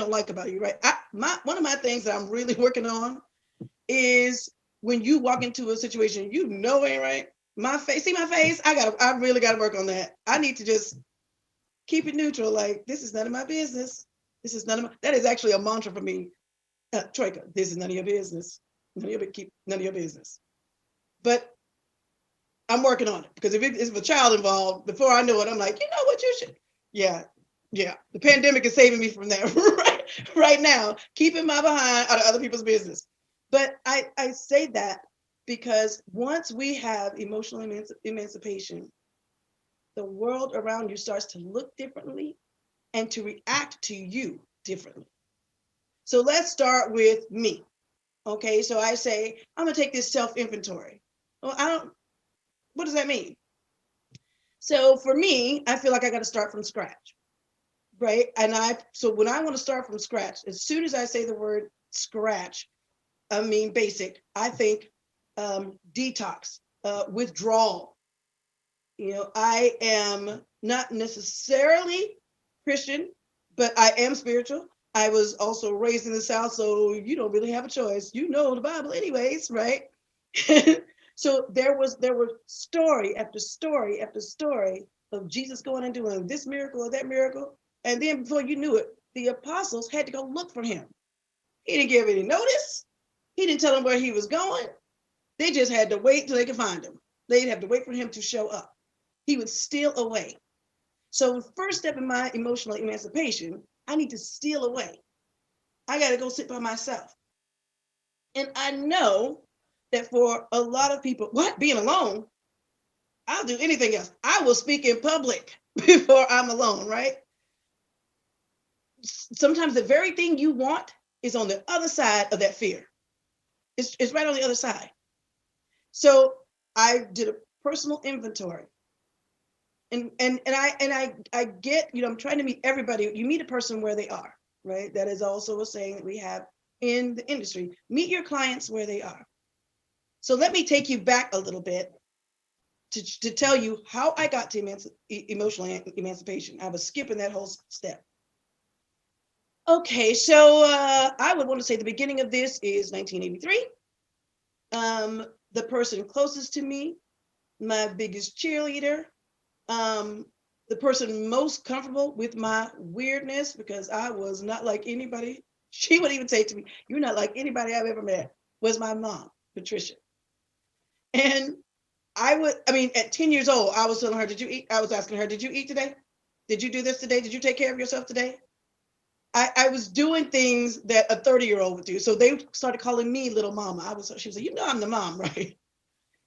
don't like about you, right? One of my things that I'm really working on is when you walk into a situation you know ain't right. My face, see my face? I really gotta work on that. I need to just keep it neutral. Like, this is none of my business. This is none of my, that is actually a mantra for me. Troika, this is none of your business. Keep none of your business. But I'm working on it because if a child involved, before I know it, I'm like, you know what, you should. Yeah, yeah. The pandemic is saving me from that right now, keeping my behind out of other people's business. But I say that because once we have emotional emancipation, the world around you starts to look differently and to react to you differently. So let's start with me. Okay, so I say, I'm gonna take this self-inventory. Well, what does that mean? So for me, I feel like I gotta start from scratch, right? So when I wanna start from scratch, as soon as I say the word scratch, I mean basic, I think detox, withdrawal. I am not necessarily Christian, but I am spiritual. I was also raised in the South, so you don't really have a choice. You know the Bible anyways, right? So there were story after story after story of Jesus going and doing this miracle or that miracle. And then before you knew it, the apostles had to go look for him. He didn't give any notice. He didn't tell them where he was going. They just had to wait till they could find him. They'd have to wait for him to show up. He would steal away. So the first step in my emotional emancipation, I need to steal away. I got to go sit by myself. And I know that for a lot of people, what? Being alone? I'll do anything else. I will speak in public before I'm alone, right? Sometimes the very thing you want is on the other side of that fear. It's right on the other side. So I did a personal inventory. And I get, I'm trying to meet everybody. You meet a person where they are, right? That is also a saying that we have in the industry. Meet your clients where they are. So let me take you back a little bit to tell you how I got to emotional emancipation. I was skipping that whole step. Okay, so I would want to say the beginning of this is 1983. The person closest to me, my biggest cheerleader, the person most comfortable with my weirdness, because I was not like anybody. She would even say to me, "You're not like anybody I've ever met," was my mom, Patricia. And at 10 years old, I was telling her, "Did you eat?" I was asking her, "Did you eat today? Did you do this today? Did you take care of yourself today?" I was doing things that a 30-year-old would do. So they started calling me little mama. She was like, I'm the mom, right?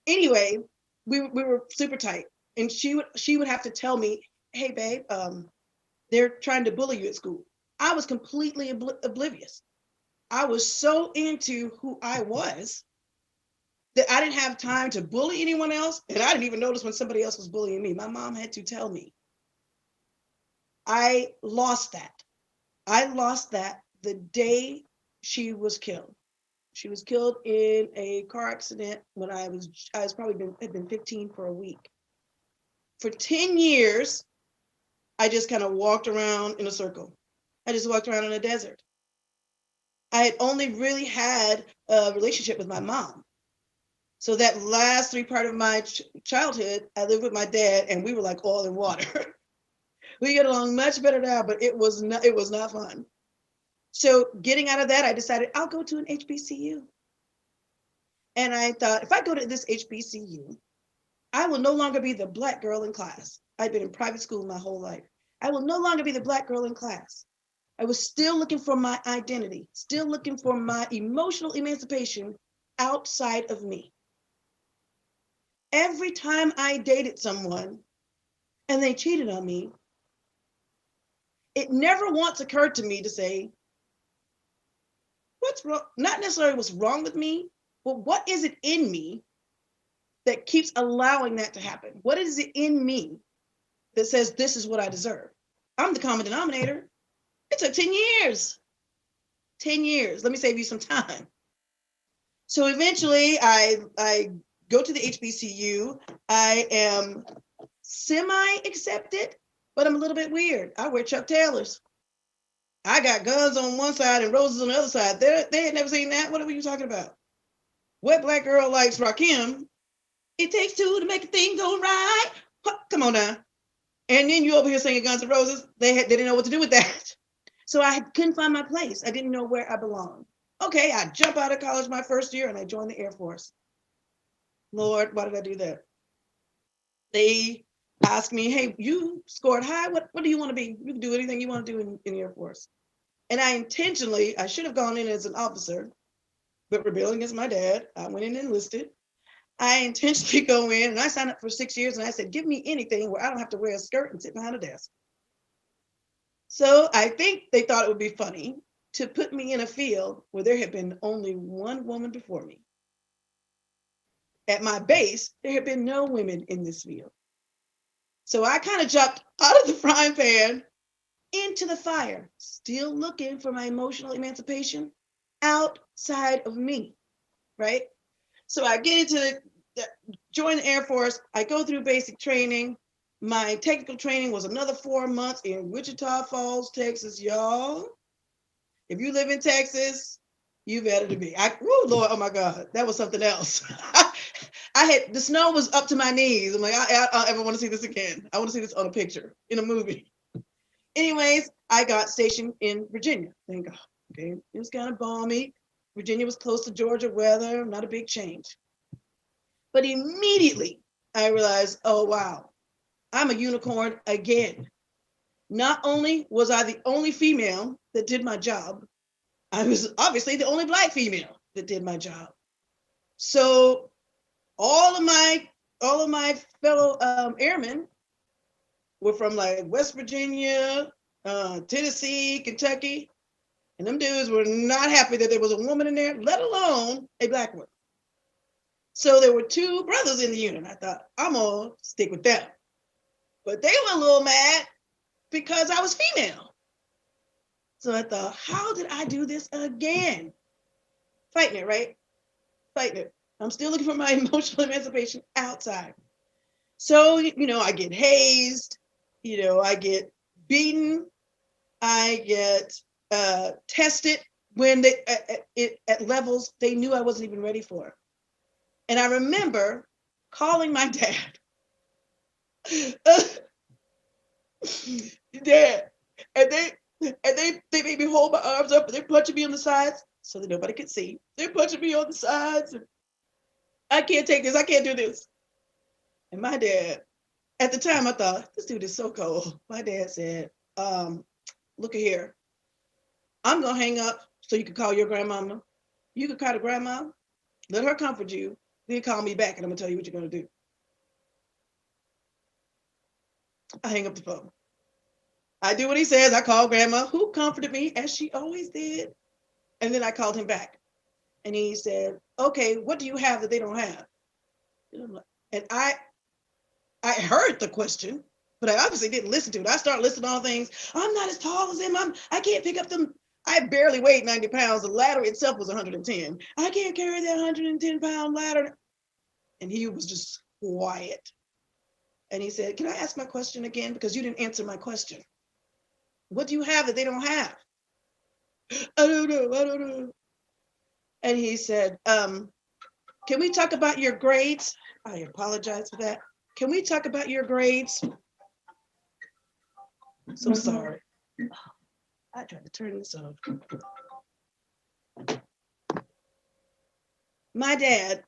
Anyway, we were super tight. And she would have to tell me, "Hey babe, they're trying to bully you at school." I was completely oblivious. I was so into who I was that I didn't have time to bully anyone else. And I didn't even notice when somebody else was bullying me. My mom had to tell me. I lost that. I lost that the day she was killed. She was killed in a car accident when I was probably had been 15 for a week. For 10 years, I just kind of walked around in a circle. I just walked around in a desert. I had only really had a relationship with my mom. So that last part of my childhood, I lived with my dad, and we were like oil and water. We get along much better now, but it was not fun. So getting out of that, I decided I'll go to an HBCU. And I thought, if I go to this HBCU, I will no longer be the Black girl in class. I've been in private school my whole life. I will no longer be the Black girl in class. I was still looking for my identity, still looking for my emotional emancipation outside of me. Every time I dated someone and they cheated on me, it never once occurred to me to say, what's wrong? Not necessarily what's wrong with me, but what is it in me that keeps allowing that to happen? What is it in me that says this is what I deserve? I'm the common denominator. It took 10 years. 10 years. Let me save you some time. So eventually I go to the HBCU. I am semi-accepted, but I'm a little bit weird. I wear Chuck Taylors. I got guns on one side and roses on the other side. They had never seen that. What were you talking about? What black girl likes Rakim? It takes two to make a thing go right. Come on now. And then you over here singing Guns N' Roses. They didn't know what to do with that. So I couldn't find my place. I didn't know where I belonged. Okay, I jump out of college my first year and I joined the Air Force. Lord, why did I do that? They asked me, hey, you scored high. What do you want to be? You can do anything you want to do in the Air Force. And I should have gone in as an officer, but rebelling against my dad, I went in and enlisted. I intentionally go in and I signed up for 6 years and I said, give me anything where I don't have to wear a skirt and sit behind a desk. So I think they thought it would be funny to put me in a field where there had been only one woman before me. At my base, there had been no women in this field. So I kind of jumped out of the frying pan into the fire, still looking for my emotional emancipation outside of me, right? So I get into join the Air Force. I go through basic training. My technical training was another 4 months in Wichita Falls, Texas, y'all. If you live in Texas, you better to be. Lord, oh my God, that was something else. The snow was up to my knees. I'm like, I don't ever want to see this again. I want to see this on a picture in a movie. Anyways, I got stationed in Virginia. Thank God. Okay, it was kind of balmy. Virginia was close to Georgia weather, not a big change. But immediately I realized, oh wow, I'm a unicorn again. Not only was I the only female that did my job, I was obviously the only Black female that did my job. So all of my fellow airmen were from like West Virginia, Tennessee, Kentucky, and them dudes were not happy that there was a woman in there, let alone a Black woman. So there were 2 brothers in the unit. I thought, I'm gonna stick with them. But they were a little mad because I was female. So I thought, how did I do this again? Fighting it, right? Fighting it. I'm still looking for my emotional emancipation outside. So, I get hazed, I get beaten, I get tested when at levels they knew I wasn't even ready for. And I remember calling my dad. Dad. And they made me hold my arms up and they're punching me on the sides so that nobody could see. They're punching me on the sides. And I can't take this. I can't do this. And my dad, at the time I thought, this dude is so cold. My dad said, look at here. I'm gonna hang up so you can call your grandmama. You can call the grandma, let her comfort you, then call me back and I'm gonna tell you what you're gonna do. I hang up the phone. I do what he says. I call grandma, who comforted me as she always did. And then I called him back. And he said, okay, what do you have that they don't have? And I heard the question, but I obviously didn't listen to it. I started listening to all things. I'm not as tall as him. I can't pick up them. I barely weighed 90 pounds. The ladder itself was 110. I can't carry that 110-pound ladder. And he was just quiet. And he said, can I ask my question again? Because you didn't answer my question. What do you have that they don't have? I don't know. And he said, can we talk about your grades? I apologize for that. Can we talk about your grades? So sorry. I tried to turn this off. My dad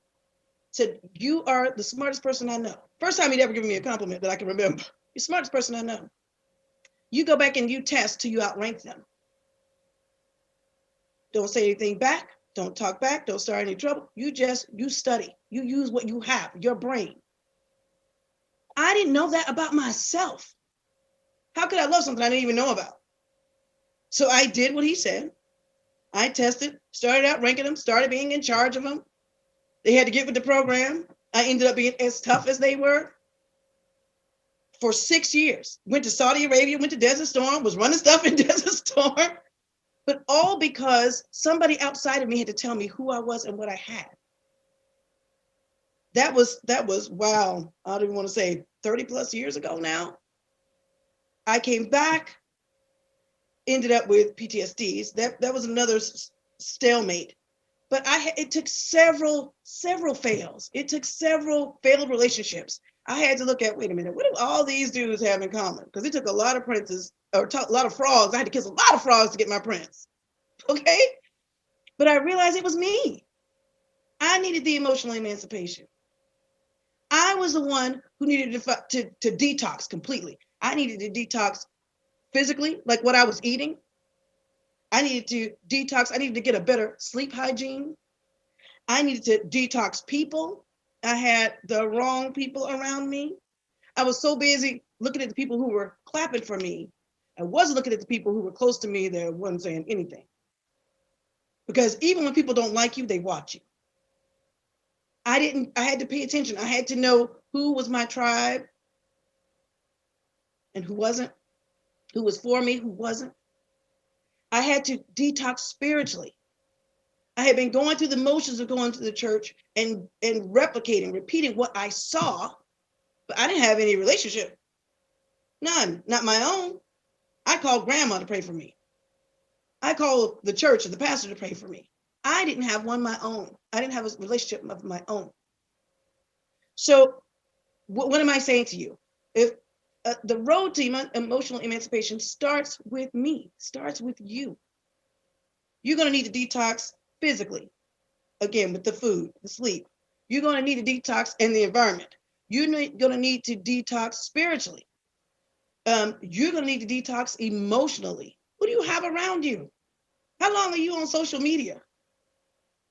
said, you are the smartest person I know. First time he'd ever given me a compliment that I can remember. You're the smartest person I know. You go back and you test till you outrank them. Don't say anything back. Don't talk back. Don't start any trouble. You study. You use what you have, your brain. I didn't know that about myself. How could I love something I didn't even know about? So I did what he said. I tested, started out ranking them, started being in charge of them. They had to get with the program. I ended up being as tough as they were for 6 years. Went to Saudi Arabia, went to Desert Storm, was running stuff in Desert Storm, but all because somebody outside of me had to tell me who I was and what I had. That was, wow, I don't even want to say 30 plus years ago now. I came back ended up with PTSDs. That was another stalemate. But it took several fails. It took several failed relationships. I had to look at, wait a minute, what do all these dudes have in common? Because it took a lot of princes, or a lot of frogs. I had to kiss a lot of frogs to get my prince. Okay? But I realized it was me. I needed the emotional emancipation. I was the one who needed to detox completely. I needed to detox physically, like what I was eating. I needed to detox. I needed to get a better sleep hygiene. I needed to detox people. I had the wrong people around me. I was so busy looking at the people who were clapping for me. I wasn't looking at the people who were close to me that wasn't saying anything. Because even when people don't like you, they watch you. I had to pay attention. I had to know who was my tribe and who wasn't, who was for me, who wasn't. I had to detox spiritually. I had been going through the motions of going to the church and repeating what I saw, but I didn't have any relationship. None, not my own. I called grandma to pray for me. I called the church and the pastor to pray for me. I didn't have one my own. I didn't have a relationship of my own. So what am I saying to you? If the road to emotional emancipation starts with me, starts with you. You're going to need to detox physically, again, with the food, the sleep. You're going to need to detox in the environment. You're going to need to detox spiritually. You're going to need to detox emotionally. What do you have around you? How long are you on social media?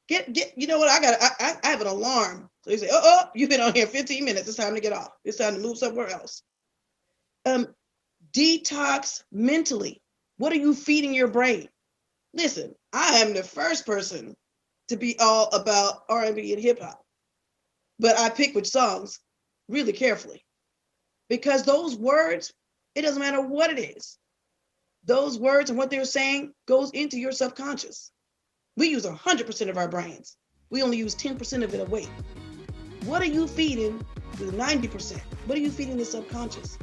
You know what? I have an alarm. So you say, you've been on here 15 minutes. It's time to get off. It's time to move somewhere else. Detox mentally. What are you feeding your brain? Listen, I am the first person to be all about R&B and hip hop, but I pick which songs really carefully because those words, it doesn't matter what it is. Those words and what they're saying goes into your subconscious. We use 100% of our brains. We only use 10% of it awake. What are you feeding the 90%? What are you feeding the subconscious?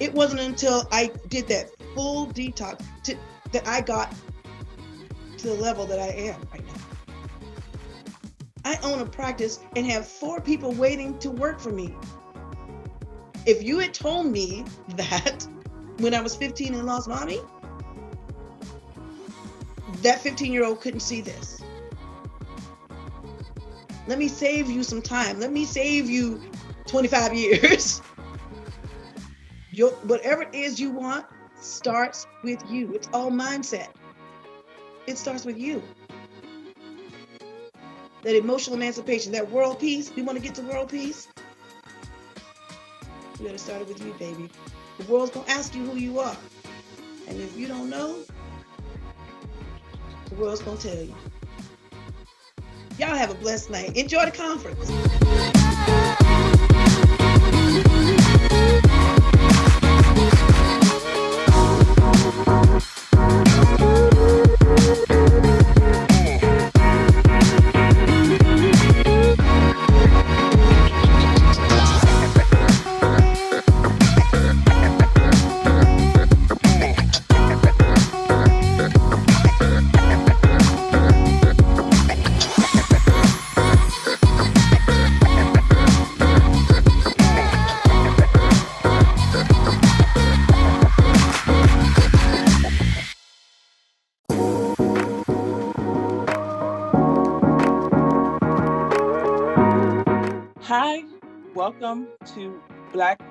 It wasn't until I did that full detox that I got to the level that I am right now. I own a practice and have 4 people waiting to work for me. If you had told me that when I was 15 and lost mommy, that 15-year-old couldn't see this. Let me save you some time. Let me save you 25 years. Whatever it is you want starts with you. It's all mindset. It starts with you. That emotional emancipation, that world peace. We want to get to world peace. You gotta start it with you, baby. The world's gonna ask you who you are. And if you don't know, the world's gonna tell you. Y'all have a blessed night. Enjoy the conference. Hi, welcome to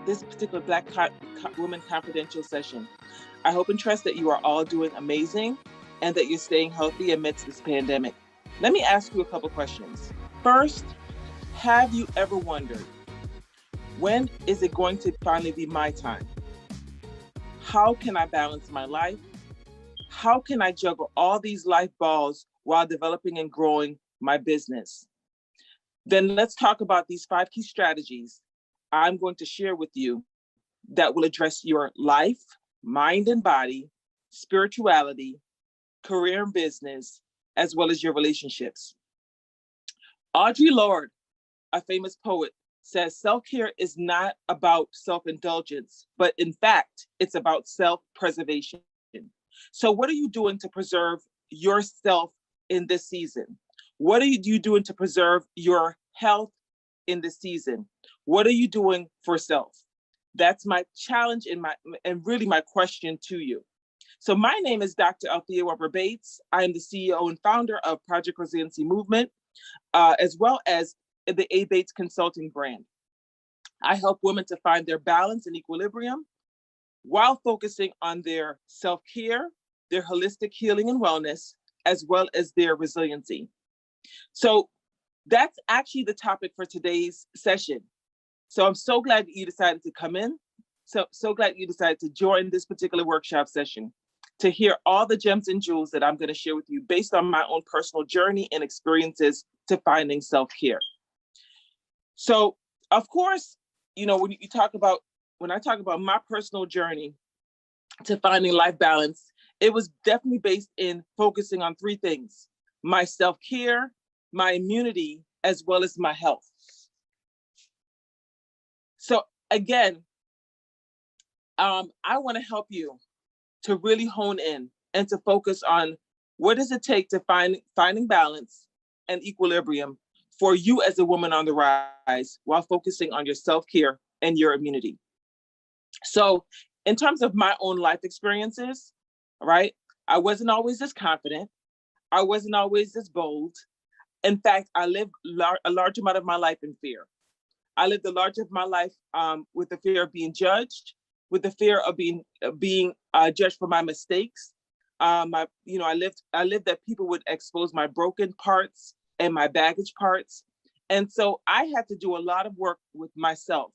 this particular BlackWoman Confidential session. I hope and trust that you are all doing amazing and that you're staying healthy amidst this pandemic. Let me ask you a couple questions. First, have you ever wondered, when is it going to finally be my time? How can I balance my life? How can I juggle all these life balls while developing and growing my business? Then let's talk about these 5 key strategies I'm going to share with you that will address your life, mind and body, spirituality, career and business, as well as your relationships. Audre Lorde, a famous poet, says self-care is not about self-indulgence, but in fact, it's about self-preservation. So what are you doing to preserve yourself in this season? What are you doing to preserve your health in this season? What are you doing for self? That's my challenge and really my question to you. So my name is Dr. Althea Weber Bates. I am the CEO and founder of Project Resiliency Movement, as well as the A Bates Consulting brand. I help women to find their balance and equilibrium while focusing on their self-care, their holistic healing and wellness, as well as their resiliency. So that's actually the topic for today's session. So I'm so glad that you decided to come in. So glad you decided to join this particular workshop session to hear all the gems and jewels that I'm going to share with you based on my own personal journey and experiences to finding self-care. So, of course, you know, when I talk about my personal journey to finding life balance, it was definitely based in focusing on three things: my self-care, my immunity, as well as my health. So again, I want to help you to really hone in and to focus on what does it take to finding balance and equilibrium for you as a woman on the rise while focusing on your self-care and your immunity. So in terms of my own life experiences, right, I wasn't always this confident. I wasn't always this bold. In fact, I lived a large amount of my life in fear. I lived a large of my life with the fear of being judged, with the fear of being judged for my mistakes. I lived that people would expose my broken parts and my baggage parts. And so I had to do a lot of work with myself.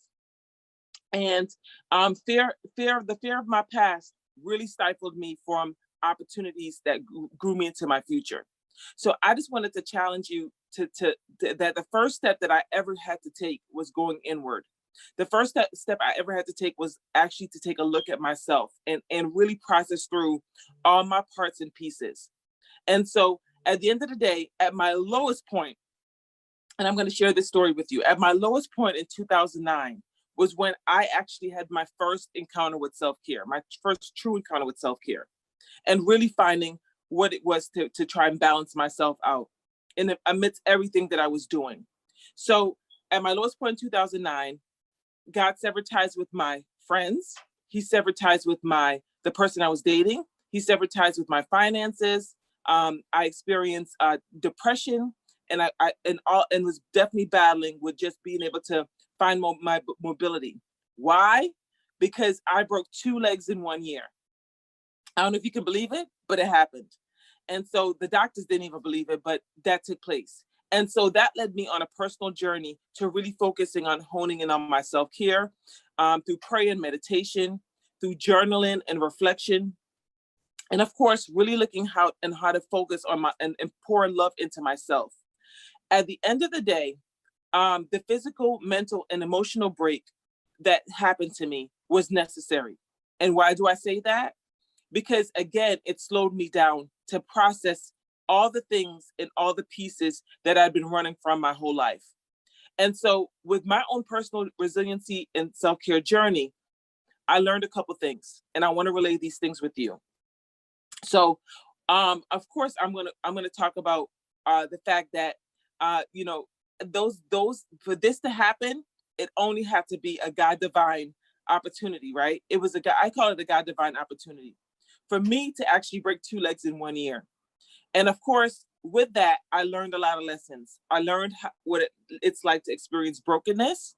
And fear of my past really stifled me from opportunities that grew me into my future. So I just wanted to challenge you to that the first step that I ever had to take was going inward. The first step I ever had to take was actually to take a look at myself and really process through all my parts and pieces. And so at the end of the day, at my lowest point, and I'm going to share this story with you, at my lowest point in 2009 was when I actually had my first encounter with self-care, my first true encounter with self-care, and really finding what it was to try and balance myself out amidst everything that I was doing. So at my lowest point in 2009, God severed ties with my friends. He severed ties with the person I was dating. He severed ties with my finances. I experienced depression, and I was definitely battling with just being able to find my mobility. Why? Because I broke 2 legs in 1 year. I don't know if you can believe it, but it happened. And so the doctors didn't even believe it, but that took place. And so that led me on a personal journey to really focusing on honing in on my self-care through prayer and meditation, through journaling and reflection. And of course, really looking how to focus on and pour love into myself. At the end of the day, the physical, mental, and emotional break that happened to me was necessary. And why do I say that? Because again, it slowed me down to process all the things and all the pieces that I've been running from my whole life. And so with my own personal resiliency and self-care journey, I learned a couple things, and I want to relay these things with you. So, of course, I'm gonna talk about the fact that those for this to happen, it only had to be a God divine opportunity, right? It was I call it a God divine opportunity for me to actually break 2 legs in 1 year. And of course, with that, I learned a lot of lessons. I learned what it's like to experience brokenness,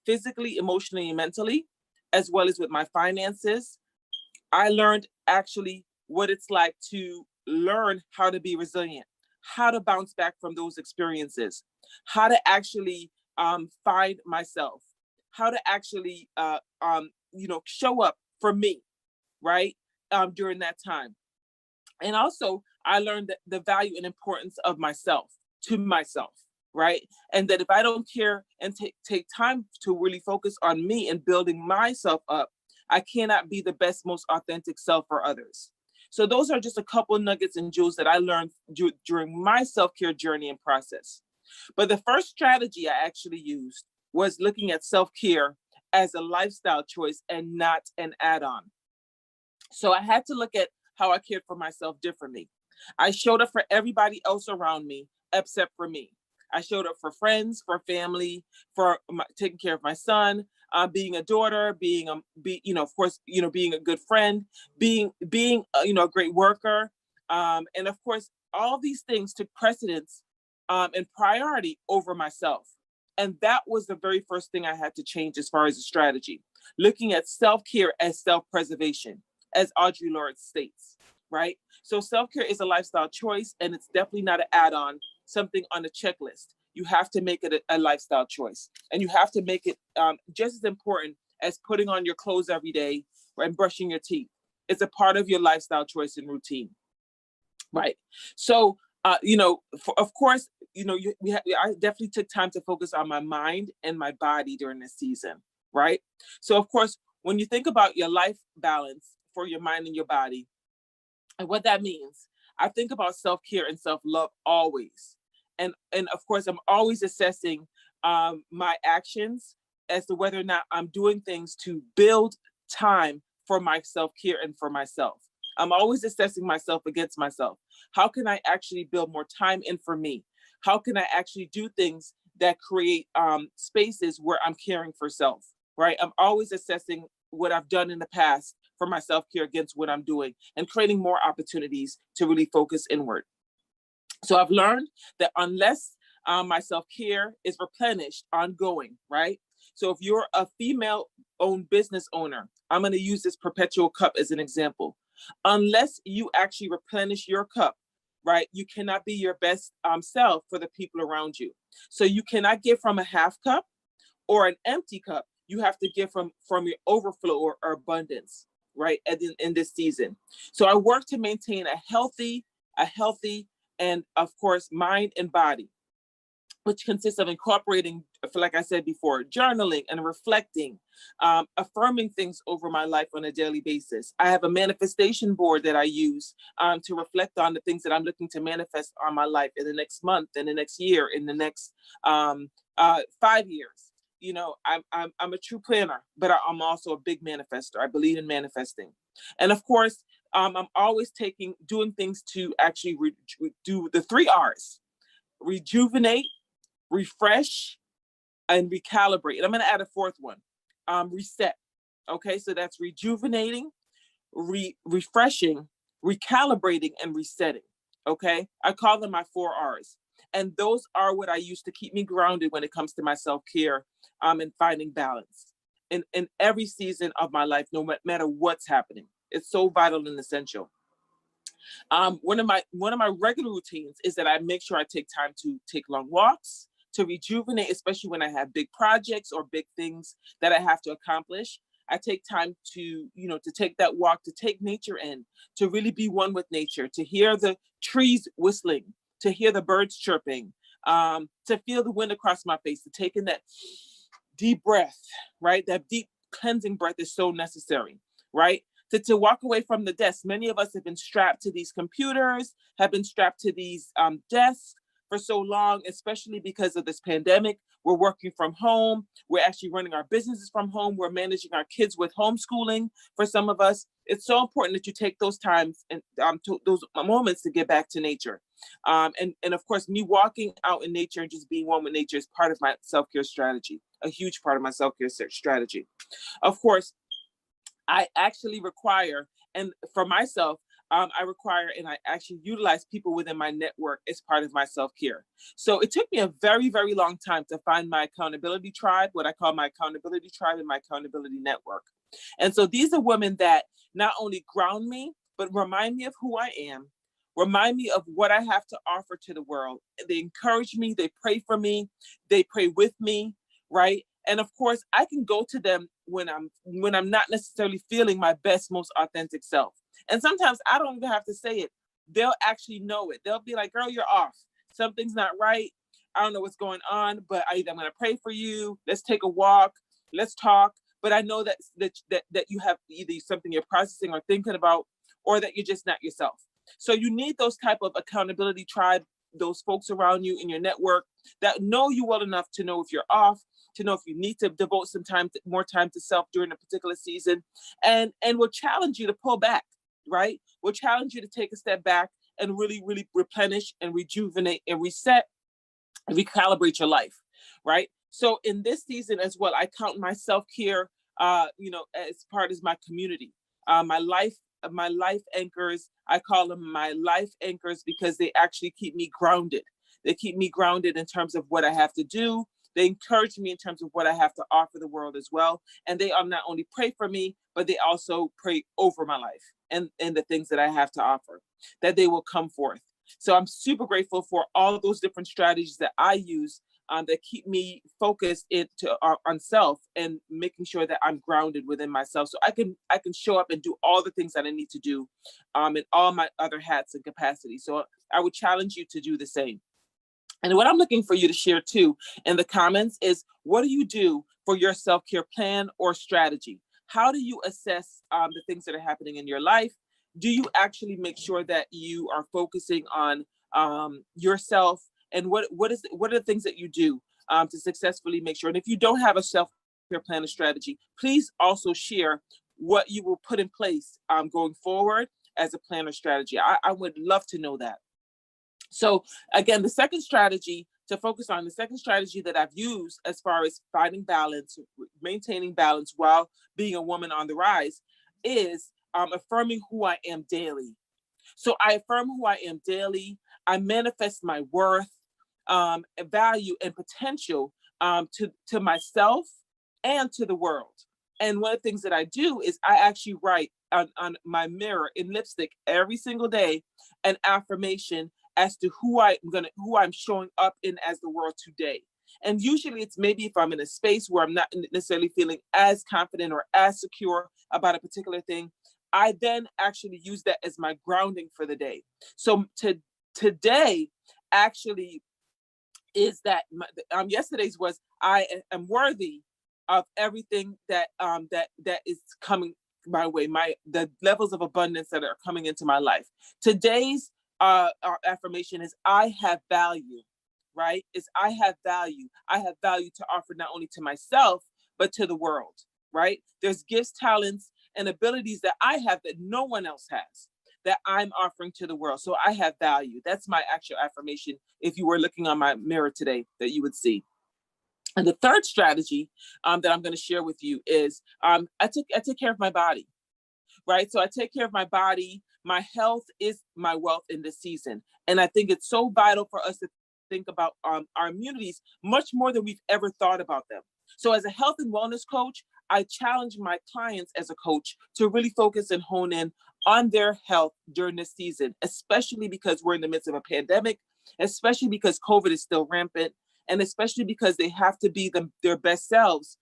physically, emotionally, and mentally, as well as with my finances. I learned actually what it's like to learn how to be resilient, how to bounce back from those experiences, how to actually find myself, how to actually show up for me, right, during that time. And also, I learned the value and importance of myself to myself, right? And that if I don't care and take time to really focus on me and building myself up, I cannot be the best, most authentic self for others. So those are just a couple nuggets and jewels that I learned during my self-care journey and process. But the first strategy I actually used was looking at self-care as a lifestyle choice and not an add-on. So I had to look at how I cared for myself differently. I showed up for everybody else around me except for me. I showed up for friends, for family, for taking care of my son, being a daughter, of course, being a good friend, being a great worker, and of course, all these things took precedence and priority over myself. And that was the very first thing I had to change as far as a strategy, looking at self-care as self-preservation, as Audre Lorde states, right? So self-care is a lifestyle choice, and it's definitely not an add-on, something on a checklist. You have to make it a lifestyle choice, and you have to make it just as important as putting on your clothes every day and brushing your teeth. It's a part of your lifestyle choice and routine, right? So, of course, I definitely took time to focus on my mind and my body during this season, right? So, of course, when you think about your life balance for your mind and your body, and what that means, I think about self-care and self-love always. And of course, I'm always assessing my actions as to whether or not I'm doing things to build time for my self-care and for myself. I'm always assessing myself against myself. How can I actually build more time in for me? How can I actually do things that create spaces where I'm caring for self, right? I'm always assessing what I've done in the past for my self-care against what I'm doing and creating more opportunities to really focus inward. So I've learned that unless my self-care is replenished ongoing, right? So if you're a female-owned business owner, I'm going to use this perpetual cup as an example. Unless you actually replenish your cup, right, you cannot be your best self for the people around you. So you cannot give from a half cup or an empty cup. You have to give from your overflow or abundance, right, in this season. So I work to maintain a healthy, and of course, mind and body, which consists of incorporating, like I said before, journaling and reflecting, affirming things over my life on a daily basis. I have a manifestation board that I use to reflect on the things that I'm looking to manifest on my life in the next month, in the next year, in the next 5 years. I'm a true planner, but I'm also a big manifester. I believe in manifesting. And of course, I'm always doing things to actually do the 3 R's: rejuvenate, refresh, and recalibrate. And I'm going to add a 4th one, reset. Okay, so that's rejuvenating, refreshing, recalibrating, and resetting. Okay, I call them my 4 R's. And those are what I use to keep me grounded when it comes to my self-care and finding balance in every season of my life, no matter what's happening. It's so vital and essential. One of my regular routines is that I make sure I take time to take long walks, to rejuvenate, especially when I have big projects or big things that I have to accomplish. I take time to take that walk, to take nature in, to really be one with nature, to hear the trees whistling, to hear the birds chirping, to feel the wind across my face, to take in that deep breath, right? That deep cleansing breath is so necessary, right? To walk away from the desk. Many of us have been strapped to these computers, have been strapped to these desks for so long, especially because of this pandemic. We're working from home. We're actually running our businesses from home. We're managing our kids with homeschooling for some of us. It's so important that you take those times and those moments to get back to nature. And of course, me walking out in nature and just being one with nature is part of my self-care strategy, a huge part of my self-care strategy. Of course, I actually require, and for myself, I require and I actually utilize people within my network as part of my self-care. So it took me a very, very long time to find my accountability tribe, what I call my accountability tribe and my accountability network. And so these are women that not only ground me, but remind me of who I am, remind me of what I have to offer to the world. They encourage me, they pray for me, they pray with me, right? And of course, I can go to them when I'm not necessarily feeling my best, most authentic self. And sometimes I don't even have to say it. They'll actually know it. They'll be like, girl, you're off. Something's not right. I don't know what's going on, but I'm going to pray for you. Let's take a walk. Let's talk. But I know that you have either something you're processing or thinking about, or that you're just not yourself. So you need those type of accountability tribe those folks around you in your network that know you well enough to know if you're off, to know if you need to devote some time, more time to self during a particular season, and will challenge you to pull back, right? Will challenge you to take a step back and really, really replenish and rejuvenate and reset and recalibrate your life, right? So in this season as well, I count my self-care, as part of my community, my life anchors. I call them my life anchors because they actually keep me grounded. They keep me grounded in terms of what I have to do. They encourage me in terms of what I have to offer the world as well. And they not only pray for me, but they also pray over my life and the things that I have to offer, that they will come forth. So I'm super grateful for all those different strategies that I use that keep me focused on self and making sure that I'm grounded within myself, so I can show up and do all the things that I need to do in all my other hats and capacities. So I would challenge you to do the same. And what I'm looking for you to share too in the comments is, what do you do for your self-care plan or strategy? How do you assess the things that are happening in your life? Do you actually make sure that you are focusing on yourself? And what are the things that you do to successfully make sure? And if you don't have a self-care plan or strategy, please also share what you will put in place going forward as a plan or strategy. I would love to know that. So again, the second strategy that I've used as far as finding balance, maintaining balance while being a woman on the rise, is affirming who I am daily. So I affirm who I am daily. I manifest my worth, value, and potential to myself and to the world. And one of the things that I do is I actually write on my mirror in lipstick every single day an affirmation as to who I'm showing up in as the world today. And usually it's maybe if I'm in a space where I'm not necessarily feeling as confident or as secure about a particular thing, I then actually use that as my grounding for the day. So today actually is that yesterday's was, I am worthy of everything that is coming my way, the levels of abundance that are coming into my life. Today's our affirmation is, I have value, right? It's I have value. I have value to offer not only to myself, but to the world, right? There's gifts, talents, and abilities that I have that no one else has, that I'm offering to the world. So I have value. That's my actual affirmation. If you were looking on my mirror today, that you would see. And the third strategy that I'm going to share with you is I take care of my body, right? So I take care of my body. My health is my wealth in this season. And I think it's so vital for us to think about our immunities much more than we've ever thought about them. So as a health and wellness coach, I challenge my clients as a coach to really focus and hone in on their health during this season, especially because we're in the midst of a pandemic, especially because COVID is still rampant, and especially because they have to be their best selves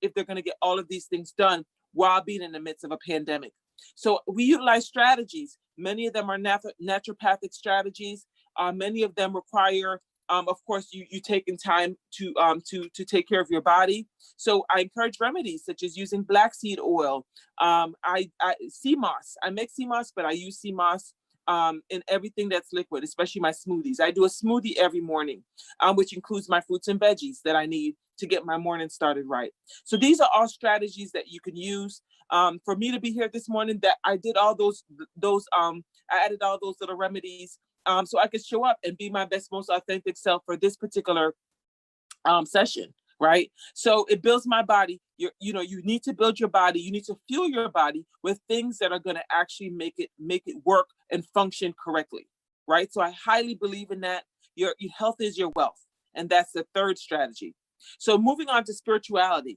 if they're going to get all of these things done while being in the midst of a pandemic. So we utilize strategies. Many of them are naturopathic strategies. Many of them require, of course, you taking time to take care of your body. So I encourage remedies such as using black seed oil. Sea moss. I make sea moss, but I use sea moss in everything that's liquid, especially my smoothies. I do a smoothie every morning, which includes my fruits and veggies that I need to get my morning started right. So these are all strategies that you can use. For me to be here this morning, that I did all those I added all those little remedies so I could show up and be my best, most authentic self for this particular session, right? So it builds my body. You need to build your body. You need to fuel your body with things that are going to actually make it work and function correctly, right? So I highly believe in that. Your health is your wealth, and that's the third strategy. So moving on to spirituality,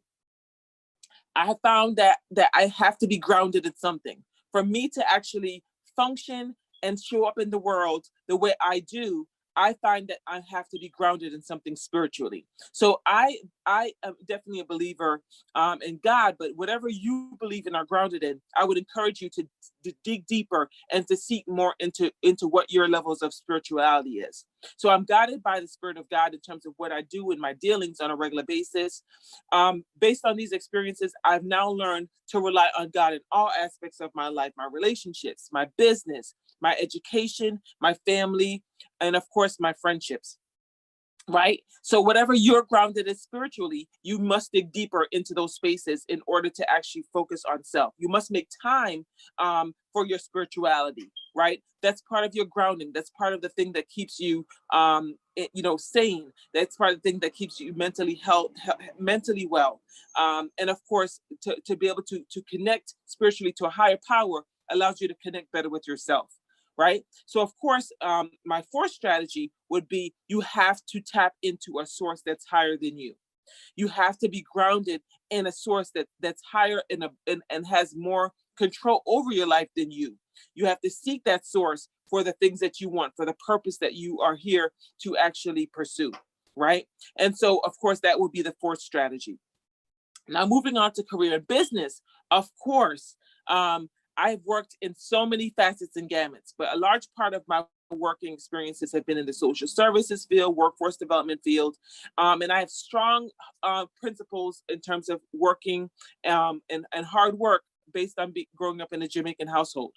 I have found that I have to be grounded in something for me to actually function and show up in the world the way I do. I find that I have to be grounded in something spiritually. So I am definitely a believer in God, but whatever you believe in or grounded in, I would encourage you to dig deeper and to seek more into what your levels of spirituality is. So I'm guided by the Spirit of God in terms of what I do in my dealings on a regular basis. Based on these experiences, I've now learned to rely on God in all aspects of my life, my relationships, my business, my education, my family, and of course, my friendships. Right? So whatever you're grounded in spiritually, you must dig deeper into those spaces in order to actually focus on self. You must make time for your spirituality, right? That's part of your grounding. That's part of the thing that keeps you, sane. That's part of the thing that keeps you mentally well. And of course, to be able to connect spiritually to a higher power allows you to connect better with yourself. Right? So of course, my fourth strategy would be you have to tap into a source that's higher than you. You have to be grounded in a source that's higher and has more control over your life than you. You have to seek that source for the things that you want, for the purpose that you are here to actually pursue, right? And so, of course, that would be the fourth strategy. Now, moving on to career and business, of course, I've worked in so many facets and gamuts, but a large part of my working experiences have been in the social services field, workforce development field, and I have strong principles in terms of working and hard work based on growing up in a Jamaican household.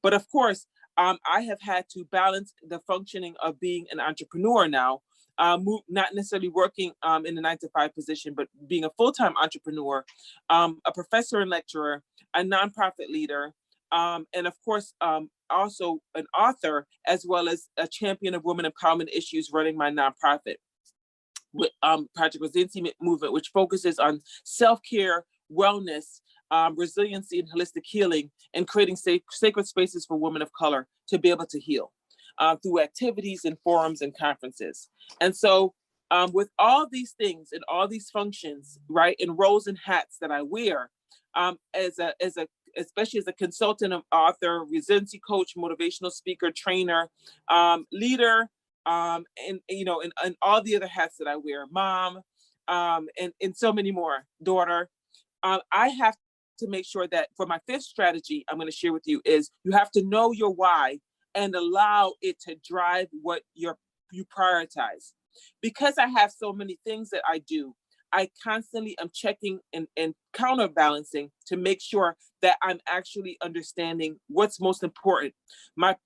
But of course, I have had to balance the functioning of being an entrepreneur now, not necessarily working in a 9-to-5 position, but being a full-time entrepreneur, a professor and lecturer, a nonprofit leader, and of course, also an author, as well as a champion of women empowerment issues, running my nonprofit with Project Resiliency Movement, which focuses on self-care, wellness, resiliency, and holistic healing, and creating sacred spaces for women of color to be able to heal through activities and forums and conferences. And so with all these things and all these functions, right, and roles and hats that I wear, especially as a consultant, author, resiliency coach, motivational speaker, trainer, leader, and all the other hats that I wear, mom, and so many more, daughter. I have to make sure that for my fifth strategy I'm going to share with you is you have to know your why and allow it to drive what you prioritize. Because I have so many things that I do, I constantly am checking and counterbalancing to make sure that I'm actually understanding what's most important. My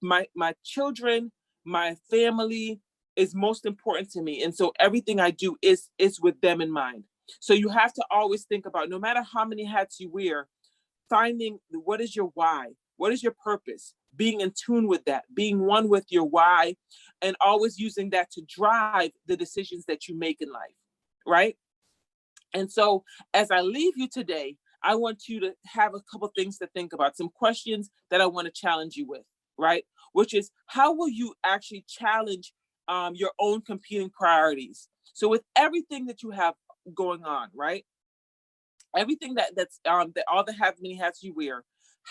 children, my family is most important to me. And so everything I do is with them in mind. So you have to always think about, no matter how many hats you wear, finding what is your why? What is your purpose? Being in tune with that, being one with your why, and always using that to drive the decisions that you make in life, right? And so as I leave you today, I want you to have a couple things to think about, some questions that I want to challenge you with, right? Which is, how will you actually challenge your own competing priorities? So with everything that you have going on, right? Everything that's that all the many hats you wear,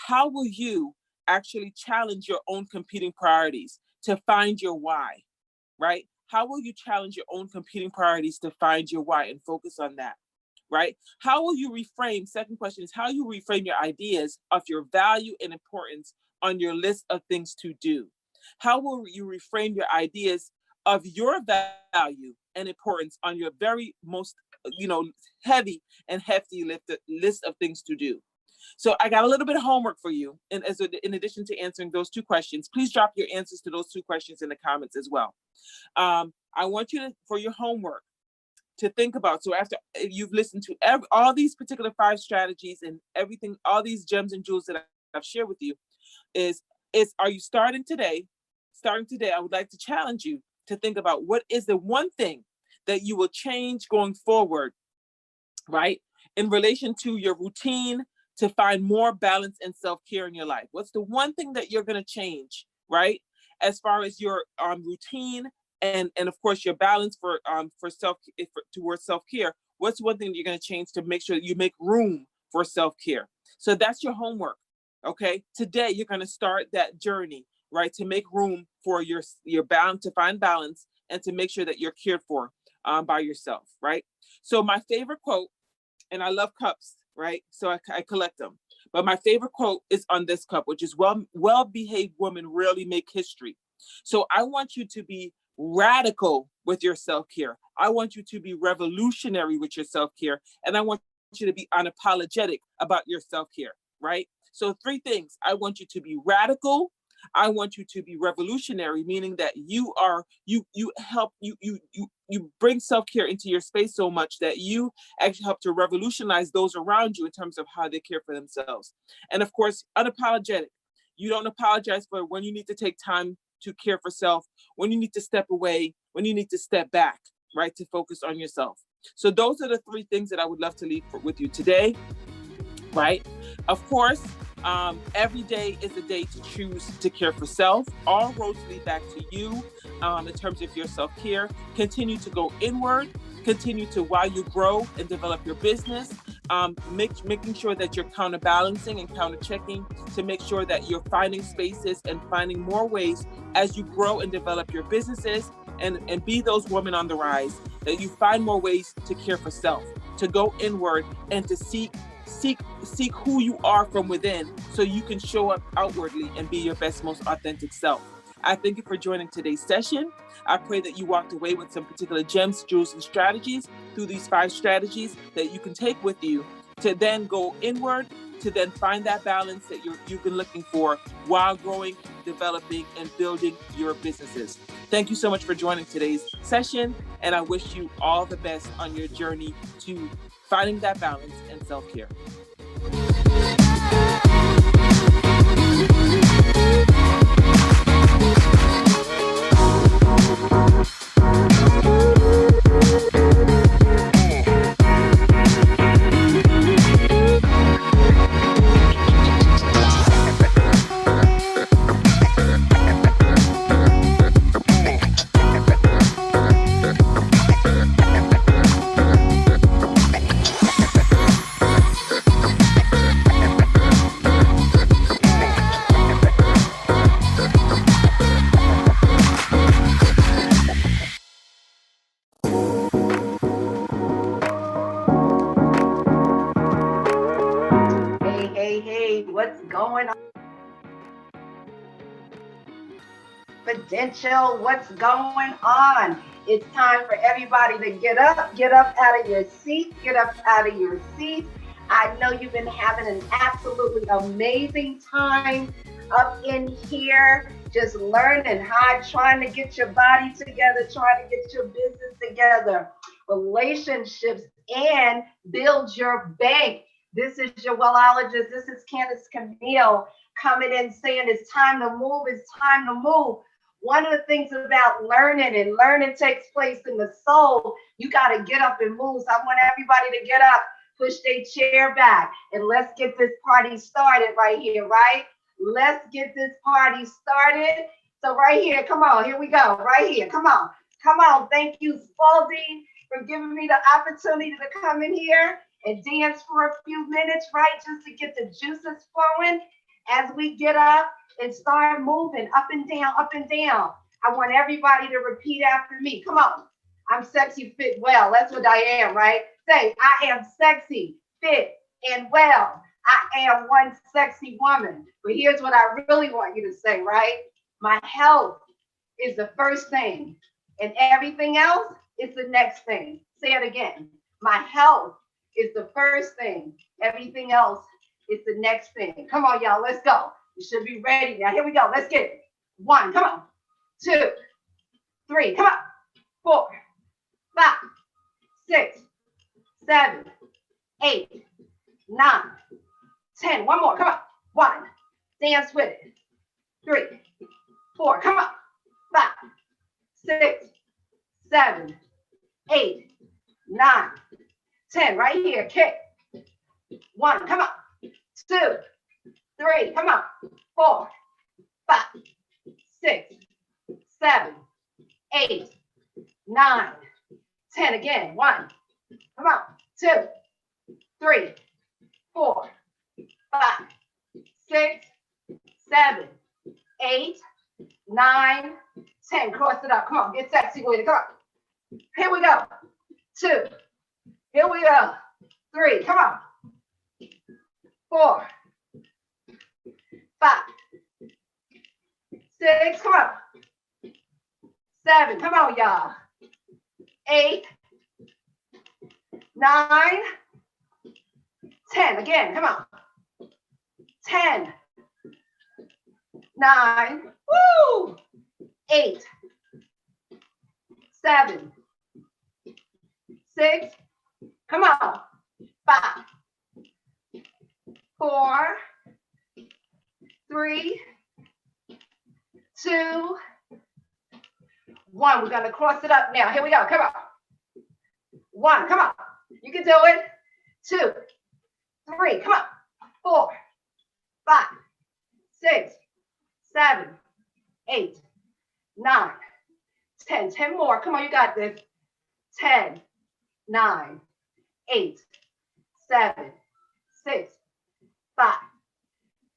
how will you actually challenge your own competing priorities to find your why, right? How will you challenge your own competing priorities to find your why and focus on that, right? How will you reframe? Second question is, how you reframe your ideas of your value and importance on your list of things to do? How will you reframe your ideas of your value and importance on your very most, heavy and hefty list of things to do? So I got a little bit of homework for you. And in addition to answering those two questions, please drop your answers to those two questions in the comments as well. I want you to, for your homework, to think about. So after you've listened to all these particular 5 strategies and everything, all these gems and jewels that I've shared with you, are you starting today? Starting today, I would like to challenge you to think about, what is the one thing that you will change going forward, right? In relation to your routine, to find more balance and self-care in your life. What's the one thing that you're going to change, right? As far as your routine and of course your balance for towards self-care. What's one thing you're going to change to make sure that you make room for self-care? So that's your homework. Okay. Today you're going to start that journey, right? To make room for your balance, to find balance and to make sure that you're cared for by yourself, right? So my favorite quote, and I love cups, right? So I collect them. But my favorite quote is on this cup, which is, well-behaved women rarely make history. So I want you to be radical with your self-care. I want you to be revolutionary with your self-care. And I want you to be unapologetic about your self-care, right? So 3 things. I want you to be radical. I want you to be revolutionary, meaning that you bring self-care into your space so much that you actually help to revolutionize those around you in terms of how they care for themselves. And of course, unapologetic. You don't apologize for when you need to take time to care for self, when you need to step away, when you need to step back, right, to focus on yourself. So those are the 3 things that I would love to leave with you today, right? Of course, every day is a day to choose to care for self. All roads lead back to you in terms of your self-care. Continue to go inward. Continue to, while you grow and develop your business, making sure that you're counterbalancing and counter-checking to make sure that you're finding spaces and finding more ways as you grow and develop your businesses and be those women on the rise, that you find more ways to care for self, to go inward and to seek who you are from within so you can show up outwardly and be your best, most authentic self. I thank you for joining today's session. I pray that you walked away with some particular gems, jewels, and strategies through these 5 strategies that you can take with you to then go inward, to then find that balance that you've been looking for while growing, developing, and building your businesses. Thank you so much for joining today's session, and I wish you all the best on your journey to finding that balance and self-care. Hey, what's going on? Confidential, what's going on? It's time for everybody to get up out of your seat, get up out of your seat. I know you've been having an absolutely amazing time up in here, just learning hard, trying to get your body together, trying to get your business together, relationships, and build your bank. This is your wellologist. This is Candace Camille coming in saying it's time to move. It's time to move. One of the things about learning, and learning takes place in the soul, you got to get up and move. So I want everybody to get up, push their chair back, and let's get this party started right here, right? Let's get this party started. So right here, come on, here we go, right here, come on. Thank you, Spalding, for giving me the opportunity to come in here and dance for a few minutes, right? Just to get the juices flowing as we get up and start moving up and down, up and down. I want everybody to repeat after me. Come on. I'm sexy, fit, well. That's what I am, right? Say, I am sexy, fit, and well. I am one sexy woman. But here's what I really want you to say, right? My health is the first thing, and everything else is the next thing. Say it again. My health is the first thing. Everything else is the next thing. Come on, y'all. Let's go. You should be ready now. Here we go. Let's get it. 1, come on. 2, 3, come on. 4, 5, 6, 7, 8, 9, 10. One more. Come on. 1. Dance with it. 3, 4. Come on. 5, 6, 7, 8, 9, 10. Right here. Kick. 1. Come on. 2, 3. Come on. 4, 5, 6, 7, 8, 9, 10. Again. 1. Come on. 2, 3, 4, 5, 6, 7, 8, 9, 10. Cross it up. Come on. Get sexy with it. Come on. Here we go. 2. Here we go. 3. Come on. 4, 5, 6. Come on. 7. Come on, y'all. 8, 9, 10. Again, come on. 10, 9, woo! 8, 7, 6, come on. 5, 4, 3, 2, 1. We're going to cross it up now. Here we go. Come on. 1. Come on. You can do it. 2, 3. Come on. 4, 5, 6, 7, 8, 9, 10. 10 more. Come on. You got this. 10, 9, 8, 7, 6, 5,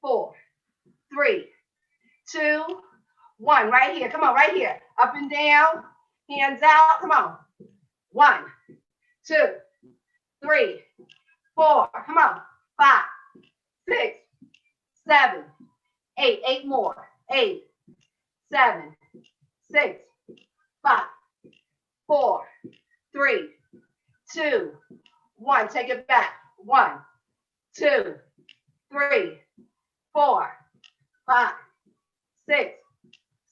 4, 3, 2, 1. Right here. Come on. Right here. Up and down. Hands out. Come on. 1, 2, 3, 4. Come on. 5, 6, 7, 8. 8 more. 8, 7, 6, 5, 4, 3, 2, 1. Take it back. 1, 2, 3, 4, 5, 6,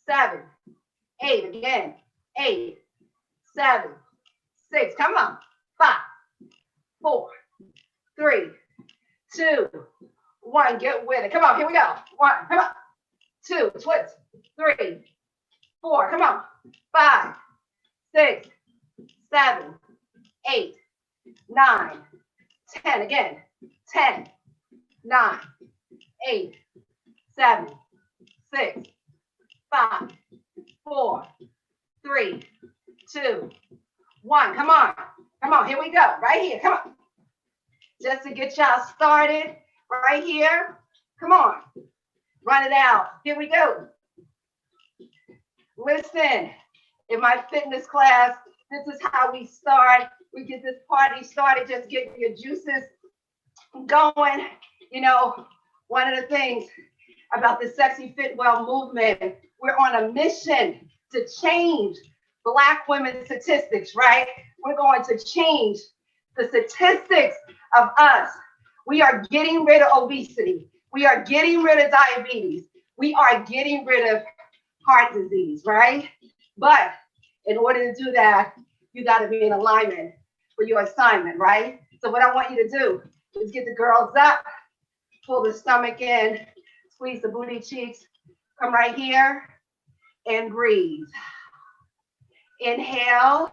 7, 8. Again. 8, 7, 6. Come on. 5, 4, 3, 2, 1. Get with it. Come on. Here we go. 1. Come on. 2. Twist. 3, 4. Come on. 5, 6, 7, 8, 9, 10. Again. 10, 9, 8, 7, 6, 5, 4, 3, 2, 1. Come on. Come on. Here we go. Right here. Come on. Just to get y'all started. Right here. Come on. Run it out. Here we go. Listen. In my fitness class, this is how we start. We get this party started. Just get your juices going. You know, one of the things about the Sexy Fit Well movement, we're on a mission to change Black women statistics, right? We're going to change the statistics of us. We are getting rid of obesity. We are getting rid of diabetes. We are getting rid of heart disease, right? But in order to do that, you got to be in alignment for your assignment, right? So what I want you to do is get the girls up, pull the stomach in, squeeze the booty cheeks, come right here and breathe. Inhale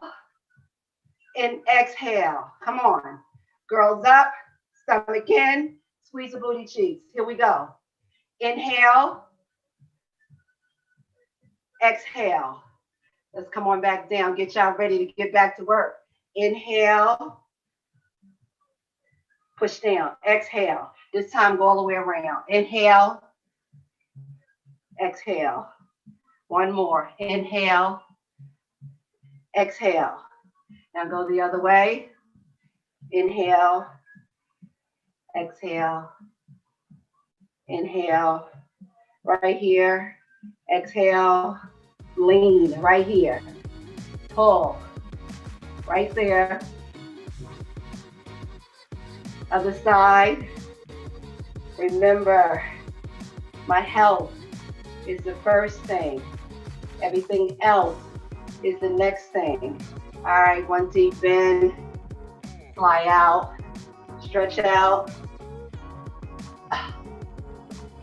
and exhale. Come on. Girls up, stomach in, squeeze the booty cheeks. Here we go. Inhale, exhale. Let's come on back down. Get y'all ready to get back to work. Inhale, push down. Exhale. This time go all the way around. Inhale, exhale. One more. Inhale, exhale. Now go the other way. Inhale, exhale, inhale, right here, exhale, lean, right here, pull, right there, other side. Remember, my health is the first thing. Everything else is the next thing. All right, one deep in, fly out, stretch out,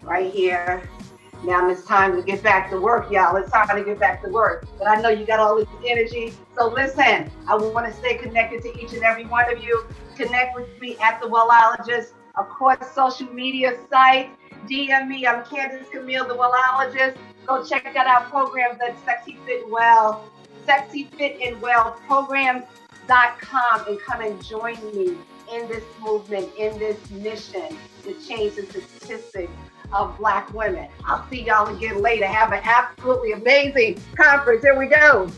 right here. Now it's time to get back to work, y'all. It's time to get back to work. But I know you got all this energy. So listen, I want to stay connected to each and every one of you. Connect with me at The Wellologist, across social media sites. DM me, I'm Candace Camille, The Wellologist. Go check out our programs at Sexy Fit and Well, sexyfitandwellprograms.com, and come and join me in this movement, in this mission to change the statistics of Black women. I'll see y'all again later. Have an absolutely amazing conference. Here we go.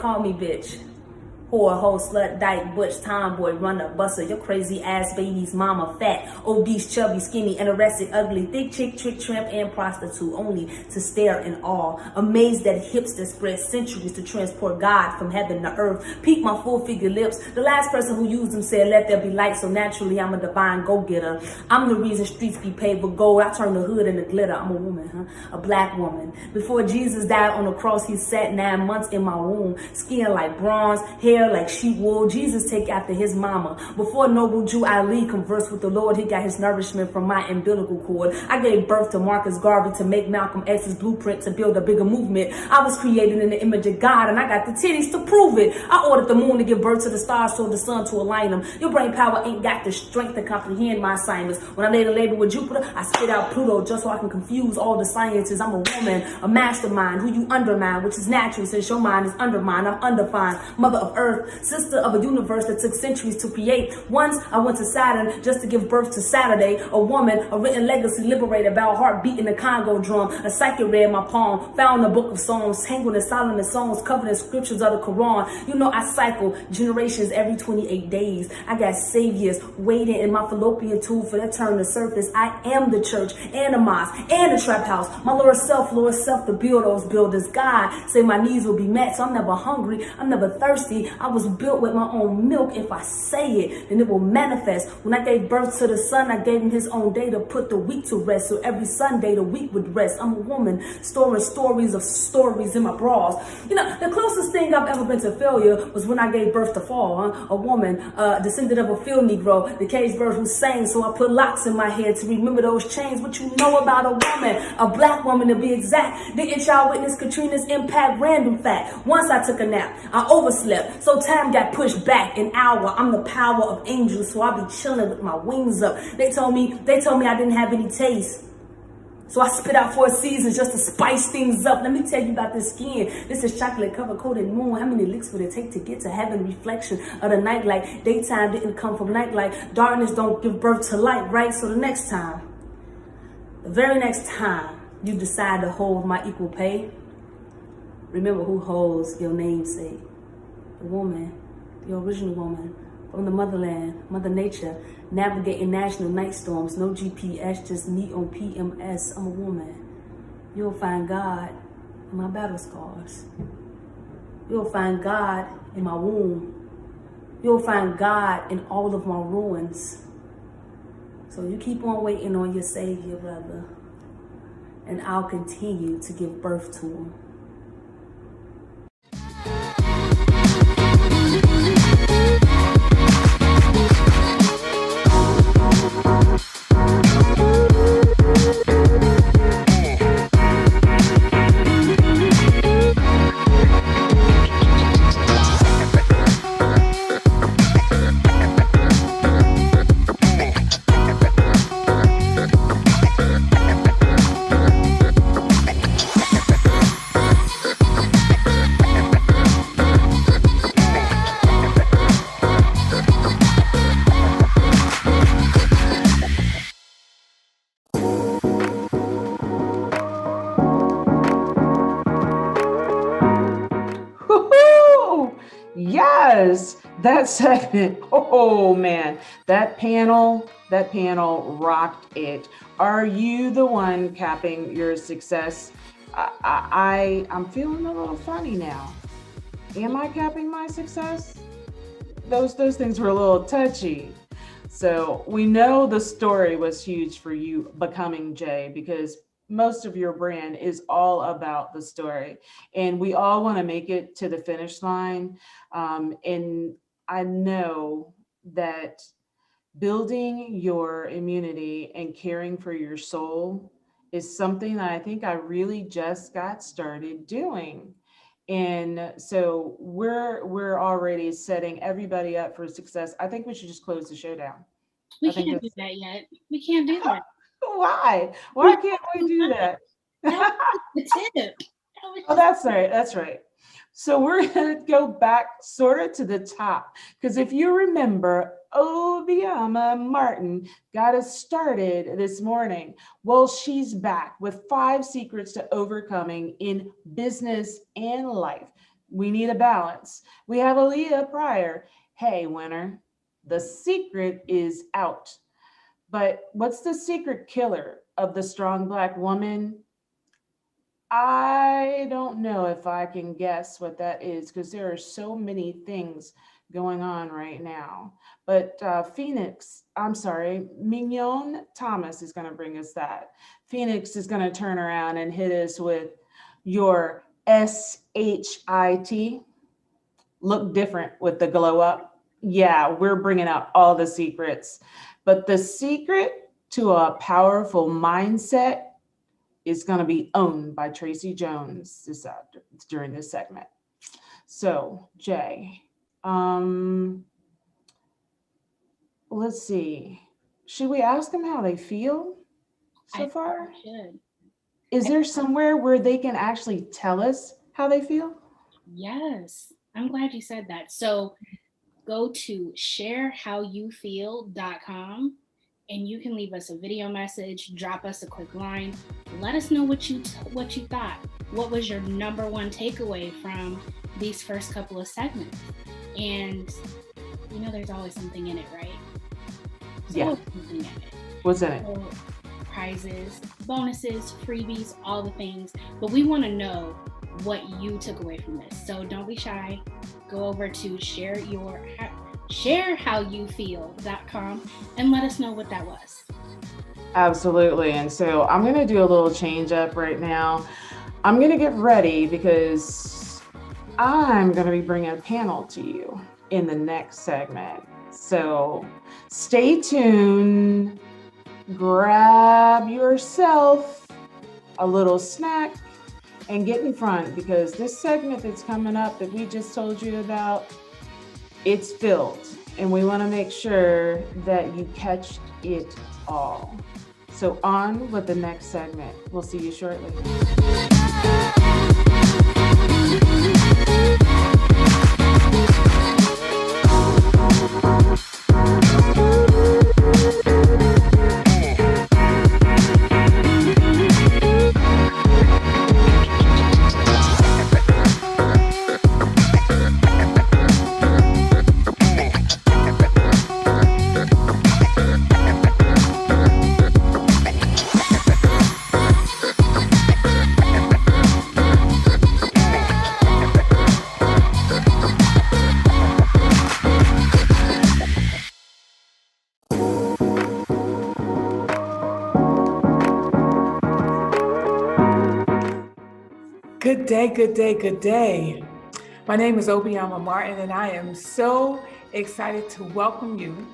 call me bitch. Whore, hoe, slut, dyke, butch, tomboy, runner, buster, your crazy ass baby's mama, fat, obese, chubby, skinny, anorexic, ugly, thick chick, trick, tramp, and prostitute, only to stare in awe, amazed at hips that spread centuries to transport God from heaven to earth, peek my full figure lips, the last person who used them said, let there be light, so naturally I'm a divine go-getter, I'm the reason streets be paved with gold, I turn the hood into glitter, I'm a woman, a black woman, before Jesus died on the cross, he sat 9 months in my womb, skin like bronze, hair like sheep wool, Jesus take after his mama. Before noble Jew Ali conversed with the Lord, he got his nourishment from my umbilical cord. I gave birth to Marcus Garvey to make Malcolm X's blueprint to build a bigger movement. I was created in the image of God and I got the titties to prove it. I ordered the moon to give birth to the stars, told the sun to align them. Your brain power ain't got the strength to comprehend my assignments. When I laid a label with Jupiter, I spit out Pluto just so I can confuse all the sciences. I'm a woman, a mastermind who you undermine, which is natural since your mind is undermined. I'm undefined, mother of earth, sister of a universe that took centuries to create. Once I went to Saturn just to give birth to Saturday, a woman, a written legacy liberated by a heart beating the Congo drum, a psychic read my palm, found the book of Psalms, tangled in Solomon songs, covered in scriptures of the Quran. You know I cycle generations every 28 days. I got saviors waiting in my fallopian tube for that turn to surface. I am the church and the mosque and the trap house. My Lord self to build those builders. God say my needs will be met, so I'm never hungry, I'm never thirsty. I was built with my own milk. If I say it, then it will manifest. When I gave birth to the son, I gave him his own day to put the week to rest. So every Sunday, the week would rest. I'm a woman storing stories of stories in my bras. You know, the closest thing I've ever been to failure was when I gave birth to Fall. A woman, descendant of a field Negro, the caged bird who sang. So I put locks in my head to remember those chains. What you know about a woman, a black woman to be exact. Didn't y'all witness Katrina's impact? Random fact. Once I took a nap, I overslept. So time got pushed back an hour. I'm the power of angels, so I be chilling with my wings up. They told me I didn't have any taste. So I spit out 4 seasons just to spice things up. Let me tell you about this skin. This is chocolate covered coated moon. How many licks would it take to get to heaven? Reflection of the nightlight. Daytime didn't come from nightlight. Darkness don't give birth to light, right? So the very next time you decide to hold my equal pay, remember who holds your namesake. The woman, the original woman from the motherland, Mother Nature, navigating national night storms, no GPS, just me on PMS. I'm a woman. You'll find God in my battle scars. You'll find God in my womb. You'll find God in all of my ruins. So you keep on waiting on your Savior, brother, and I'll continue to give birth to him. Yes, that segment. Oh man, that panel rocked it. Are you the one capping your success? I'm feeling a little funny now. Am I capping my success? Those things were a little touchy. So we know the story was huge for you becoming Jay, because most of your brand is all about the story, and we all want to make it to the finish line. And I know that building your immunity and caring for your soul is something that I think I really just got started doing. And so we're already setting everybody up for success. I think we should just close the show down. We can't do that yet. We can't do that. Why? Why can't we do that? The tip. Oh, that's right. That's right. So we're going to go back sort of to the top, because if you remember, Obiama Martin got us started this morning. Well, she's back with 5 secrets to overcoming in business and life. We need a balance. We have Aaliyah Pryor. Hey, winner, the secret is out. But what's the secret killer of the strong Black woman? I don't know if I can guess what that is because there are so many things going on right now. But Mignon Thomas is going to bring us that. Phoenix is going to turn around and hit us with your SHIT. Look different with the glow up. Yeah, we're bringing out all the secrets. But the secret to a powerful mindset is going to be owned by Tracy Jones during this segment. So, Jay, let's see. Should we ask them how they feel so far? I should. Is there somewhere where they can actually tell us how they feel? Yes, I'm glad you said that. So go to sharehowyouFeel.com and you can leave us a video message, drop us a quick line, let us know what you thought. What was your number one takeaway from these first couple of segments? And you know there's always something in it, right? Yeah. Something in it. What's in it? So, prizes, bonuses, freebies, all the things. But we want to know what you took away from this. So don't be shy. Go over to sharehowyouFeel.com and let us know what that was. Absolutely. And so I'm going to do a little change up right now. I'm going to get ready because I'm going to be bringing a panel to you in the next segment. So stay tuned. Grab yourself a little snack and get in front because this segment that's coming up that we just told you about, it's filled. And we want to make sure that you catch it all. So on with the next segment. We'll see you shortly. Good day, good day, good day. My name is Obiama Martin, and I am so excited to welcome you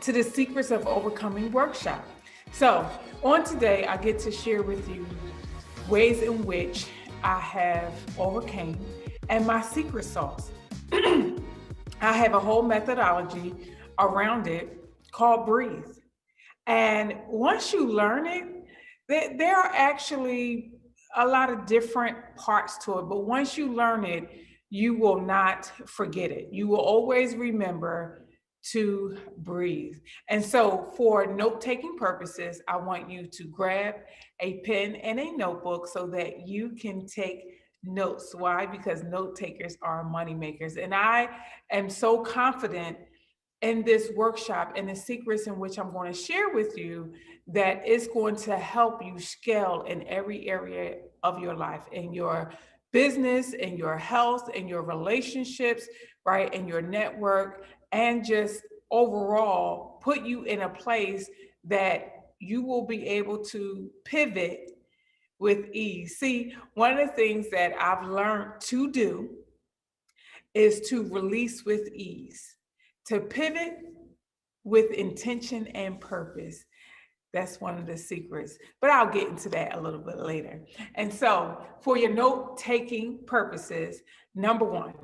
to the Secrets of Overcoming workshop. So, on today, I get to share with you ways in which I have overcame and my secret sauce. I have a whole methodology around it called Breathe. And once you learn it, there are actually a lot of different parts to it, but once you learn it, you will not forget it. You will always remember to breathe. And so for note-taking purposes, I want you to grab a pen and a notebook so that you can take notes. Why? Because note takers are money makers. And I am so confident in this workshop and the secrets in which I'm going to share with you that it's going to help you scale in every area of your life, in your business, in your health, in your relationships, right, in your network, and just overall put you in a place that you will be able to pivot with ease. See, one of the things that I've learned to do is to release with ease, to pivot with intention and purpose. That's one of the secrets, but I'll get into that a little bit later. And so for your note-taking purposes, number one,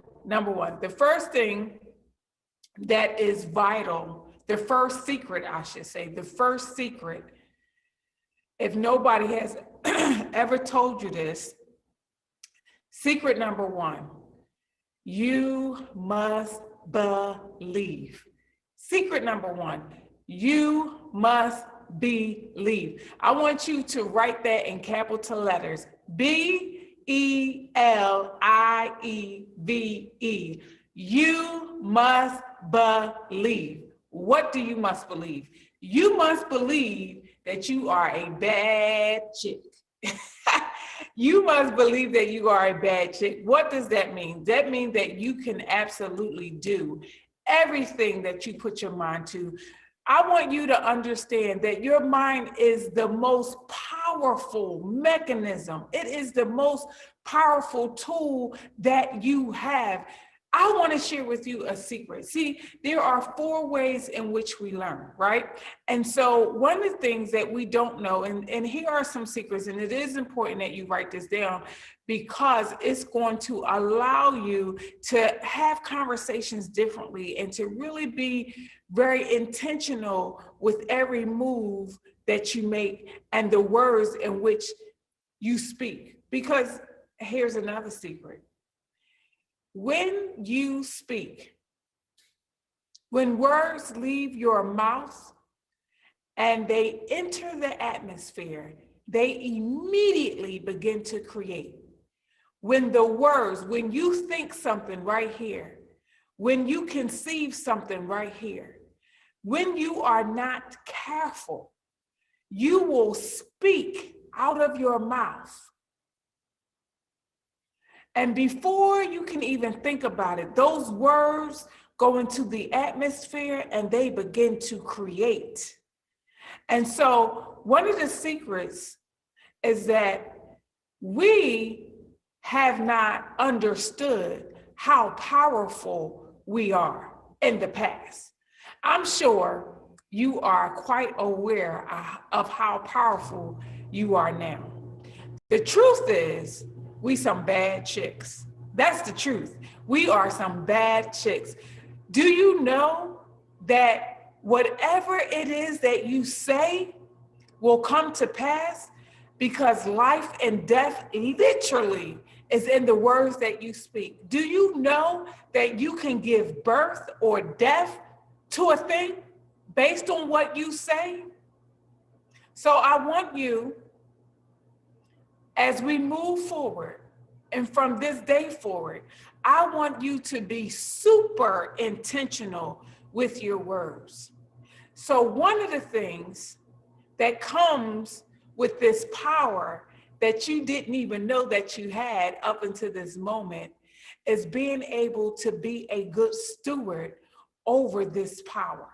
the first thing that is vital, the first secret, I should say, the first secret, if nobody has ever told you this, secret number one, you must believe. Secret number one, you must believe. I want you to write that in capital letters. BELIEVE. E-L-I-E-V-E. You must believe. What do you must believe? You must believe that you are a bad chick. You must believe that you are a bad chick. What does that mean? That means that you can absolutely do everything that you put your mind to. I want you to understand that your mind is the most powerful mechanism. It is the most powerful tool that you have. I want to share with you a secret. See, there are 4 ways in which we learn, right? And so one of the things that we don't know, and here are some secrets, and it is important that you write this down because it's going to allow you to have conversations differently and to really be very intentional with every move that you make and the words in which you speak. Because here's another secret. When you speak, when words leave your mouth and they enter the atmosphere, they immediately begin to create. When you think something right here, when you conceive something right here, when you are not careful, you will speak out of your mouth. And before you can even think about it, those words go into the atmosphere and they begin to create. And so one of the secrets is that we have not understood how powerful we are in the past. I'm sure you are quite aware of how powerful you are now. The truth is, we some bad chicks. That's the truth. We are some bad chicks. Do you know that whatever it is that you say will come to pass? Because life and death literally is in the words that you speak. Do you know that you can give birth or death to a thing based on what you say? So I want you, as we move forward, and from this day forward, I want you to be super intentional with your words. So one of the things that comes with this power that you didn't even know that you had up until this moment is being able to be a good steward over this power.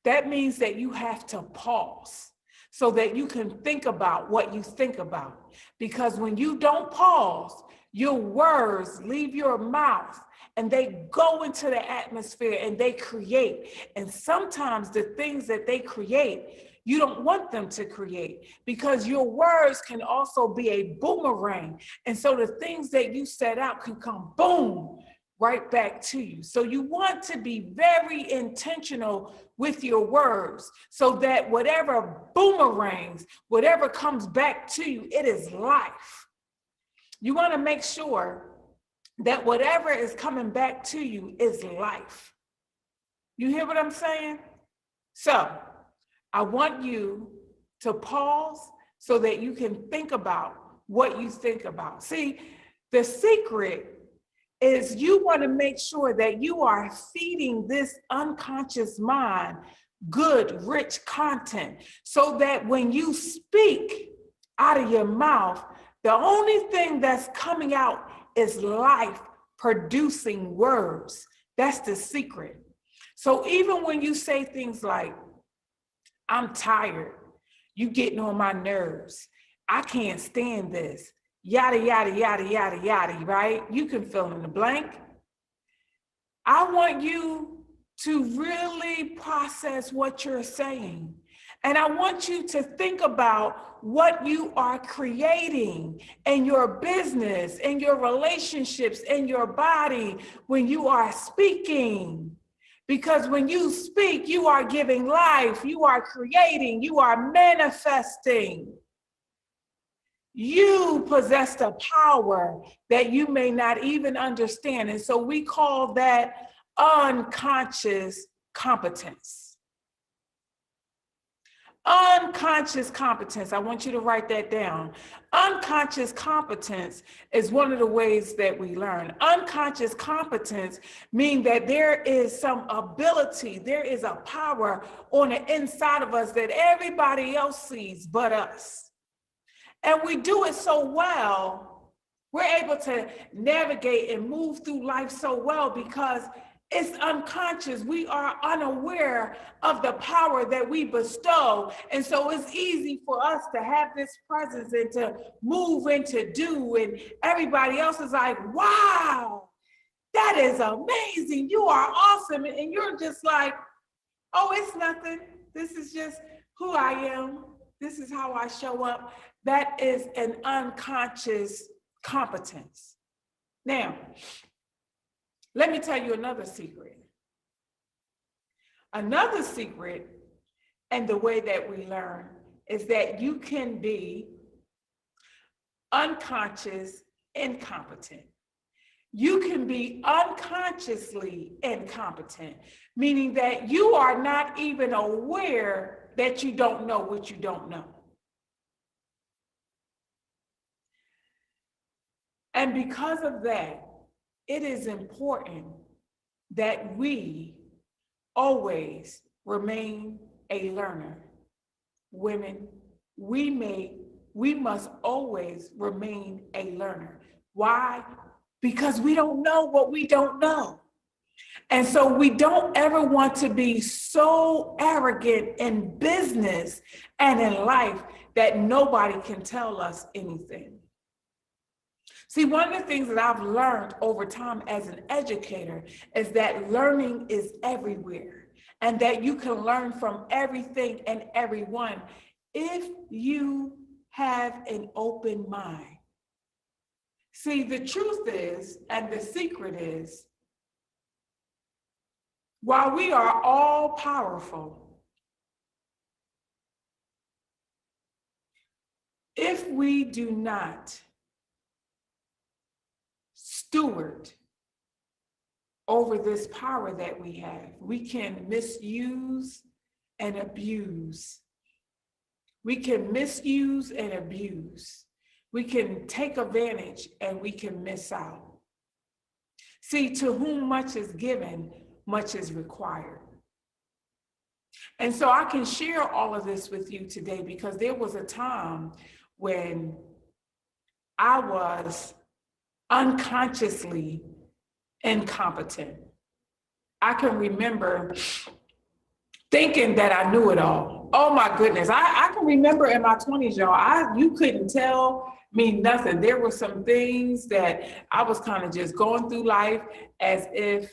That means that you have to pause so that you can think about what you think about. Because when you don't pause, your words leave your mouth and they go into the atmosphere and they create. And sometimes the things that they create, you don't want them to create because your words can also be a boomerang. And so the things that you set out can come boom, right back to you. So you want to be very intentional with your words so that whatever boomerangs, whatever comes back to you, it is life. You want to make sure that whatever is coming back to you is life. You hear what I'm saying? So I want you to pause so that you can think about what you think about. See, the secret is you want to make sure that you are feeding this unconscious mind good, rich content so that when you speak out of your mouth, the only thing that's coming out is life producing words. That's the secret. So even when you say things like, I'm tired, you getting on my nerves, I can't stand this, yada, yada, yada, yada, yada, right? You can fill in the blank. I want you to really process what you're saying. And I want you to think about what you are creating in your business, in your relationships, in your body when you are speaking. Because when you speak, you are giving life, you are creating, you are manifesting. You possess the power that you may not even understand. And so we call that unconscious competence. Unconscious competence. I want you to write that down. Unconscious competence is one of the ways that we learn. Unconscious competence means that there is some ability, there is a power on the inside of us that everybody else sees but us. And we do it so well, we're able to navigate and move through life so well because it's unconscious. We are unaware of the power that we bestow. And so it's easy for us to have this presence and to move and to do. And everybody else is like, wow, that is amazing. You are awesome. And you're just like, oh, it's nothing. This is just who I am. This is how I show up. That is an unconscious competence. Now, let me tell you another secret. Another secret, and the way that we learn, is that you can be unconscious incompetent. You can be unconsciously incompetent, meaning that you are not even aware that you don't know what you don't know. And because of that, it is important that we always remain a learner. Women, we must always remain a learner. Why? Because we don't know what we don't know. And so we don't ever want to be so arrogant in business and in life that nobody can tell us anything. See, one of the things that I've learned over time as an educator is that learning is everywhere and that you can learn from everything and everyone if you have an open mind. See, the truth is, and the secret is, while we are all powerful, if we do not steward over this power that we have, we can misuse and abuse. We can misuse and abuse. We can take advantage and we can miss out. See, to whom much is given, much is required. And so I can share all of this with you today because there was a time when I was unconsciously incompetent. I can remember thinking that I knew it all. Oh my goodness. I can remember in my 20s, y'all, you couldn't tell me nothing. There were some things that I was kind of just going through life as if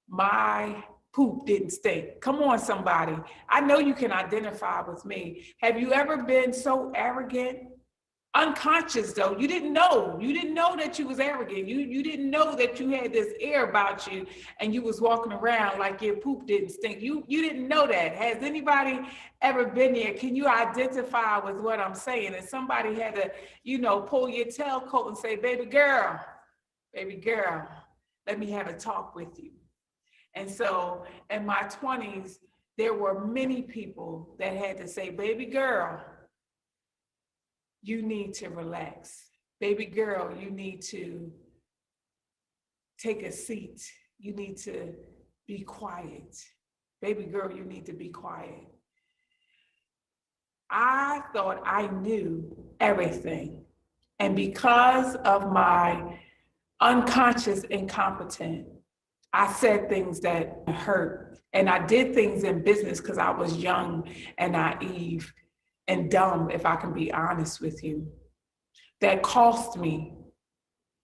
my poop didn't stink. Come on, somebody. I know you can identify with me. Have you ever been so arrogant? Unconscious though, you didn't know that you was arrogant. You didn't know that you had this air about you and you was walking around like your poop didn't stink. You didn't know that. Has anybody ever been there? Can you identify with what I'm saying? And somebody had to, pull your tailcoat and say, baby girl, let me have a talk with you. And so in my 20s, there were many people that had to say, baby girl, you need to relax. Baby girl, you need to take a seat. You need to be quiet. Baby girl, you need to be quiet. I thought I knew everything. And because of my unconscious incompetence, I said things that hurt. And I did things in business because I was young and naive and dumb, if I can be honest with you, that cost me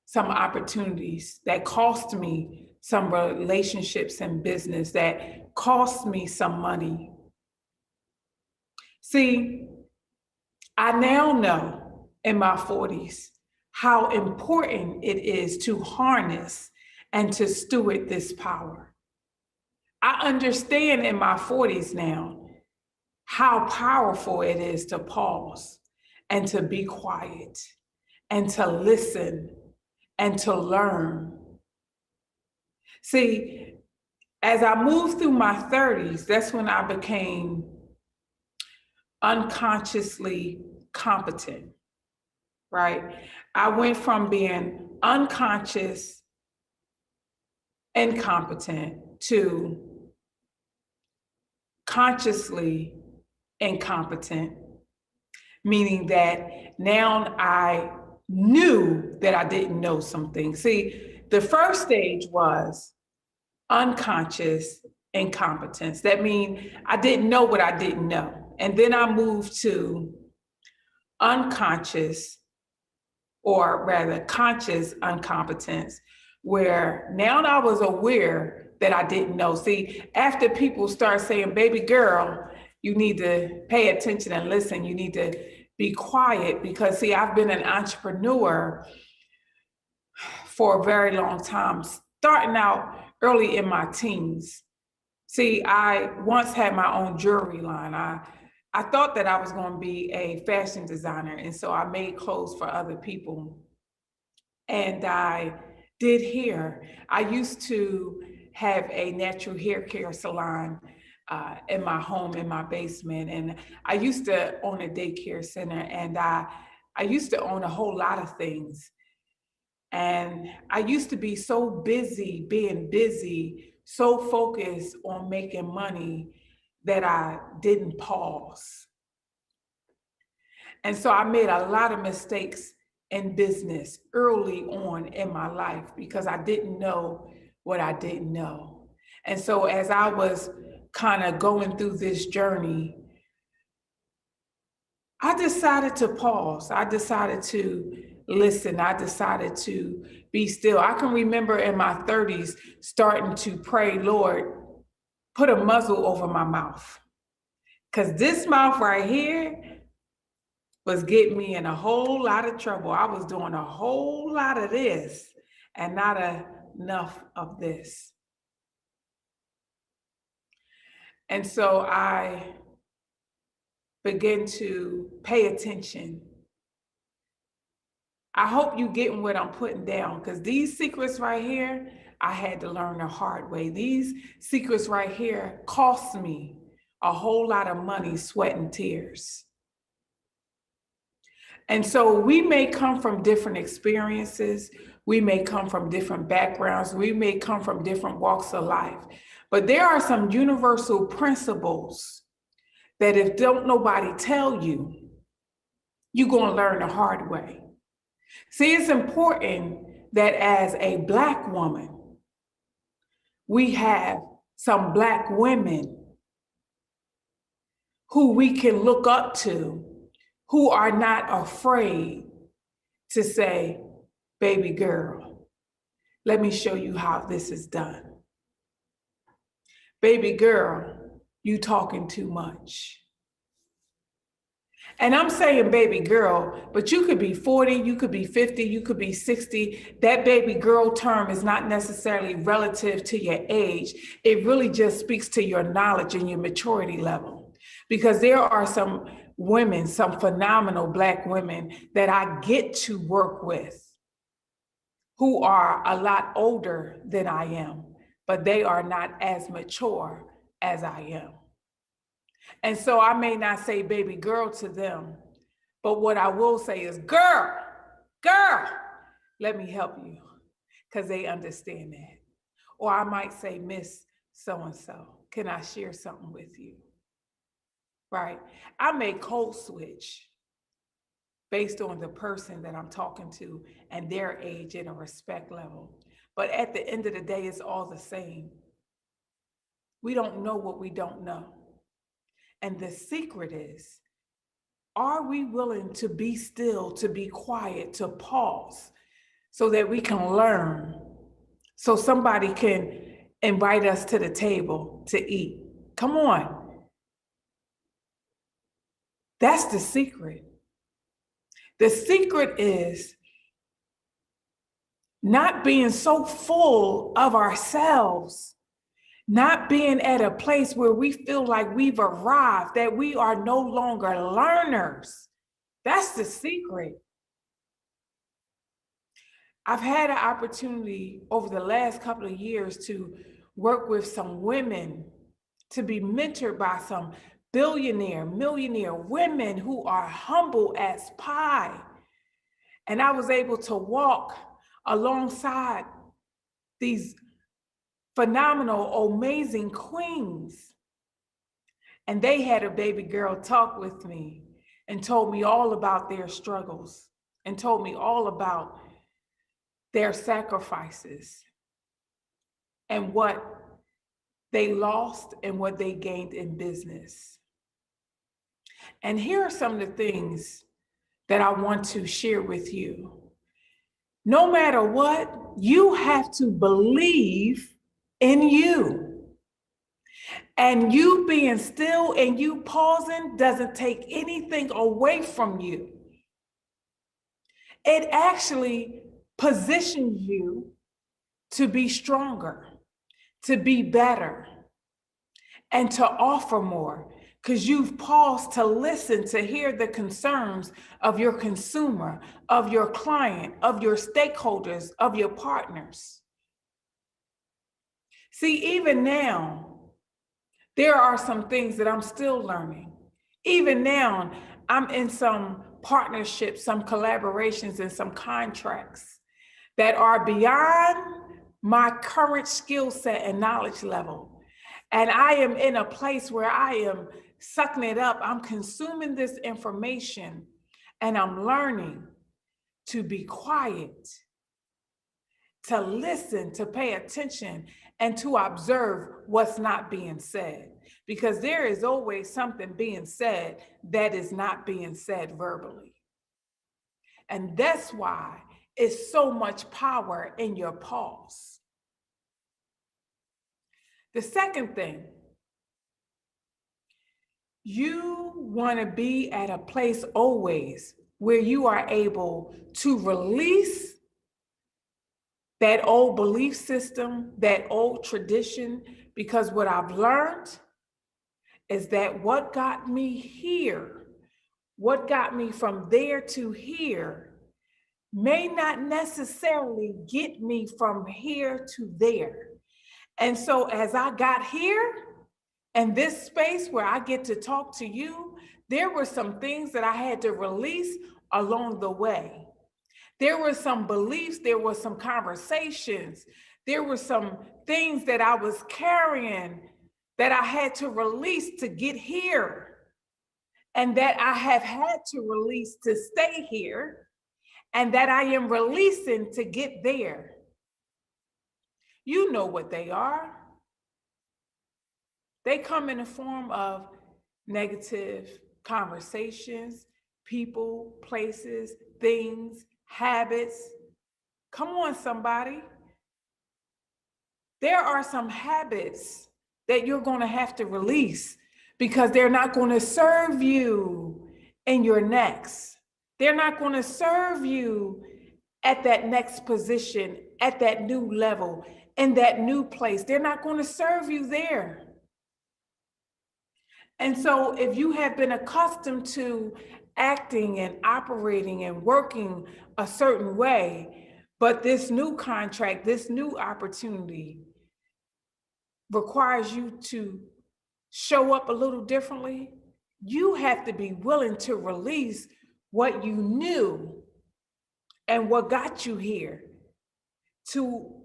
some opportunities, that cost me some relationships in business, that cost me some money. See, I now know in my 40s how important it is to harness and to steward this power. I understand in my 40s now how powerful it is to pause and to be quiet and to listen and to learn. See, as I moved through my 30s, that's when I became unconsciously competent, right? I went from being unconscious, incompetent to consciously incompetent, meaning that now I knew that I didn't know something. See, the first stage was unconscious incompetence. That means I didn't know what I didn't know. And then I moved to unconscious, or rather conscious incompetence, where now I was aware that I didn't know. See, after people start saying, baby girl, you need to pay attention and listen, you need to be quiet, because see, I've been an entrepreneur for a very long time, starting out early in my teens. See, I once had my own jewelry line. I thought that I was going to be a fashion designer, and so I made clothes for other people. And I did hair. I used to have a natural hair care salon in my home, in my basement. And I used to own a daycare center, and I used to own a whole lot of things. And I used to be so busy being busy, so focused on making money that I didn't pause. And so I made a lot of mistakes in business early on in my life because I didn't know what I didn't know. And so as I was kind of going through this journey, I decided to pause. I decided to listen. I decided to be still. I can remember in my 30s starting to pray, Lord, put a muzzle over my mouth. Because this mouth right here was getting me in a whole lot of trouble. I was doing a whole lot of this and not enough of this. And so I began to pay attention. I hope you getting what I'm putting down, because these secrets right here, I had to learn the hard way. These secrets right here cost me a whole lot of money, sweat, and tears. And so we may come from different experiences. We may come from different backgrounds. We may come from different walks of life. But there are some universal principles that if don't nobody tell you, you're going to learn the hard way. See, it's important that as a Black woman, we have some Black women who we can look up to, who are not afraid to say, baby girl, let me show you how this is done. Baby girl, you talking too much. And I'm saying baby girl, but you could be 40, you could be 50, you could be 60. That baby girl term is not necessarily relative to your age. It really just speaks to your knowledge and your maturity level. Because there are some women, some phenomenal Black women that I get to work with who are a lot older than I am, but they are not as mature as I am. And so I may not say baby girl to them, but what I will say is, girl, let me help you, because they understand that. Or I might say, Miss so-and-so, can I share something with you? Right? I may code switch based on the person that I'm talking to and their age and a respect level. But at the end of the day, it's all the same. We don't know what we don't know. And the secret is, are we willing to be still, to be quiet, to pause so that we can learn, so somebody can invite us to the table to eat? Come on. That's the secret. The secret is not being so full of ourselves, not being at a place where we feel like we've arrived, that we are no longer learners. That's the secret. I've had an opportunity over the last couple of years to work with some women, to be mentored by some billionaire, millionaire women who are humble as pie. And I was able to walk alongside these phenomenal, amazing queens. And they had a baby girl talk with me and told me all about their struggles and told me all about their sacrifices and what they lost and what they gained in business. And here are some of the things that I want to share with you. No matter what, you have to believe in you. And you being still and you pausing doesn't take anything away from you. It actually positions you to be stronger, to be better, and to offer more, because you've paused to listen, to hear the concerns of your consumer, of your client, of your stakeholders, of your partners. See, even now, there are some things that I'm still learning. Even now, I'm in some partnerships, some collaborations, and some contracts that are beyond my current skill set and knowledge level. And I am in a place where I am sucking it up. I'm consuming this information and I'm learning to be quiet, to listen, to pay attention, and to observe what's not being said. Because there is always something being said that is not being said verbally. And that's why it's so much power in your pause. The second thing, you want to be at a place always where you are able to release that old belief system, that old tradition, because what I've learned is that what got me here, what got me from there to here, may not necessarily get me from here to there. And so as I got here, in this space where I get to talk to you, there were some things that I had to release along the way. There were some beliefs, there were some conversations, there were some things that I was carrying that I had to release to get here, and that I have had to release to stay here, and that I am releasing to get there. You know what they are. They come in the form of negative conversations, people, places, things, habits. Come on, somebody. There are some habits that you're going to have to release because they're not going to serve you in your next. They're not going to serve you at that next position, at that new level, in that new place. They're not going to serve you there. And so if you have been accustomed to acting and operating and working a certain way, but this new contract, this new opportunity requires you to show up a little differently, you have to be willing to release what you knew and what got you here to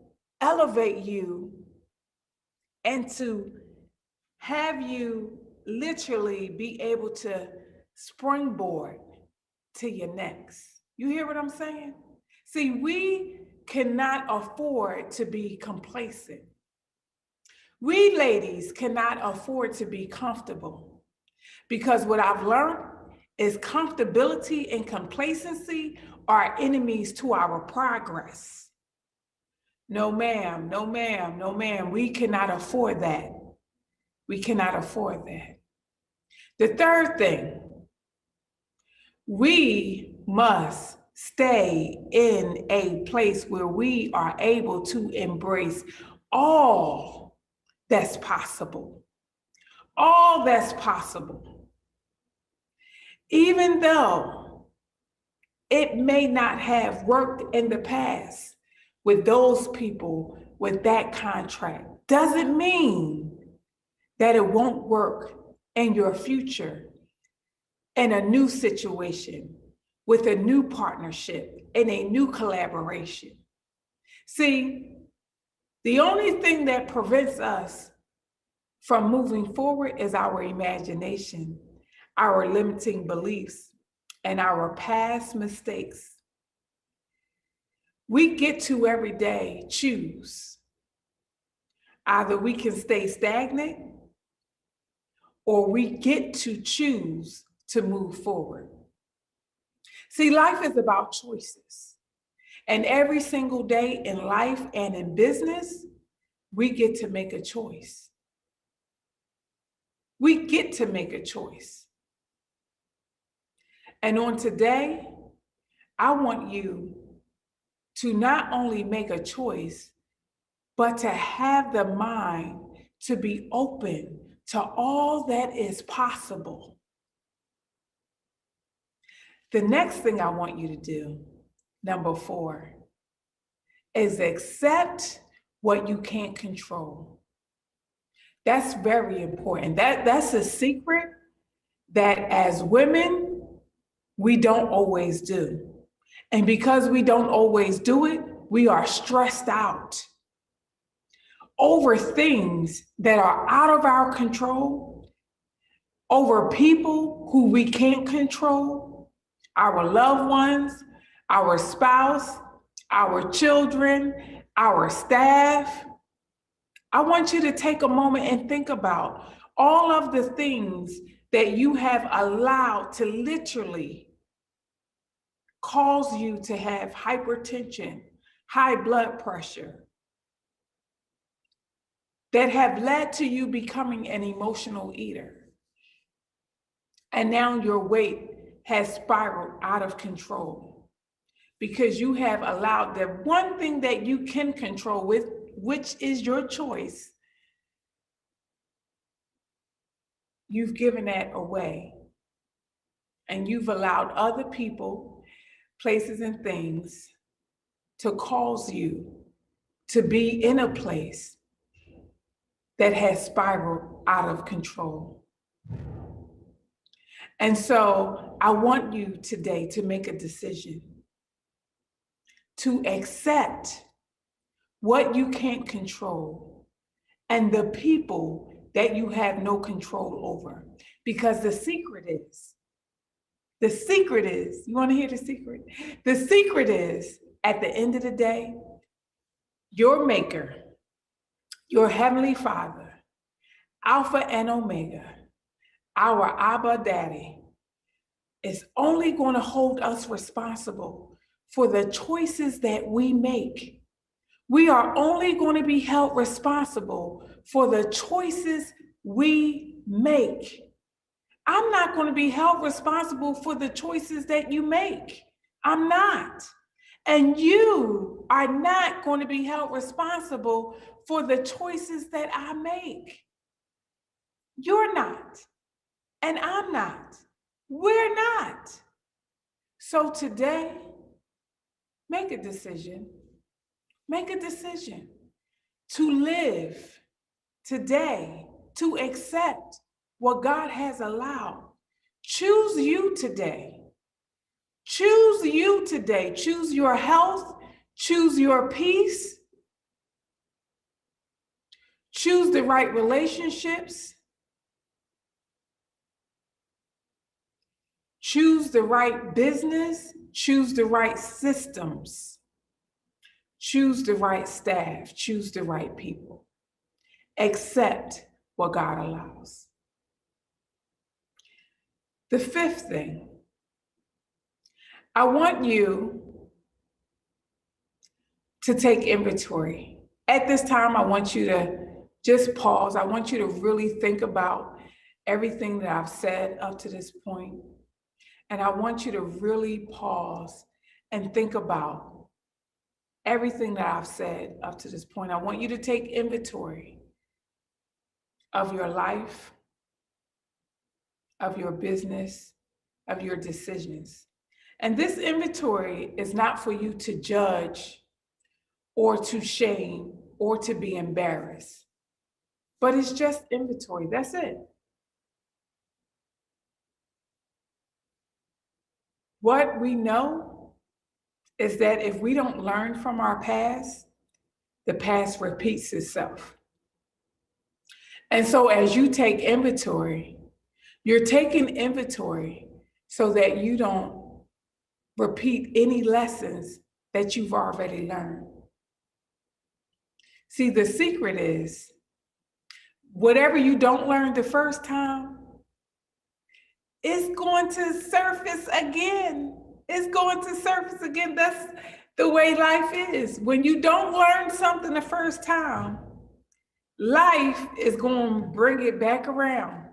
elevate you and to have you literally be able to springboard to your next. You hear what I'm saying? See, we cannot afford to be complacent. We ladies cannot afford to be comfortable, because what I've learned is comfortability and complacency are enemies to our progress. No, ma'am, no, ma'am, no, ma'am. We cannot afford that. We cannot afford that. The third thing, we must stay in a place where we are able to embrace all that's possible. All that's possible. Even though it may not have worked in the past with those people, with that contract, doesn't mean that it won't work in your future, in a new situation, with a new partnership, in a new collaboration. See, the only thing that prevents us from moving forward is our imagination, our limiting beliefs, and our past mistakes. We get to every day choose. Either we can stay stagnant or we get to choose to move forward. See, life is about choices. And every single day in life and in business, we get to make a choice. We get to make a choice. And on today, I want you to not only make a choice, but to have the mind to be open to all that is possible. The next thing I want you to do, number 4, is accept what you can't control. That's very important. That's a secret that as women, we don't always do. And because we don't always do it, we are stressed out over things that are out of our control, over people who we can't control, our loved ones, our spouse, our children, our staff. I want you to take a moment and think about all of the things that you have allowed to literally cause you to have hypertension, high blood pressure, that have led to you becoming an emotional eater. And now your weight has spiraled out of control because you have allowed the one thing that you can control with, which is your choice. You've given that away. And you've allowed other people, places, and things to cause you to be in a place that has spiraled out of control. And so I want you today to make a decision to accept what you can't control and the people that you have no control over. Because the secret is, you want to hear the secret? The secret is, at the end of the day, your maker, your heavenly Father, Alpha and Omega, our Abba Daddy, is only going to hold us responsible for the choices that we make. We are only going to be held responsible for the choices we make. I'm not going to be held responsible for the choices that you make. I'm not. And you are not going to be held responsible for the choices that I make. You're not. And I'm not. We're not. So today, make a decision. Make a decision to live today, to accept what God has allowed. Choose you today. Choose you today. Choose your health. Choose your peace. Choose the right relationships. Choose the right business. Choose the right systems. Choose the right staff. Choose the right people. Accept what God allows. The 5th thing, I want you to take inventory. At this time, I want you to just pause. I want you to really think about everything that I've said up to this point. And I want you to really pause and think about everything that I've said up to this point. I want you to take inventory of your life, of your business, of your decisions. And this inventory is not for you to judge or to shame or to be embarrassed, but it's just inventory. That's it. What we know is that if we don't learn from our past, the past repeats itself. And so as you take inventory, you're taking inventory so that you don't repeat any lessons that you've already learned. See, the secret is whatever you don't learn the first time, it's going to surface again. It's going to surface again. That's the way life is. When you don't learn something the first time, life is going to bring it back around,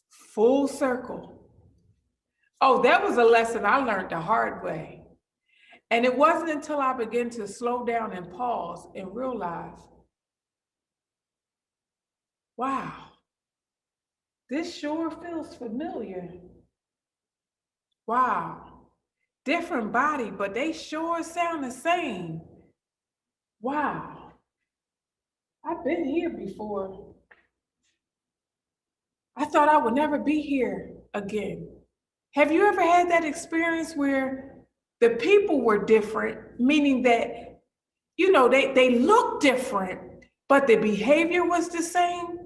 full circle. Oh, that was a lesson I learned the hard way. And it wasn't until I began to slow down and pause and realize, wow, this sure feels familiar. Wow, different body, but they sure sound the same. Wow, I've been here before. I thought I would never be here again. Have you ever had that experience where the people were different, meaning that, you know, they look different, but the behavior was the same,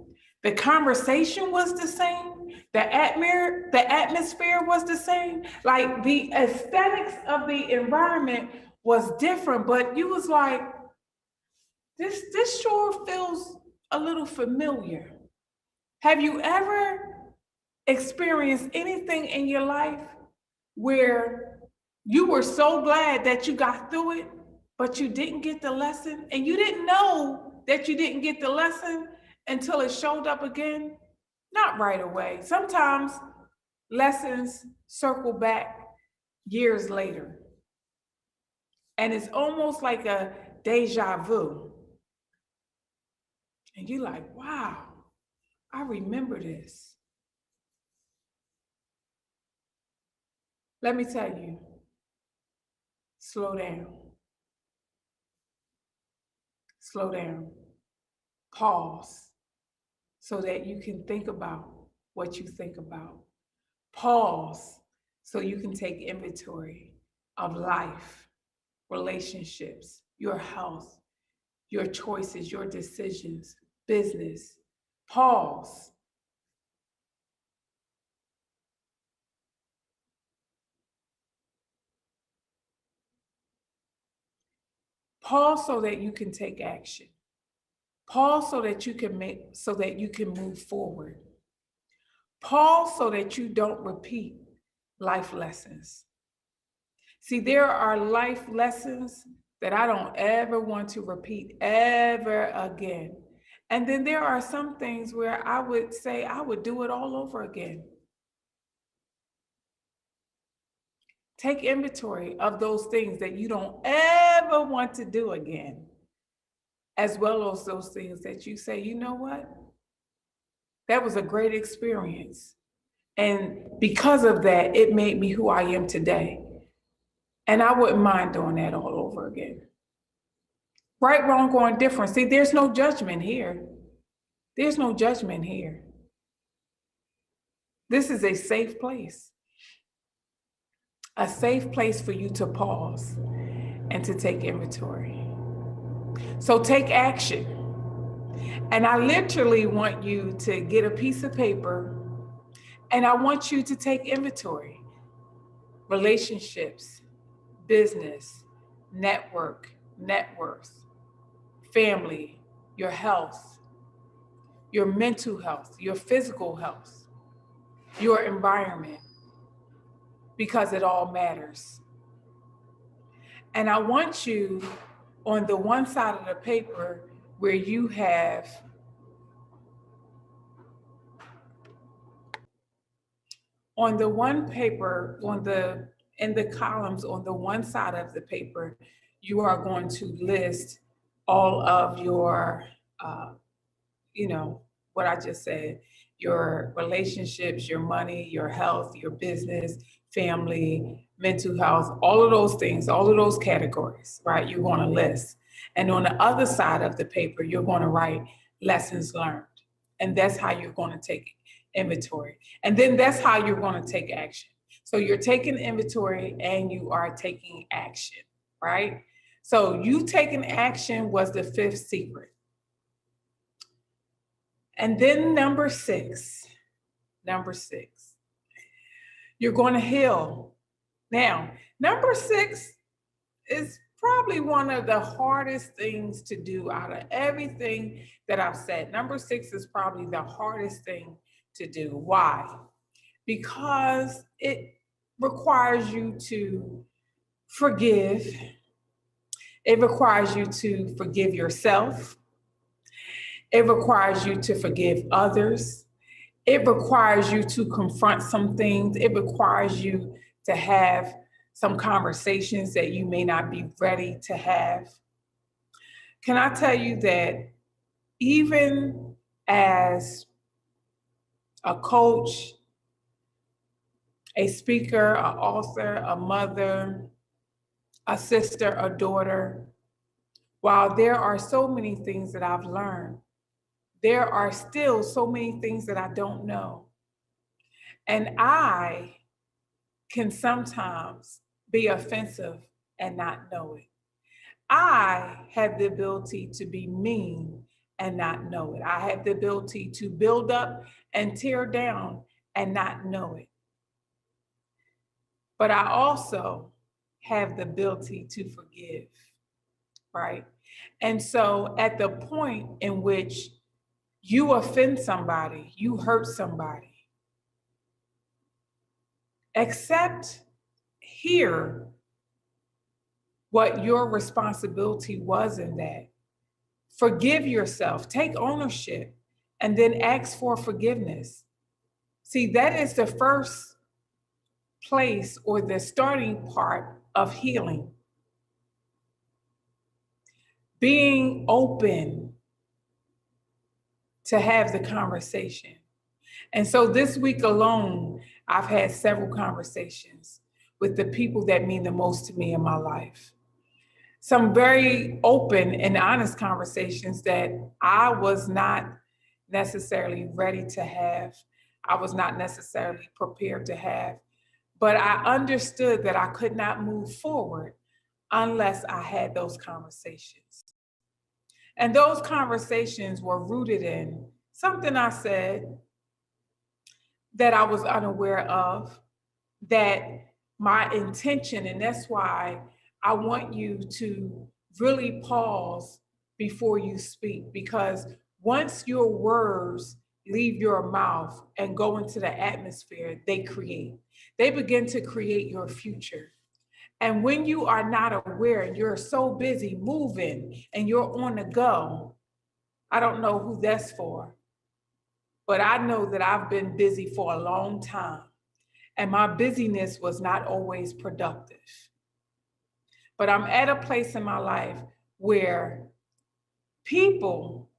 the conversation was the same, the atmosphere was the same, like the aesthetics of the environment was different, but you was like, this sure feels a little familiar. Have you ever experienced anything in your life where you were so glad that you got through it, but you didn't get the lesson, and you didn't know that you didn't get the lesson until it showed up again? Not right away. Sometimes lessons circle back years later, and it's almost like a deja vu. And you're like, wow, I remember this. Let me tell you, slow down. Slow down. Pause so that you can think about what you think about. Pause so you can take inventory of life, relationships, your health, your choices, your decisions, business. Pause. Pause so that you can take action. Pause so that you can move forward. Pause so that you don't repeat life lessons. See, there are life lessons that I don't ever want to repeat ever again. And then there are some things where I would say I would do it all over again. Take inventory of those things that you don't ever want to do again, as well as those things that you say, you know what? That was a great experience. And because of that, it made me who I am today. And I wouldn't mind doing that all over again. Right, wrong, or indifferent. See, there's no judgment here. There's no judgment here. This is a safe place. A safe place for you to pause and to take inventory. So take action. And I literally want you to get a piece of paper and I want you to take inventory. Relationships, business, network, net worth, family, your health, your mental health, your physical health, your environment, because it all matters. And I want you on the one side of the paper where you have on the one paper, in the columns on the one side of the paper, you are going to list all of your, what I just said, your relationships, your money, your health, your business, family, mental health, all of those things, all of those categories, right? You're going to list. And on the other side of the paper, you're going to write lessons learned. And that's how you're going to take inventory. And then that's how you're going to take action. So you're taking inventory and you are taking action, right? So you taking action was the fifth secret. And then number six, you're going to heal. Now, number six is probably one of the hardest things to do out of everything that I've said. Number six is probably the hardest thing to do. Why? Because it requires you to forgive. It requires you to forgive yourself. It requires you to forgive others. It requires you to confront some things. It requires you to have some conversations that you may not be ready to have. Can I tell you that even as a coach, a speaker, an author, a mother, a sister, a daughter, while there are so many things that I've learned, there are still so many things that I don't know. And I can sometimes be offensive and not know it. I have the ability to be mean and not know it. I have the ability to build up and tear down and not know it. But I also have the ability to forgive, right? And so at the point in which you offend somebody, you hurt somebody, accept, hear what your responsibility was in that. Forgive yourself, take ownership, and then ask for forgiveness. See, that is the first place or the starting part of healing. Being open to have the conversation. And so this week alone, I've had several conversations with the people that mean the most to me in my life. Some very open and honest conversations that I was not necessarily ready to have. I was not necessarily prepared to have. But I understood that I could not move forward unless I had those conversations. And those conversations were rooted in something I said that I was unaware of, that my intention, and that's why I want you to really pause before you speak, because once your words leave your mouth and go into the atmosphere, they begin to create your future. And when you are not aware and you're so busy moving and you're on the go, I don't know who that's for, but I know that I've been busy for a long time and my busyness was not always productive. But I'm at a place in my life where people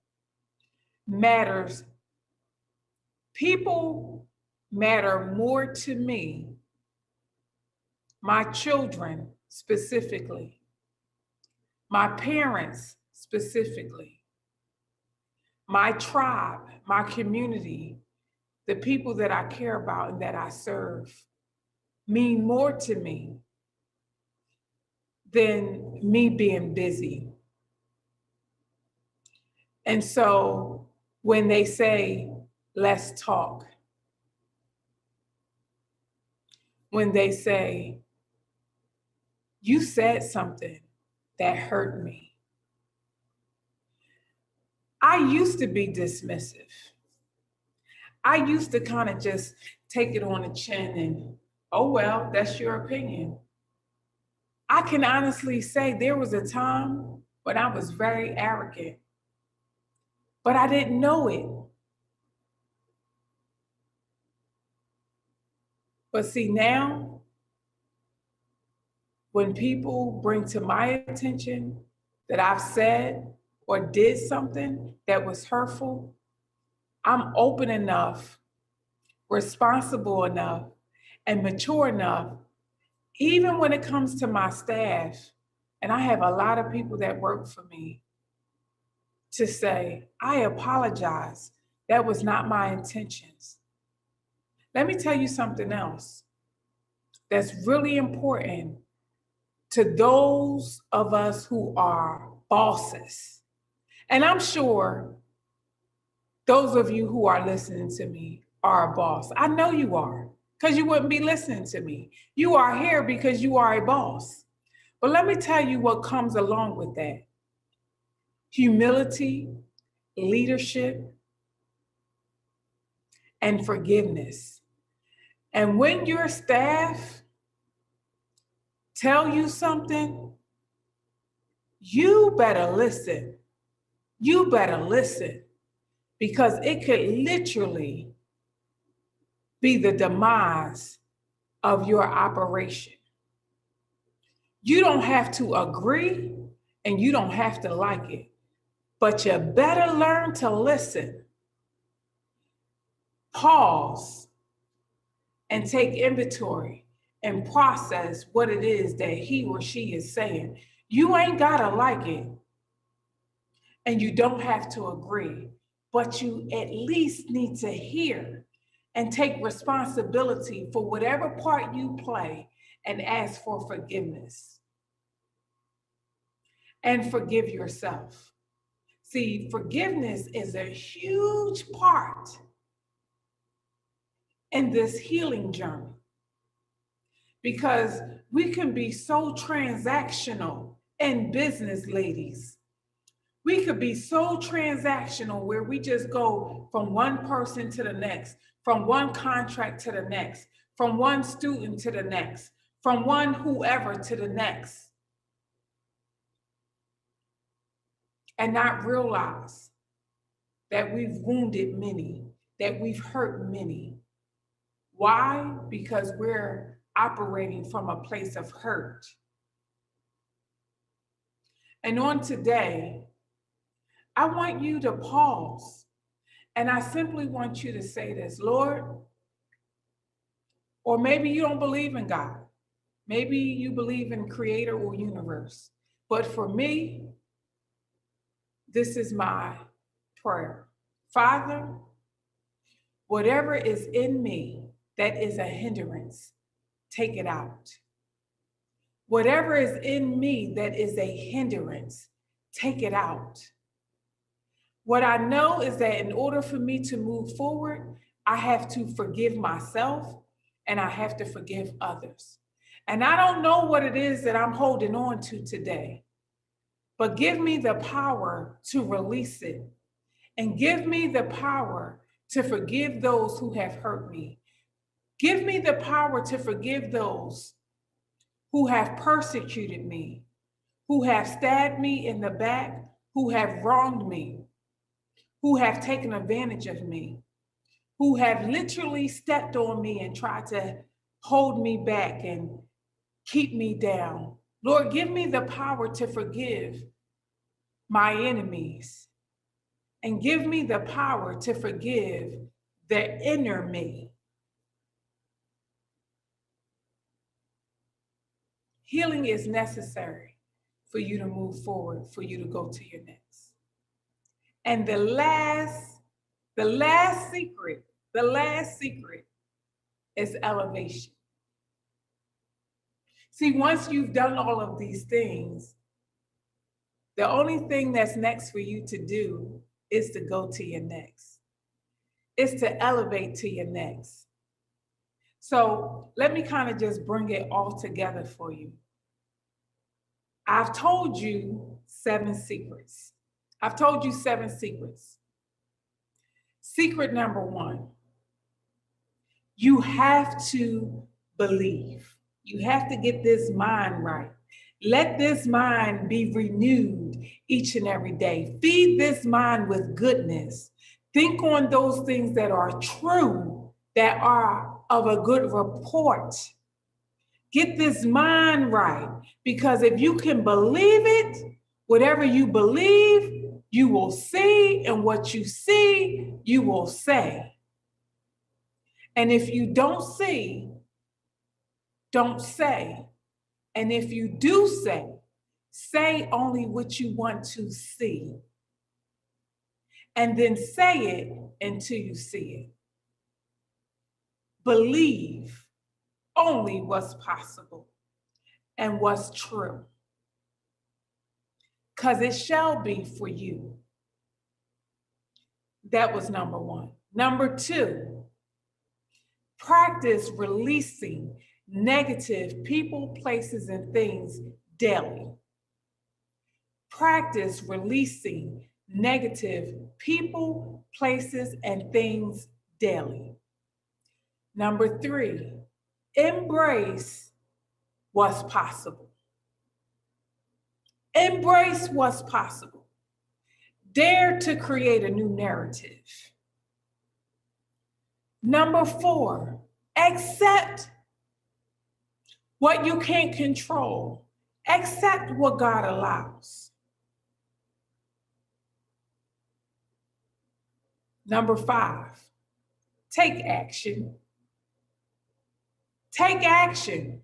matter more to me, my children specifically, my parents specifically, my tribe, my community, the people that I care about and that I serve mean more to me than me being busy. And so when they say, let's talk, when they say, you said something that hurt me, I used to be dismissive. I used to kind of just take it on the chin and, oh, well, that's your opinion. I can honestly say there was a time when I was very arrogant, but I didn't know it. But see, now, when people bring to my attention that I've said or did something that was hurtful, I'm open enough, responsible enough, and mature enough, even when it comes to my staff, and I have a lot of people that work for me, to say, I apologize. That was not my intentions. Let me tell you something else. that's really important to those of us who are bosses. And I'm sure those of you who are listening to me are a boss. I know you are, because you wouldn't be listening to me. You are here because you are a boss. But let me tell you what comes along with that. Humility, leadership, and forgiveness. And when your staff tell you something, you better listen. You better listen, because it could literally be the demise of your operation. You don't have to agree and you don't have to like it, but you better learn to listen. Pause and take inventory and process what it is that he or she is saying. You ain't gotta like it and you don't have to agree, but you at least need to hear and take responsibility for whatever part you play and ask for forgiveness. And forgive yourself. See, forgiveness is a huge part in this healing journey, because we can be so transactional in business, ladies. We could be so transactional where we just go from one person to the next, from one contract to the next, from one student to the next, from one whoever to the next, and not realize that we've wounded many, that we've hurt many. Why? Because we're operating from a place of hurt. And on today, I want you to pause, and I simply want you to say this: Lord, or maybe you don't believe in God. Maybe you believe in creator or universe. But for me, this is my prayer. Father, whatever is in me that is a hindrance, take it out. Whatever is in me that is a hindrance, take it out. What I know is that in order for me to move forward, I have to forgive myself and I have to forgive others. And I don't know what it is that I'm holding on to today, but give me the power to release it, and give me the power to forgive those who have hurt me. Give me the power to forgive those who have persecuted me, who have stabbed me in the back, who have wronged me, who have taken advantage of me, who have literally stepped on me and tried to hold me back and keep me down. Lord, give me the power to forgive my enemies, and give me the power to forgive the inner me. Healing is necessary for you to move forward, for you to go to your next. And the last secret is elevation. See, once you've done all of these things, the only thing that's next for you to do is to go to your next. It's to elevate to your next. So let me kind of just bring it all together for you. I've told you 7 secrets. I've told you 7 secrets. Secret number 1, you have to believe. You have to get this mind right. Let this mind be renewed each and every day. Feed this mind with goodness. Think on those things that are true, that are of a good report. Get this mind right, because if you can believe it, whatever you believe, you will see, and what you see, you will say. And if you don't see, don't say. And if you do say only what you want to see. And then say it until you see it. Believe only what's possible and what's true, because it shall be for you. That was number one. Number two, practice releasing negative people, places, and things daily. Practice releasing negative people, places, and things daily. Number three, embrace what's possible. Embrace what's possible. Dare to create a new narrative. Number four, accept what you can't control. Accept what God allows. Number five, take action. Take action.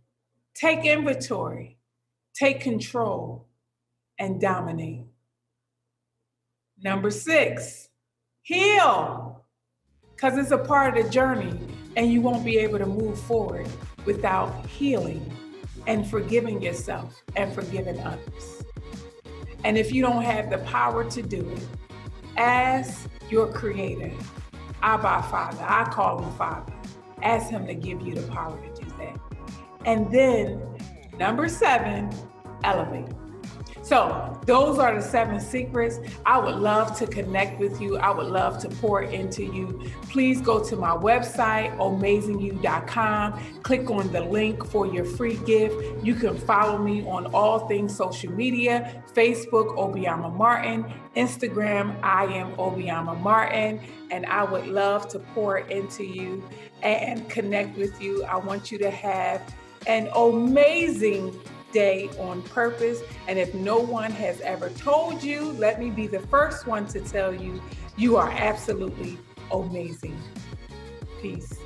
Take inventory. Take control and dominate. Number six, heal. Because it's a part of the journey and you won't be able to move forward without healing and forgiving yourself and forgiving others. And if you don't have the power to do it, ask your creator, Abba Father, I call him Father. Ask him to give you the power to do that. And then number seven, elevate. So those are the 7 secrets. I would love to connect with you. I would love to pour into you. Please go to my website, amazingyou.com. Click on the link for your free gift. You can follow me on all things social media, Facebook, Obiama Martin, Instagram, I am Obiama Martin. And I would love to pour into you and connect with you. I want you to have an amazing day on purpose. And if no one has ever told you, let me be the first one to tell you, you are absolutely amazing. Peace.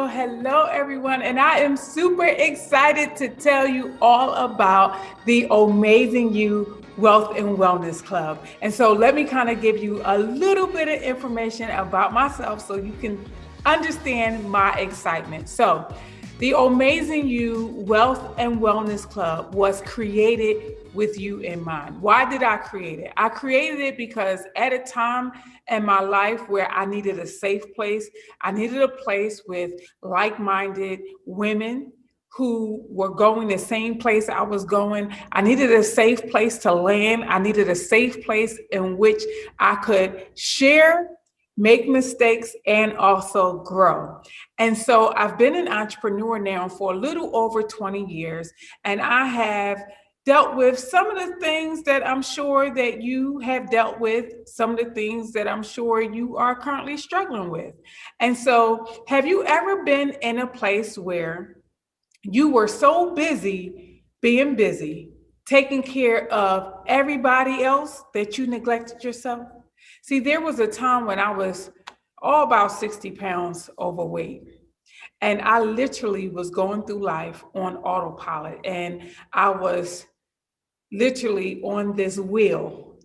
Hello, everyone. And I am super excited to tell you all about the Amazing You Wealth and Wellness Club. And so let me kind of give you a little bit of information about myself so you can understand my excitement. So the Amazing You Wealth and Wellness Club was created with you in mind. Why did I create it? I created it because at a time in my life where I needed a safe place, I needed a place with like-minded women who were going the same place I was going. I needed a safe place to land. I needed a safe place in which I could share, make mistakes, and also grow. And so I've been an entrepreneur now for a little over 20 years, and I have dealt with some of the things that I'm sure that you have dealt with, some of the things that I'm sure you are currently struggling with. And so have you ever been in a place where you were so busy being busy, taking care of everybody else that you neglected yourself? See, there was a time when I was all about 60 pounds overweight. And I literally was going through life on autopilot. And I was literally on this wheel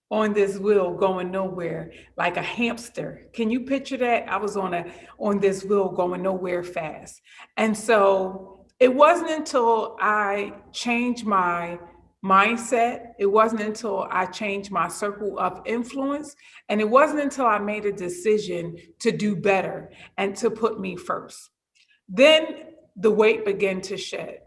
going nowhere, like a hamster. Can you picture that? I was on this wheel going nowhere fast. And so it wasn't until I changed my mindset, it wasn't until I changed my circle of influence, and it wasn't until I made a decision to do better and to put me first. Then the weight began to shed.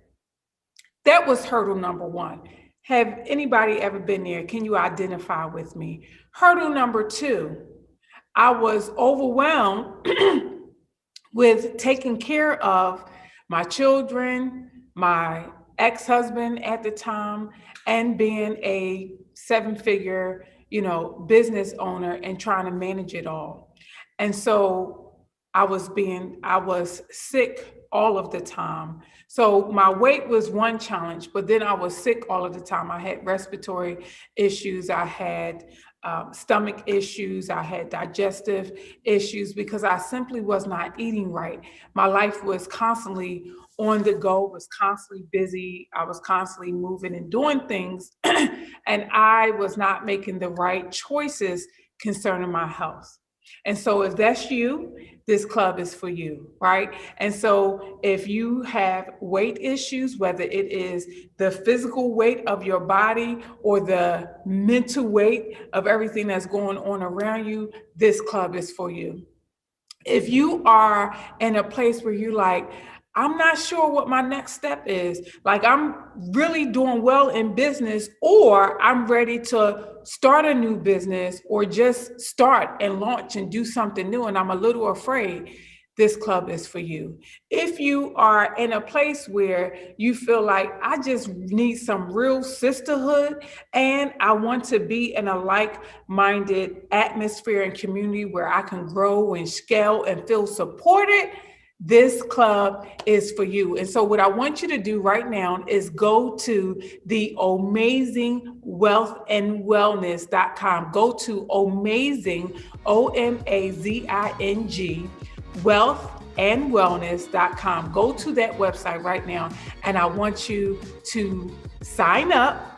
That was hurdle number one. Have anybody ever been there? Can you identify with me? Hurdle number two, I was overwhelmed with taking care of my children, my ex-husband at the time, and being a seven-figure, business owner and trying to manage it all. And so I was sick all of the time. So my weight was one challenge, but then I was sick all of the time. I had respiratory issues. I had stomach issues. I had digestive issues because I simply was not eating right. My life was constantly on the go, was constantly busy. I was constantly moving and doing things, and I was not making the right choices concerning my health. And so if that's you, this club is for you, right? And so if you have weight issues, whether it is the physical weight of your body or the mental weight of everything that's going on around you, this club is for you. If you are in a place where you're like, I'm not sure what my next step is, like I'm really doing well in business, or I'm ready to start a new business or just start and launch and do something new, and I'm a little afraid, this club is for you. If you are in a place where you feel like I just need some real sisterhood and I want to be in a like-minded atmosphere and community where I can grow and scale and feel supported, this club is for you. And so what I want you to do right now is go to the amazingwealthandwellness.com. Go to amazing, OMAZING, wealthandwellness.com. Go to that website right now, and I want you to sign up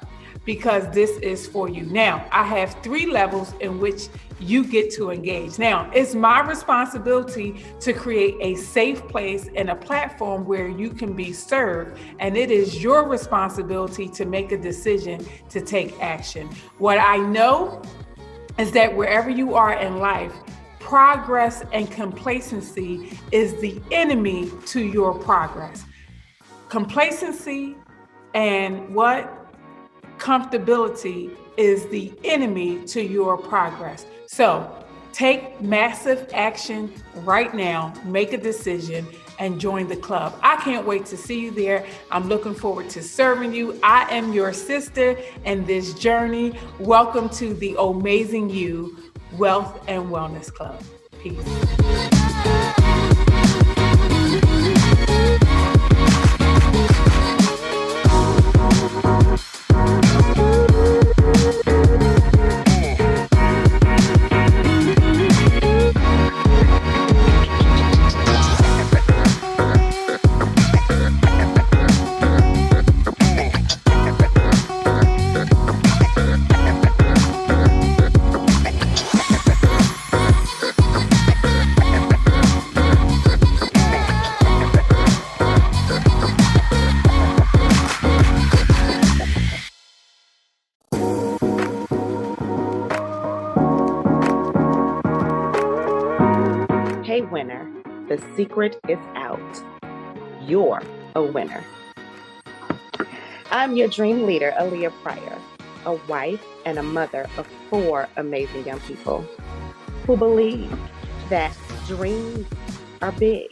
because this is for you. Now, I have 3 levels in which you get to engage. Now, it's my responsibility to create a safe place and a platform where you can be served, and it is your responsibility to make a decision to take action. What I know is that wherever you are in life, progress and complacency is the enemy to your progress. Complacency and comfortability is the enemy to your progress. So take massive action right now, make a decision, and join the club. I can't wait to see you there. I'm looking forward to serving you. I am your sister in this journey. Welcome to the Amazing You Wealth and Wellness Club. Peace. Hey winner, the secret is out. You're a winner. I'm your dream leader, Aaliyah Pryor, a wife and a mother of 4 amazing young people who believe that dreams are big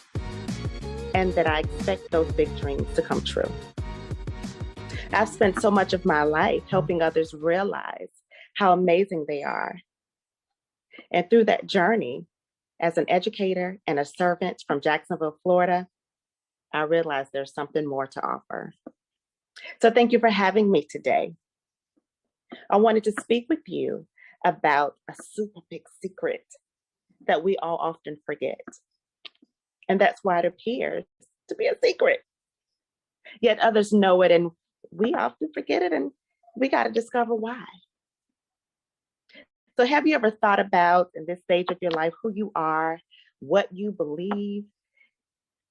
and that I expect those big dreams to come true. I've spent so much of my life helping others realize how amazing they are. And through that journey, as an educator and a servant from Jacksonville, Florida, I realized there's something more to offer. So thank you for having me today. I wanted to speak with you about a super big secret that we all often forget. And that's why it appears to be a secret. Yet others know it, and we often forget it, and we got to discover why. So have you ever thought about, in this stage of your life, who you are, what you believe,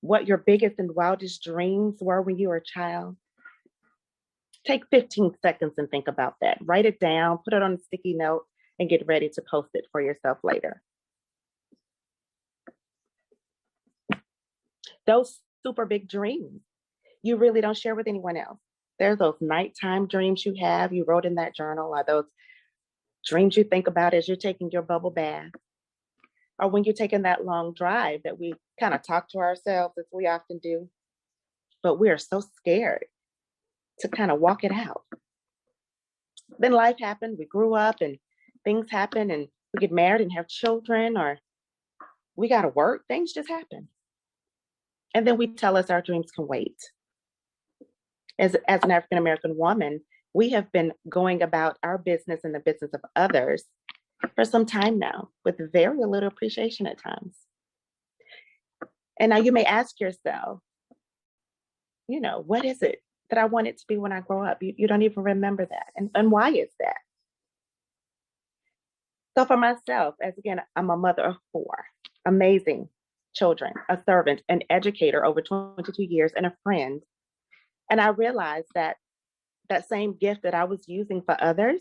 what your biggest and wildest dreams were when you were a child? Take 15 seconds and think about that. Write it down, put it on a sticky note, and get ready to post it for yourself later. Those super big dreams, you really don't share with anyone else. There's those nighttime dreams you have, you wrote in that journal, are those dreams you think about as you're taking your bubble bath. or when you're taking that long drive that we kind of talk to ourselves, as we often do, but we are so scared to kind of walk it out. Then life happened, we grew up and things happen and we get married and have children, or we got to work, things just happen. And then we tell us our dreams can wait. As an African-American woman, we have been going about our business and the business of others for some time now with very little appreciation at times. And now you may ask yourself, what is it that I want it to be when I grow up? You don't even remember that. And why is that? So for myself, as again, I'm a mother of 4 amazing children, a servant, an educator over 22 years, and a friend. And I realized that that same gift that I was using for others,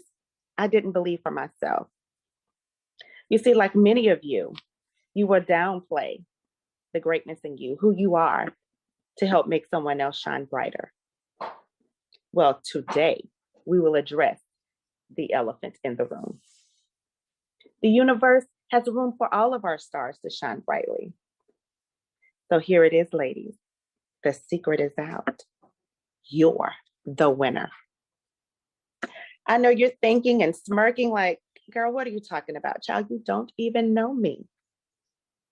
I didn't believe for myself. You see, like many of you will downplay the greatness in you, who you are, to help make someone else shine brighter. Well, today we will address the elephant in the room. The universe has room for all of our stars to shine brightly. So here it is, ladies. The secret is out. You're the winner. I know you're thinking and smirking like, girl, what are you talking about? Child, you don't even know me.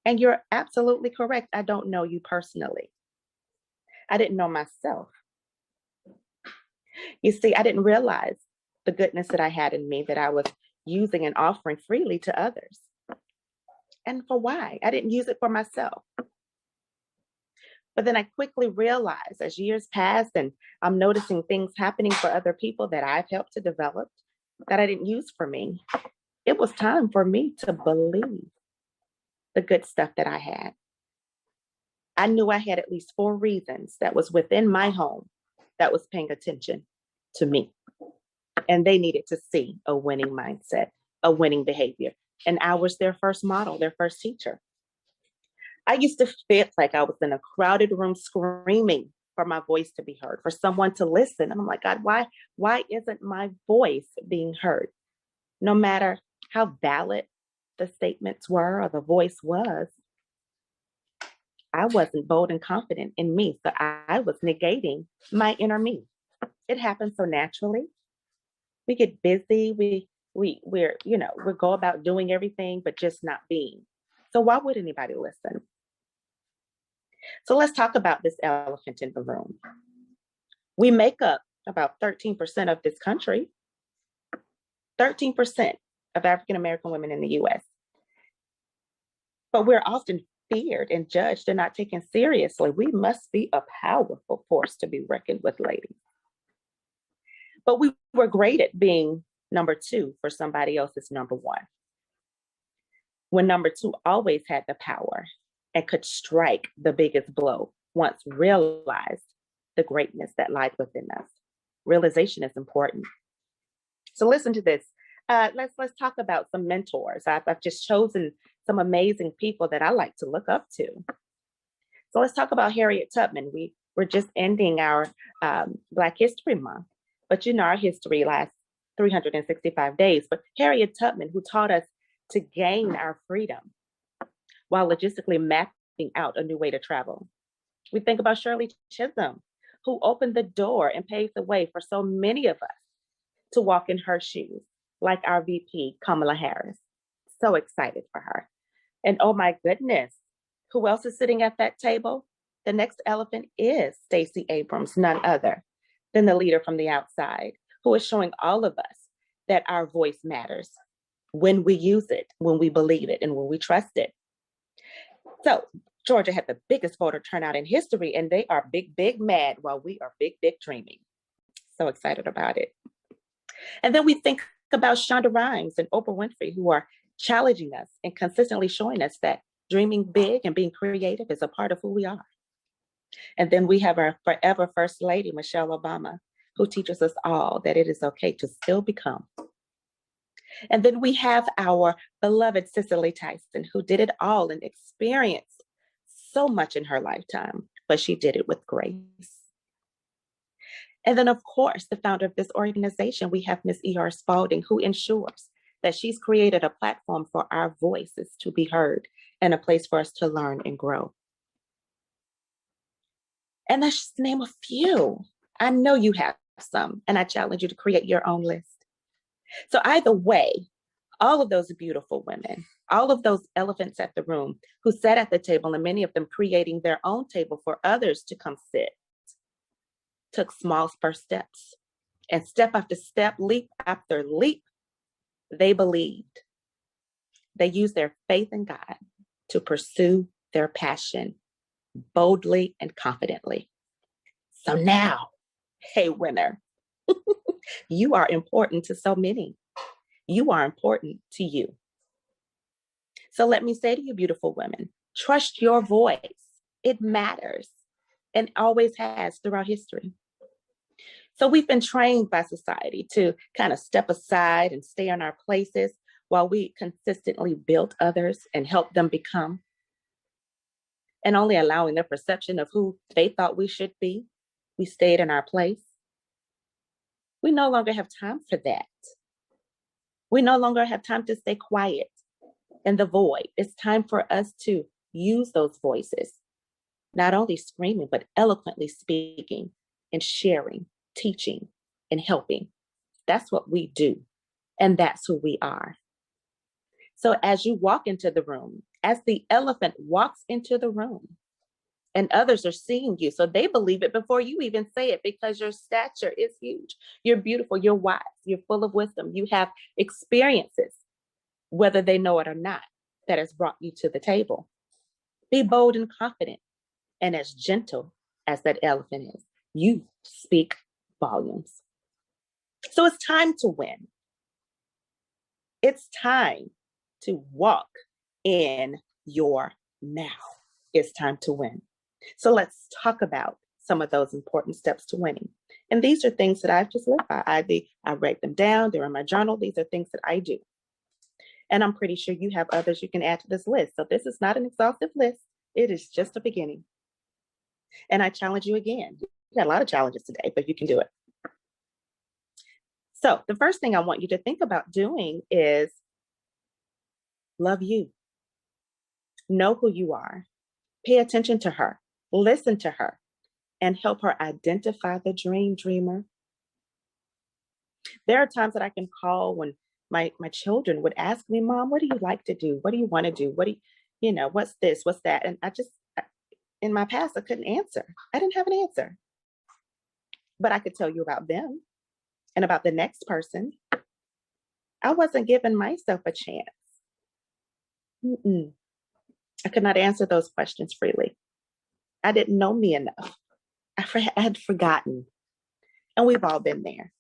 And you're absolutely correct. I don't know you personally. I didn't know myself. You see, I didn't realize the goodness that I had in me that I was using and offering freely to others. And for why? I didn't use it for myself. But then I quickly realized as years passed and I'm noticing things happening for other people that I've helped to develop that I didn't use for me, it was time for me to believe the good stuff that I had. I knew I had at least 4 reasons that was within my home that was paying attention to me. And they needed to see a winning mindset, a winning behavior. And I was their first model, their first teacher. I used to feel like I was in a crowded room screaming for my voice to be heard, for someone to listen. And I'm like, God, why isn't my voice being heard? No matter how valid the statements were or the voice was, I wasn't bold and confident in me. So I was negating my inner me. It happens so naturally. We get busy. We go about doing everything, but just not being. So why would anybody listen? So let's talk about this elephant in the room. We make up about 13% of this country, 13% of African-American women in the US. But we're often feared and judged and not taken seriously. We must be a powerful force to be reckoned with, ladies. But we were great at being number 2 for somebody else's number 1. When number 2 always had the power and could strike the biggest blow once realized the greatness that lies within us. Realization is important. So listen to this. Let's talk about some mentors. I've just chosen some amazing people that I like to look up to. So let's talk about Harriet Tubman. We're just ending our Black History Month, but our history lasts 365 days. But Harriet Tubman, who taught us to gain our freedom while logistically mapping out a new way to travel. We think about Shirley Chisholm, who opened the door and paved the way for so many of us to walk in her shoes, like our VP, Kamala Harris. So excited for her. And oh my goodness, who else is sitting at that table? The next elephant is Stacey Abrams, none other than the leader from the outside, who is showing all of us that our voice matters when we use it, when we believe it, and when we trust it. So Georgia had the biggest voter turnout in history, and they are big, big mad while we are big, big dreaming. So excited about it. And then we think about Shonda Rhimes and Oprah Winfrey, who are challenging us and consistently showing us that dreaming big and being creative is a part of who we are. And then we have our forever First Lady, Michelle Obama, who teaches us all that it is okay to still become. And then we have our beloved Cicely Tyson, who did it all and experienced so much in her lifetime, but she did it with grace. And then, of course, the founder of this organization, we have Ms. E.R. Spalding, who ensures that she's created a platform for our voices to be heard and a place for us to learn and grow. And that's just to name a few. I know you have some, and I challenge you to create your own list. So either way, all of those beautiful women, all of those elephants at the room who sat at the table, and many of them creating their own table for others to come sit, took small first steps. And step after step, leap after leap, they believed. They used their faith in God to pursue their passion boldly and confidently. So now, hey, winner, you are important to so many. You are important to you. So let me say to you, beautiful women, trust your voice. It matters and always has throughout history. So we've been trained by society to kind of step aside and stay in our places while we consistently build others and help them become, and only allowing their perception of who they thought we should be. We stayed in our place. We no longer have time for that. We no longer have time to stay quiet in the void. It's time for us to use those voices, not only screaming, but eloquently speaking and sharing, teaching, and helping. That's what we do. And that's who we are. So as you walk into the room, as the elephant walks into the room, and others are seeing you, so they believe it before you even say it, because your stature is huge. You're beautiful, you're wise, you're full of wisdom. You have experiences, whether they know it or not, that has brought you to the table. Be bold and confident, and as gentle as that elephant is, you speak volumes. So it's time to win. It's time to walk in your now. It's time to win. So let's talk about some of those important steps to winning. And these are things that I've just lived by. I write them down. They're in my journal. These are things that I do. And I'm pretty sure you have others you can add to this list. So this is not an exhaustive list. It is just a beginning. And I challenge you again. You got a lot of challenges today, but you can do it. So the first thing I want you to think about doing is love you. Know who you are. Pay attention to her. Listen to her and help her identify the dreamer. There are times that I can call when my children would ask me, Mom, what do you like to do? What do you want to do? What's this? What's that? And in my past, I couldn't answer. I didn't have an answer. But I could tell you about them and about the next person. I wasn't giving myself a chance. I could not answer those questions freely. I didn't know me enough. I had forgotten. And we've all been there.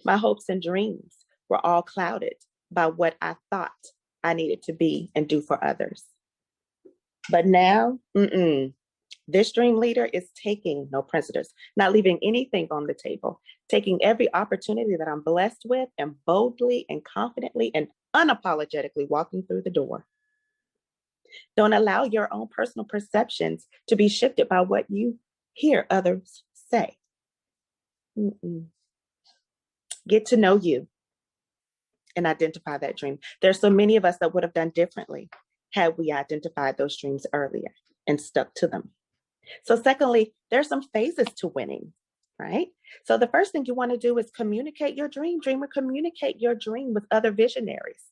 My hopes and dreams were all clouded by what I thought I needed to be and do for others. But now, this dream leader is taking no prisoners, not leaving anything on the table, taking every opportunity that I'm blessed with and boldly and confidently and unapologetically walking through the door. Don't allow your own personal perceptions to be shifted by what you hear others say. Get to know you and identify that dream. There's so many of us that would have done differently had we identified those dreams earlier and stuck to them. So secondly, there's some phases to winning, right? So the first thing you want to do is communicate your dream. Dreamer, communicate your dream with other visionaries.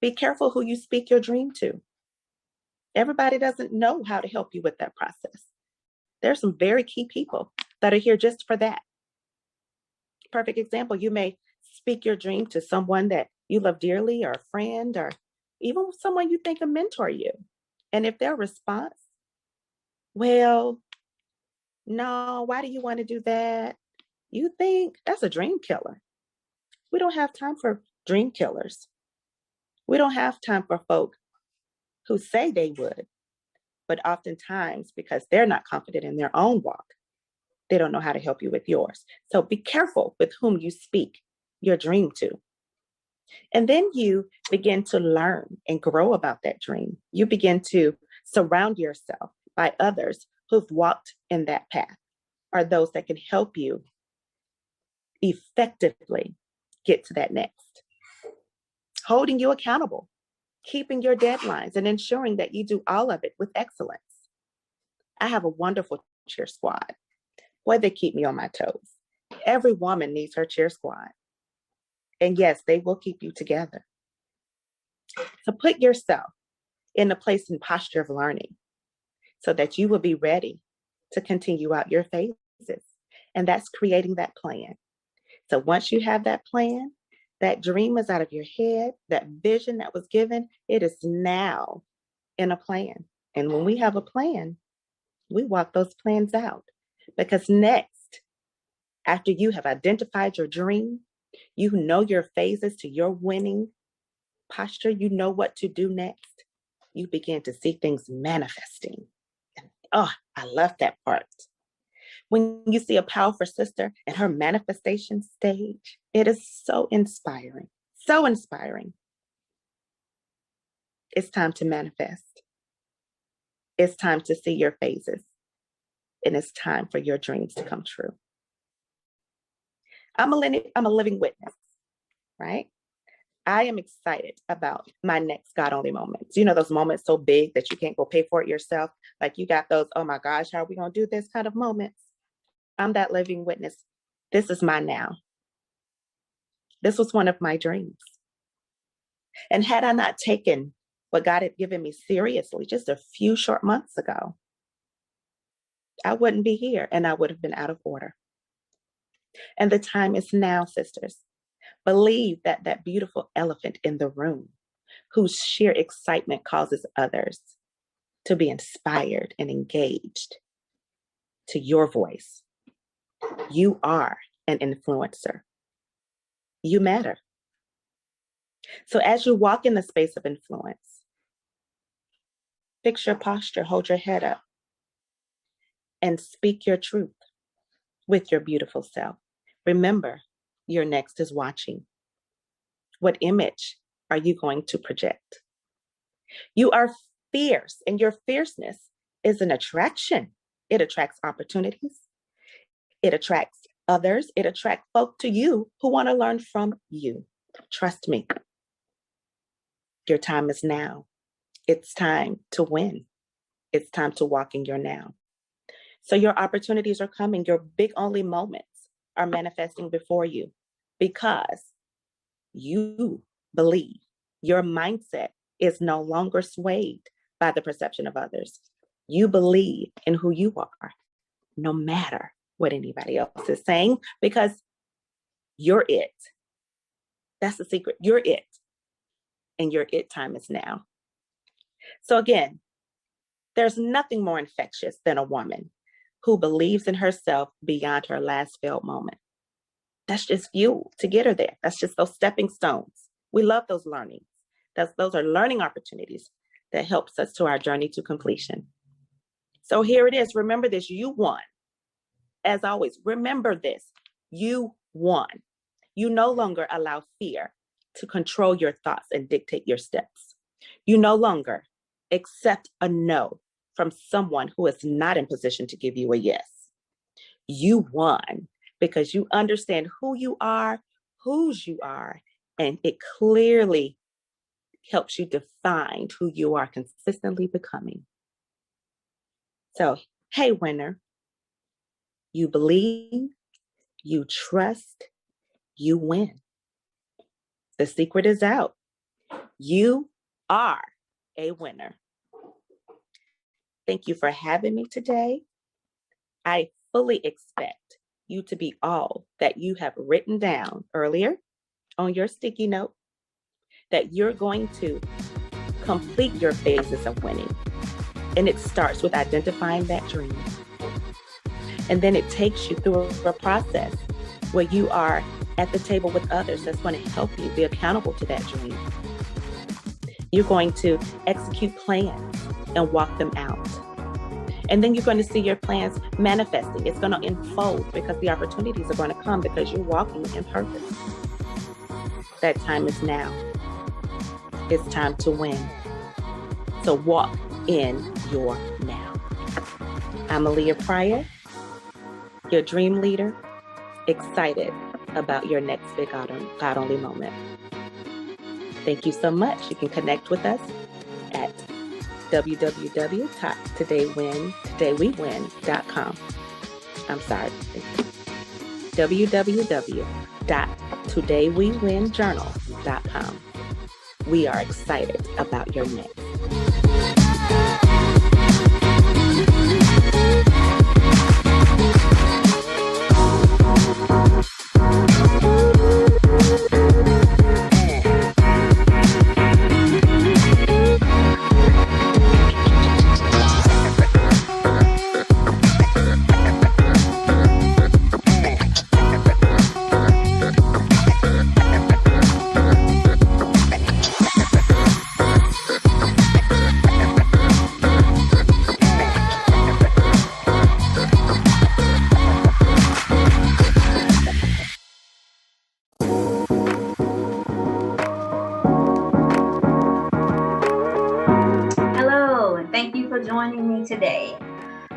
Be careful who you speak your dream to. Everybody doesn't know how to help you with that process. There's some very key people that are here just for that. Perfect example, you may speak your dream to someone that you love dearly, or a friend, or even someone you think will mentor you. And if their response, well, no, why do you want to do that? You think that's a dream killer. We don't have time for dream killers. We don't have time for folk who say they would, but oftentimes, because they're not confident in their own walk, they don't know how to help you with yours. So be careful with whom you speak your dream to. And then you begin to learn and grow about that dream. You begin to surround yourself by others who've walked in that path, or those that can help you effectively get to that next. holding you accountable, keeping your deadlines, and ensuring that you do all of it with excellence. I have a wonderful cheer squad. Boy, they keep me on my toes. Every woman needs her cheer squad. And yes, they will keep you together. So put yourself in a place and posture of learning so that you will be ready to continue out your phases. And that's creating that plan. So once you have that plan, that dream is out of your head, that vision that was given, it is now in a plan. And when we have a plan, we walk those plans out. Because next, after you have identified your dream, you know your phases to your winning posture, you know what to do next. You begin to see things manifesting. And, oh, I love that part. When you see a powerful sister in her manifestation stage, it is so inspiring, so inspiring. It's time to manifest. It's time to see your phases. And it's time for your dreams to come true. I'm a living witness, right? I am excited about my next God only moments. You know, those moments so big that you can't go pay for it yourself. Like you got those, oh my gosh, how are we going to do this kind of moments? I'm that living witness. This is my now. This was one of my dreams. And had I not taken what God had given me seriously just a few short months ago, I wouldn't be here and I would have been out of order. And the time is now, sisters. Believe that that beautiful elephant in the room, whose sheer excitement causes others to be inspired and engaged to your voice. You are an influencer. You matter. So as you walk in the space of influence, fix your posture, hold your head up, and speak your truth with your beautiful self. Remember, your next is watching. What image are you going to project? You are fierce, and your fierceness is an attraction. It attracts opportunities. It attracts others. It attracts folk to you who want to learn from you. Trust me. Your time is now. It's time to win. It's time to walk in your now. So your opportunities are coming. Your big only moments are manifesting before you because you believe. Your mindset is no longer swayed by the perception of others. You believe in who you are, no matter what anybody else is saying, because you're it. That's the secret. You're it. And your it time is now. So again, there's nothing more infectious than a woman who believes in herself beyond her last failed moment. That's just fuel to get her there. That's just those stepping stones. We love those learnings. Those are learning opportunities that helps us to our journey to completion. So here it is. Remember this, you won. As always, remember this, you won. You no longer allow fear to control your thoughts and dictate your steps. You no longer accept a no from someone who is not in position to give you a yes. You won because you understand who you are, whose you are, and it clearly helps you define who you are consistently becoming. So, hey, winner, you believe, you trust, you win. The secret is out. You are a winner. Thank you for having me today. I fully expect you to be all that you have written down earlier on your sticky note, that you're going to complete your phases of winning. And it starts with identifying that dream. And then it takes you through a process where you are at the table with others that's going to help you be accountable to that dream. You're going to execute plans and walk them out. And then you're going to see your plans manifesting. It's going to unfold because the opportunities are going to come because you're walking in purpose. That time is now. It's time to win. So walk in your now. I'm Aaliyah Pryor, your dream leader, excited about your next big God only moment. Thank you so much. You can connect with us at www.todaywewin.com. I'm sorry, www.todaywewinjournal.com. We are excited about your next. Joining me today.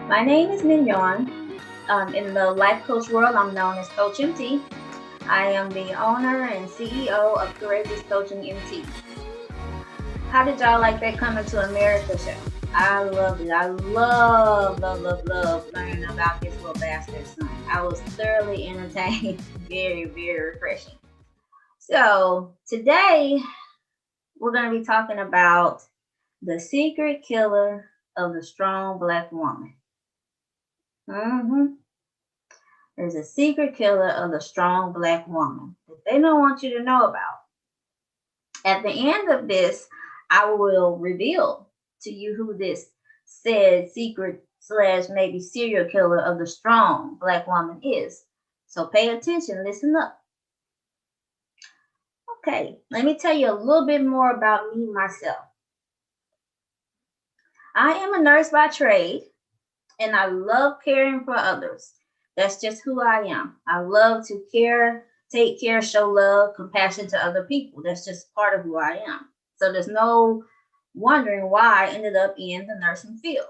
My name is Mignon. In the life coach world, I'm known as Coach MT. I am the owner and CEO of Courageous Coaching MT. How did y'all like that Coming to America show? I loved it. I love learning about this little bastard son. I was thoroughly entertained. Very, very refreshing. So today we're going to be talking about the secret killer of the strong Black woman. There's a secret killer of the strong Black woman that they don't want you to know about. At the end of this, I will reveal to you who this said secret / maybe serial killer of the strong Black woman is. So pay attention, listen up. Okay, let me tell you a little bit more about me, myself. I am a nurse by trade, and I love caring for others. That's just who I am. I love to care, take care, show love, compassion to other people. That's just part of who I am. So there's no wondering why I ended up in the nursing field.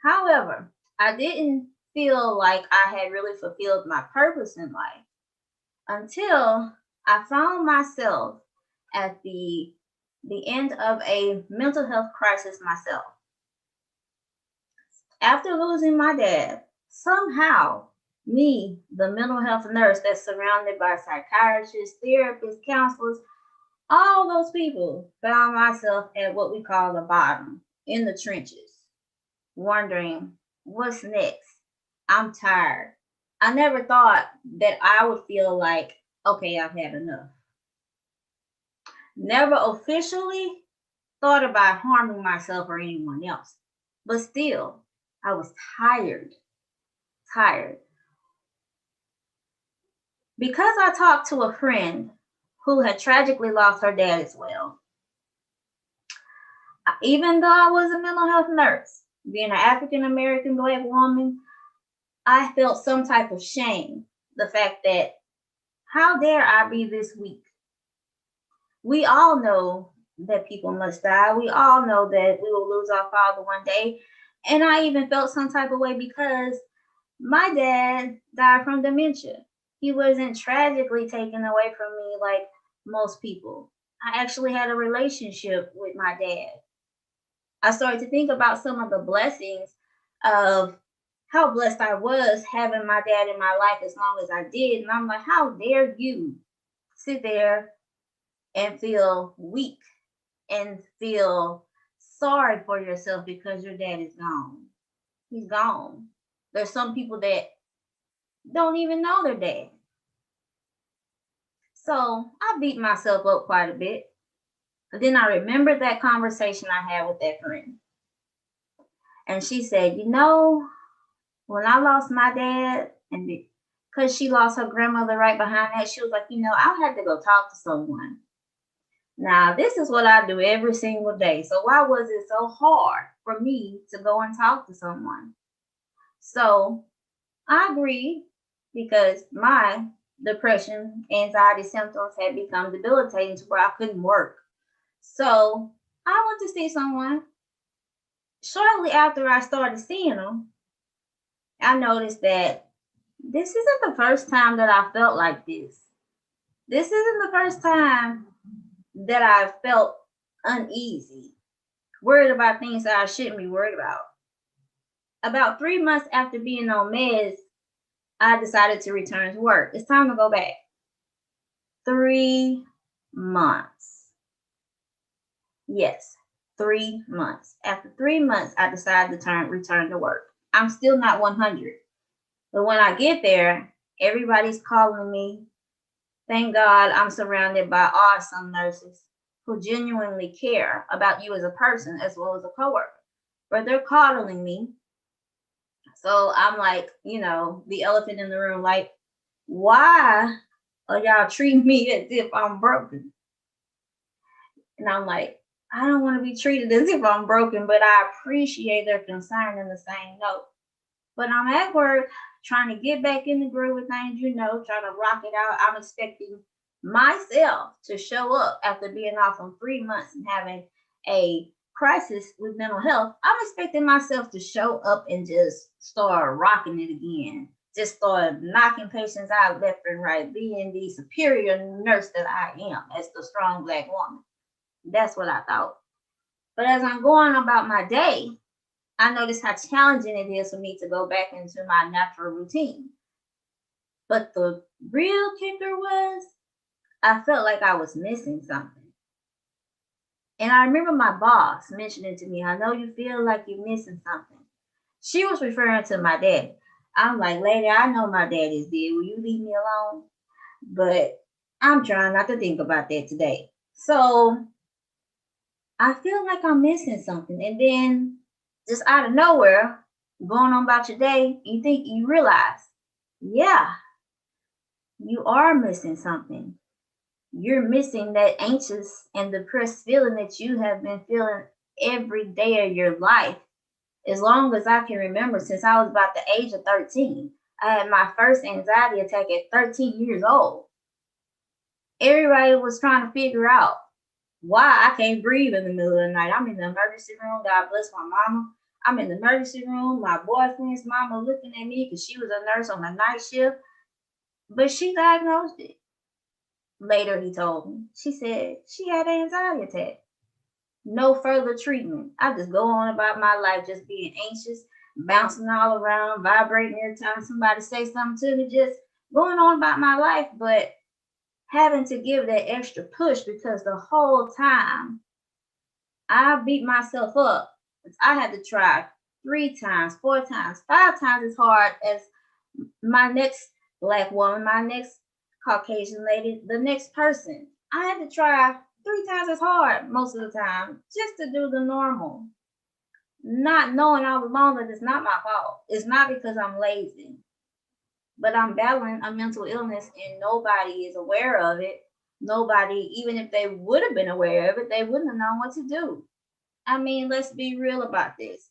However, I didn't feel like I had really fulfilled my purpose in life until I found myself at the end of a mental health crisis myself. After losing my dad, somehow me, the mental health nurse that's surrounded by psychiatrists, therapists, counselors, all those people, found myself at what we call the bottom, in the trenches, wondering what's next. I'm tired. I never thought that I would feel like, okay, I've had enough. Never officially thought about harming myself or anyone else, but still, I was tired. Because I talked to a friend who had tragically lost her dad as well. Even though I was a mental health nurse, being an African-American Black woman, I felt some type of shame. The fact that, how dare I be this weak? We all know that people must die. We all know that we will lose our father one day. And I even felt some type of way because my dad died from dementia. He wasn't tragically taken away from me like most people. I actually had a relationship with my dad. I started to think about some of the blessings of how blessed I was having my dad in my life as long as I did. And I'm like, how dare you sit there and feel weak and feel sorry for yourself because your dad is gone. He's gone. There's some people that don't even know their dad. So I beat myself up quite a bit. But then I remembered that conversation I had with that friend. And she said, you know, when I lost my dad, and because she lost her grandmother right behind that, she was like, you know, I had to go talk to someone. Now, this is what I do every single day. So why was it so hard for me to go and talk to someone? So I agreed because my depression, anxiety symptoms had become debilitating to where I couldn't work. So I went to see someone. Shortly after I started seeing them, I noticed that this isn't the first time that I felt like this. This isn't the first time that I felt uneasy, worried about things that I shouldn't be worried about. About 3 months after being on meds, I decided to return to work. It's time to go back. 3 months. Yes, 3 months. After 3 months, I decided to return to work. I'm still not 100. But when I get there, everybody's calling me. Thank God I'm surrounded by awesome nurses who genuinely care about you as a person as well as a coworker. But they're coddling me. So I'm like, the elephant in the room, like, why are y'all treating me as if I'm broken? And I'm like, I don't want to be treated as if I'm broken, but I appreciate their concern in the same note. But I'm at work trying to get back in the groove with things, trying to rock it out. I'm expecting myself to show up after being off for 3 months and having a crisis with mental health. I'm expecting myself to show up and just start rocking it again. Just start knocking patients out left and right, being the superior nurse that I am as the strong Black woman. That's what I thought. But as I'm going about my day, I noticed how challenging it is for me to go back into my natural routine. But the real kicker was, I felt like I was missing something. And I remember my boss mentioning to me, I know you feel like you're missing something. She was referring to my daddy. I'm like, lady, I know my daddy's dead. Will you leave me alone? But I'm trying not to think about that today. So I feel like I'm missing something. And then just out of nowhere, going on about your day, you realize, yeah, you are missing something. You're missing that anxious and depressed feeling that you have been feeling every day of your life. As long as I can remember, since I was about the age of 13, I had my first anxiety attack at 13 years old. Everybody was trying to figure out why I can't breathe in the middle of the night. I'm in the emergency room. God bless my mama. I'm in the emergency room. My boyfriend's mama looking at me because she was a nurse on the night shift. But she diagnosed it. Later, he told me. She said she had an anxiety attack. No further treatment. I just go on about my life just being anxious, bouncing all around, vibrating every time somebody say something to me, just going on about my life, but having to give that extra push because the whole time I beat myself up. I had to try 3 times, 4 times, 5 times as hard as my next Black woman, my next Caucasian lady, the next person. I had to try 3 times as hard most of the time just to do the normal. Not knowing all along that it's not my fault. It's not because I'm lazy. But I'm battling a mental illness and nobody is aware of it. Nobody, even if they would have been aware of it, they wouldn't have known what to do. I mean, let's be real about this.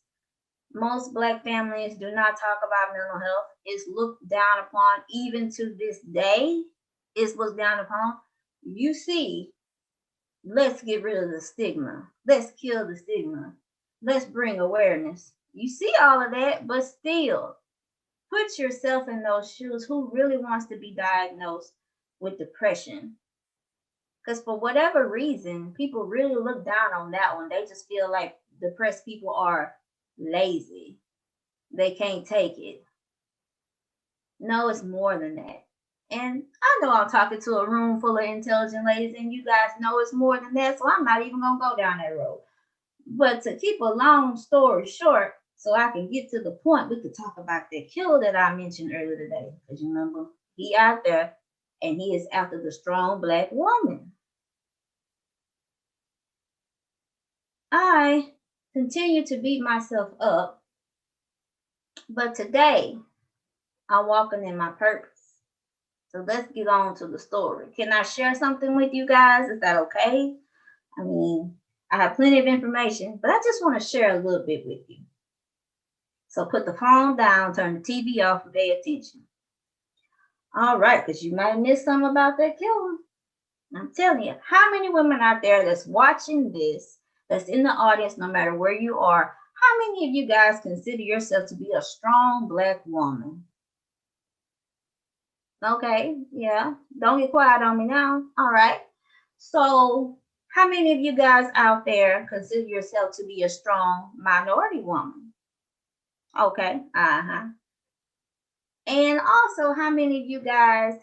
Most Black families do not talk about mental health. It's looked down upon, even to this day. It's looked down upon. You see, let's get rid of the stigma. Let's kill the stigma. Let's bring awareness. You see all of that, but still, put yourself in those shoes. Who really wants to be diagnosed with depression? Because for whatever reason, people really look down on that one. They just feel like depressed people are lazy. They can't take it. No, it's more than that. And I know I'm talking to a room full of intelligent ladies, and you guys know it's more than that, so I'm not even going to go down that road. But to keep a long story short, so I can get to the point, we could talk about that killer that I mentioned earlier today. Because you remember, he out there, and he is after the strong Black woman. I continue to beat myself up, but today I'm walking in my purpose. So let's get on to the story. Can I share something with you guys? Is that okay? I mean, I have plenty of information, but I just want to share a little bit with you. So put the phone down, turn the TV off, and pay attention. All right, because you might miss something about that killer. I'm telling you, how many women out there that's watching this, that's in the audience, no matter where you are, how many of you guys consider yourself to be a strong Black woman? Okay, yeah, don't get quiet on me now. All right, so How many of you guys out there consider yourself to be a strong minority woman? Okay, And also, how many of you guys,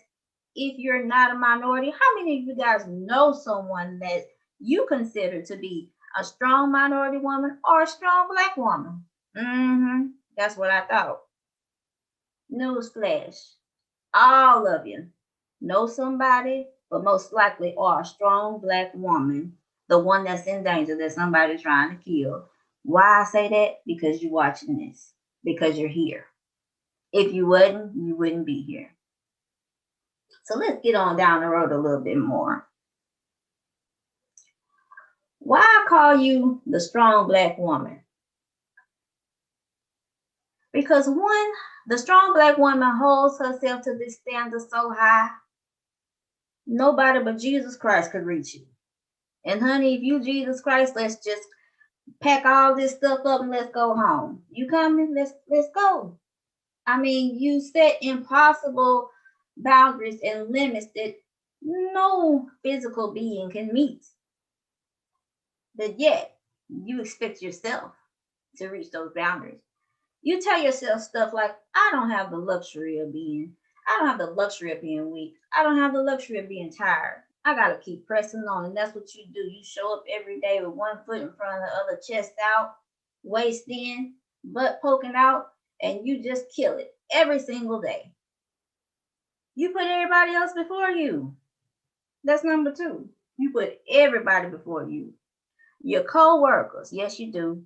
if you're not a minority, how many of you guys know someone that you consider to be a strong minority woman or a strong Black woman? That's what I thought. Newsflash. All of you know somebody, but most likely are a strong Black woman, the one that's in danger that somebody's trying to kill. Why I say that? Because you're watching this, because you're here. If you wouldn't be here. So let's get on down the road a little bit more. Why I call you the strong Black woman? Because one, the strong Black woman holds herself to this standard so high, nobody but Jesus Christ could reach you. And honey, if you Jesus Christ, let's just pack all this stuff up and let's go home. You coming? Let's go. I mean, you set impossible boundaries and limits that no physical being can meet. But yet, you expect yourself to reach those boundaries. You tell yourself stuff like, I don't have the luxury of being weak. I don't have the luxury of being tired. I gotta keep pressing on. And that's what you do. You show up every day with one foot in front of the other, chest out, waist in, butt poking out, and you just kill it every single day. You put everybody else before you. That's number two. You put everybody before you. Your co-workers, yes you do.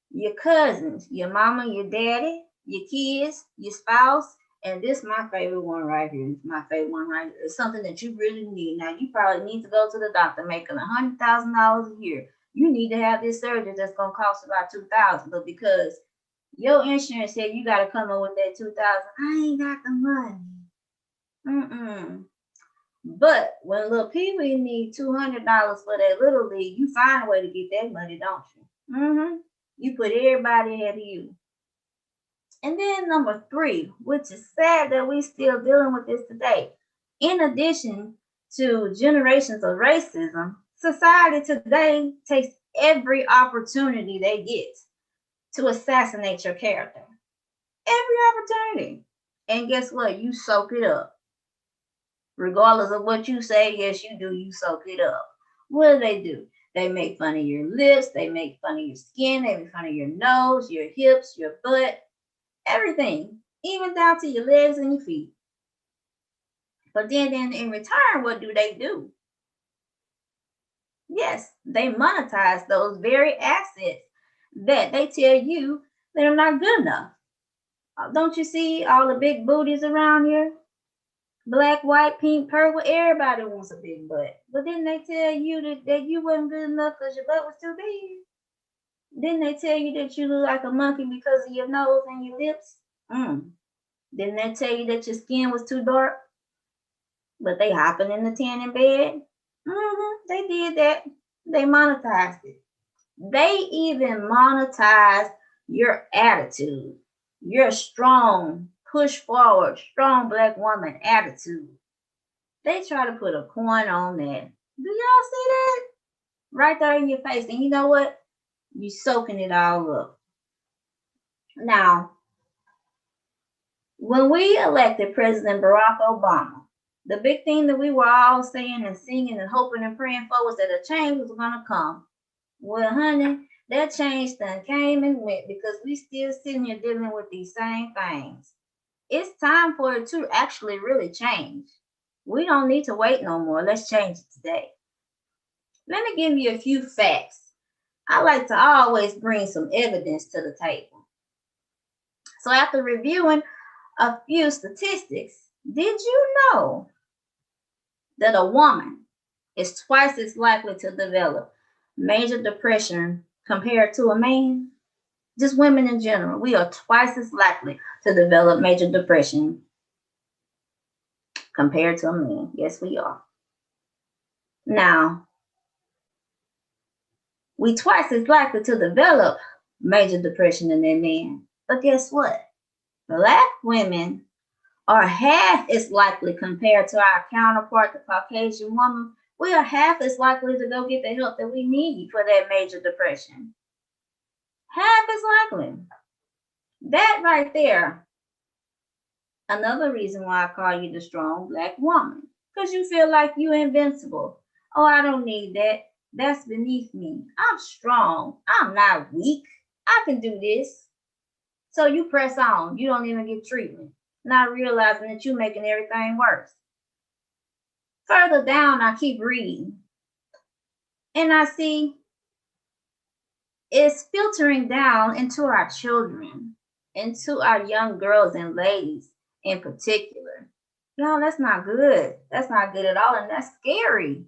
Your cousins, your mama, your daddy, your kids, your spouse, and this is my favorite one right here. It's my favorite one right here. It's something that you really need. Now, you probably need to go to the doctor making $100,000 a year. You need to have this surgery that's going to cost about $2,000, but because your insurance said you got to come up with that $2,000, I ain't got the money. But when little people need $200 for that little league, you find a way to get that money, don't you? You put everybody ahead of you. And then number three, which is sad that we still dealing with this today. In addition to generations of racism, society today takes every opportunity they get to assassinate your character. Every opportunity. And guess what? You soak it up. Regardless of what you say, yes, you do, you soak it up. What do? They make fun of your lips, they make fun of your skin, they make fun of your nose, your hips, your butt, everything, even down to your legs and your feet. But then in return, what do? Yes, they monetize those very assets that they tell you that are not good enough. Don't you see all the big booties around here? Black, white, pink, purple, everybody wants a big butt. But then they tell you that you wasn't good enough because your butt was too big. Then they tell you that you look like a monkey because of your nose and your lips. Then they tell you that your skin was too dark. But they hopping in the tanning bed. They did that. They monetized it. They even monetized your attitude. Your strong, push forward, strong Black woman attitude. They try to put a coin on that. Do y'all see that? Right there in your face. And you know what? You're soaking it all up. Now, when we elected President Barack Obama, the big thing that we were all saying and singing and hoping and praying for was that a change was going to come. Well, honey, that change done came and went because we still sitting here dealing with these same things. It's time for it to actually really change. We don't need to wait no more. Let's change it today. Let me give you a few facts. I like to always bring some evidence to the table. So after reviewing a few statistics, did you know that a woman is twice as likely to develop major depression compared to a man? Just women in general, we are twice as likely to develop major depression compared to a man. Yes, we are. Now, we twice as likely to develop major depression than a man. But guess what? Black women are half as likely compared to our counterpart, the Caucasian woman, we are half as likely to go get the help that we need for that major depression. Half as likely. That right there. Another reason why I call you the strong Black woman, because you feel like you're invincible. Oh, I don't need that. That's beneath me. I'm strong. I'm not weak. I can do this. So you press on. You don't even get treatment, not realizing that you're making everything worse. Further down, I keep reading, and I see it's filtering down into our children, into our young girls and ladies in particular. Y'all, that's not good. That's not good at all, and that's scary.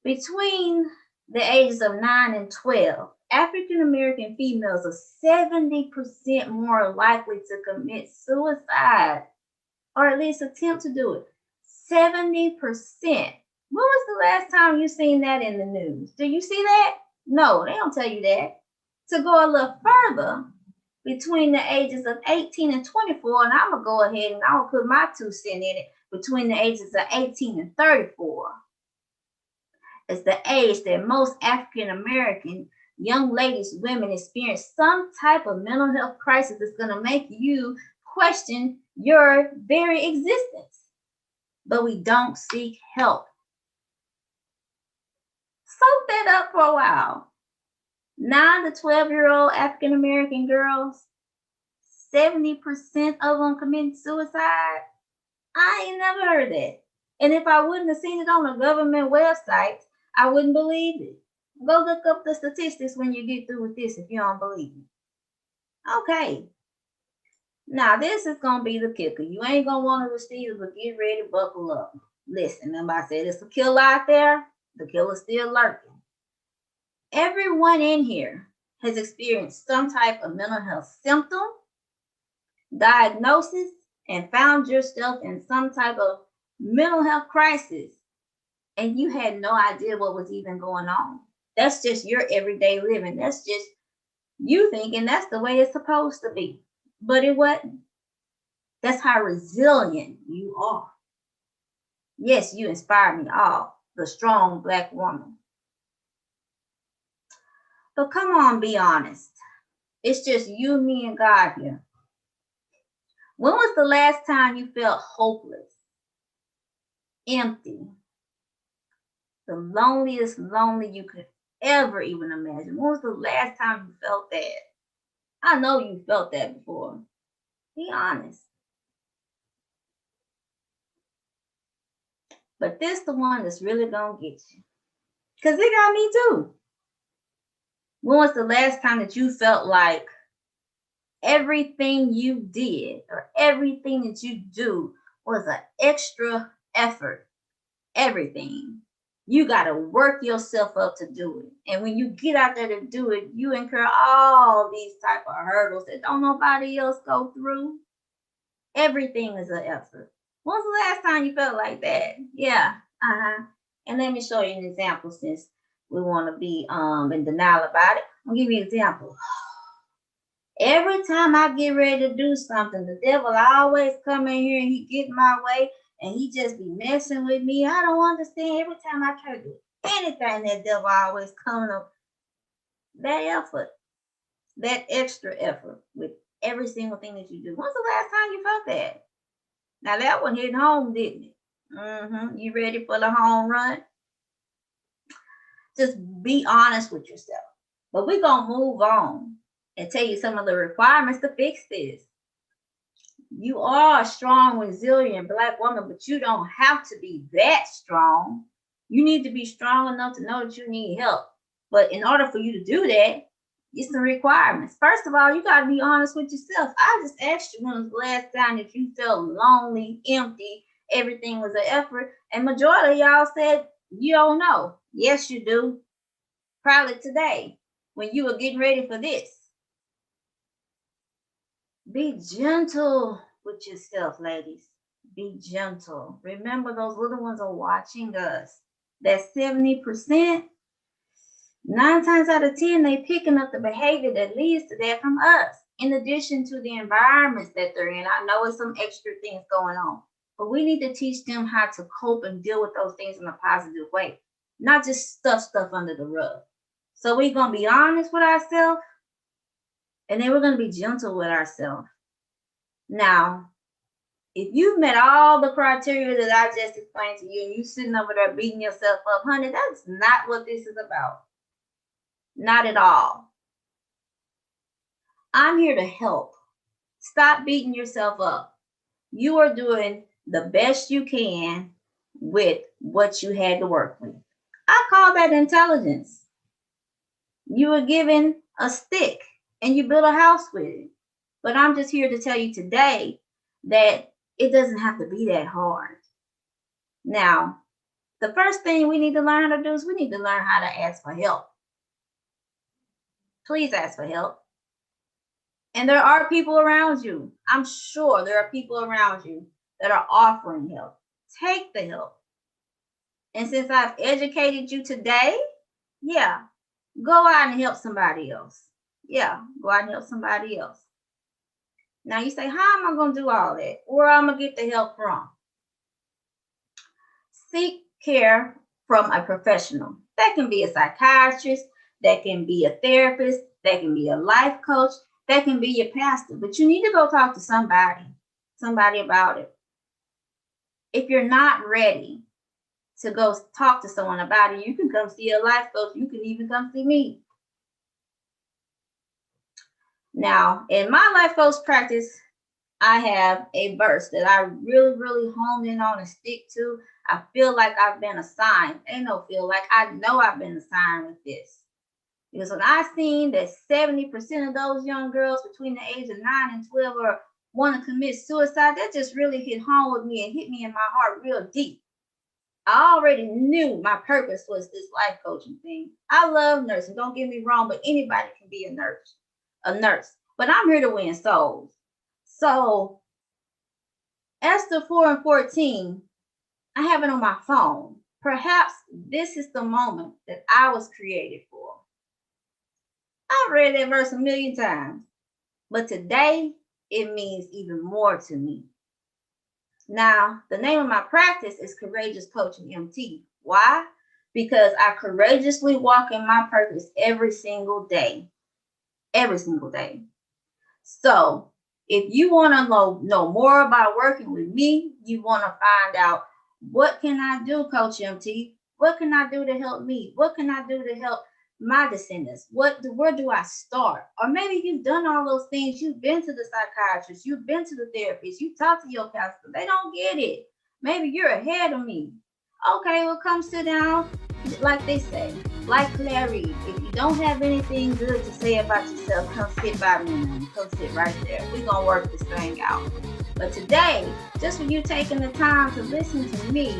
Between the ages of 9 and 12, African American females are 70% more likely to commit suicide, or at least attempt to do it. 70%. When was the last time you seen that in the news? Do you see that? No, they don't tell you that. To go a little further, between the ages of 18 and 24, and I'm going to go ahead and I'll put my 2 cents in it, between the ages of 18 and 34. It's the age that most African American young ladies, women experience some type of mental health crisis that's going to make you question your very existence. But we don't seek help. Soak that up for a while. 9 to 12-year-old African American girls, 70% of them commit suicide. I ain't never heard that. And if I wouldn't have seen it on a government website, I wouldn't believe it. Go look up the statistics when you get through with this if you don't believe me. Okay. Now, this is going to be the kicker. You ain't going to want to receive it, but get ready, buckle up. Listen, remember I said it's a killer out there. The killer's still lurking. Everyone in here has experienced some type of mental health symptom, diagnosis, and found yourself in some type of mental health crisis, and you had no idea what was even going on. That's just your everyday living. That's just you thinking that's the way it's supposed to be. But it wasn't. That's how resilient you are. Yes, you inspire me all, the strong Black woman. But come on, be honest. It's just you, me, and God here. When was the last time you felt hopeless, empty, the loneliest lonely you could ever even imagine? When was the last time you felt that? I know you felt that before. Be honest. But this the one that's really gonna get you. Because it got me too. When was the last time that you felt like everything you did or everything that you do was an extra effort? Everything. You got to work yourself up to do it. And when you get out there to do it, you incur all these type of hurdles that don't nobody else go through. Everything is an effort. When was the last time you felt like that? Yeah. And let me show you an example since we want to be in denial about it. I'll give you an example. Every time I get ready to do something, the devil always come in here and he get in my way and he just be messing with me. I don't understand. Every time I try to do anything, that devil always coming up. That effort, that extra effort with every single thing that you do. When's the last time you felt that? Now that one hit home, didn't it? You ready for the home run? Just be honest with yourself. But we're going to move on and tell you some of the requirements to fix this. You are a strong, resilient Black woman, but you don't have to be that strong. You need to be strong enough to know that you need help. But in order for you to do that, it's some requirements. First of all, you got to be honest with yourself. I just asked you when was the last time that you felt lonely, empty, everything was an effort, and majority of y'all said you don't know. Yes, you do. Probably today when you were getting ready for this. Be gentle with yourself, ladies. Be gentle. Remember, those little ones are watching us. That 70%, 9 times out of 10, they picking up the behavior that leads to that from us, in addition to the environments that they're in. I know it's some extra things going on. but we need to teach them how to cope and deal with those things in a positive way, not just stuff under the rug. So we're going to be honest with ourselves, and then we're going to be gentle with ourselves. Now, if you've met all the criteria that I just explained to you, and you sitting over there beating yourself up, honey, that's not what this is about. Not at all. I'm here to help. Stop beating yourself up. You are doing the best you can with what you had to work with. I call that intelligence. You were given a stick and you built a house with it. But I'm just here to tell you today that it doesn't have to be that hard. Now, the first thing we need to learn how to do is we need to learn how to ask for help. Please ask for help. And there are people around you. I'm sure there are people around you that are offering help. Take the help. And since I've educated you today, yeah, go out and help somebody else. Yeah, go out and help somebody else. Now you say, how am I going to do all that? Where am I going to get the help from? Seek care from a professional. That can be a psychiatrist, that can be a therapist, that can be a life coach, that can be your pastor, but you need to go talk to somebody about it. If you're not ready to go talk to someone about it, you can come see a life coach. You can even come see me. Now, in my life coach practice, I have a verse that I really, really hone in on and stick to. I feel like I've been assigned. Ain't no feel like, I know I've been assigned with this. Because when I seen that 70% of those young girls between the age of 9 and 12 want to commit suicide, that just really hit home with me and hit me in my heart real deep. I already knew my purpose was this life coaching thing. I love nursing, don't get me wrong, but anybody can be a nurse. But I'm here to win souls. So Esther 4:14, I have it on my phone. Perhaps this is the moment that I was created for. I've read that verse a million times, but today it means even more to me. Now, the name of my practice is Courageous Coaching MT. Why? Because I courageously walk in my purpose every single day. Every single day. So, if you want to know more about working with me, you want to find out, what can I do, Coach MT? What can I do to help me? What can I do to help my descendants? Where do I start? Or maybe you've done all those things. You've been to the psychiatrist, you've been to the therapist, you talked to your counselor. They don't get it. Maybe you're ahead of me. Okay, well, come sit down. Like they say, like Clary, if you don't have anything good to say about yourself, come sit by me. Come sit right there. We're going to work this thing out. But today, just for you taking the time to listen to me,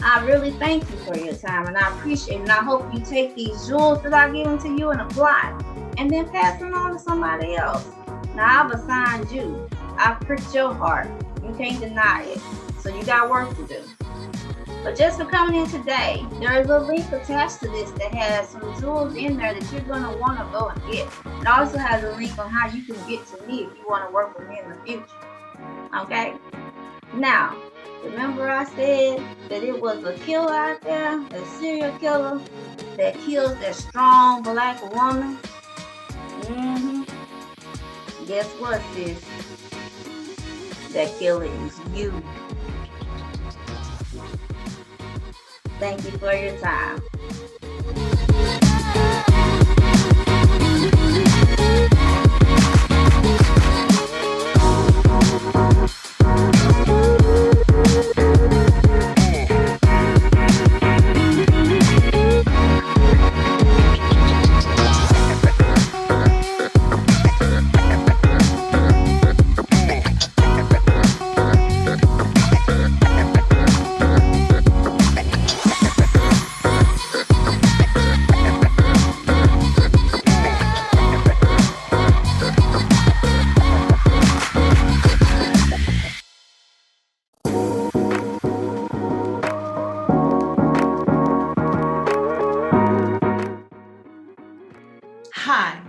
I really thank you for your time, and I appreciate it. And I hope you take these jewels that I've given to you and apply, and then pass them on to somebody else. Now, I've assigned you. I've pricked your heart. You can't deny it. So you got work to do. But just for coming in today, there is a link attached to this that has some tools in there that you're going to want to go and get. It also has a link on how you can get to me if you want to work with me in the future. Okay? Now, remember I said that it was a killer out there, a serial killer that kills that strong black woman? Guess what, sis? That killer is you. Thank you for your time. Hi,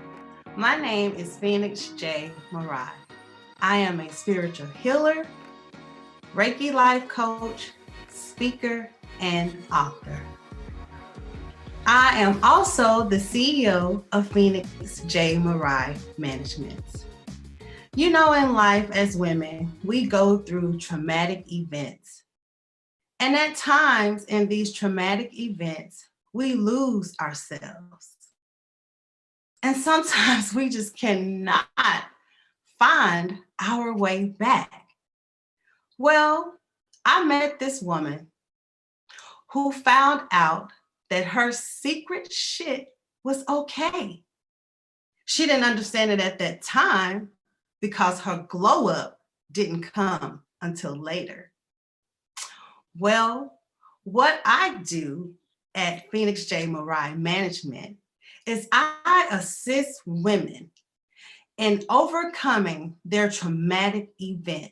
my name is Phoenix J. Marai. I am a spiritual healer, Reiki life coach, speaker, and author. I am also the CEO of Phoenix J. Marai Management. You know, in life as women, we go through traumatic events. And at times in these traumatic events, we lose ourselves. And sometimes we just cannot find our way back. Well, I met this woman who found out that her secret shit was okay. She didn't understand it at that time because her glow up didn't come until later. Well, what I do at Phoenix J. Marai Management is I assist women in overcoming their traumatic event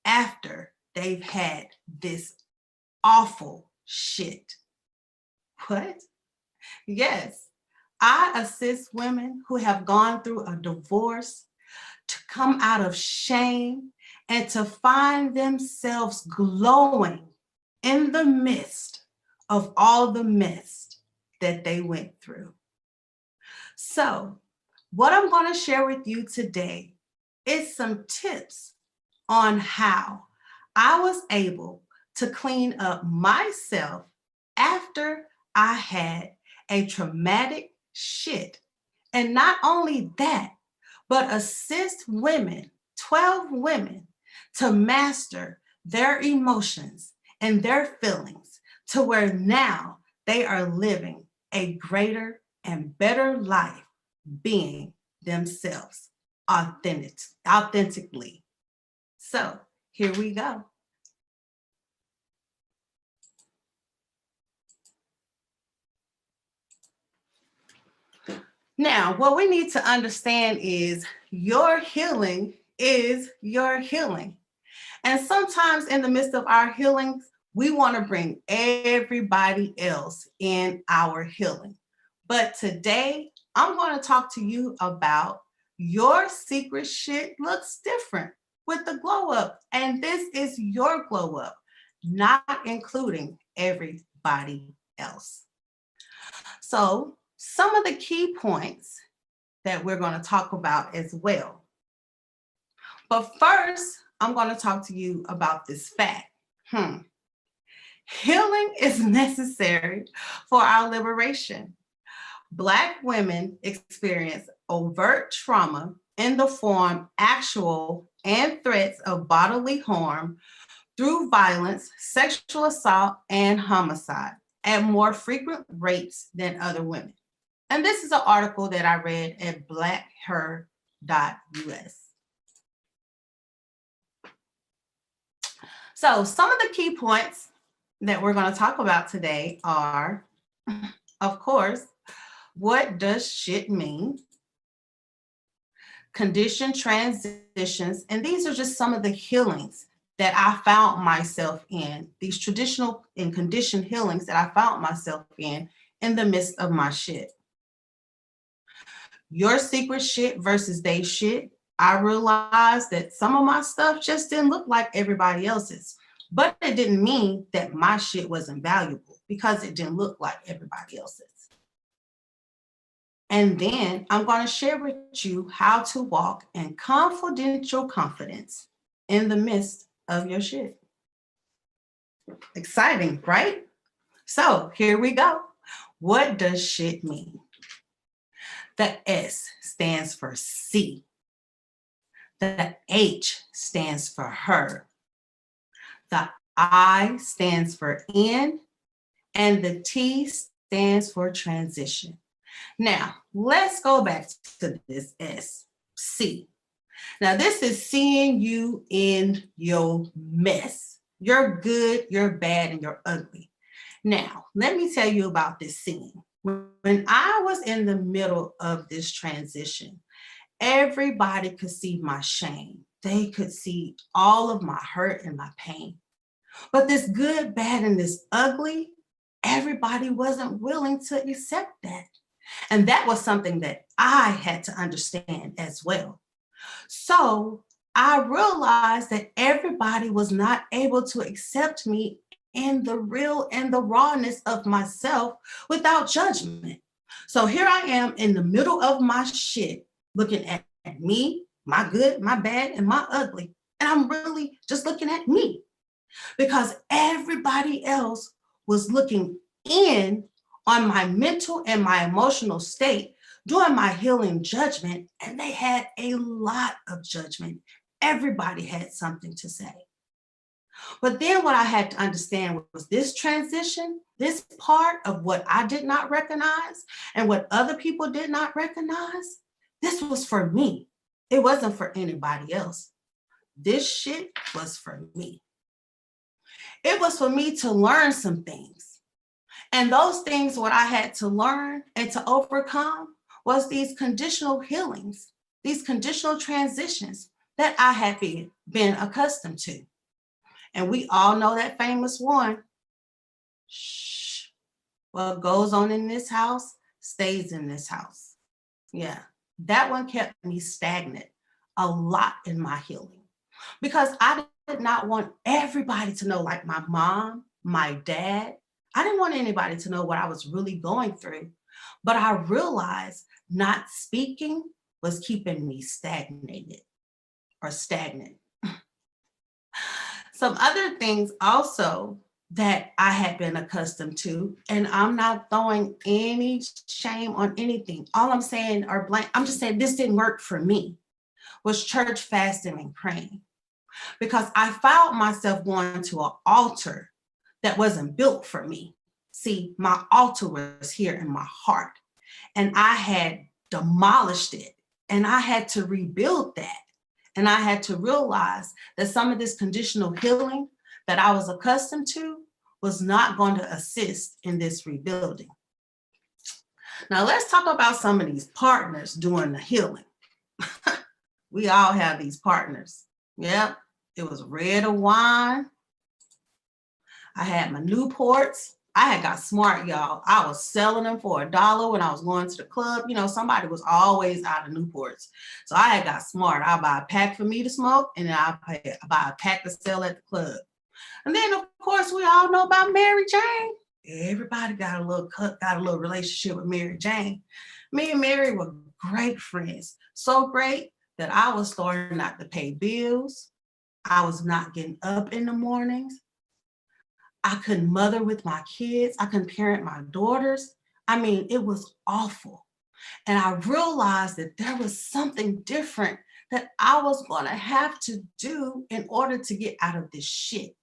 after they've had this awful shit. What? Yes, I assist women who have gone through a divorce to come out of shame and to find themselves glowing in the midst of all the mess that they went through. So, what I'm going to share with you today is some tips on how I was able to clean up myself after I had a traumatic shit. And not only that, but assist women, 12 women, to master their emotions and their feelings to where now they are living a greater and better life being themselves authentically. So here we go. Now, what we need to understand is your healing is your healing. And sometimes in the midst of our healings, we want to bring everybody else in our healing. But today, I'm going to talk to you about your secret shit looks different with the glow up. And this is your glow up, not including everybody else. So, some of the key points that we're going to talk about as well. But first, I'm going to talk to you about this fact. Healing is necessary for our liberation. Black women experience overt trauma in the form actual and threats of bodily harm through violence, sexual assault, and homicide at more frequent rates than other women. And this is an article that I read at blackher.us. So some of the key points that we're going to talk about today are, of course, what does shit mean? Condition transitions, and these are just some of the healings that I found myself in, these traditional and conditioned healings that I found myself in the midst of my shit. Your secret shit versus they shit. I realized that some of my stuff just didn't look like everybody else's, but it didn't mean that my shit wasn't valuable because it didn't look like everybody else's. And then I'm going to share with you how to walk in confidential confidence in the midst of your shit. Exciting, right? So here we go. What does shit mean? The S stands for C. The H stands for her. The I stands for in, and the T stands for transition. Now, let's go back to this S, C. Now, this is seeing you in your mess. You're good, you're bad, and you're ugly. Now, let me tell you about this scene. When I was in the middle of this transition, everybody could see my shame. They could see all of my hurt and my pain. But this good, bad, and this ugly, everybody wasn't willing to accept that. And that was something that I had to understand as well. So I realized that everybody was not able to accept me in the real and the rawness of myself without judgment. So here I am in the middle of my shit, looking at me, my good, my bad, and my ugly. And I'm really just looking at me because everybody else was looking in on my mental and my emotional state, doing my healing judgment, and they had a lot of judgment. Everybody had something to say. But then what I had to understand was this transition, this part of what I did not recognize and what other people did not recognize, this was for me. It wasn't for anybody else. This shit was for me. It was for me to learn some things. And those things, what I had to learn and to overcome was these conditional healings, these conditional transitions that I had been accustomed to. And we all know that famous one. Shh. What goes on in this house stays in this house. Yeah, that one kept me stagnant a lot in my healing because I did not want everybody to know, like my mom, my dad. I didn't want anybody to know what I was really going through. But I realized not speaking was keeping me stagnated or stagnant. Some other things also that I had been accustomed to, and I'm not throwing any shame on anything. All I'm saying, or blame, I'm just saying this didn't work for me, was church fasting and praying. Because I found myself going to an altar that wasn't built for me. See, my altar was here in my heart, and I had demolished it, and I had to rebuild that. And I had to realize that some of this conditional healing that I was accustomed to was not going to assist in this rebuilding. Now, let's talk about some of these partners doing the healing. We all have these partners. Yep, it was red wine. I had my Newports. I had got smart, y'all. I was selling them for $1 when I was going to the club. You know, somebody was always out of Newports. So I had got smart. I'll buy a pack for me to smoke, and then I'll buy a pack to sell at the club. And then, of course, we all know about Mary Jane. Everybody got a little relationship with Mary Jane. Me and Mary were great friends. So great that I was starting not to pay bills. I was not getting up in the mornings. I couldn't mother with my kids. I couldn't parent my daughters. I mean, it was awful. And I realized that there was something different that I was going to have to do in order to get out of this shit.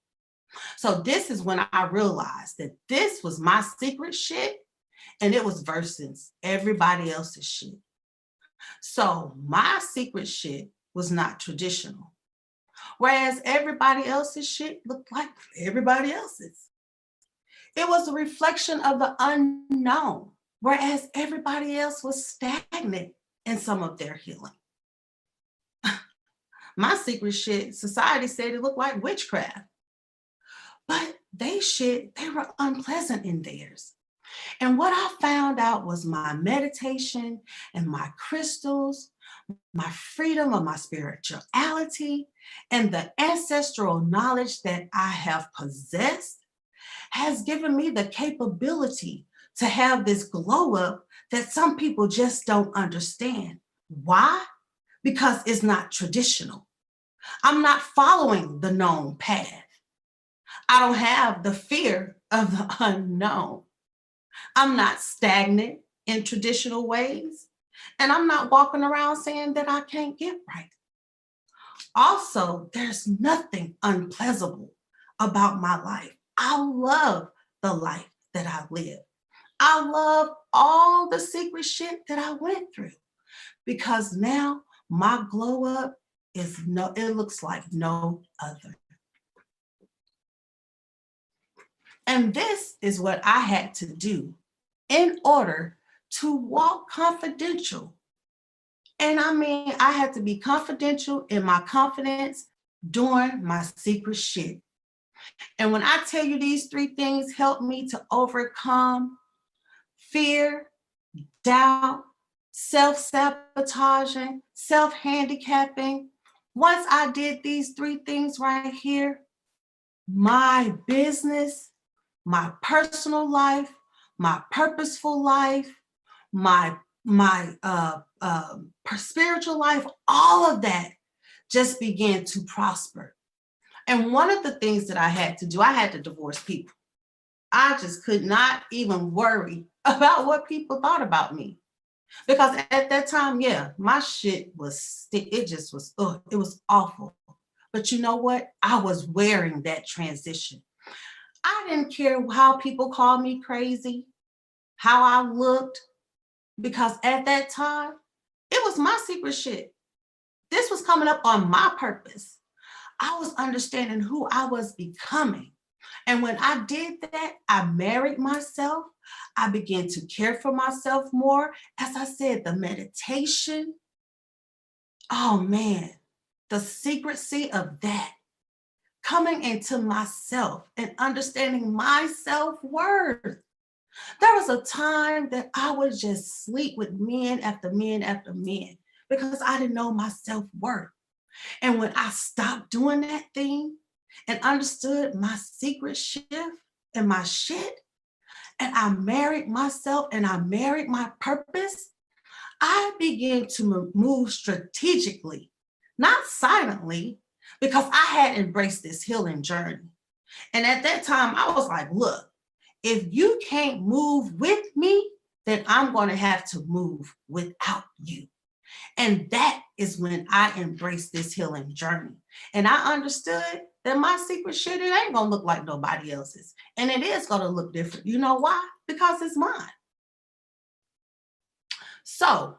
So this is when I realized that this was my secret shit, and it was versus everybody else's shit. So my secret shit was not traditional. Whereas everybody else's shit looked like everybody else's. It was a reflection of the unknown, whereas everybody else was stagnant in some of their healing. My secret shit, society said it looked like witchcraft. But they were unpleasant in theirs. And what I found out was my meditation and my crystals, my freedom of my spirituality, and the ancestral knowledge that I have possessed has given me the capability to have this glow up that some people just don't understand. Why? Because it's not traditional. I'm not following the known path. I don't have the fear of the unknown. I'm not stagnant in traditional ways, and I'm not walking around saying that I can't get right. Also, there's nothing unpleasant about my life. I love the life that I live. I love all the secret shit that I went through because now my glow up it looks like no other. And this is what I had to do in order to walk confidential. And I mean, I had to be confidential in my confidence doing my secret shit. And when I tell you these 3 things helped me to overcome fear, doubt, self-sabotaging, self-handicapping, Once I did these 3 things right here, my business, my personal life, my purposeful life, my spiritual life, all of that just began to prosper. And one of the things that I had to do, I had to divorce people. I just could not even worry about what people thought about me. Because at that time, yeah, my shit was, it just was, it was awful. But you know what? I was wearing that transition. I didn't care how people called me crazy, how I looked, because at that time, it was my secret shit. This was coming up on my purpose. I was understanding who I was becoming. And when I did that, I married myself. I began to care for myself more. As I said, the meditation, oh man, the secrecy of that, coming into myself and understanding my self-worth. There was a time that I would just sleep with men after men after men because I didn't know my self-worth. And when I stopped doing that thing and understood my secret shift and my shit, and I married myself and I married my purpose, I began to move strategically, not silently, because I had embraced this healing journey. And at that time, I was like, look, if you can't move with me, then I'm going to have to move without you. And that is when I embraced this healing journey. And I understood that my secret shit, it ain't going to look like nobody else's. And it is going to look different. You know why? Because it's mine. So,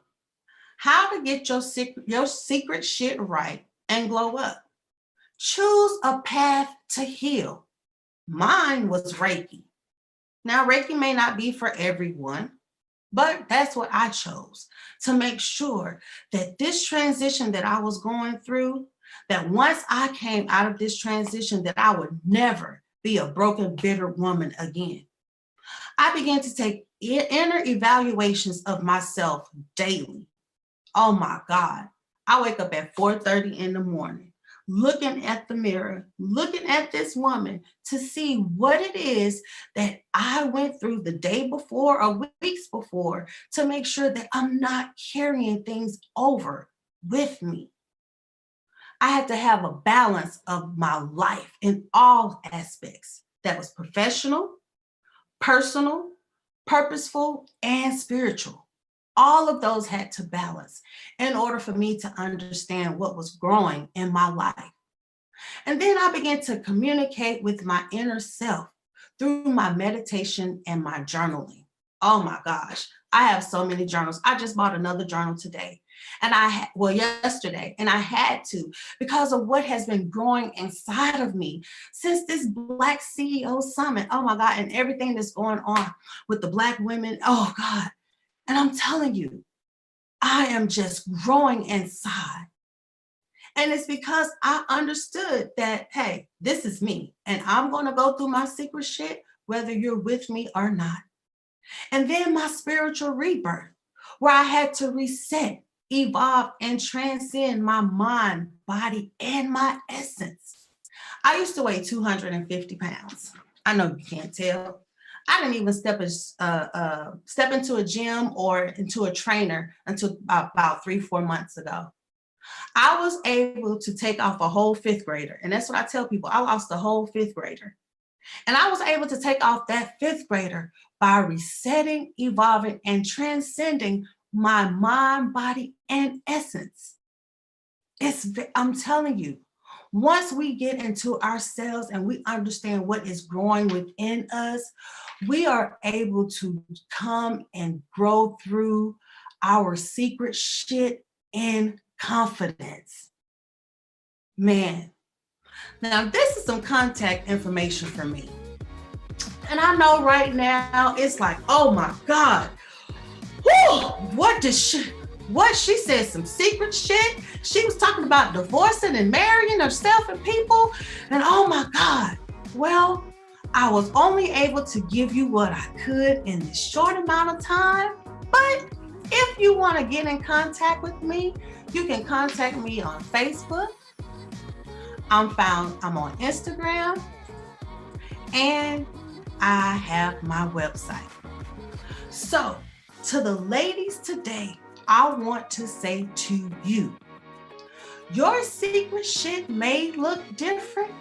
how to get your secret shit right and glow up? Choose a path to heal. Mine was Reiki. Now, Reiki may not be for everyone, but that's what I chose to make sure that this transition that I was going through, that once I came out of this transition, that I would never be a broken, bitter woman again. I began to take inner evaluations of myself daily. Oh my God. I wake up at 4:30 in the morning, looking at the mirror, looking at this woman to see what it is that I went through the day before or weeks before to make sure that I'm not carrying things over with me. I had to have a balance of my life in all aspects that was professional, personal, purposeful, and spiritual. All of those had to balance in order for me to understand what was growing in my life. And then I began to communicate with my inner self through my meditation and my journaling. Oh my gosh, I have so many journals. I just bought another journal today. And yesterday, and I had to because of what has been growing inside of me since this Black CEO Summit. Oh my God, and everything that's going on with the Black women. Oh God. And I'm telling you, I am just growing inside. And it's because I understood that, hey, this is me, and I'm going to go through my secret shit, whether you're with me or not. And then my spiritual rebirth, where I had to reset, evolve, and transcend my mind, body, and my essence. I used to weigh 250 pounds. I know you can't tell. I didn't even step into a gym or into a trainer until about 3-4 months ago. I was able to take off a whole 5th grader. And that's what I tell people. I lost a whole 5th grader. And I was able to take off that 5th grader by resetting, evolving, and transcending my mind, body, and essence. I'm telling you, once we get into ourselves and we understand what is growing within us, we are able to come and grow through our secret shit in confidence. Man, now this is some contact information for me. And I know right now it's like, oh my God, whew, what she said some secret shit. She was talking about divorcing and marrying herself and people. And oh my God, well, I was only able to give you what I could in this short amount of time, but If you want to get in contact with me, you can contact me on Facebook. I'm on Instagram, and I have my website. So, to the ladies today, I want to say to you, your secret shit may look different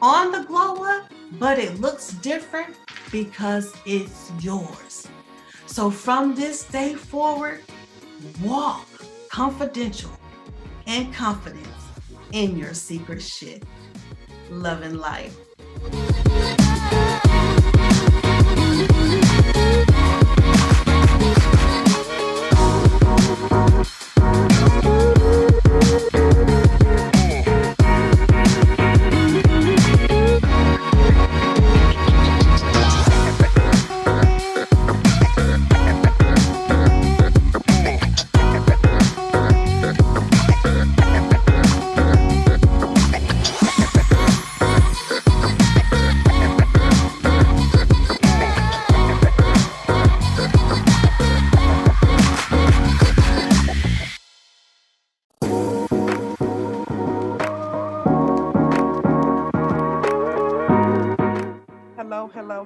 on the glow up, but it looks different because it's yours. So from this day forward, walk confidential and confidence in your secret shit. Love and light.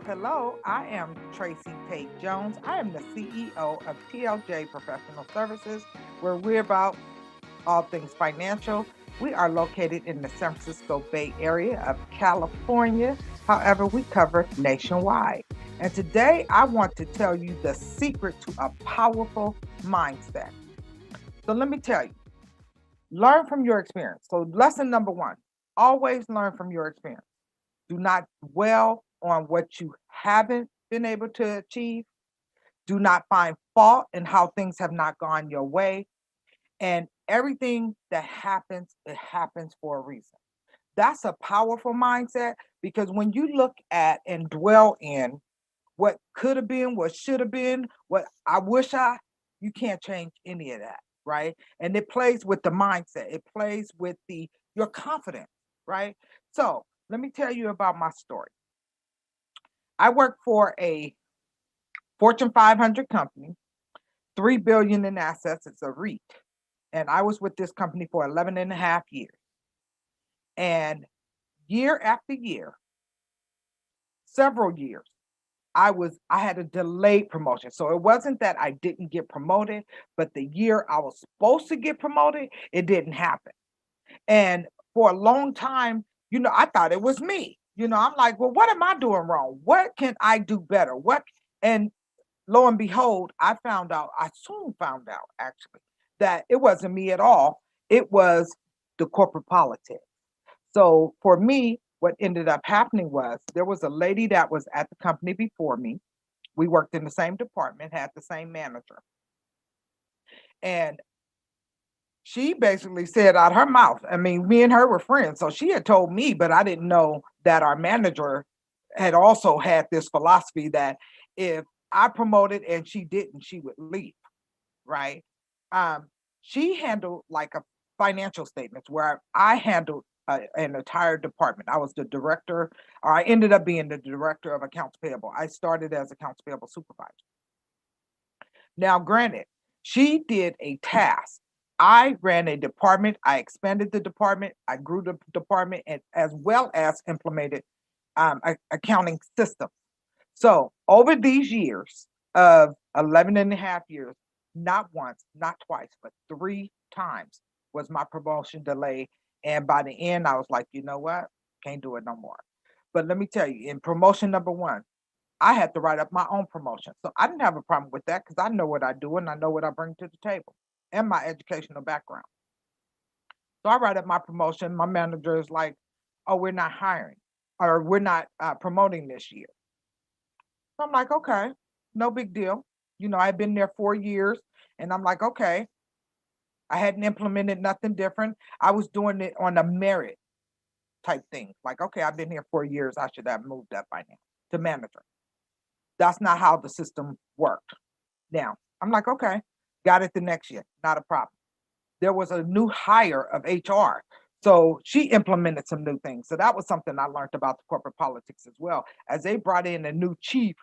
Hello. I am Tracy Tate Jones. I am the CEO of TLJ Professional Services, where we're about all things financial. We are located in the San Francisco Bay Area of California. However, we cover nationwide. And today I want to tell you the secret to a powerful mindset. So let me tell you, learn from your experience. So lesson number 1, always learn from your experience. Do not dwell on what you haven't been able to achieve. Do not find fault in how things have not gone your way. And everything that happens, it happens for a reason. That's a powerful mindset, because when you look at and dwell in what could have been, what should have been, what I wish you can't change any of that, right? And it plays with the mindset. It plays with your confidence, right? So let me tell you about my story. I work for a Fortune 500 company, $3 billion in assets. It's a REIT. And I was with this company for 11 and a half years. And year after year, several years, I had a delayed promotion. So it wasn't that I didn't get promoted, but the year I was supposed to get promoted, it didn't happen. And for a long time, I thought it was me. I'm like, well, what am I doing wrong? What can I do better? And lo and behold, I soon found out actually, that it wasn't me at all. It was the corporate politics. So for me, what ended up happening was there was a lady that was at the company before me. We worked in the same department, had the same manager. And she basically said out her mouth, I mean, me and her were friends. So she had told me, but I didn't know that our manager had also had this philosophy that if I promoted and she didn't, she would leave, right? She handled like a financial statements where I handled an entire department. I was the director, or I ended up being the director of accounts payable. I started as accounts payable supervisor. Now, granted, she did a task. I ran a department. I expanded the department. I grew the department, and as well as implemented accounting systems. So over these years of 11 and a half years, not once, not twice, but 3 times was my promotion delayed. And by the end, I was like, you know what? Can't do it no more. But let me tell you, in promotion number 1, I had to write up my own promotion. So I didn't have a problem with that because I know what I do and I know what I bring to the table and my educational background. So I write up my promotion. My manager is like, oh, we're not hiring, or we're not promoting this year. So I'm like, okay, no big deal. I've been there 4 years and I'm like, okay, I hadn't implemented nothing different. I was doing it on a merit type thing. Like, okay, I've been here 4 years. I should have moved up by now to manager. That's not how the system worked. Now, I'm like, okay, got it the next year. Not a problem. There was a new hire of HR. So she implemented some new things. So that was something I learned about the corporate politics as well. As they brought in a new chief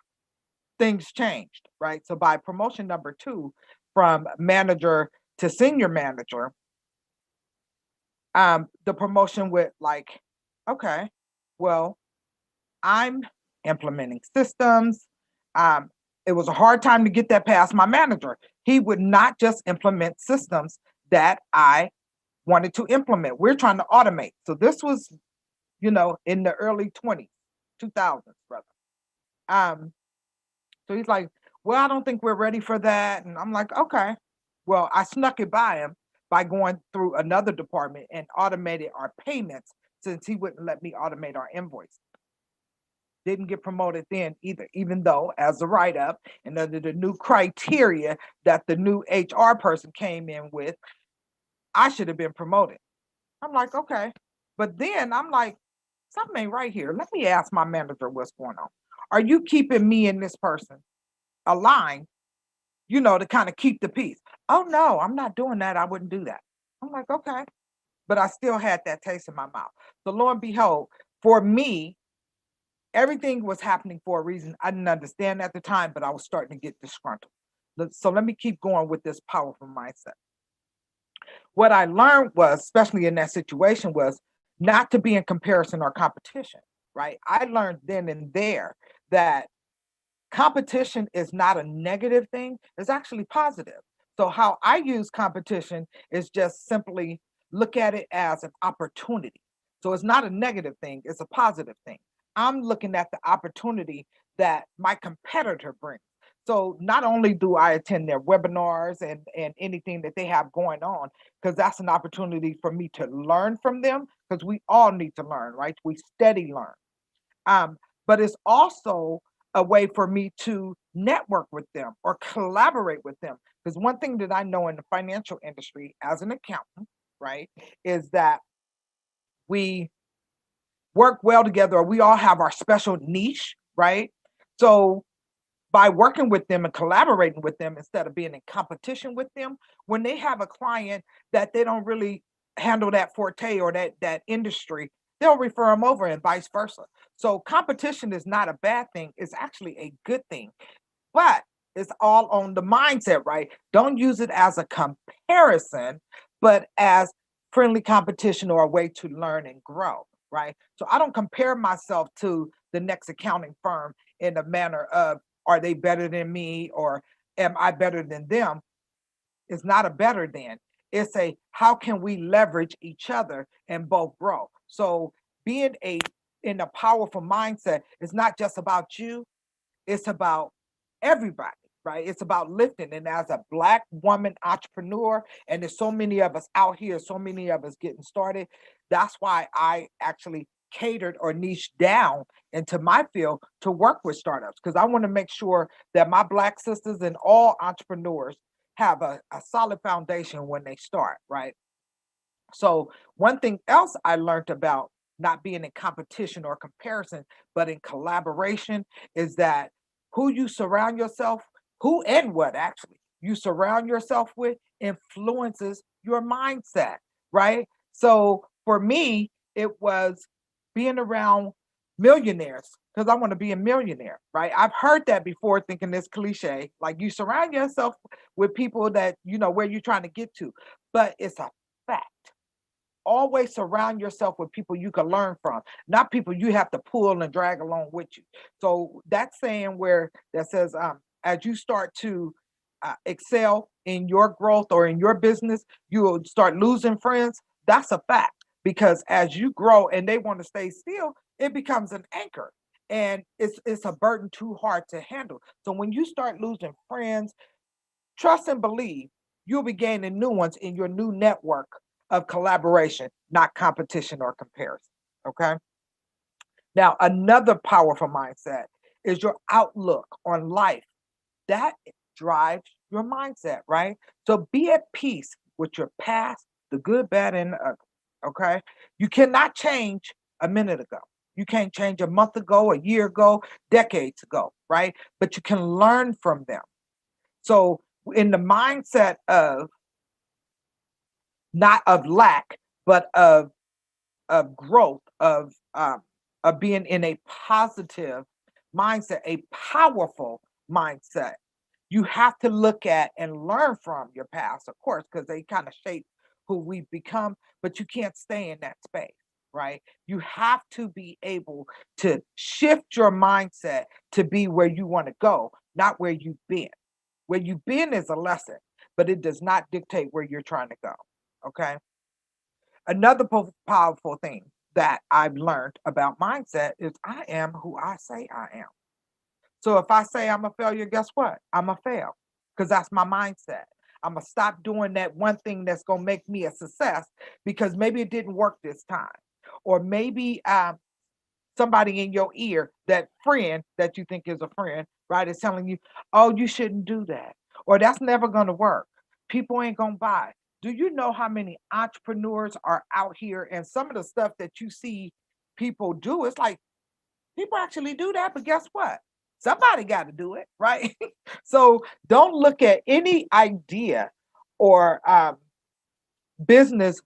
things changed, right? So by promotion number 2, from manager to senior manager, the promotion with like, okay, well, I'm implementing systems. It was a hard time to get that past my manager. He would not just implement systems that I wanted to implement. We're trying to automate. So this was, in the early 2000s, brother. So he's like, well, I don't think we're ready for that. And I'm like, okay. Well, I snuck it by him by going through another department and automated our payments since he wouldn't let me automate our invoice. Didn't get promoted then either, even though as a write-up and under the new criteria that the new HR person came in with, I should have been promoted. I'm like, okay. But then I'm like, something ain't right here. Let me ask my manager what's going on. Are you keeping me and this person aligned, to kind of keep the peace? Oh, no, I'm not doing that. I wouldn't do that. I'm like, okay. But I still had that taste in my mouth. So lo and behold, for me, everything was happening for a reason. I didn't understand at the time, but I was starting to get disgruntled. So let me keep going with this powerful mindset. What I learned was, especially in that situation, was not to be in comparison or competition, right? I learned then and there that competition is not a negative thing, it's actually positive. So how I use competition is just simply look at it as an opportunity. So it's not a negative thing, it's a positive thing. I'm looking at the opportunity that my competitor brings. So not only do I attend their webinars and anything that they have going on, because that's an opportunity for me to learn from them, because we all need to learn, right? We steady learn. But it's also a way for me to network with them or collaborate with them. Because one thing that I know in the financial industry as an accountant, right, is that we work well together, or we all have our special niche, right? So by working with them and collaborating with them instead of being in competition with them, when they have a client that they don't really handle that forte or that industry, they'll refer them over and vice versa. So competition is not a bad thing. It's actually a good thing, but it's all on the mindset, right? Don't use it as a comparison, but as friendly competition or a way to learn and grow, right? So I don't compare myself to the next accounting firm in a manner of, are they better than me or am I better than them? It's not a better than. It's a, how can we leverage each other and both grow? So being in a powerful mindset is not just about you, it's about everybody, right? It's about lifting. And as a Black woman entrepreneur, and there's so many of us out here, so many of us getting started, that's why I actually catered or niched down into my field to work with startups, because I want to make sure that my Black sisters and all entrepreneurs have a solid foundation when they start, right? So one thing else I learned about not being in competition or comparison, but in collaboration, is that who you surround yourself, who and what actually you surround yourself with influences your mindset, right? So for me, it was being around millionaires because I want to be a millionaire, right? I've heard that before, thinking this cliche, like you surround yourself with people that, where you're trying to get to, but it's a fact. Always surround yourself with people you can learn from, not people you have to pull and drag along with you. So that saying where that says, as you start to excel in your growth or in your business, you will start losing friends. That's a fact, because as you grow and they want to stay still, it becomes an anchor. And it's a burden too hard to handle. So when you start losing friends, trust and believe you'll be gaining new ones in your new network of collaboration, not competition or comparison. Okay. Now, another powerful mindset is your outlook on life. That drives your mindset, right? So be at peace with your past, the good, bad, and the ugly. Okay. You cannot change a minute ago. You can't change a month ago, a year ago, decades ago, right? But you can learn from them. So in the mindset of not of lack, but of growth, of being in a positive mindset, a powerful mindset. You have to look at and learn from your past, of course, because they kind of shape who we've become, but you can't stay in that space, right? You have to be able to shift your mindset to be where you want to go, not where you've been. Where you've been is a lesson, but it does not dictate where you're trying to go, okay? Another powerful thing that I've learned about mindset is I am who I say I am. So if I say I'm a failure, guess what? I'm a fail because that's my mindset. I'm going to stop doing that one thing that's going to make me a success because maybe it didn't work this time. Or maybe somebody in your ear, that friend that you think is a friend, right, is telling you, oh, you shouldn't do that. Or that's never going to work. People ain't going to buy. Do you know how many entrepreneurs are out here and some of the stuff that you see people do? It's like people actually do that, but guess what? Somebody got to do it, right? So don't look at any idea or business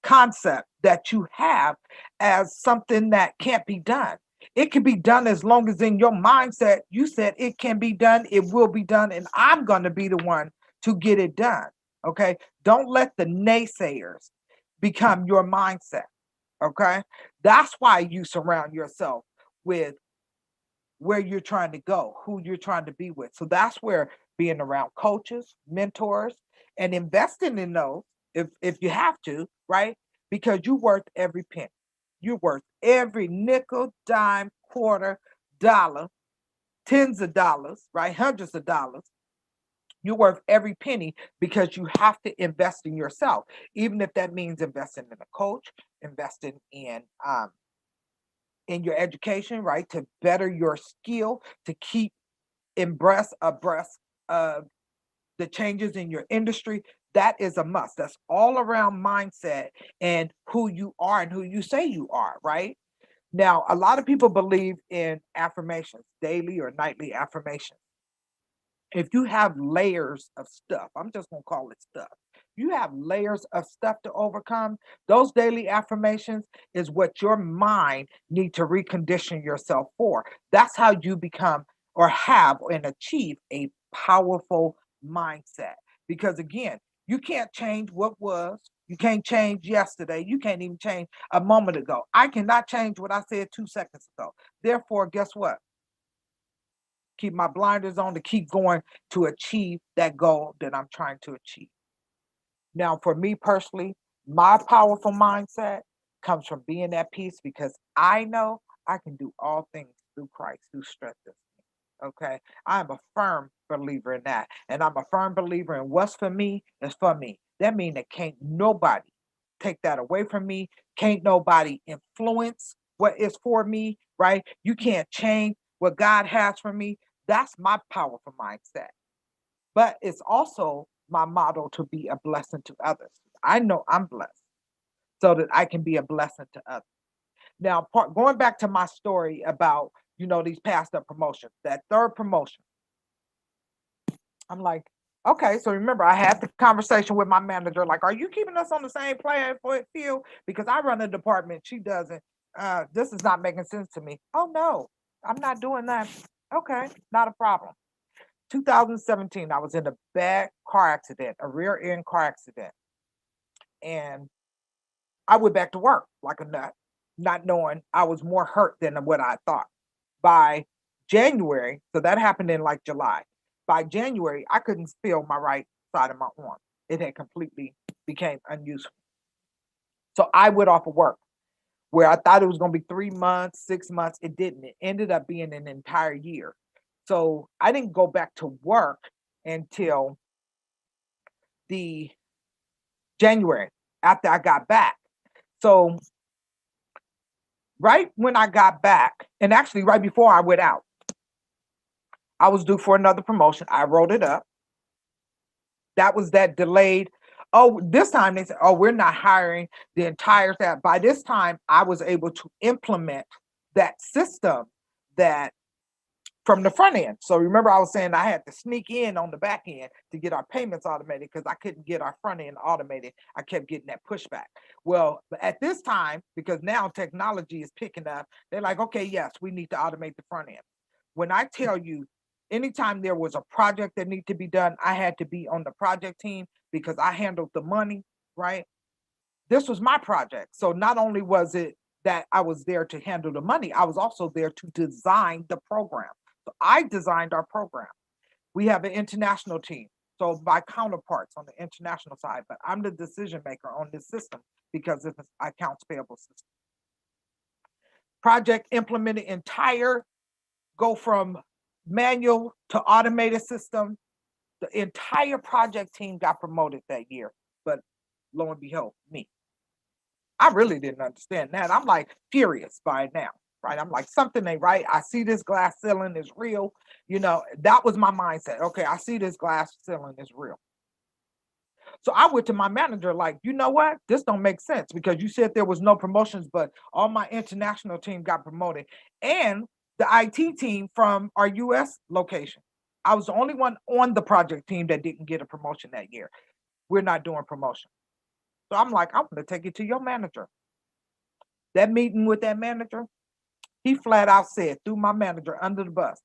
concept that you have as something that can't be done. It can be done as long as in your mindset you said it can be done, it will be done, and I'm going to be the one to get it done. Okay? Don't let the naysayers become your mindset. Okay? That's why you surround yourself with where you're trying to go, who you're trying to be with. So that's where being around coaches, mentors, and investing in those, if you have to, right? Because you're worth every penny. You're worth every nickel, dime, quarter, dollar, tens of dollars, right? Hundreds of dollars. You're worth every penny because you have to invest in yourself, even if that means investing in a coach, investing in your education, right? To better your skill, to keep abreast of the changes in your industry. That is a must. That's all around mindset and who you are and who you say you are, right? Now, a lot of people believe in affirmations, daily or nightly affirmations. If you have layers of stuff, I'm just going to call it stuff. You have layers of stuff to overcome. Those daily affirmations is what your mind needs to recondition yourself for. That's how you become or have and achieve a powerful mindset. Because again, you can't change what was. You can't change yesterday. You can't even change a moment ago. I cannot change what I said 2 seconds ago. Therefore, guess what? Keep my blinders on to keep going to achieve that goal that I'm trying to achieve. Now, for me personally, my powerful mindset comes from being at peace because I know I can do all things through Christ who strengthens me. Okay. I'm a firm believer in that. And I'm a firm believer in what's for me is for me. That means that can't nobody take that away from me. Can't nobody influence what is for me, right? You can't change what God has for me. That's my powerful mindset. But it's also my model to be a blessing to others. I know I'm blessed so that I can be a blessing to others. Now, going back to my story about, these past up promotions, that third promotion, I'm like, okay, so remember, I had the conversation with my manager, like, are you keeping us on the same playing field? Because I run a department, she doesn't. This is not making sense to me. Oh, no, I'm not doing that. Okay, not a problem. 2017, I was in a bad car accident, a rear end car accident. And I went back to work like a nut, not knowing I was more hurt than what I thought. By January, so that happened in like July. By January, I couldn't feel my right side of my arm. It had completely became unuseful. So I went off of work where I thought it was going to be 3 months, 6 months. It didn't. It ended up being an entire year. So I didn't go back to work until the January after I got back. So right when I got back, and actually right before I went out, I was due for another promotion. I wrote it up. That was that delayed. Oh, this time they said, oh, we're not hiring the entire staff. By this time, I was able to implement that system that from the front end. So remember, I was saying I had to sneak in on the back end to get our payments automated because I couldn't get our front end automated. I kept getting that pushback. Well, at this time, because now technology is picking up, they're like, okay, yes, we need to automate the front end. When I tell you anytime there was a project that needed to be done, I had to be on the project team because I handled the money, right? This was my project. So not only was it that I was there to handle the money, I was also there to design the program. So I designed our program. We have an international team. So my counterparts on the international side, but I'm the decision maker on this system because it's an accounts payable system. Project implemented entire, go from manual to automated system. The entire project team got promoted that year, but lo and behold, me. I really didn't understand that. I'm like furious by it now, right? I'm like, something ain't right. I see this glass ceiling is real. You know, that was my mindset. Okay, I see this glass ceiling is real. So I went to my manager like, you know what? This don't make sense because you said there was no promotions, but all my international team got promoted and the IT team from our US location. I was the only one on the project team that didn't get a promotion that year. We're not doing promotion. So I'm like, I'm going to take it to your manager. That meeting with that manager, he flat out said, threw my manager under the bus.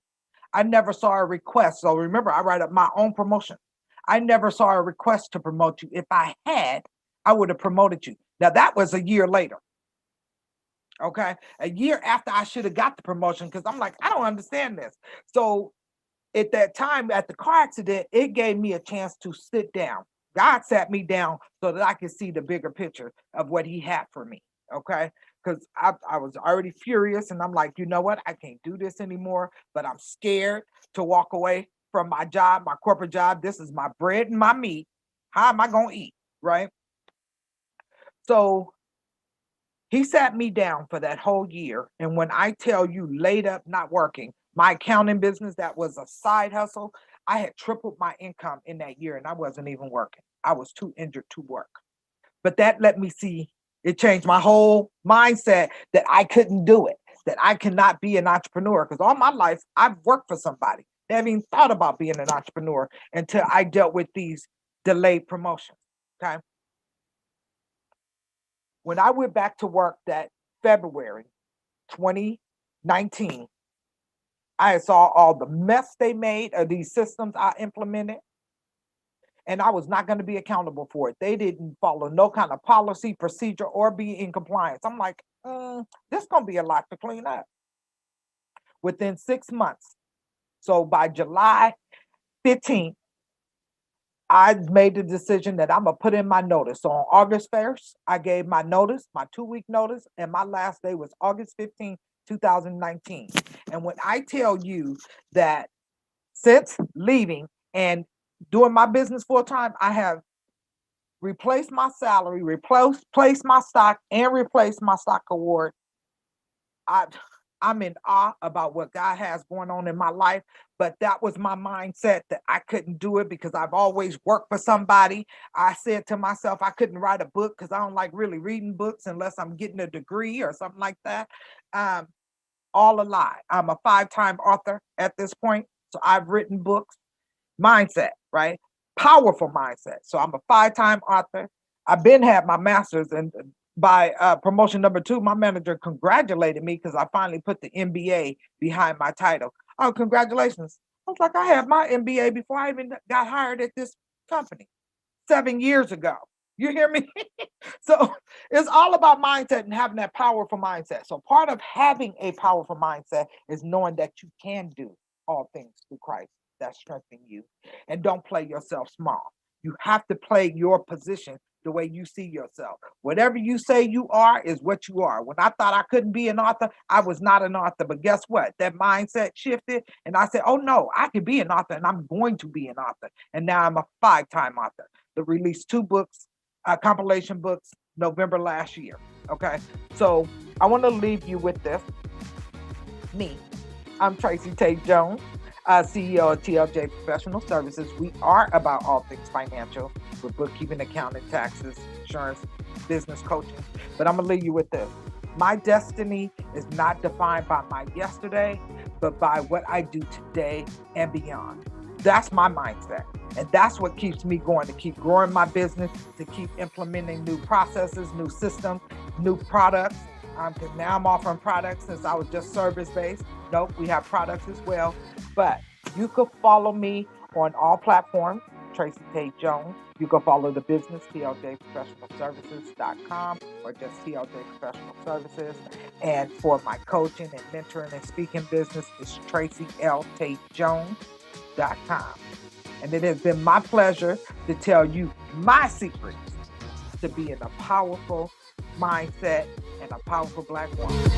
I never saw a request. So remember, I write up my own promotion. I never saw a request to promote you. If I had, I would have promoted you. Now, that was a year later. Okay. A year after I should have got the promotion because I'm like, I don't understand this. So at that time, at the car accident, it gave me a chance to sit down. God sat me down so that I could see the bigger picture of what he had for me. Okay. Because I was already furious and I'm like, you know what? I can't do this anymore, but I'm scared to walk away from my job, my corporate job. This is my bread and my meat. How am I going to eat? Right. So he sat me down for that whole year. And when I tell you laid up, not working, my accounting business, that was a side hustle. I had tripled my income in that year and I wasn't even working. I was too injured to work. But that let me see, it changed my whole mindset that I couldn't do it, that I cannot be an entrepreneur. Because all my life, I've worked for somebody. I haven't even thought about being an entrepreneur until I dealt with these delayed promotions. Okay. When I went back to work that February 2019, I saw all the mess they made of these systems I implemented, and I was not going to be accountable for it. They didn't follow no kind of policy, procedure, or be in compliance. I'm like, this is going to be a lot to clean up. Within 6 months, so by July 15th, I made the decision that I'm going to put in my notice. So on August 1st, I gave my notice, my 2-week notice, and my last day was August 15th, 2019. And when I tell you that since leaving and doing my business full time, I have replaced my salary, replaced my stock, and replaced my stock award. I'm in awe about what God has going on in my life, but that was my mindset that I couldn't do it because I've always worked for somebody. I said to myself, I couldn't write a book because I don't like really reading books unless I'm getting a degree or something like that. All a lie. I'm a 5-time author at this point. So I've written books. Mindset, right? Powerful mindset. So I'm a 5-time author. I've been had my master's, and by promotion number 2, my manager congratulated me because I finally put the MBA behind my title. Oh, congratulations. I was like, I had my MBA before I even got hired at this company 7 years ago. You hear me? So it's all about mindset and having that powerful mindset. So part of having a powerful mindset is knowing that you can do all things through Christ that strengthen you. And don't play yourself small. You have to play your position the way you see yourself. Whatever you say you are is what you are. When I thought I couldn't be an author, I was not an author. But guess what? That mindset shifted and I said, oh no, I can be an author and I'm going to be an author. And now I'm a 5-time author. I released 2 books, compilation books, November last year. Okay. So I want to leave you with this. Me. I'm Tracy Tate Jones, CEO of TLJ Professional Services. We are about all things financial with bookkeeping, accounting, taxes, insurance, business coaching. But I'm going to leave you with this. My destiny is not defined by my yesterday, but by what I do today and beyond. That's my mindset. And that's what keeps me going, to keep growing my business, to keep implementing new processes, new systems, new products. Because now I'm offering products since I was just service-based. Nope, we have products as well. But You could follow me on all platforms, Tracy Page Jones. You can follow the business, tljprofessionalservices.com, or just TLJ Professional Services. And for my coaching and mentoring and speaking business, it's tracyltatejones.com. And it has been my pleasure to tell you my secrets to being a powerful mindset and a powerful Black woman.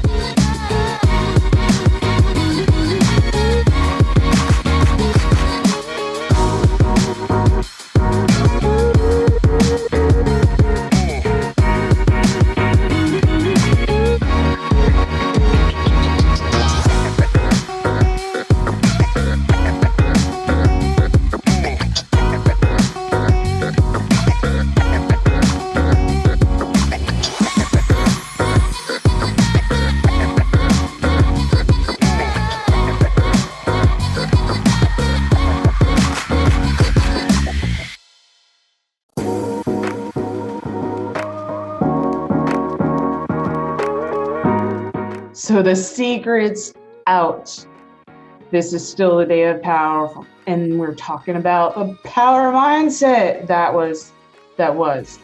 So the secret's out. This is still the day of power, and we're talking about a power mindset. That was.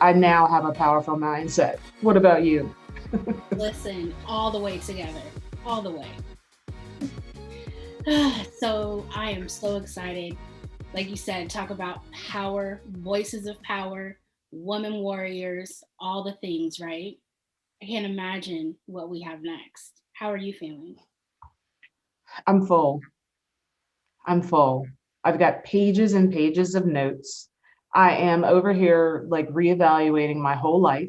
I now have a powerful mindset. What about you? Listen, all the way together, all the way. So I am so excited. Like you said, talk about power, voices of power, woman warriors, all the things, right? I can't imagine what we have next. How are you feeling? I'm full. I've got pages and pages of notes. I am over here like reevaluating my whole life.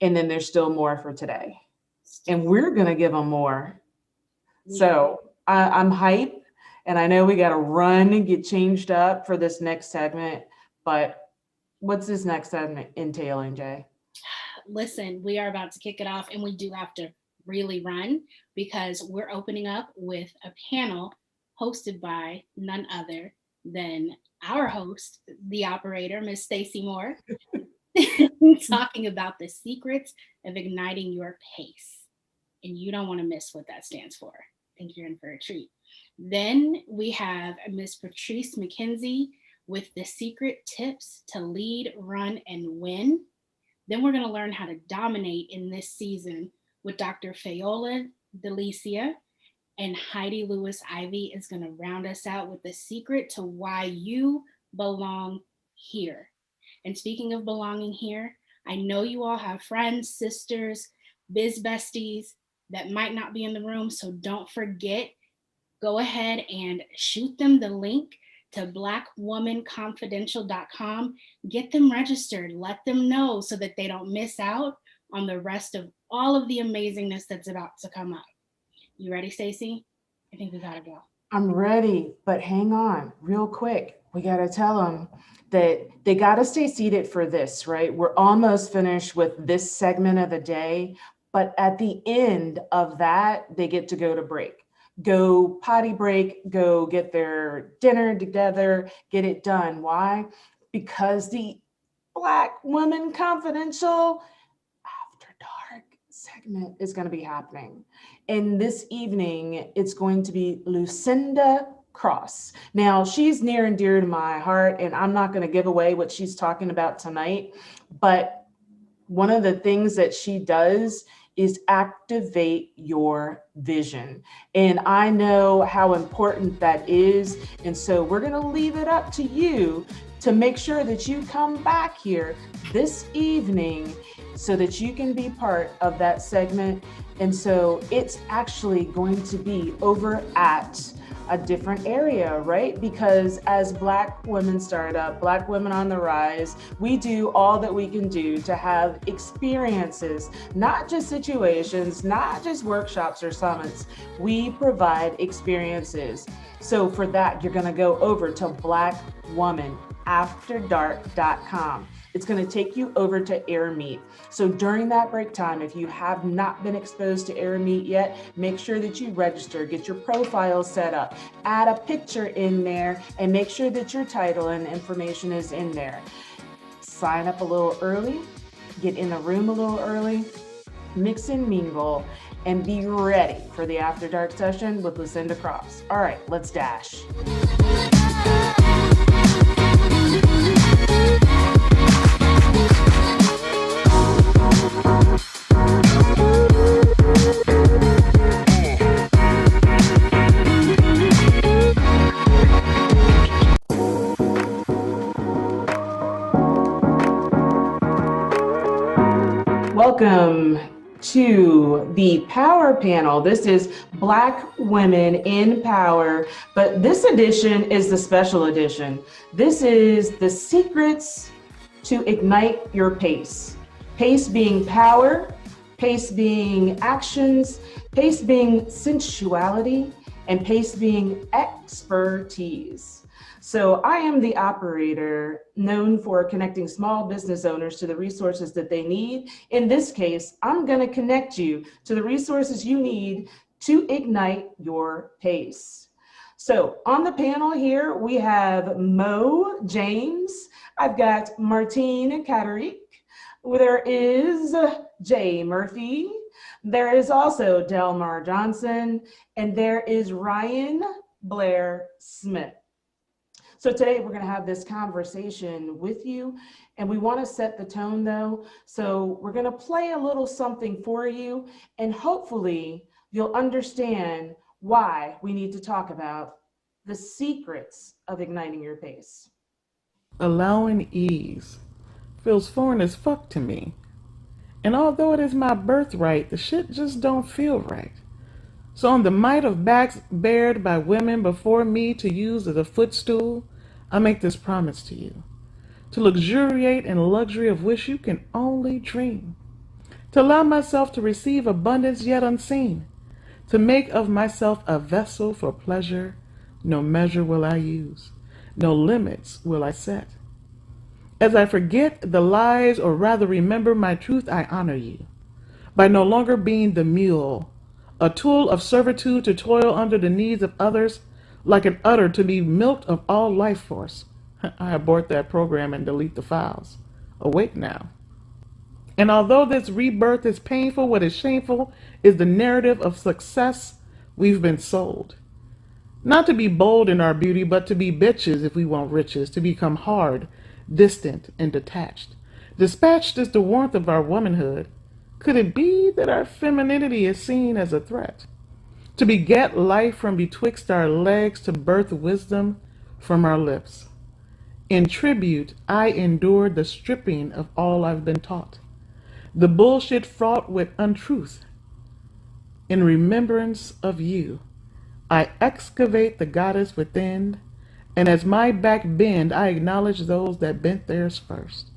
And then there's still more for today. And we're going to give them more. Yeah. So I'm hyped. And I know we got to run and get changed up for this next segment. But what's this next segment entailing, Jay? Listen, we are about to kick it off, and we do have to really run because we're opening up with a panel hosted by none other than our host, the operator, Miss Stacey Moore, talking about the secrets of igniting your pace. And you don't want to miss what that stands for. I think you're in for a treat. Then we have Miss Patrice McKenzie with the secret tips to lead, run, and win. Then we're going to learn how to dominate in this season with Dr. Fayola Delicia, and Heidi Lewis Ivy is going to round us out with the secret to why you belong here. And speaking of belonging here, I know you all have friends, sisters, biz besties that might not be in the room, so don't forget, go ahead and shoot them the link to BlackWomanConfidential.com. Get them registered, let them know so that they don't miss out on the rest of all of the amazingness that's about to come up. You ready, Stacey? I think we gotta go. I'm ready, but hang on real quick. We gotta tell them that they gotta stay seated for this, right? We're almost finished with this segment of the day, but at the end of that, they get to go to break. Go potty break, go get their dinner together, get it done. Why? Because the BlackWoman Confidential After Dark segment is going to be happening. And this evening, it's going to be Lucinda Cross. Now, she's near and dear to my heart, and I'm not going to give away what she's talking about tonight, but one of the things that she does is activate your vision. And I know how important that is. And so we're going to leave it up to you to make sure that you come back here this evening so that you can be part of that segment. And so it's actually going to be over at a different area, right? Because as Black women startup, Black women on the rise, we do all that we can do to have experiences, not just situations, not just workshops or summits. We provide experiences. So for that, you're going to go over to BlackWomanAfterDark.com. It's going to take you over to AirMeet. So during that break time, if you have not been exposed to AirMeet yet, make sure that you register, get your profile set up, add a picture in there, and make sure that your title and information is in there. Sign up a little early, get in the room a little early, mix and mingle, and be ready for the After Dark session with Lucinda Cross. All right, let's dash. Welcome to the Power Panel. This is Black Women in Power, but this edition is the special edition. This is the secrets to ignite your pace. Pace being power, pace being actions, pace being sensuality, and pace being expertise. So I am the operator known for connecting small business owners to the resources that they need. In this case, I'm going to connect you to the resources you need to ignite your pace. So on the panel here, we have Mo James. I've got Martine Catterick. There is Jay Murphy. There is also Delmar Johnson, and there is Ryan Blair Smith. So today we're going to have this conversation with you, and we want to set the tone though. So we're going to play a little something for you, and hopefully you'll understand why we need to talk about the secrets of igniting your pace. Allowing ease feels foreign as fuck to me. And although it is my birthright, the shit just don't feel right. So on the might of backs bared by women before me to use as a footstool, I make this promise to you, to luxuriate in luxury of which you can only dream, to allow myself to receive abundance yet unseen, to make of myself a vessel for pleasure, no measure will I use, no limits will I set. As I forget the lies, or rather remember my truth, I honor you, by no longer being the mule, a tool of servitude to toil under the needs of others, like an udder to be milked of all life force. I abort that program and delete the files. Awake now. And although this rebirth is painful, what is shameful is the narrative of success we've been sold. Not to be bold in our beauty, but to be bitches if we want riches, to become hard, distant, and detached. Dispatched is the warmth of our womanhood. Could it be that our femininity is seen as a threat? To beget life from betwixt our legs, to birth wisdom from our lips. In tribute, I endured the stripping of all I've been taught, the bullshit fraught with untruth. In remembrance of you, I excavate the goddess within, and as my back bend, I acknowledge those that bent theirs first,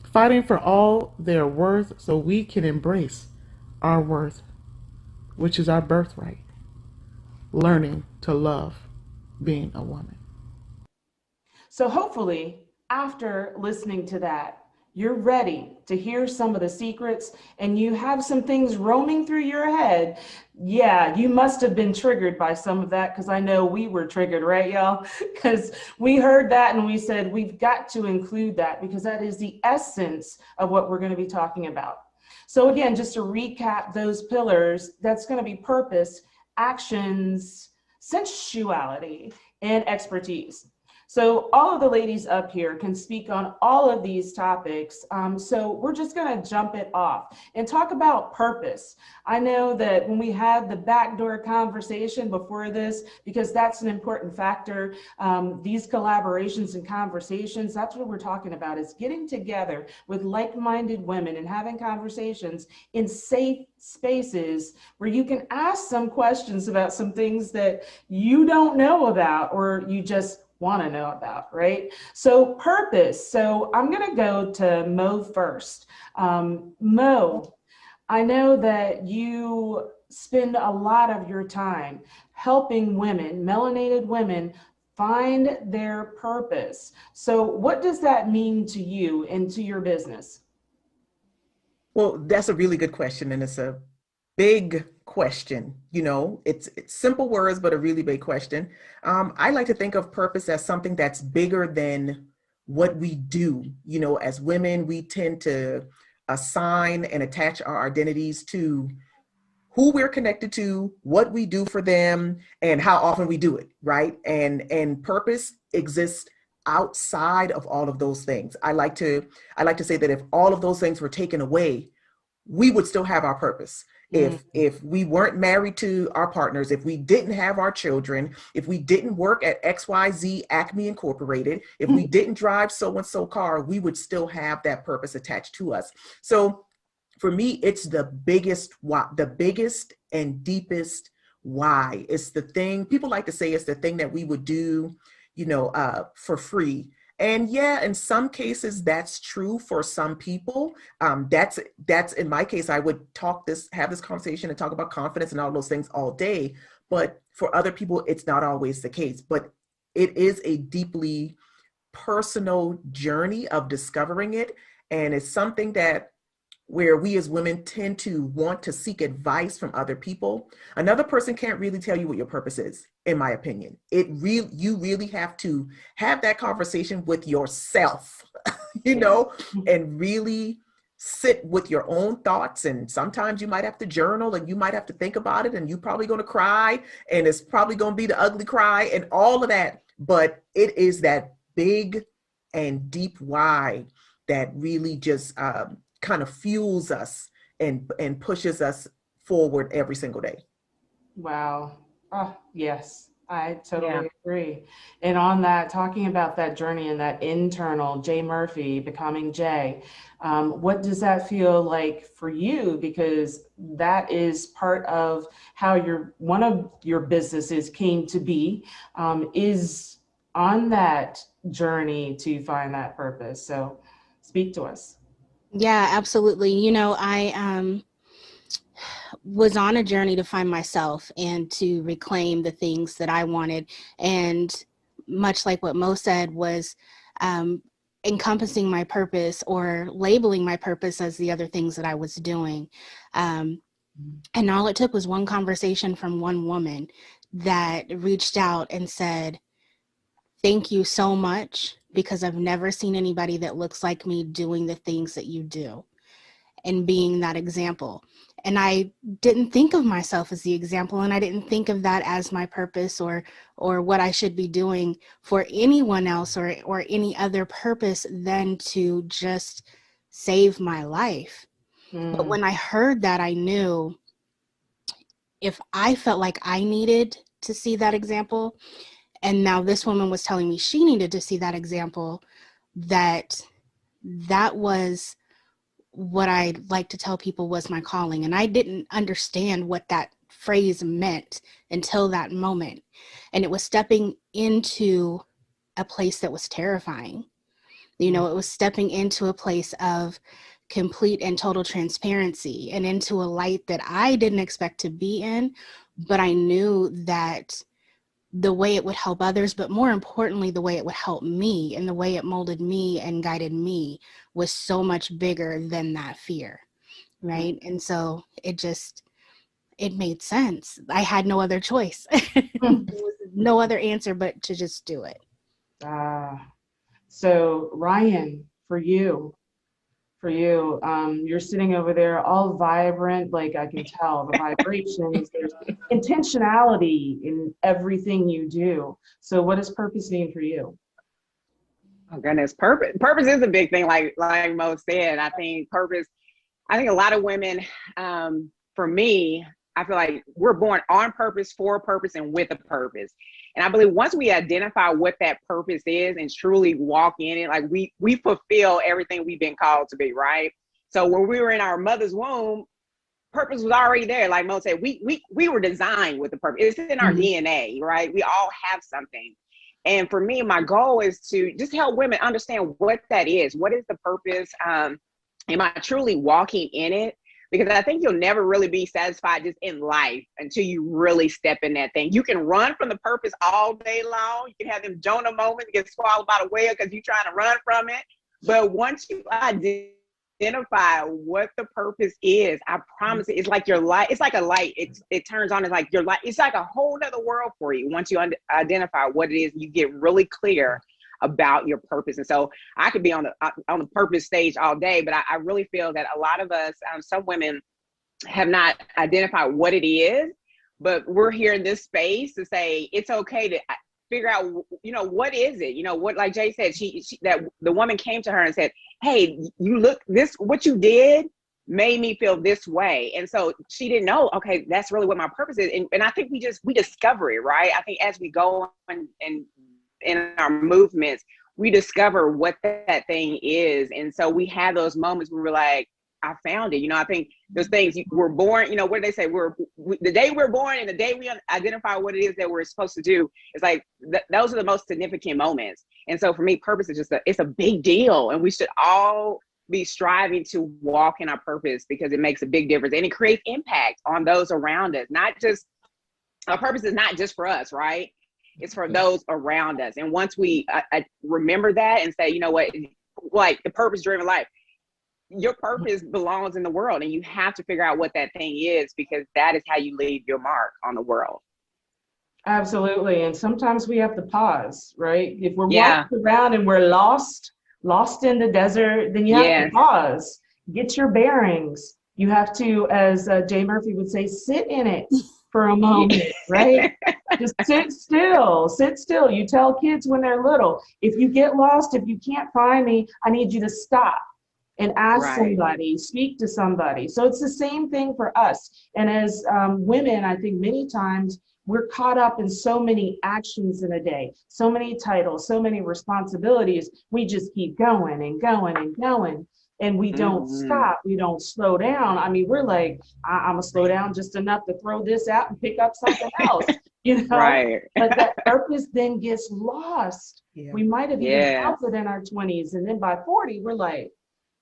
fighting for all their worth so we can embrace our worth, which is our birthright. Learning to love being a woman. So hopefully, after listening to that, you're ready to hear some of the secrets and you have some things roaming through your head. Yeah, you must have been triggered by some of that, because I know we were triggered, right, y'all? Because we heard that and we said, we've got to include that because that is the essence of what we're going to be talking about. So again, just to recap those pillars, that's going to be purpose, actions, sensuality, and expertise. So all of the ladies up here can speak on all of these topics. So we're just going to jump it off and talk about purpose. I know that when we had the backdoor conversation before this, because that's an important factor, these collaborations and conversations, that's what we're talking about, is getting together with like-minded women and having conversations in safe spaces where you can ask some questions about some things that you don't know about or you just want to know about, right? So purpose. So I'm going to go to Mo first. Mo, I know that you spend a lot of your time helping women, melanated women, find their purpose. So what does that mean to you and to your business? Well, that's a really good question, and it's a big question. You know, it's simple words, but a really big question. I like to think of purpose as something that's bigger than what we do. You know, as women, we tend to assign and attach our identities to who we're connected to, what we do for them, and how often we do it, right? And purpose exists outside of all of those things. I like to say that if all of those things were taken away, we would still have our purpose. If we weren't married to our partners, if we didn't have our children, if we didn't work at XYZ Acme Incorporated, if we didn't drive so-and-so car, we would still have that purpose attached to us. So for me, it's the biggest why, the biggest and deepest why. It's the thing people like to say it's the thing that we would do, for free. And yeah, in some cases that's true for some people. That's in my case, I would have this conversation and talk about confidence and all those things all day. But for other people, it's not always the case. But it is a deeply personal journey of discovering it. And it's something that where we as women tend to want to seek advice from other people. Another person can't really tell you what your purpose is, in my opinion. You really have to have that conversation with yourself, and really sit with your own thoughts. And sometimes you might have to journal and you might have to think about it, and you're probably going to cry, and it's probably going to be the ugly cry and all of that. But it is that big and deep why that really just kind of fuels us and pushes us forward every single day. Wow. Oh, yes, I totally agree. And on that, talking about that journey and that internal Jay Murphy becoming Jay, what does that feel like for you? Because that is part of how one of your businesses came to be, is on that journey to find that purpose. So speak to us. Yeah, absolutely. I was on a journey to find myself and to reclaim the things that I wanted. And much like what Mo said, was encompassing my purpose or labeling my purpose as the other things that I was doing. And all it took was one conversation from one woman that reached out and said, "Thank you so much, because I've never seen anybody that looks like me doing the things that you do," and being that example. And I didn't think of myself as the example, and I didn't think of that as my purpose or what I should be doing for anyone else or any other purpose than to just save my life. But when I heard that, I knew if I felt like I needed to see that example, and now this woman was telling me she needed to see that example, that was what I like to tell people was my calling. And I didn't understand what that phrase meant until that moment. And it was stepping into a place that was terrifying. It was stepping into a place of complete and total transparency and into a light that I didn't expect to be in, but I knew that the way it would help others, but more importantly, the way it would help me and the way it molded me and guided me was so much bigger than that fear, right? And so it made sense. I had no other choice. There was no other answer but to just do it. So Ryan, for you, you're sitting over there all vibrant, like I can tell the vibrations, there's intentionality in everything you do. So what does purpose mean for you? Oh goodness, purpose is a big thing, like Mo said. I think a lot of women, for me, I feel like we're born on purpose, for a purpose, and with a purpose. And I believe once we identify what that purpose is and truly walk in it, like we fulfill everything we've been called to be, right? So when we were in our mother's womb, purpose was already there. Like Mo said, we were designed with a purpose. It's in our DNA, right? We all have something. And for me, my goal is to just help women understand what that is. What is the purpose? Am I truly walking in it? Because I think you'll never really be satisfied just in life until you really step in that thing. You can run from the purpose all day long. You can have them Jonah moments, get swallowed by the whale because you're trying to run from it. But once you identify what the purpose is, I promise it's like your light. It's like a light. It turns on. It's like your light. It's like a whole nother world for you. Once you identify what it is, you get really clear about your purpose. And so I could be on the purpose stage all day, but I really feel that a lot of us, some women have not identified what it is, but we're here in this space to say, it's okay to figure out, what is it? What, like Jay said, she that the woman came to her and said, "Hey, what you did made me feel this way." And so she didn't know, okay, that's really what my purpose is. And I think we discover it, right? I think as we go and in our movements, we discover what that thing is. And so we have those moments where we're like, I found it. You know, I think there's things we're born, you know, what do they say? The day we're born and the day we identify what it is that we're supposed to do, it's like, those are the most significant moments. And so for me, purpose is it's a big deal. And we should all be striving to walk in our purpose, because it makes a big difference and it creates impact on those around us. Not just, our purpose is not just for us, right? It's for those around us. And once we remember that and say, you know what, like the purpose-driven life, your purpose belongs in the world, and you have to figure out what that thing is, because that is how you leave your mark on the world. Absolutely. And sometimes we have to pause, right? If we're walking around and we're lost in the desert, then you have to pause, get your bearings. You have to, as Jay Murphy would say, sit in it for a moment, right? Just sit still. You tell kids when they're little, if you get lost, if you can't find me, I need you to stop and ask somebody, speak to somebody. So it's the same thing for us. And as women, I think many times we're caught up in so many actions in a day, so many titles, so many responsibilities. We just keep going and going and going. And we don't stop, we don't slow down. I mean, we're like, I'm gonna slow down just enough to throw this out and pick up something else, you know? But that purpose then gets lost. We might have even felt it in our 20s. And then by 40, we're like,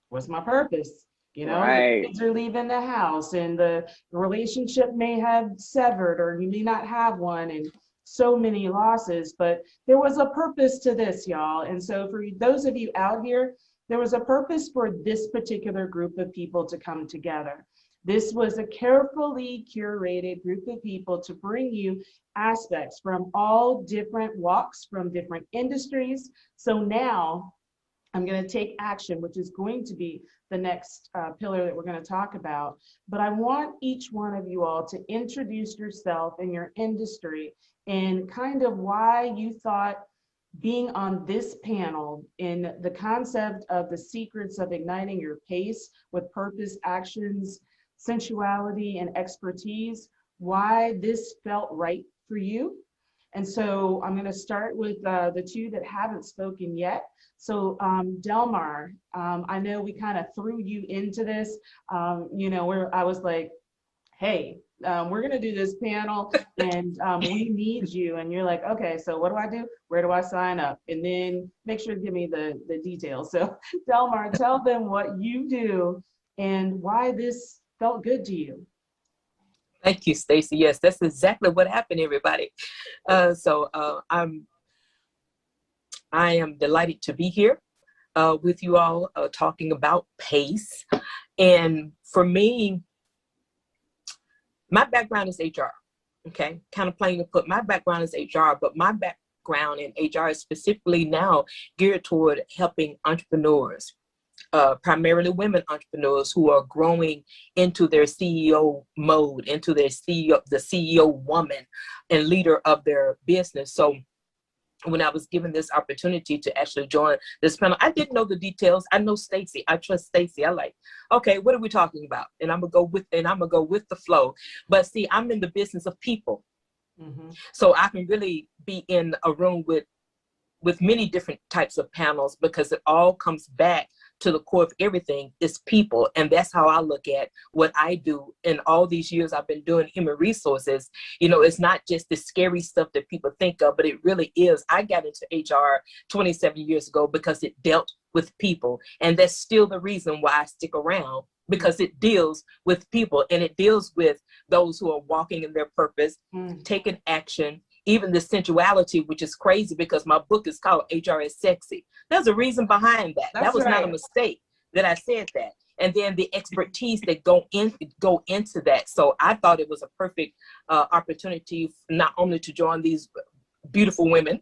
what's my purpose? You know, the kids are leaving the house and the relationship may have severed, or you may not have one, and so many losses. But there was a purpose to this, y'all. And so for those of you out here, there was a purpose for this particular group of people to come together. This was a carefully curated group of people to bring you aspects from all different walks, from different industries. So now I'm going to take action, which is going to be the next pillar that we're going to talk about. But I want each one of you all to introduce yourself and your industry and kind of why you thought being on this panel in the concept of the secrets of igniting your pace with purpose, actions, sensuality, and expertise, why this felt right for you. And so I'm going to start with the two that haven't spoken yet. So Delmar, I know we kind of threw you into this, you know, where I was like, hey, we're going to do this panel and we need you. And you're like, okay, so what do I do? Where do I sign up? And then make sure to give me the details. So Delmar, tell them what you do and why this felt good to you. Thank you, Stacey. Yes, that's exactly what happened, everybody. I am delighted to be here with you all talking about pace. And for me, my background is HR, okay? Kind of plain to put, my background is HR, but my background in HR is specifically now geared toward helping entrepreneurs, primarily women entrepreneurs who are growing into their CEO mode, into their CEO, the CEO woman and leader of their business. So when I was given this opportunity to actually join this panel, I didn't know the details. I know Stacey. I trust Stacey. I like, okay, what are we talking about? And I'm gonna go with the flow. But see, I'm in the business of people. So I can really be in a room with many different types of panels, because it all comes back to the core of everything is people. And that's how I look at what I do. In all these years I've been doing human resources, you know, it's not just the scary stuff that people think of, but it really is. I got into HR 27 years ago because it dealt with people. And that's still the reason why I stick around, because it deals with people, and it deals with those who are walking in their purpose, taking action, even the sensuality, which is crazy because my book is called HR is Sexy. There's a reason behind that. That was not a mistake that I said that. And then the expertise that go into that. So I thought it was a perfect opportunity not only to join these beautiful women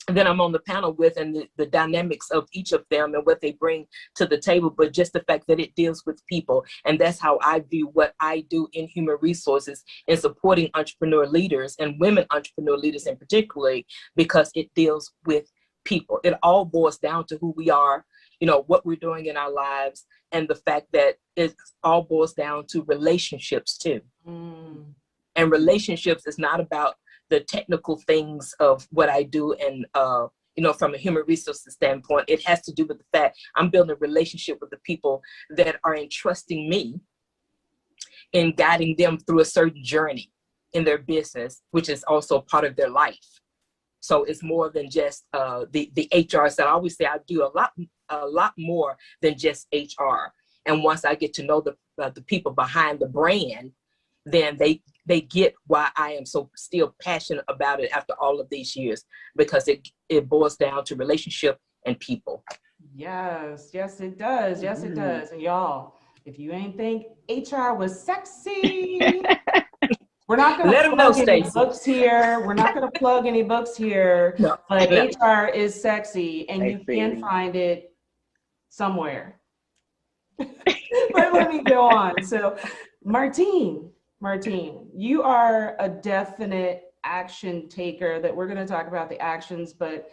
that I'm on the panel with, and the dynamics of each of them and what they bring to the table, but just the fact that it deals with people. And that's how I view what I do in human resources in supporting entrepreneur leaders and women entrepreneur leaders in particular, because it deals with people. It all boils down to who we are, you know, what we're doing in our lives, and the fact that it all boils down to relationships too. And relationships is not about the technical things of what I do and from a human resources standpoint. It has to do with the fact I'm building a relationship with the people that are entrusting me in guiding them through a certain journey in their business, which is also part of their life. So it's more than just the HR side. I always say I do a lot more than just HR. And once I get to know the people behind the brand, then they get why I am so still passionate about it after all of these years, because it boils down to relationship and people. Yes, it does. Yes, it does. And y'all, if you ain't think HR was sexy, we're not going to plug any books here. We're not going to plug any books here, but HR is sexy, and you can find it somewhere. But let me go on. So, Martine, you are a definite action taker that we're going to talk about the actions, but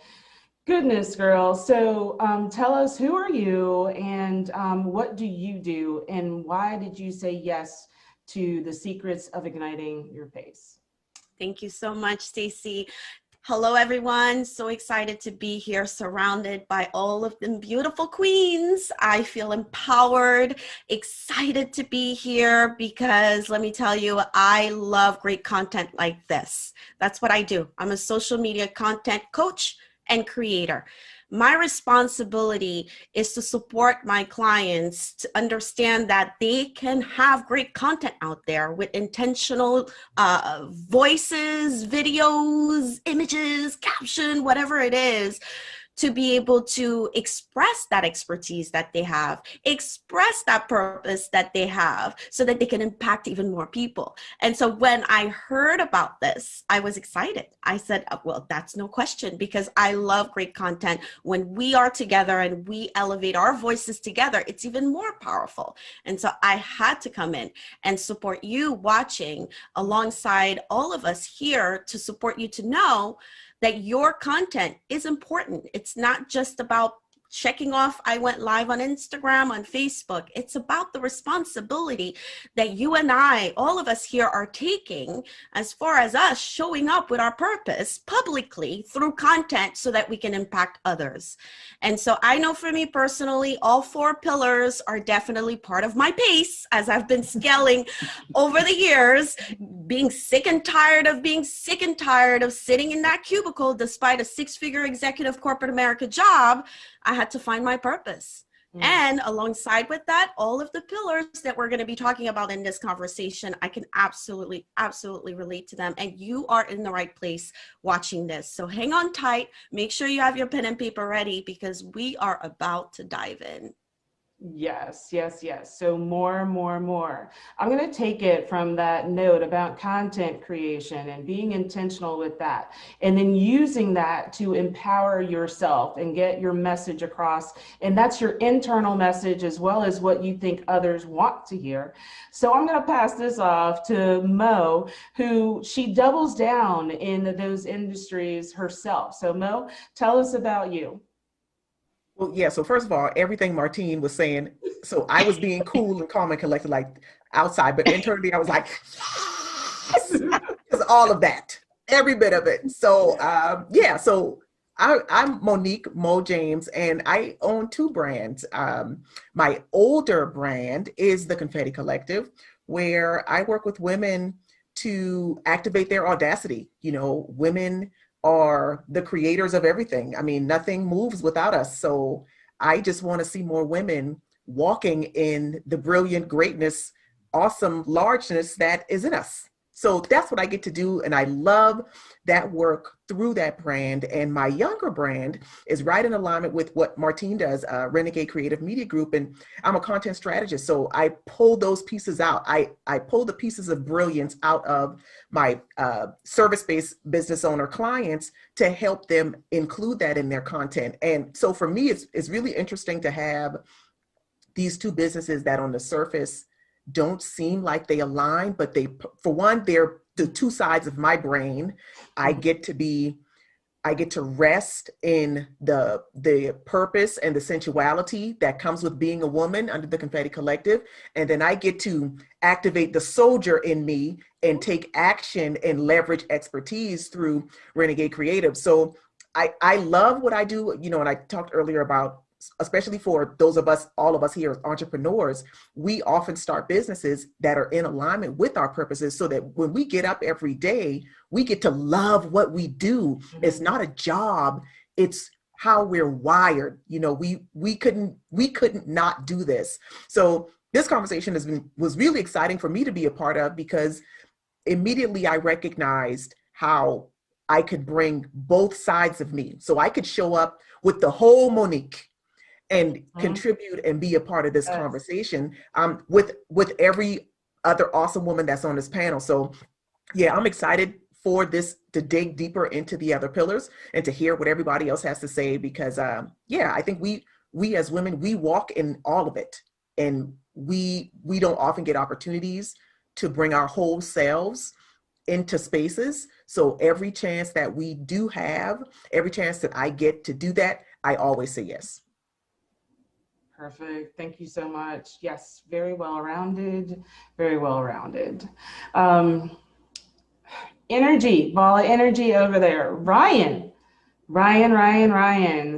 goodness, girl. So tell us, who are you, and what do you do, and why did you say yes to the secrets of igniting your pace? Thank you so much, Stacey. Hello, everyone. So excited to be here, surrounded by all of them beautiful queens. I feel empowered, excited to be here, because let me tell you, I love great content like this. That's what I do. I'm a social media content coach and creator. My responsibility is to support my clients to understand that they can have great content out there with intentional voices, videos, images, caption, whatever it is, to be able to express that expertise that they have, express that purpose that they have, so that they can impact even more people. And so when I heard about this, I was excited. I said, well, that's no question, because I love great content. When we are together and we elevate our voices together, it's even more powerful. And so I had to come in and support you watching alongside all of us here, to support you to know that your content is important. It's not just about checking off, I went live on Instagram, on Facebook. It's about the responsibility that you and I, all of us here, are taking as far as us showing up with our purpose publicly through content, so that we can impact others. And so I know for me personally, all 4 pillars are definitely part of my pace, as I've been scaling over the years, being sick and tired of sitting in that cubicle despite a 6-figure executive corporate America job. I had to find my purpose. And alongside with that, all of the pillars that we're going to be talking about in this conversation, I can absolutely relate to them. And you are in the right place watching this. So hang on tight. Make sure you have your pen and paper ready, because we are about to dive in. Yes. So more. I'm going to take it from that note about content creation and being intentional with that, and then using that to empower yourself and get your message across. And that's your internal message, as well as what you think others want to hear. So I'm going to pass this off to Mo, who she doubles down in those industries herself. So Mo, tell us about you. Well, yeah. So first of all, everything Martine was saying, so I was being cool and calm and collected, like outside, but internally I was like, yes, because all of that, every bit of it. So yeah, so I'm Monique Mo James, and I own 2 brands. My older brand is the Confetti Collective, where I work with women to activate their audacity. Women are the creators of everything. I mean, nothing moves without us. So I just want to see more women walking in the brilliant greatness, awesome largeness that is in us. So that's what I get to do. And I love that work through that brand. And my younger brand is right in alignment with what Martine does, Renegade Creative Media Group. And I'm a content strategist. So I pull those pieces out. I pull the pieces of brilliance out of my service-based business owner clients to help them include that in their content. And so for me, it's really interesting to have these 2 businesses that on the surface don't seem like they align, but for one, they're the 2 sides of my brain. I get to rest in the purpose and the sensuality that comes with being a woman under the Confetti Collective. And then I get to activate the soldier in me and take action and leverage expertise through Renegade Creative. So I love what I do, you know, and I talked earlier about, especially for those of us, all of us here as entrepreneurs, we often start businesses that are in alignment with our purposes so that when we get up every day, we get to love what we do. It's not a job, it's how we're wired. You know, we couldn't not do this. So this conversation was really exciting for me to be a part of, because immediately I recognized how I could bring both sides of me. So I could show up with the whole Monique and contribute and be a part of this conversation with every other awesome woman that's on this panel. So yeah, I'm excited for this to dig deeper into the other pillars and to hear what everybody else has to say, because yeah, I think we as women, we walk in all of it, and we don't often get opportunities to bring our whole selves into spaces. So every chance that we do have, every chance that I get to do that, I always say yes. Perfect. Thank you so much. Yes, very well rounded, very well rounded. Energy, ball of energy over there. Ryan.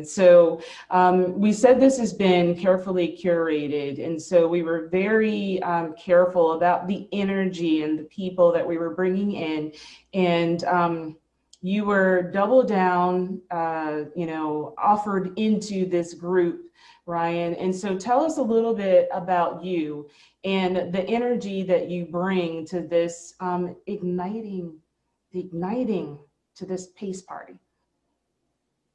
So we said this has been carefully curated. And so we were very careful about the energy and the people that we were bringing in. And you were double down, you know, offered into this group, Ryan. And so tell us a little bit about you and the energy that you bring to this igniting to this pace party.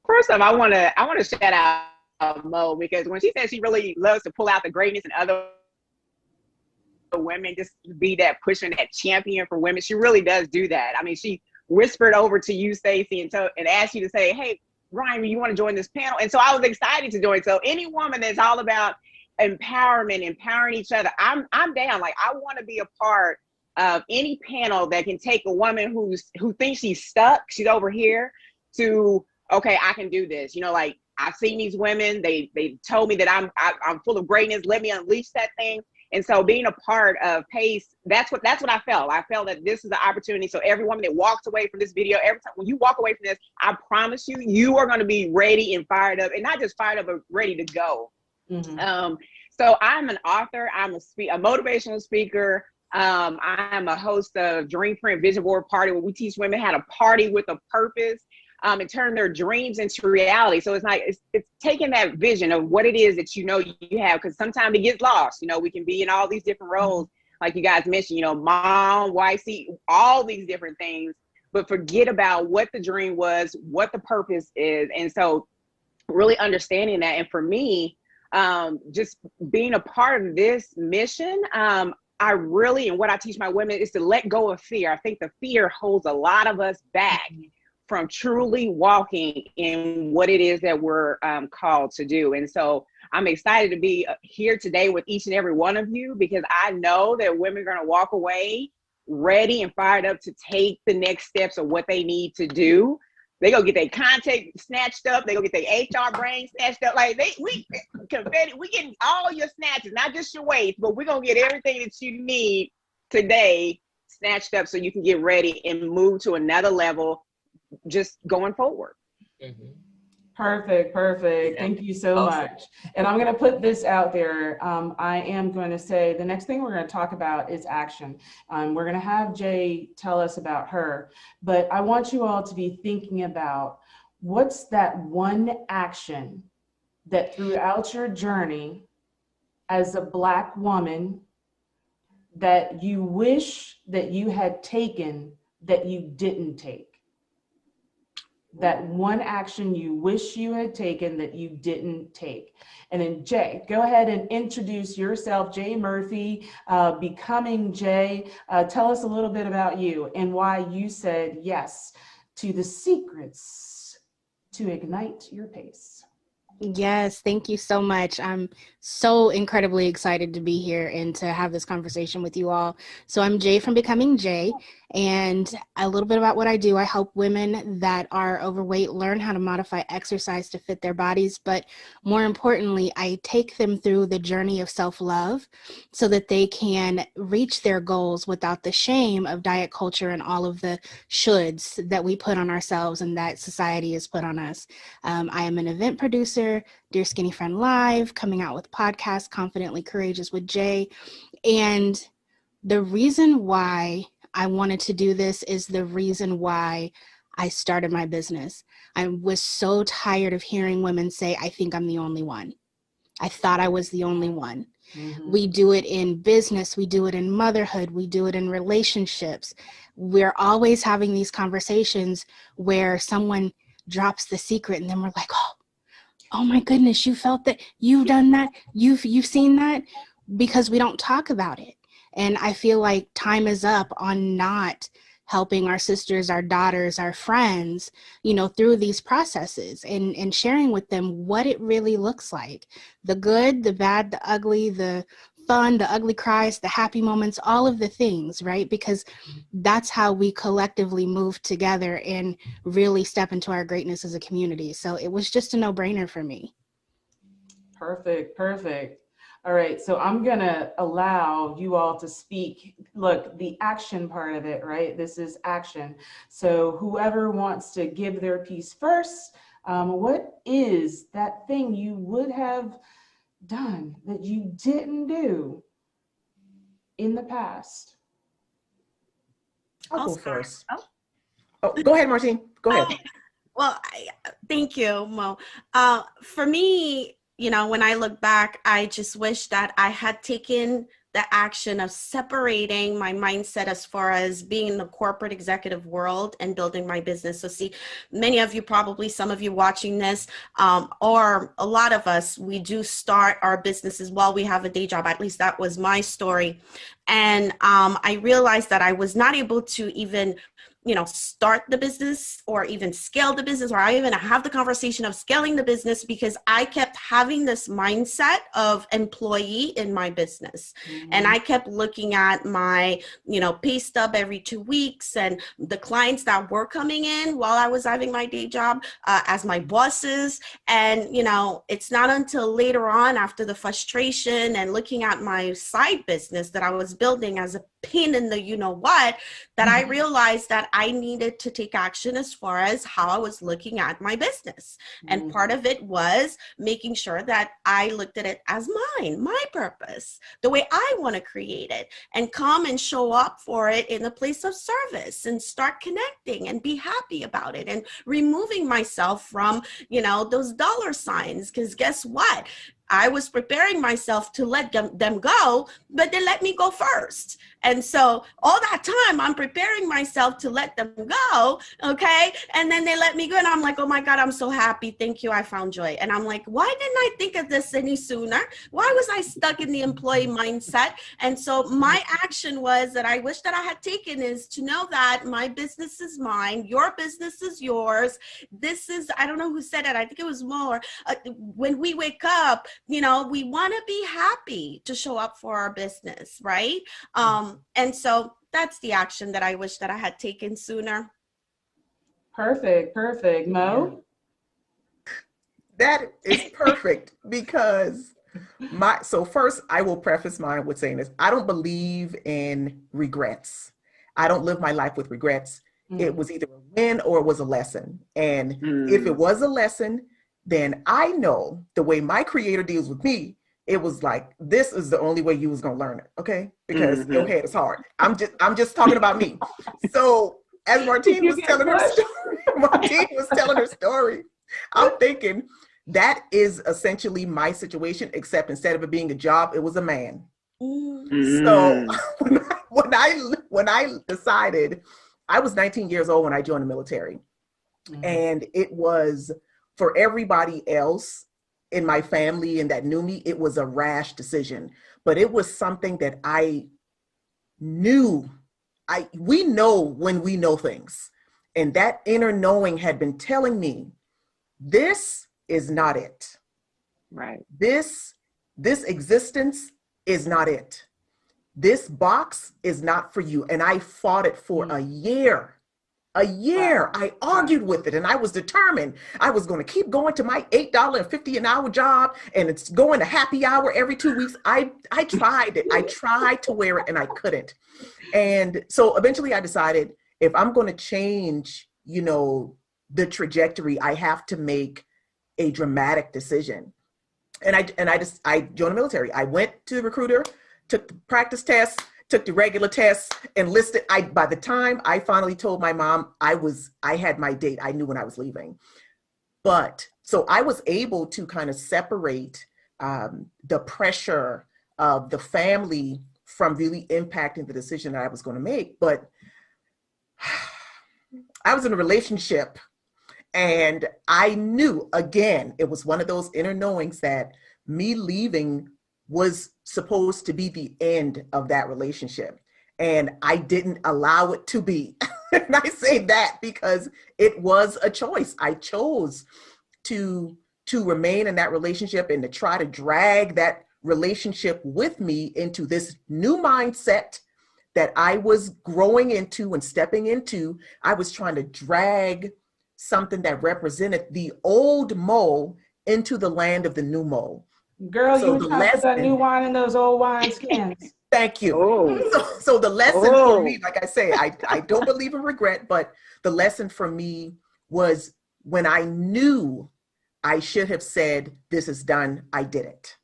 First off, I want to shout out Mo, because when she said she really loves to pull out the greatness in other women, just be that pusher and that champion for women, she really does do that. I mean, she whispered over to you, Stacey, and asked you to say, hey, Ryan, you want to join this panel? And so I was excited to join. So any woman that's all about empowerment, empowering each other, I'm down. Like, I want to be a part of any panel that can take a woman who thinks she's stuck, she's over here, to, okay, I can do this. You know, like, I've seen these women, they told me that I'm full of greatness, let me unleash that thing. And so being a part of PACE, that's what I felt. I felt that this is an opportunity. So every woman that walks away from this video, every time when you walk away from this, I promise you, you are going to be ready and fired up, and not just fired up, but ready to go. So I'm an author, I'm a motivational speaker. I'm a host of Dream Print Vision Board Party, where we teach women how to party with a purpose. And turn their dreams into reality. So it's like, it's taking that vision of what it is that you know you have, because sometimes it gets lost. You know, we can be in all these different roles, like you guys mentioned, you know, mom, wife, all these different things, but forget about what the dream was, what the purpose is. And so really understanding that. And for me, just being a part of this mission, I really, and what I teach my women is to let go of fear. I think the fear holds a lot of us back from truly walking in what it is that we're called to do. And so I'm excited to be here today with each and every one of you, because I know that women are going to walk away ready and fired up to take the next steps of what they need to do. They go get their content snatched up. They go get their HR brain snatched up. Like, we getting all your snatches, not just your waist, but we're going to get everything that you need today snatched up so you can get ready and move to another level just going forward. Perfect. Yeah. Thank you so much. And I'm going to put this out there. I am going to say the next thing we're going to talk about is action. We're going to have Jay tell us about her, but I want you all to be thinking about what's that one action that throughout your journey as a Black woman that you wish that you had taken that you didn't take. That one action you wish you had taken that you didn't take. And then Jay, go ahead and introduce yourself. Jay Murphy, Becoming Jay. Tell us a little bit about you and why you said yes to the secrets to ignite your pace. Yes, thank you so much. I'm so incredibly excited to be here and to have this conversation with you all. So I'm Jay from Becoming Jay, and a little bit about what I do. I help women that are overweight learn how to modify exercise to fit their bodies, but more importantly, I take them through the journey of self-love so that they can reach their goals without the shame of diet culture and all of the shoulds that we put on ourselves and that society has put on us. I am an event producer, Dear Skinny Friend Live, coming out with podcasts, Confidently Courageous with Jay. And the reason why I wanted to do this is the reason why I started my business. I was so tired of hearing women say, I think I'm the only one. I thought I was the only one. Mm-hmm. We do it in business. We do it in motherhood. We do it in relationships. We're always having these conversations where someone drops the secret and then we're like, oh my goodness, you felt that, you've done that, you've seen that, because we don't talk about it. And I feel like time is up on not helping our sisters, our daughters, our friends, through these processes and sharing with them what it really looks like. The good, the bad, the ugly, the fun, the ugly cries, the happy moments, all of the things, right? Because that's how we collectively move together and really step into our greatness as a community. So it was just a no-brainer for me. Perfect. All right, so I'm gonna allow you all to speak. Look, the action part of it, right? This is action. So whoever wants to give their piece first, what is that thing you would have done that you didn't do in the past? I'll go first. Oh, go ahead, Martine. Go ahead. Well, thank you, Mo. For me, when I look back, I just wish that I had taken the action of separating my mindset as far as being in the corporate executive world and building my business. So see, many of you, probably some of you watching this, or a lot of us, we do start our businesses while we have a day job. At least that was my story. And I realized that I was not able to even start the business or even scale the business, or I even have the conversation of scaling the business, because I kept having this mindset of employee in my business. Mm-hmm. And I kept looking at my, pay stub every 2 weeks and the clients that were coming in while I was having my day job as my bosses. And, it's not until later on, after the frustration and looking at my side business that I was building as a pin in the what, that I realized that I needed to take action as far as how I was looking at my business. And part of it was making sure that I looked at it as mine, my purpose, the way I want to create it, and come and show up for it in a place of service and start connecting and be happy about it, and removing myself from, those dollar signs. Because guess what? I was preparing myself to let them go, but they let me go first. And so all that time I'm preparing myself to let them go, okay? And then they let me go, and I'm like, oh my God, I'm so happy. Thank you, I found joy. And I'm like, why didn't I think of this any sooner? Why was I stuck in the employee mindset? And so my action was that I wish that I had taken is to know that my business is mine, your business is yours. This is, I don't know who said it, I think it was more, when we wake up, we want to be happy to show up for our business, right? And so that's the action that I wish that I had taken sooner. Perfect. Mo? That is perfect, because so first I will preface mine with saying this. I don't believe in regrets. I don't live my life with regrets. It was either a win or it was a lesson. And if it was a lesson, then I know the way my creator deals with me, it was like, this is the only way you was gonna learn it, okay? Because your head is hard. I'm just talking about me. So as Martine was telling her story, I'm thinking that is essentially my situation, except instead of it being a job, it was a man. So when I decided, I was 19 years old when I joined the military, and it was, for everybody else in my family and that knew me, it was a rash decision, but it was something that I knew. We know when we know things, and that inner knowing had been telling me, this is not it. Right. This existence is not it. This box is not for you. And I fought it for a year. Wow. I argued with it, and I was determined I was going to keep going to my $8.50 an hour job, and it's going to happy hour every 2 weeks. I tried it. I tried to wear it, and I couldn't. And so eventually I decided, if I'm going to change, the trajectory, I have to make a dramatic decision. And I joined the military. I went to the recruiter, took the practice tests, took the regular tests, enlisted. By the time I finally told my mom I had my date, I knew when I was leaving. But so I was able to kind of separate the pressure of the family from really impacting the decision that I was going to make. But I was in a relationship, and I knew, again, it was one of those inner knowings that me leaving was supposed to be the end of that relationship. And I didn't allow it to be. And I say that because it was a choice. I chose to remain in that relationship and to try to drag that relationship with me into this new mindset that I was growing into and stepping into. I was trying to drag something that represented the old Mo into the land of the new Mo. Girl, So you were trying to put that new wine in those old wine skins. Thank you. Oh. So the lesson for me, like I say, I don't believe in regret, but the lesson for me was when I knew I should have said, this is done, I did it.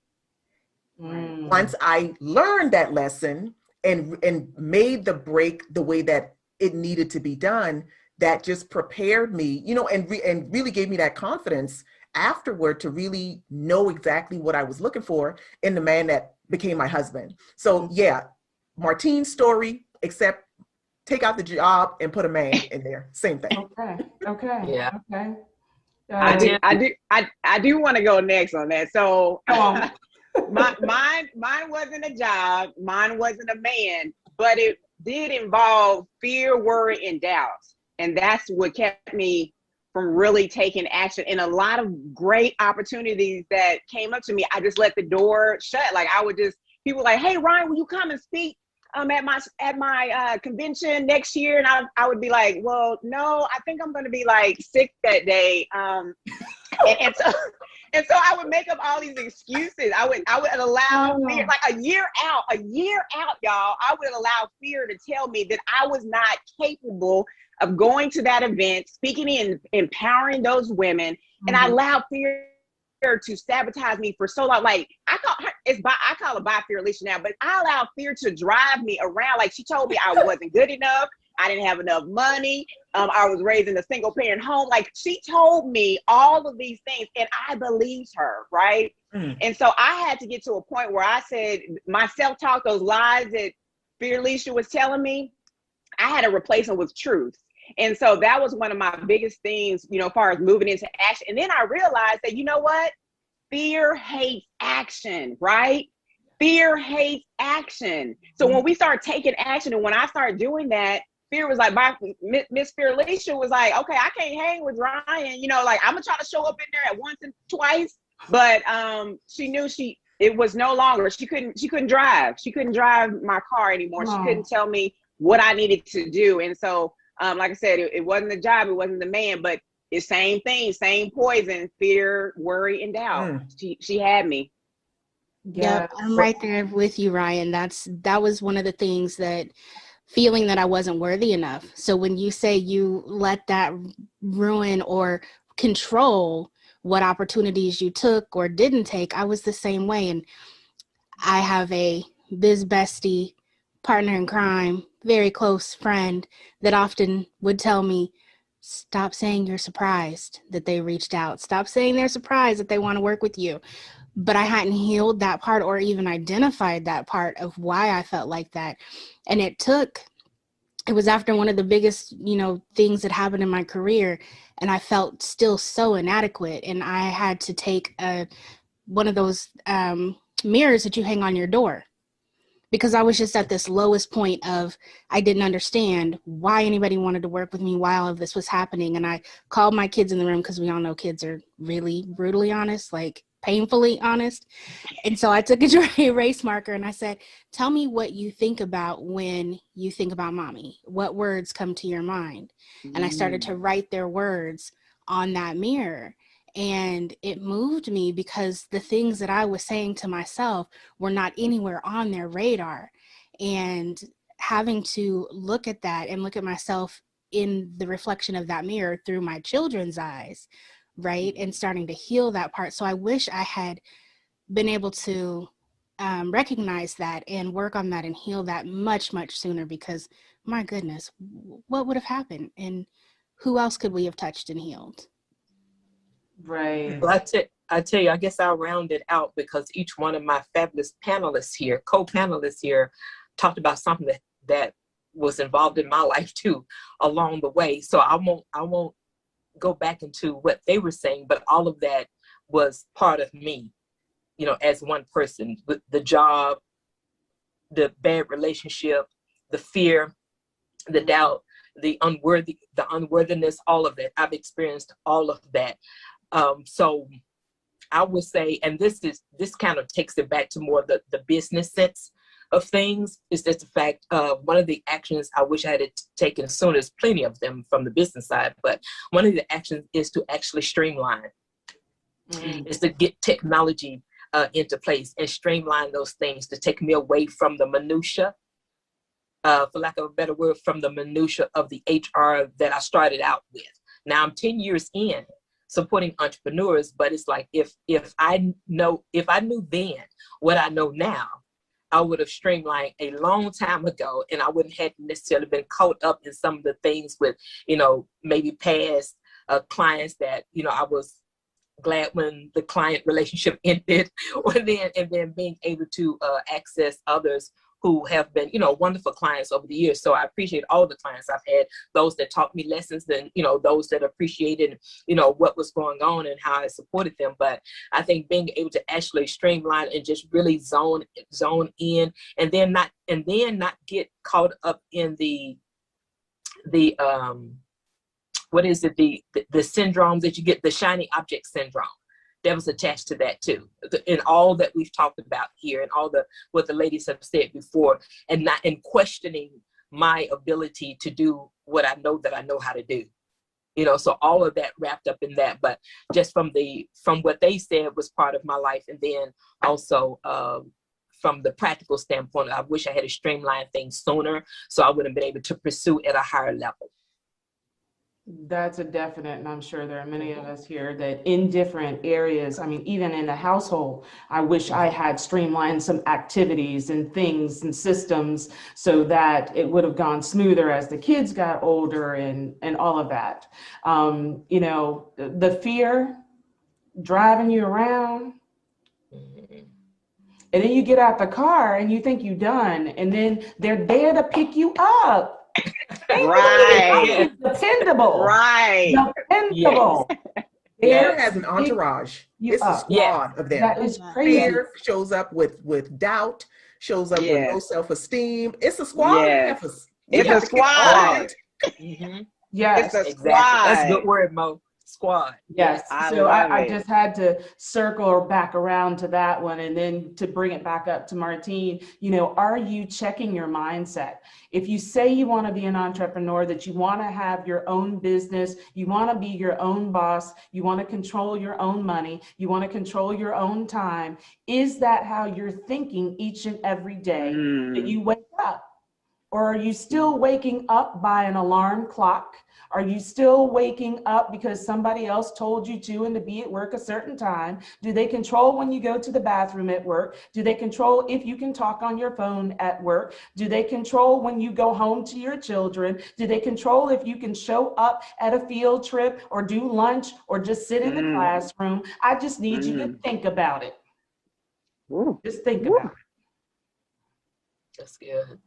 Once I learned that lesson and made the break the way that it needed to be done, that just prepared me, and really gave me that confidence afterward to really know exactly what I was looking for in the man that became my husband. So yeah, Martine's story, except take out the job and put a man in there. Same thing. Okay. Yeah. Okay. I do want to go next on that. So Come on. mine wasn't a job, mine wasn't a man, but it did involve fear, worry, and doubt. And that's what kept me from really taking action. And a lot of great opportunities that came up to me, I just let the door shut. Like people were like, hey, Ryan, will you come and speak at my convention next year? And I would be like, well, no, I think I'm going to be like sick that day. And so I would make up all these excuses. I would allow fear, like a year out, y'all, I would allow fear to tell me that I was not capable of going to that event, speaking and empowering those women. And I allowed fear to sabotage me for so long. Like I call it by fear Alicia now, but I allowed fear to drive me around. Like she told me I wasn't good enough. I didn't have enough money. I was raised in a single parent home. Like she told me all of these things and I believed her, right? And so I had to get to a point where I said, my self-talk, those lies that fear Alicia was telling me, I had to replace them with truth. And so that was one of my biggest things, as far as moving into action. And then I realized that, you know what? Fear hates action, right? Fear hates action. So when we start taking action and when I started doing that, fear was like, Miss Fear Alicia was like, okay, I can't hang with Ryan. Like I'm gonna try to show up in there at once and twice. But she knew it was no longer, she couldn't drive. She couldn't drive my car anymore. She couldn't tell me what I needed to do. And so, like I said, it wasn't the job, it wasn't the man, but it's same thing, same poison, fear, worry, and doubt. She had me. Yeah, I'm right there with you, Ryan. That was one of the things, that feeling that I wasn't worthy enough. So when you say you let that ruin or control what opportunities you took or didn't take, I was the same way. And I have a biz bestie, partner in crime, very close friend that often would tell me, stop saying you're surprised that they reached out. Stop saying they're surprised that they want to work with you. But I hadn't healed that part or even identified that part of why I felt like that. And it was after one of the biggest, things that happened in my career, and I felt still so inadequate. And I had to take one of those mirrors that you hang on your door, because I was just at this lowest point of, I didn't understand why anybody wanted to work with me, why all of this was happening. And I called my kids in the room, because we all know kids are really brutally honest. Like, painfully honest. And so I took a dry erase marker and I said, tell me what you think about when you think about mommy. What words come to your mind? And I started to write their words on that mirror. And it moved me because the things that I was saying to myself were not anywhere on their radar. And having to look at that and look at myself in the reflection of that mirror through my children's eyes, right? And starting to heal that part. So I wish I had been able to recognize that and work on that and heal that much, much sooner, because my goodness, what would have happened? And who else could we have touched and healed? Right. Well, I tell you, I guess I'll round it out because each one of my fabulous panelists here, co-panelists here, talked about something that was involved in my life too along the way. So I won't go back into what they were saying, but all of that was part of me, you know, as one person. The job, the bad relationship, the fear, the doubt, the unworthiness, all of that. I've experienced all of that. So I would say, and this kind of takes it back to more the business sense of things, is just the fact one of the actions I wish I had taken sooner. There's plenty of them from the business side, but one of the actions is to actually streamline, is to get technology into place and streamline those things to take me away from the minutia, for lack of a better word, from the minutia of the HR that I started out with. Now I'm 10 years in supporting entrepreneurs, but it's like if I knew then what I know now, I would have streamlined a long time ago, and I wouldn't have necessarily been caught up in some of the things with, you know, maybe past clients that, you know, I was glad when the client relationship ended, and then being able to access others who have been, you know, wonderful clients over the years. So I appreciate all the clients I've had, those that taught me lessons, and, you know, those that appreciated, you know, what was going on and how I supported them. But I think being able to actually streamline and just really zone in, and then not get caught up in the what is it, the syndrome that you get, the shiny object syndrome that was attached to that too, and all that we've talked about here, and all what the ladies have said before, and questioning my ability to do what I know that I know how to do, you know. So all of that wrapped up in that, but just from what they said was part of my life, and then also from the practical standpoint, I wish I had streamlined things sooner, so I would have been able to pursue at a higher level. That's a definite, and I'm sure there are many of us here that in different areas, I mean, even in the household, I wish I had streamlined some activities and things and systems so that it would have gone smoother as the kids got older and all of that. You know, the fear driving you around, and then you get out the car and you think you're done, and then they're there to pick you up. Right. Dependable. Right. Dependable. Fear has an entourage. It's a squad of them. That is crazy. Fear shows up with doubt, shows up with low self-esteem. It's a squad. It's a squad. Yes, it's a squad. That's a good word, Mo. Squad. Yes. So I just had to circle back around to that one, and then to bring it back up to Martine. You know, are you checking your mindset? If you say you want to be an entrepreneur, that you want to have your own business, you want to be your own boss, you want to control your own money, you want to control your own time, is that how you're thinking each and every day that you wake up? Or are you still waking up by an alarm clock? Are you still waking up because somebody else told you to and to be at work a certain time? Do they control when you go to the bathroom at work? Do they control if you can talk on your phone at work? Do they control when you go home to your children? Do they control if you can show up at a field trip or do lunch or just sit in the classroom? I just need you to think about it. Just think about it. That's good.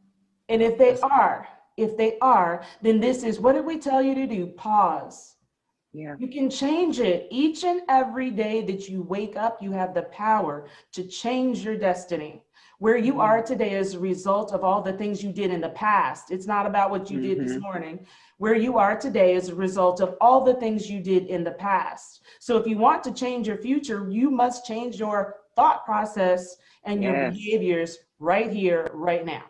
And if they are, then this is, what did we tell you to do? Pause. Yeah. You can change it. Each and every day that you wake up, you have the power to change your destiny. Where you are today is a result of all the things you did in the past. It's not about what you did this morning. Where you are today is a result of all the things you did in the past. So if you want to change your future, you must change your thought process and your behaviors right here, right now.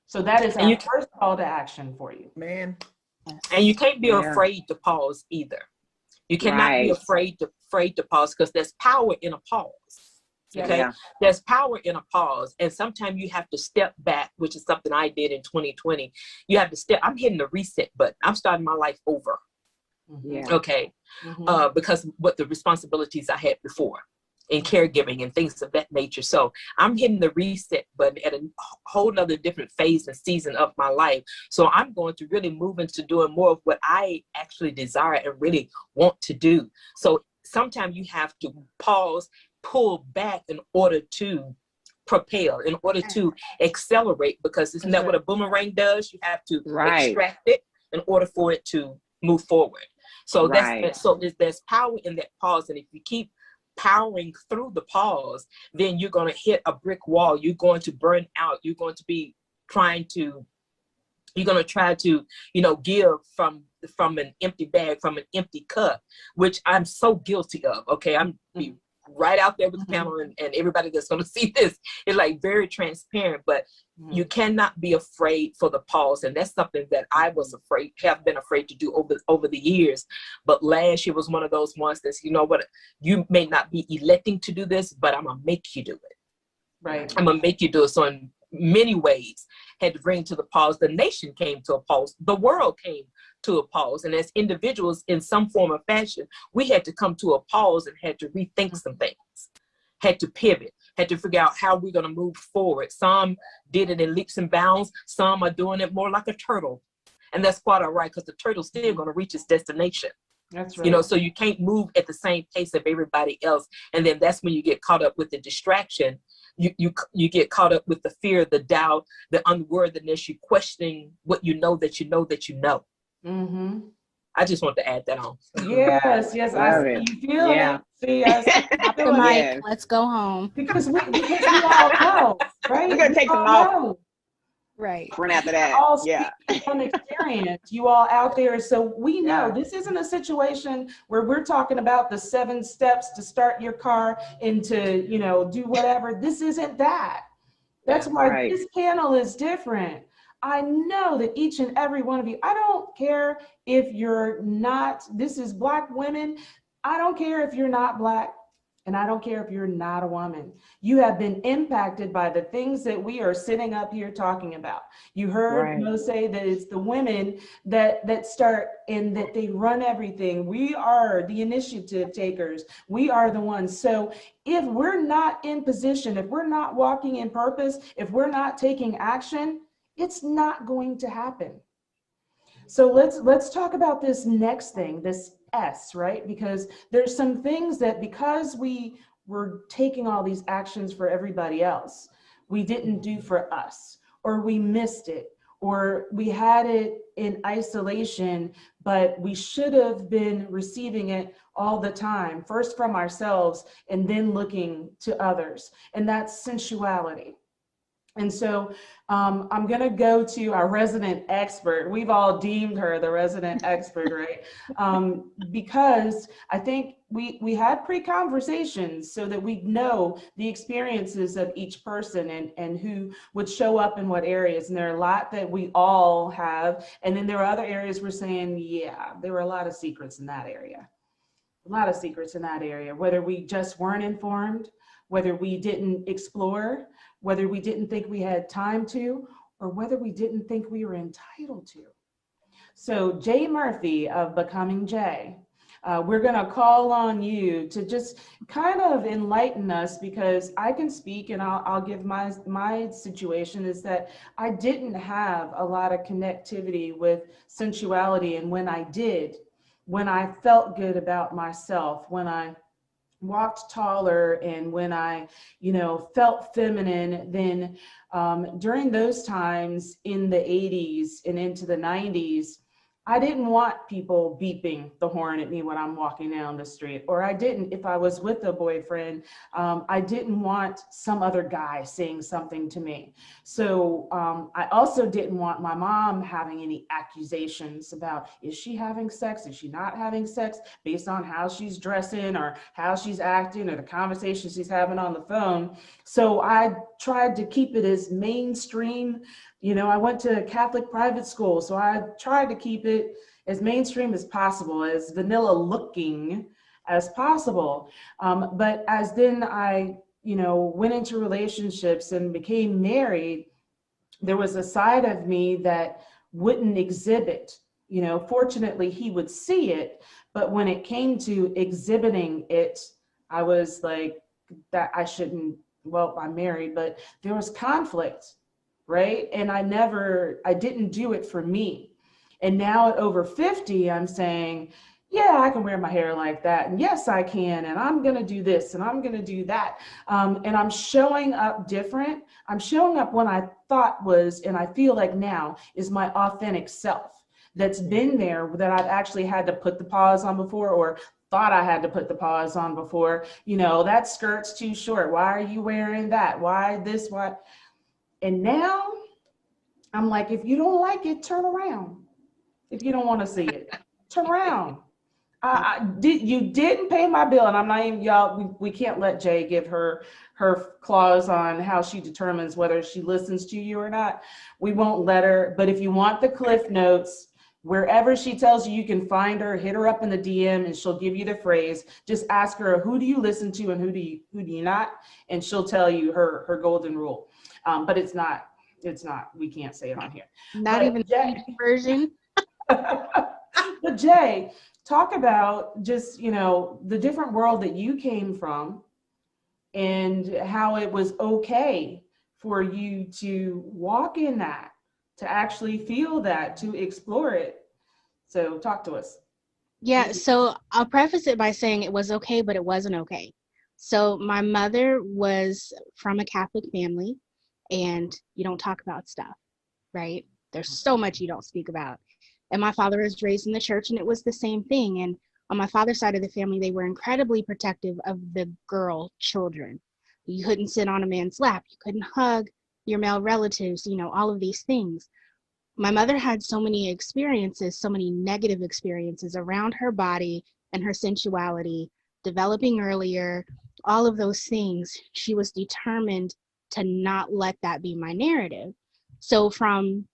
So that is our first call to action for you. Man. And you can't be afraid to pause either. You cannot be afraid to pause, because there's power in a pause. Okay, there's power in a pause, and sometimes you have to step back, which is something I did in 2020. You have to step. I'm hitting the reset button. I'm starting my life over. Okay, because what the responsibilities I had before in caregiving and things of that nature. So I'm hitting the reset button at a whole nother different phase and season of my life. So I'm going to really move into doing more of what I actually desire and really want to do. So sometimes you have to pause, pull back in order to propel, in order to accelerate, because isn't that what a boomerang does? You have to extract it in order for it to move forward. So there's power in that pause. And if you keep powering through the pause, then you're going to hit a brick wall. You're going to burn out. You're going to be try to, give from an empty bag, from an empty cup, which I'm so guilty of. Okay. I'm right out there with the panel, and everybody that's going to see this is like very transparent, but you cannot be afraid for the pause. And that's something that I have been afraid to do over the years. But last year was one of those ones that's, you know what, you may not be electing to do this, but I'm going to make you do it. Right. I'm going to make you do it. So in many ways, had to bring to the pause. The nation came to a pause. The world came to a pause. And as individuals, in some form or fashion, we had to come to a pause and had to rethink some things, had to pivot, had to figure out how we're going to move forward. Some did it in leaps and bounds. Some are doing it more like a turtle. And that's quite all right, because the turtle's still going to reach its destination. That's right. So you can't move at the same pace of everybody else. And then that's when you get caught up with the distraction. You get caught up with the fear, the doubt, the unworthiness. You questioning what you know that you know that you know. I just want to add that on. Yes, I see you feeling it. See, Drop the mic. Let's go home. Because we all know, right? We're gonna take them off. Right. Run after that. All from experience, you all out there. So we know this isn't a situation where we're talking about the 7 steps to start your car and to, do whatever. This isn't that. That's why this panel is different. I know that each and every one of you, I don't care if you're not, this is Black women. I don't care if you're not Black, and I don't care if you're not a woman. You have been impacted by the things that we are sitting up here talking about. You heard Mo say that it's the women that start and that they run everything. We are the initiative takers. We are the ones. So if we're not in position, if we're not walking in purpose, if we're not taking action, it's not going to happen. So let's talk about this next thing, this S, right? Because there's some things that because we were taking all these actions for everybody else, we didn't do for us, or we missed it, or we had it in isolation, but we should have been receiving it all the time, first from ourselves and then looking to others. And that's sensuality. And so I'm going to go to our resident expert. We've all deemed her the resident expert, right? Because I think we had pre-conversations so that we know the experiences of each person and who would show up in what areas. And there are a lot that we all have. And then there are other areas we're saying, yeah, there were a lot of secrets in that area. A lot of secrets in that area, whether we just weren't informed, whether we didn't explore, whether we didn't think we had time to, or whether we didn't think we were entitled to. So Jay Murphy of Becoming Jay, we're gonna call on you to just kind of enlighten us, because I can speak and I'll give my situation is that I didn't have a lot of connectivity with sensuality. And when I did, when I felt good about myself, when I walked taller, and when I, felt feminine, then during those times in the 80s and into the 90s, I didn't want people beeping the horn at me when I'm walking down the street, or I didn't, if I was with a boyfriend, I didn't want some other guy saying something to me. So I also didn't want my mom having any accusations about, is she having sex? Is she not having sex, based on how she's dressing or how she's acting or the conversation she's having on the phone. So I tried to keep it as mainstream. You know, I went to Catholic private school, so I tried to keep it as mainstream as possible, as vanilla looking as possible. But as then I, went into relationships and became married, there was a side of me that wouldn't exhibit. Fortunately, he would see it, but when it came to exhibiting it, I was like, that I shouldn't, well, I'm married, but there was conflict, right? And I didn't do it for me. And now at over 50, I'm saying, yeah, I can wear my hair like that. And yes, I can. And I'm going to do this and I'm going to do that. And I'm showing up different. I'm showing up when I thought was, and I feel like now is my authentic self that's been there, that I've actually had to put the pause on before, or thought I had to put the pause on before. That skirt's too short. Why are you wearing that? Why this? Why? And now I'm like, if you don't like it, turn around. If you don't want to see it, turn around. You didn't pay my bill, and I'm not even, y'all, we can't let Jay give her clause on how she determines whether she listens to you or not. We won't let her, but if you want the Cliff Notes, wherever she tells you can find her, hit her up in the DM and she'll give you the phrase. Just ask her, who do you listen to and who do you not? And she'll tell you her golden rule. But it's not, we can't say it on here. Not But even Jay, the version. but Jay, talk about just, the different world that you came from and how it was okay for you to walk in that, to actually feel that, to explore it. So talk to us. Yeah, so I'll preface it by saying it was okay, but it wasn't okay. So my mother was from a Catholic family, and you don't talk about stuff, right? There's so much you don't speak about. And my father was raised in the church, and it was the same thing. And on my father's side of the family, they were incredibly protective of the girl children. You couldn't sit on a man's lap. You couldn't hug your male relatives, all of these things. My mother had so many experiences, so many negative experiences around her body and her sensuality, developing earlier, all of those things. She was determined to not let that be my narrative. So from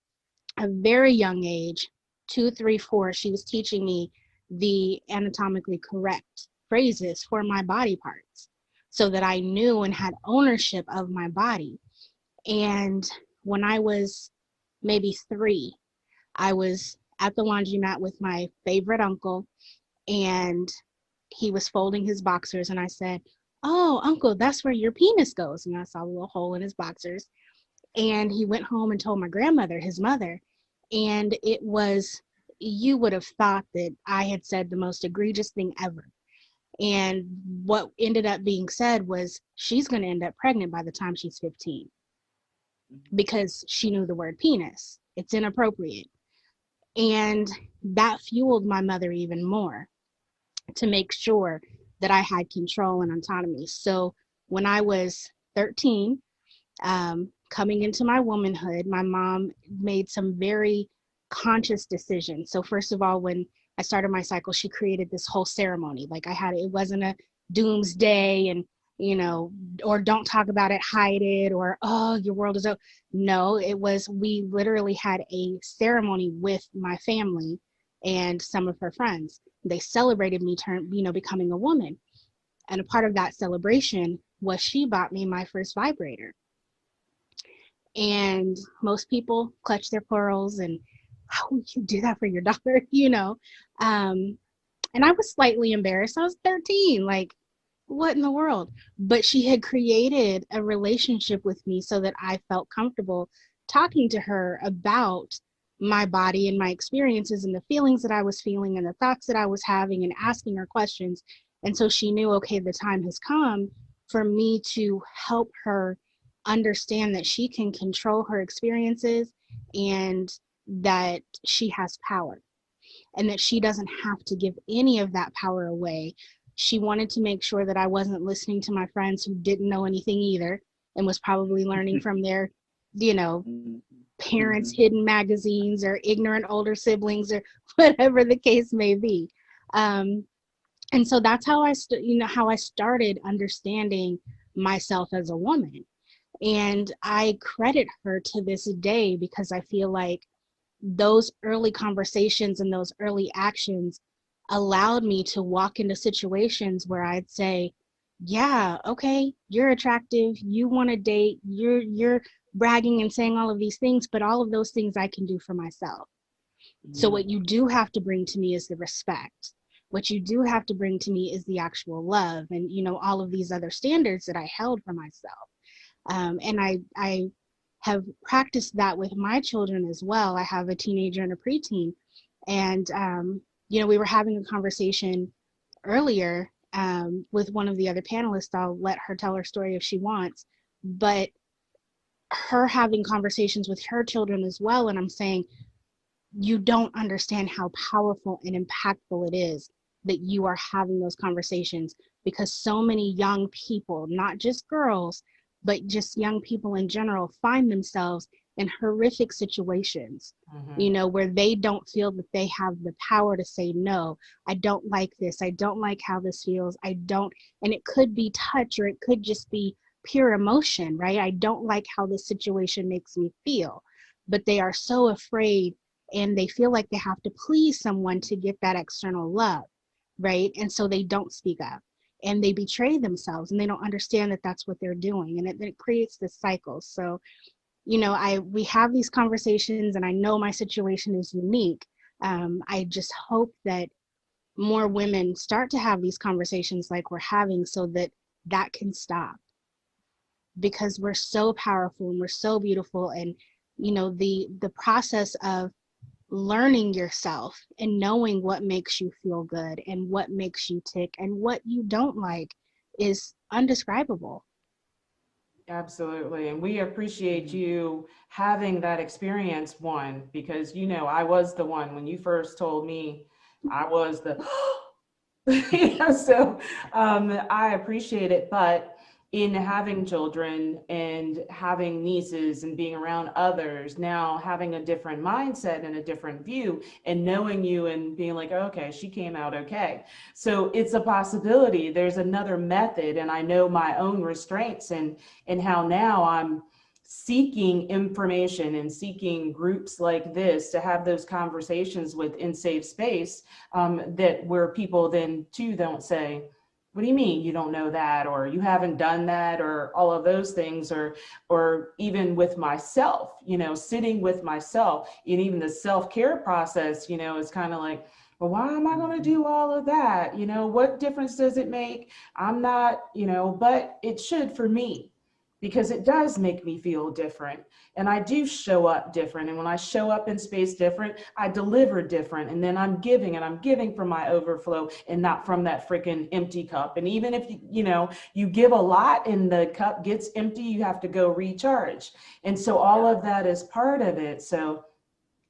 a very young age, 2, 3, 4, she was teaching me the anatomically correct phrases for my body parts so that I knew and had ownership of my body. And when I was maybe 3, I was at the laundromat with my favorite uncle, and he was folding his boxers, and I said, "Oh, uncle, that's where your penis goes." And I saw a little hole in his boxers. And he went home and told my grandmother, his mother, and it was, you would have thought that I had said the most egregious thing ever. And what ended up being said was, she's going to end up pregnant by the time she's 15, because she knew the word penis. It's inappropriate. And that fueled my mother even more to make sure that I had control and autonomy. So when I was 13, coming into my womanhood, my mom made some very conscious decisions. So first of all, when I started my cycle, she created this whole ceremony. Like it wasn't a doomsday and, or don't talk about it, hide it, or, oh, your world is over. No, we literally had a ceremony with my family and some of her friends. They celebrated me becoming a woman. And a part of that celebration was she bought me my first vibrator. And most people clutch their pearls and, how would you do that for your daughter? And I was slightly embarrassed. I was 13, like, what in the world? But she had created a relationship with me so that I felt comfortable talking to her about my body and my experiences and the feelings that I was feeling and the thoughts that I was having, and asking her questions. And so she knew, okay, the time has come for me to help her understand that she can control her experiences and that she has power. and that she doesn't have to give any of that power away. She wanted to make sure that I wasn't listening to my friends who didn't know anything either and was probably learning from their, you know, parents' hidden magazines or ignorant older siblings or whatever the case may be. And so that's how how I started understanding myself as a woman. And I credit her to this day because I feel like those early conversations and those early actions allowed me to walk into situations where I'd say, yeah, okay, you're attractive, you want to date, you're bragging and saying all of these things, but all of those things I can do for myself. So what you do have to bring to me is the respect. What you do have to bring to me is the actual love and, you know, all of these other standards that I held for myself. And I have practiced that with my children as well. I have a teenager and a preteen. And, you know, we were having a conversation earlier with one of the other panelists. I'll let her tell her story if she wants. But her having conversations with her children as well. And I'm saying, you don't understand how powerful and impactful it is that you are having those conversations, because so many young people, not just girls, but just young people in general, find themselves in horrific situations, you know, where they don't feel that they have the power to say, no, I don't like this. I don't like how this feels. I don't, and it could be touch, or it could just be pure emotion, right? I don't like how this situation makes me feel, but they are so afraid and they feel like they have to please someone to get that external love, right? And so they don't speak up and they betray themselves and they don't understand that that's what they're doing. And it creates this cycle. So, you know, we have these conversations, and I know my situation is unique. I just hope that more women start to have these conversations like we're having, so that that can stop, because we're so powerful and we're so beautiful. And, you know, the process of learning yourself and knowing what makes you feel good and what makes you tick and what you don't like is undescribable. Absolutely. And we appreciate you having that experience, one, because, you know, I was the one when you first told me, I was the, you know, so I appreciate it. But in having children and having nieces and being around others, now having a different mindset and a different view, and knowing you and being like, okay, she came out okay. So it's a possibility. There's another method. And I know my own restraints and how now I'm seeking information and seeking groups like this to have those conversations with in safe space, that where people then too don't say, what do you mean you don't know that, or you haven't done that, or all of those things, or even with myself, you know, sitting with myself, and even the self-care process, you know, is kind of like, well, why am I going to do all of that? You know, what difference does it make? I'm not, you know, but it should for me, because it does make me feel different. And I do show up different. And when I show up in space different, I deliver different. And then I'm giving from my overflow and not from that freaking empty cup. And even if you know, you give a lot and the cup gets empty, you have to go recharge. And so all of that is part of it. So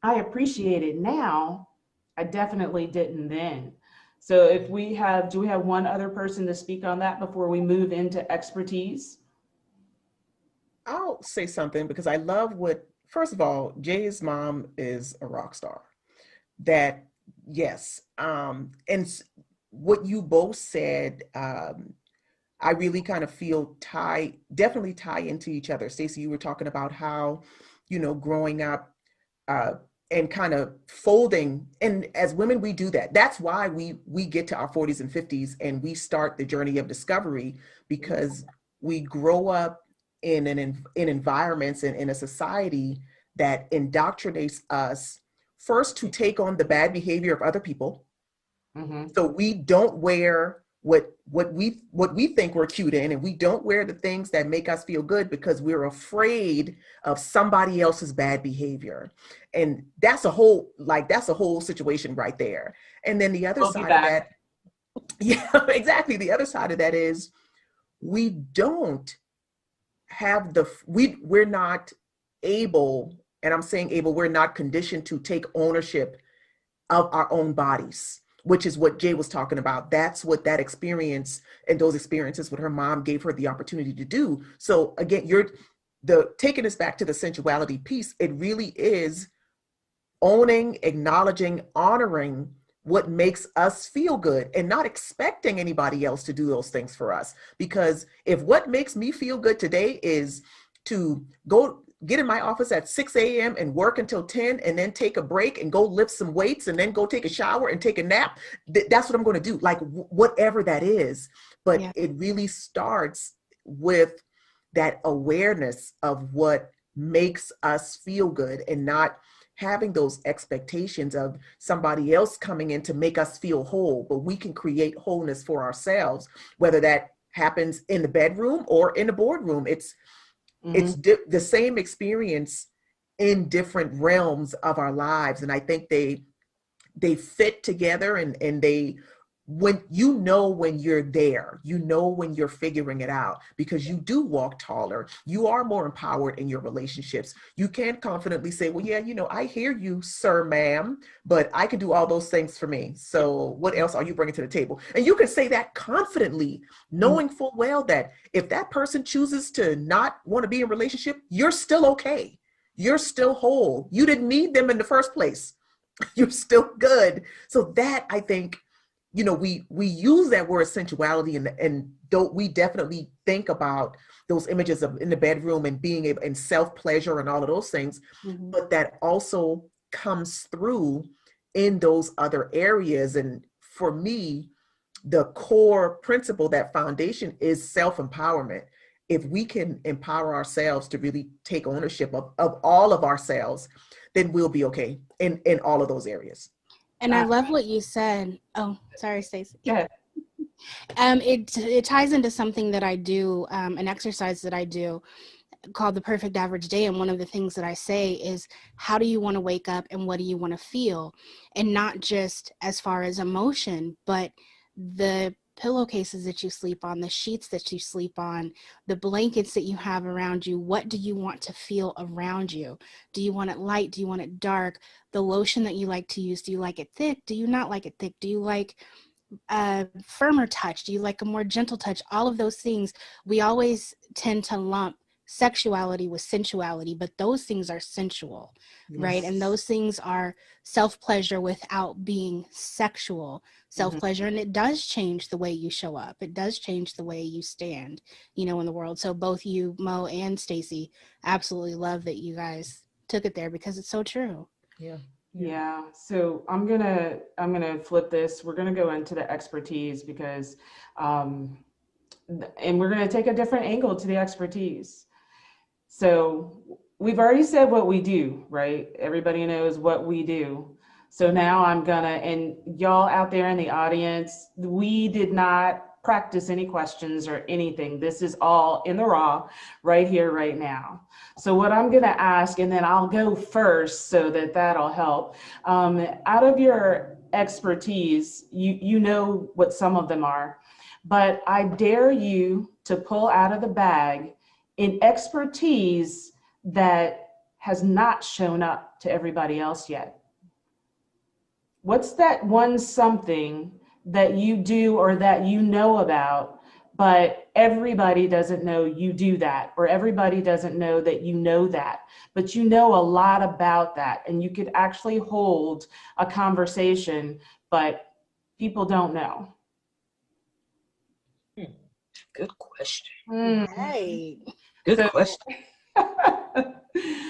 I appreciate it now. I definitely didn't then. So do we have one other person to speak on that before we move into expertise? I'll say something because I love first of all, Jay's mom is a rock star. That, yes. And what you both said, I really kind of feel definitely tie into each other. Stacey, you were talking about how, you know, growing up and kind of folding. And as women, we do that. That's why we get to our 40s and 50s and we start the journey of discovery, because we grow up in environments and in a society that indoctrinates us first to take on the bad behavior of other people. So we don't wear what we think we're cute in, and we don't wear the things that make us feel good because we're afraid of somebody else's bad behavior. And that's a whole situation right there. And then the other side of that, yeah, exactly. The other side of that is we don't have we're not able, and I'm saying able, we're not conditioned to take ownership of our own bodies, which is what Jay was talking about. That's what that experience and those experiences with her mom gave her the opportunity to do. So again, taking us back to the sensuality piece, it really is owning, acknowledging, honoring what makes us feel good and not expecting anybody else to do those things for us. Because if what makes me feel good today is to go get in my office at 6 a.m. and work until 10 and then take a break and go lift some weights and then go take a shower and take a nap, that's what I'm going to do, like whatever that is. But it really starts with that awareness of what makes us feel good and not having those expectations of somebody else coming in to make us feel whole. But we can create wholeness for ourselves, whether that happens in the bedroom or in the boardroom. It's the same experience in different realms of our lives. And I think they fit together, and they, when you're there, when you're figuring it out, because you do walk taller, you are more empowered in your relationships. You can confidently say, well, yeah, I hear you, sir, ma'am, but I can do all those things for me. So what else are you bringing to the table? And you can say that confidently, knowing full well that if that person chooses to not want to be in a relationship, you're still okay. You're still whole. You didn't need them in the first place. You're still good. So that, I think, we use that word sensuality, and we definitely think about those images of in the bedroom and being able, and self-pleasure and all of those things, but that also comes through in those other areas. And for me, the core principle, that foundation, is self-empowerment. If we can empower ourselves to really take ownership of all of ourselves, then we'll be okay in all of those areas. And I love what you said. Oh, sorry, Stacey. Yeah. It ties into something that I do, an exercise that I do called the perfect average day. And one of the things that I say is, how do you want to wake up and what do you want to feel? And not just as far as emotion, but the pillowcases that you sleep on, the sheets that you sleep on, the blankets that you have around you. What do you want to feel around you? Do you want it light? Do you want it dark? The lotion that you like to use, do you like it thick? Do you not like it thick? Do you like a firmer touch? Do you like a more gentle touch? All of those things, we always tend to lump sexuality with sensuality, but those things are sensual, right? And those things are self-pleasure without being sexual self-pleasure. And it does change the way you show up. It does change the way you stand, in the world. So both you, Mo, and Stacey, absolutely love that you guys took it there, because it's so true. Yeah. So I'm gonna flip this. We're gonna go into the expertise, because and we're gonna take a different angle to the expertise. So we've already said what we do, right? Everybody knows what we do. So now and y'all out there in the audience, we did not practice any questions or anything. This is all in the raw, right here, right now. So what I'm gonna ask, and then I'll go first so that'll help. Out of your expertise, you know what some of them are, but I dare you to pull out of the bag an expertise that has not shown up to everybody else yet. What's that one something that you do or that you know about, but everybody doesn't know you do that, or everybody doesn't know that you know that, but you know a lot about that, and you could actually hold a conversation, but people don't know? Good question. Right. Good question.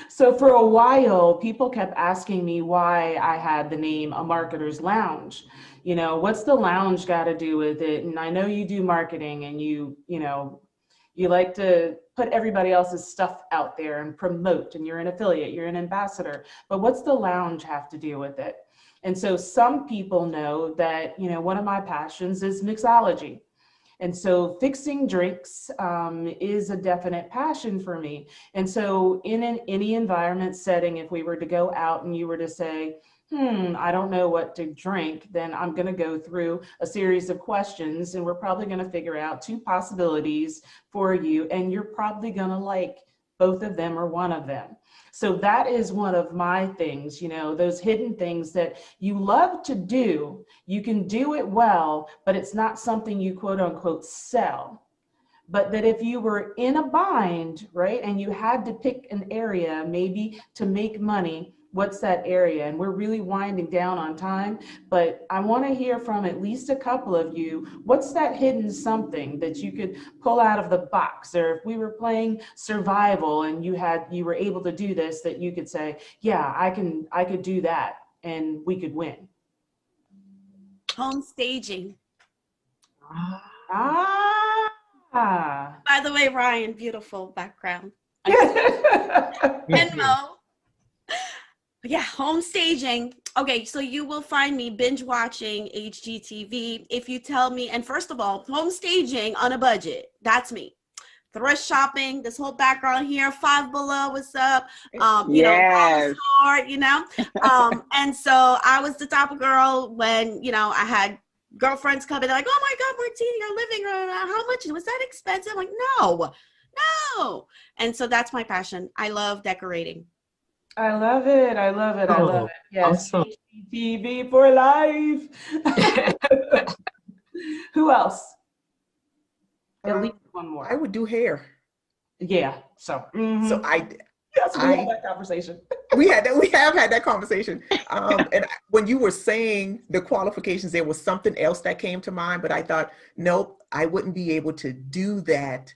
So for a while, people kept asking me why I had the name A Marketer's Lounge. What's the lounge got to do with it? And I know you do marketing, and you like to put everybody else's stuff out there and promote, and you're an affiliate, you're an ambassador, but what's the lounge have to do with it? And so some people know that, one of my passions is mixology. And so fixing drinks is a definite passion for me. And so in any environment setting, if we were to go out and you were to say, I don't know what to drink, then I'm going to go through a series of questions, and we're probably going to figure out two possibilities for you. And you're probably going to like both of them or one of them. So that is one of my things, those hidden things that you love to do. You can do it well, but it's not something you quote unquote sell. But that if you were in a bind, right, and you had to pick an area maybe to make money, what's that area? And we're really winding down on time, but I want to hear from at least a couple of you. What's that hidden something that you could pull out of the box? Or if we were playing survival and you were able to do this, that you could say, yeah, I could do that and we could win. Home staging. By the way, Ryan, beautiful background. Venmo. Yeah, home staging. Okay, so you will find me binge watching HGTV if you tell me. And first of all, home staging on a budget. That's me. Thrift shopping, this whole background here, Five Below, what's up? Yes. Store, and so I was the type of girl when, I had girlfriends come in, they're like, oh my God, Martina, your living room, how much was that expensive? I'm like, no. And so that's my passion. I love decorating. I love it. Yes. Awesome. TV for life. Who else? At least one more. I would do hair. Yeah. So yes, we had that conversation. we have had that conversation. And when you were saying the qualifications, there was something else that came to mind, but I thought, nope, I wouldn't be able to do that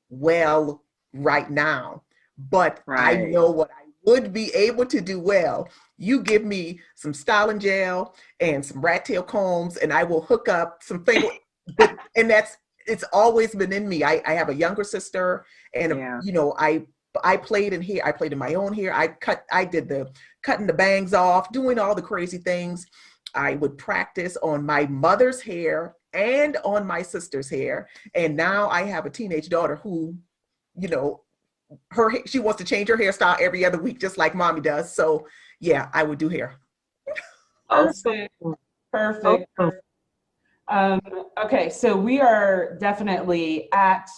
well right now. But I know what I would be able to do well. You give me some styling gel and some rat tail combs, and I will hook up some things. And it's always been in me. I have a younger sister, and I played in hair. I played in my own hair. I did the cutting the bangs off, doing all the crazy things. I would practice on my mother's hair and on my sister's hair. And now I have a teenage daughter who, she wants to change her hairstyle every other week, just like mommy does. So yeah, I would do hair. Perfect. Okay, so we are definitely at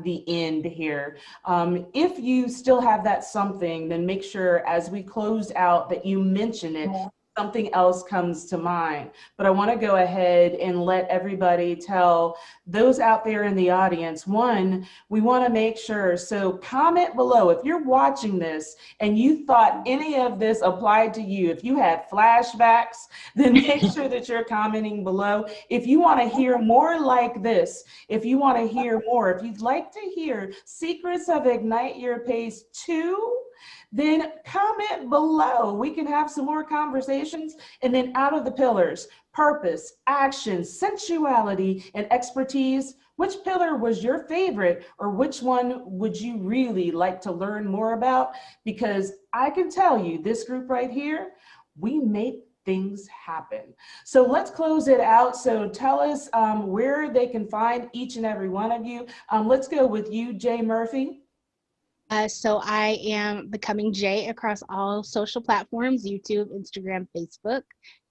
the end here. If you still have that something, then make sure as we close out that you mention it. Something else comes to mind. But I want to go ahead and let everybody tell those out there in the audience. One, we want to make sure, so comment below if you're watching this and you thought any of this applied to you. If you had flashbacks, then make sure that you're commenting below. If you want to hear more like this, if you want to hear more, if you'd like to hear Secrets of Ignite Your Pace 2, then comment below. We can have some more conversations. And then out of the pillars, purpose, action, sensuality, and expertise, which pillar was your favorite, or which one would you really like to learn more about? Because I can tell you, this group right here, we make things happen. So let's close it out. So tell us where they can find each and every one of you. Let's go with you, Jay Murphy. So I am Becoming Jay across all social platforms, YouTube, Instagram, Facebook.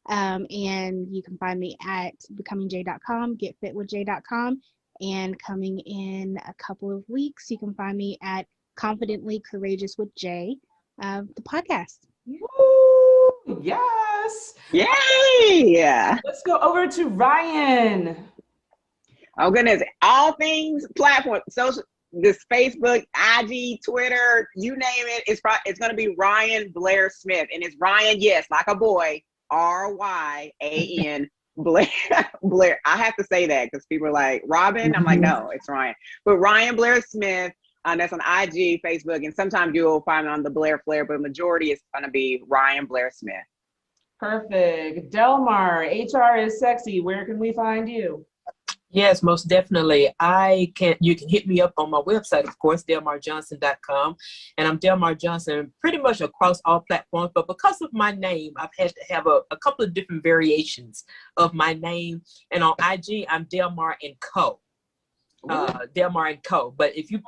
And you can find me at becomingjay.com, getfitwithjay.com. And coming in a couple of weeks, you can find me at Confidently Courageous with Jay, the podcast. Woo! Yes. Yay! Let's go over to Ryan. Oh goodness, all things platform, social, this Facebook, IG, Twitter, you name it, it's going to be Ryan Blair Smith. And it's Ryan, yes, like a boy, RYAN Blair. Blair. I have to say that because people are like, Robin? I'm like, no, it's Ryan. But Ryan Blair Smith, that's on IG, Facebook, and sometimes you'll find it on the Blair Flair, but majority is going to be Ryan Blair Smith. Perfect. Delmar, HR is sexy. Where can we find you? Yes, most definitely. You can hit me up on my website, of course, delmarjohnson.com. And I'm Delmar Johnson pretty much across all platforms. But because of my name, I've had to have a couple of different variations of my name. And on IG, I'm Delmar & Co. Delmar & Co. But if you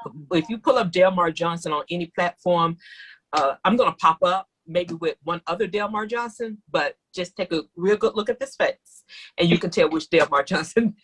pull up Delmar Johnson on any platform, I'm going to pop up maybe with one other Delmar Johnson, but just take a real good look at this face and you can tell which Delmar Johnson.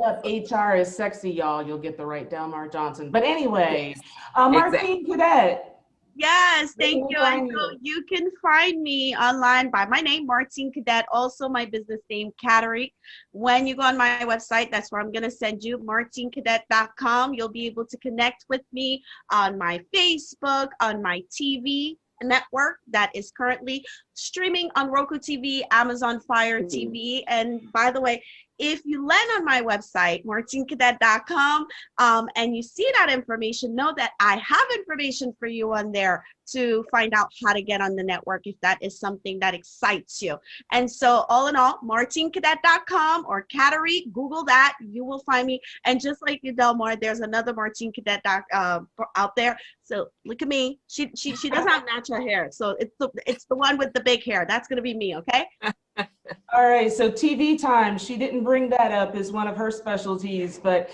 up HR is sexy, y'all, you'll get the right Delmar Johnson. But anyway, Yes, Martine Cadet. Yes, Where thank can we you. find And so you? you can find me online by my name, Martine Cadet, also my business name, Cattery. When you go on my website, that's where I'm going to send you, martinecadet.com. You'll be able to connect with me on my Facebook, on my TV network that is currently streaming on Roku TV, Amazon Fire TV. And by the way, if you land on my website, martinecadet.com, and you see that information, know that I have information for you on there to find out how to get on the network if that is something that excites you. And so all in all, martinecadet.com or Cattery, Google that, you will find me. And just like you, Delmar, there's another Martine Cadet out there. So look at me. She doesn't have natural hair. So it's the one with the big hair. That's going to be me, okay? All right, so TV time. She didn't bring that up as one of her specialties, but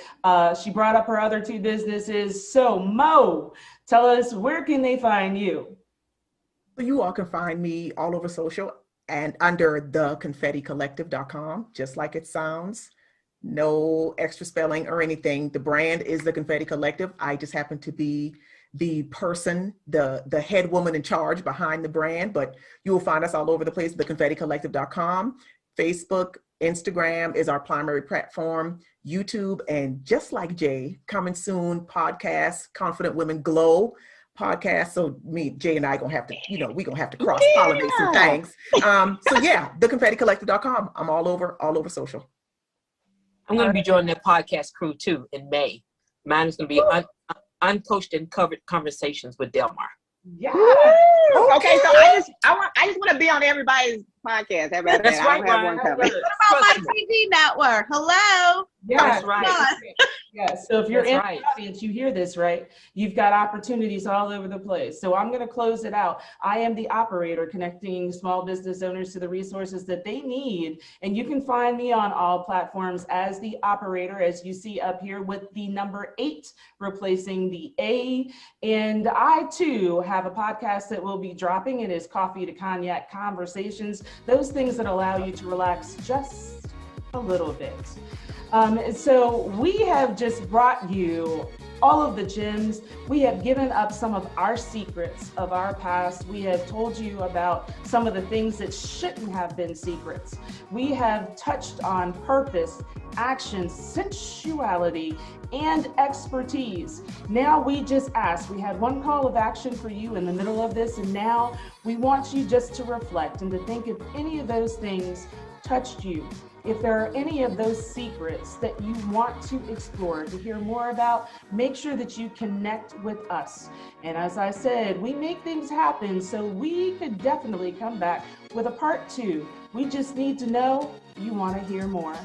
she brought up her other two businesses. So Mo, tell us, where can they find you? You all can find me all over social and under theconfetticollective.com, just like it sounds. No extra spelling or anything. The brand is the Confetti Collective. I just happen to be the person, the head woman in charge behind the brand, but you will find us all over the place, theconfetticollective.com. Facebook, Instagram is our primary platform, YouTube, and just like Jay, coming soon, podcast, Confident Women Glow podcast. So Jay and I gonna have to, we gonna have to cross-pollinate some things. So yeah, theconfetticollective.com. I'm all over social. I'm going to be joining that podcast crew too in May. Mine is going to be uncoached and covered conversations with Delmar. Yeah. Okay, so I just want to be on everybody's podcast. How about That's that? right, I don't have one Ryan. covered. What about my TV network? Hello? Yeah, That's right. Yes. So if you're That's in right. the audience, you hear this, right? You've got opportunities all over the place. So I'm going to close it out. I am the operator connecting small business owners to the resources that they need. And you can find me on all platforms as the operator, as you see up here with the number 8 replacing the A. And I too have a podcast that will be dropping. It is Coffee to Cognac Conversations, those things that allow you to relax just a little bit. So we have just brought you all of the gems. We have given up some of our secrets of our past. We have told you about some of the things that shouldn't have been secrets. We have touched on purpose, action, sensuality, and expertise. Now we just ask, we had one call of action for you in the middle of this, and now we want you just to reflect and to think if any of those things touched you. If there are any of those secrets that you want to explore, to hear more about, make sure that you connect with us. And as I said, we make things happen, so we could definitely come back with a part 2. We just need to know you want to hear more.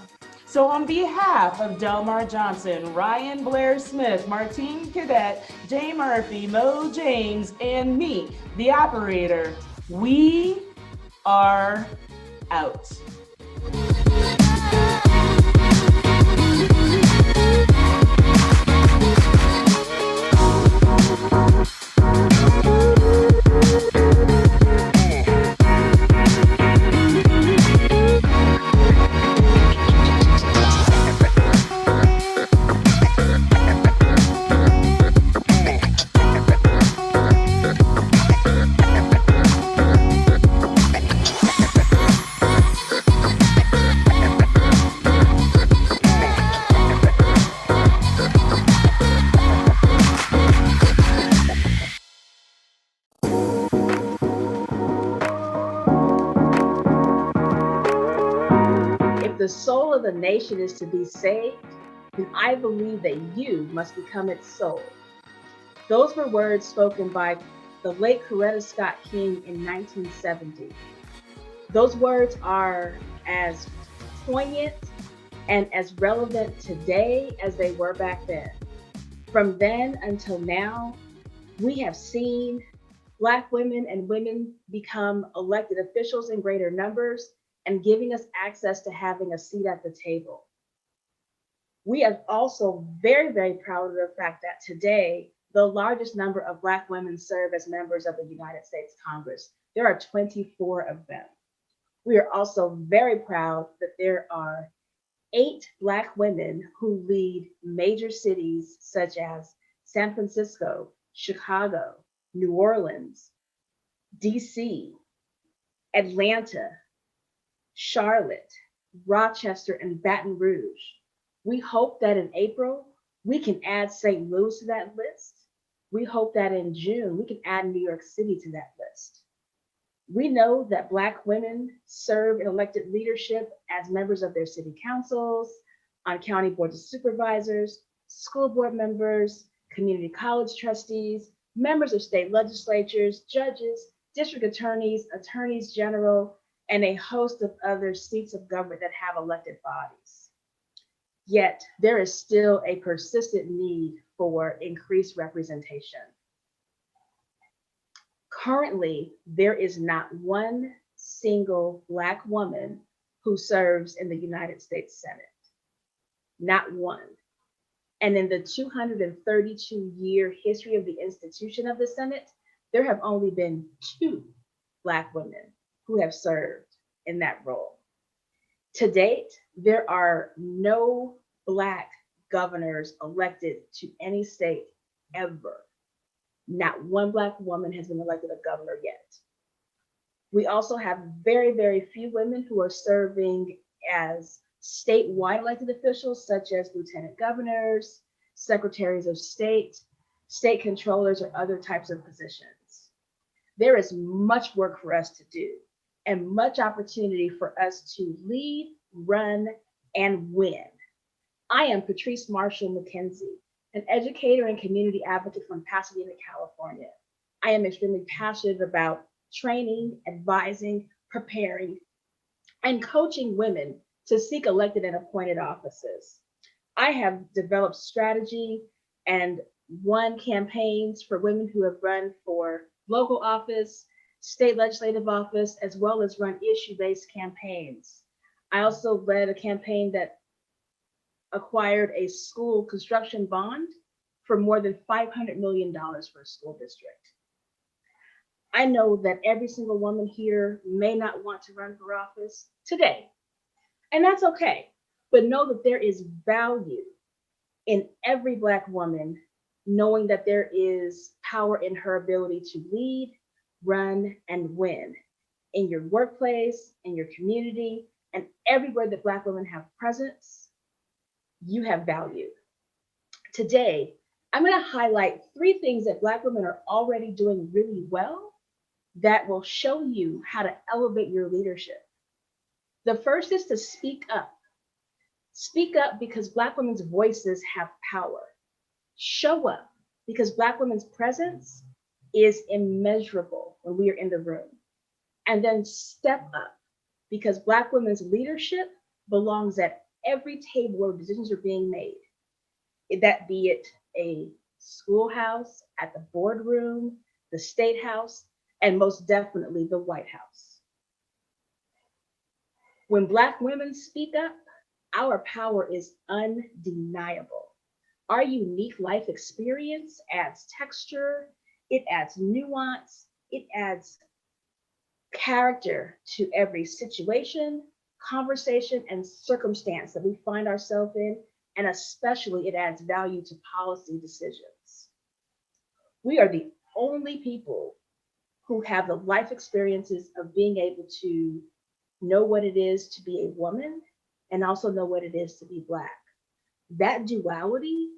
So on behalf of Delmar Johnson, Ryan Blair Smith, Martine Cadet, Jay Murphy, Mo James, and me, the operator, we are out. The soul of a nation is to be saved, then I believe that you must become its soul. Those were words spoken by the late Coretta Scott King in 1970. Those words are as poignant and as relevant today as they were back then. From then until now, we have seen Black women and women become elected officials in greater numbers and giving us access to having a seat at the table. We are also very, very proud of the fact that today, the largest number of Black women serve as members of the United States Congress. There are 24 of them. We are also very proud that there are 8 Black women who lead major cities such as San Francisco, Chicago, New Orleans, DC, Atlanta, Charlotte, Rochester, and Baton Rouge. We hope that in April, we can add St. Louis to that list. We hope that in June, we can add New York City to that list. We know that Black women serve in elected leadership as members of their city councils, on county boards of supervisors, school board members, community college trustees, members of state legislatures, judges, district attorneys, attorneys general, and a host of other seats of government that have elected bodies. Yet there is still a persistent need for increased representation. Currently, there is not one single Black woman who serves in the United States Senate. Not one. And in the 232-year history of the institution of the Senate, there have only been 2 Black women who have served in that role. To date, there are no Black governors elected to any state ever. Not one Black woman has been elected a governor yet. We also have very, very few women who are serving as statewide elected officials, such as lieutenant governors, secretaries of state, state controllers, or other types of positions. There is much work for us to do and much opportunity for us to lead, run, and win. I am Patrice Marshall McKenzie, an educator and community advocate from Pasadena, California. I am extremely passionate about training, advising, preparing, and coaching women to seek elected and appointed offices. I have developed strategy and won campaigns for women who have run for local office, state legislative office, as well as run issue-based campaigns. I also led a campaign that acquired a school construction bond for more than $500 million for a school district. I know that every single woman here may not want to run for office today, and that's okay. But know that there is value in every Black woman knowing that there is power in her ability to lead, run, and win in your workplace, in your community, and everywhere that Black women have presence. You have value. Today, I'm going to highlight 3 things that Black women are already doing really well that will show you how to elevate your leadership. The first is to speak up. Speak up because Black women's voices have power. Show up because Black women's presence is immeasurable when we are in the room. And then step up because Black women's leadership belongs at every table where decisions are being made. That be it a schoolhouse, at the boardroom, the state house, and most definitely the White House. When Black women speak up, our power is undeniable. Our unique life experience adds texture, it adds nuance, it adds character to every situation, conversation, and circumstance that we find ourselves in, and especially it adds value to policy decisions. We are the only people who have the life experiences of being able to know what it is to be a woman and also know what it is to be Black. That duality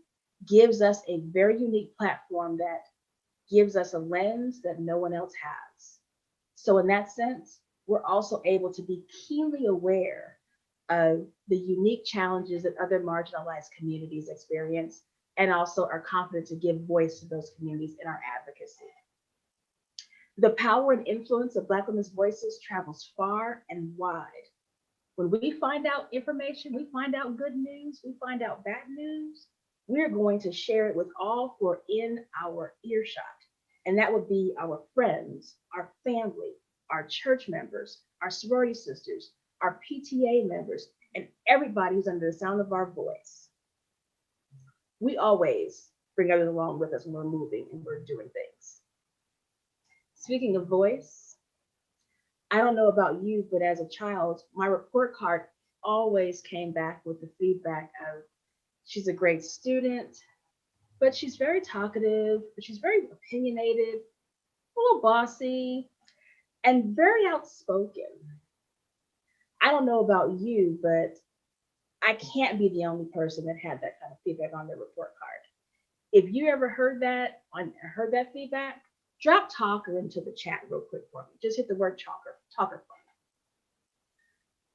gives us a very unique platform that gives us a lens that no one else has. So in that sense, we're also able to be keenly aware of the unique challenges that other marginalized communities experience, and also are confident to give voice to those communities in our advocacy. The power and influence of Black women's voices travels far and wide. When we find out information, we find out good news, we find out bad news, we're going to share it with all who are in our earshot. And that would be our friends, our family, our church members, our sorority sisters, our PTA members, and everybody who's under the sound of our voice. We always bring others along with us when we're moving and we're doing things. Speaking of voice, I don't know about you, but as a child, my report card always came back with the feedback of she's a great student, but she's very talkative, but she's very opinionated, a little bossy, and very outspoken. I don't know about you, but I can't be the only person that had that kind of feedback on their report card. If you ever heard that feedback, drop talker into the chat real quick for me. Just hit the word talker for me.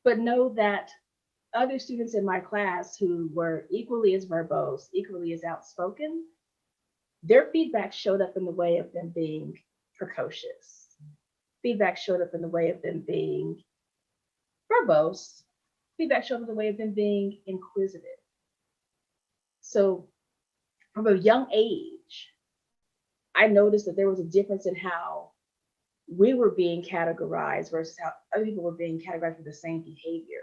But know that other students in my class who were equally as verbose, equally as outspoken, their feedback showed up in the way of them being precocious. Feedback showed up in the way of them being verbose. Feedback showed up in the way of them being inquisitive. So from a young age, I noticed that there was a difference in how we were being categorized versus how other people were being categorized for the same behavior.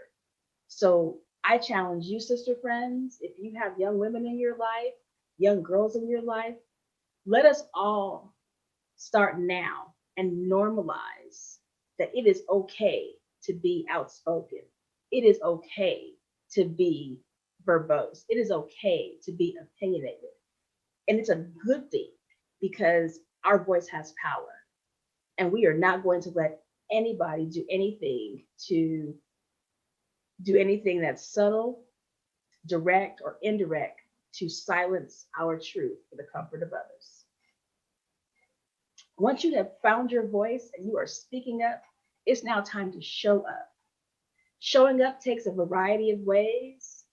So I challenge you, sister friends, if you have young women in your life, young girls in your life, let us all start now and normalize that it is okay to be outspoken. It is okay to be verbose. It is okay to be opinionated. And it's a good thing because our voice has power. And we are not going to let anybody do anything that's subtle, direct, or indirect to silence our truth for the comfort of others. Once you have found your voice and you are speaking up, it's now time to show up. Showing up takes a variety of ways.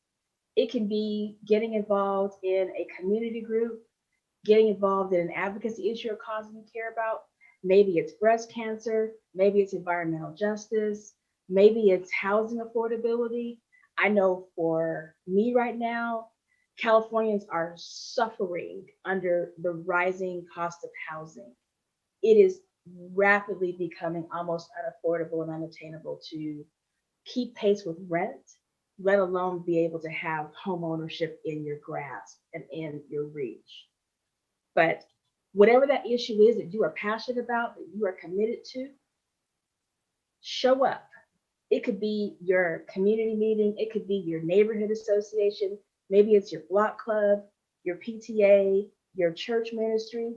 It can be getting involved in a community group, getting involved in an advocacy issue or cause you care about. Maybe it's breast cancer, maybe it's environmental justice, maybe it's housing affordability. I know for me right now, Californians are suffering under the rising cost of housing. It is rapidly becoming almost unaffordable and unattainable to keep pace with rent, let alone be able to have home ownership in your grasp and in your reach. But whatever that issue is that you are passionate about, that you are committed to, show up. It could be your community meeting, it could be your neighborhood association, maybe it's your block club, your PTA, your church ministry.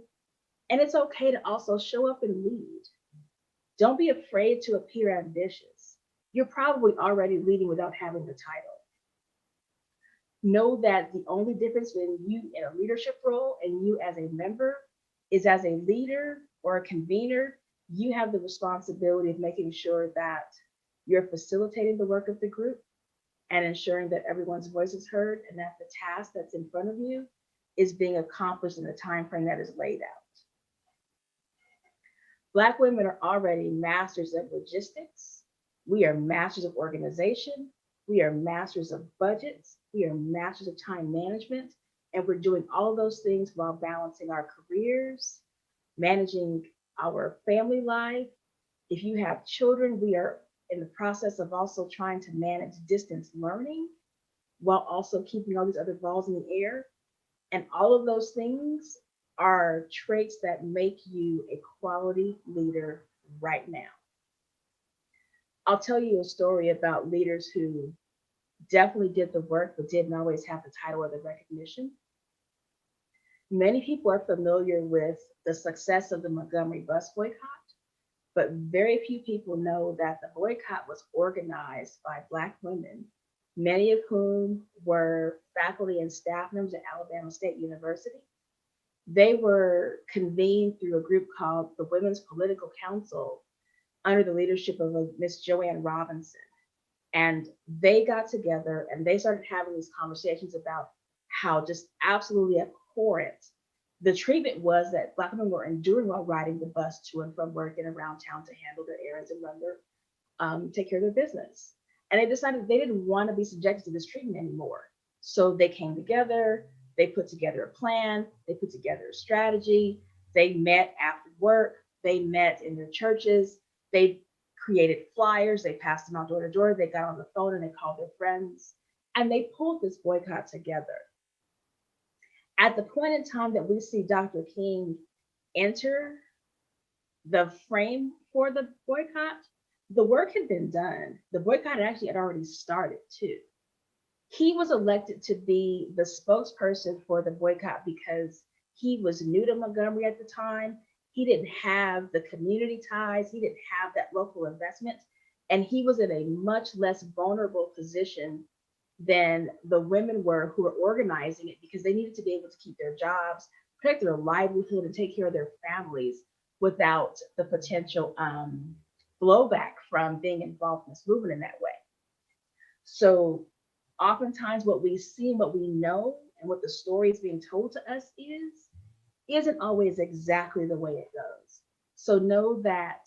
And it's okay to also show up and lead. Don't be afraid to appear ambitious. You're probably already leading without having the title. Know that the only difference between you in a leadership role and you as a member is as a leader or a convener, you have the responsibility of making sure that you're facilitating the work of the group and ensuring that everyone's voice is heard and that the task that's in front of you is being accomplished in the time frame that is laid out. Black women are already masters of logistics. We are masters of organization. We are masters of budgets. We are masters of time management. And we're doing all those things while balancing our careers, managing our family life. If you have children, we are in the process of also trying to manage distance learning while also keeping all these other balls in the air. And all of those things are traits that make you a quality leader right now. I'll tell you a story about leaders who definitely did the work, but didn't always have the title or the recognition. Many people are familiar with the success of the Montgomery bus boycott, but very few people know that the boycott was organized by Black women, many of whom were faculty and staff members at Alabama State University. They were convened through a group called the Women's Political Council under the leadership of Miss Joanne Robinson. And they got together and they started having these conversations about how just absolutely abhorrent the treatment was that Black women were enduring while riding the bus to and from work and around town to handle their errands and run their, take care of their business. And they decided they didn't want to be subjected to this treatment anymore. So they came together, they put together a plan, they put together a strategy, they met after work, they met in their churches, they created flyers, they passed them out door to door, they got on the phone and they called their friends, and they pulled this boycott together. At the point in time that we see Dr. King enter the frame for the boycott, the work had been done. The boycott actually had already started too. He was elected to be the spokesperson for the boycott because he was new to Montgomery at the time. He didn't have the community ties, he didn't have that local investment, and he was in a much less vulnerable position than the women were who were organizing it because they needed to be able to keep their jobs, protect their livelihood, and take care of their families without the potential blowback from being involved in this movement in that way. So oftentimes what we see and what we know and what the story is being told to us isn't always exactly the way it goes. So know that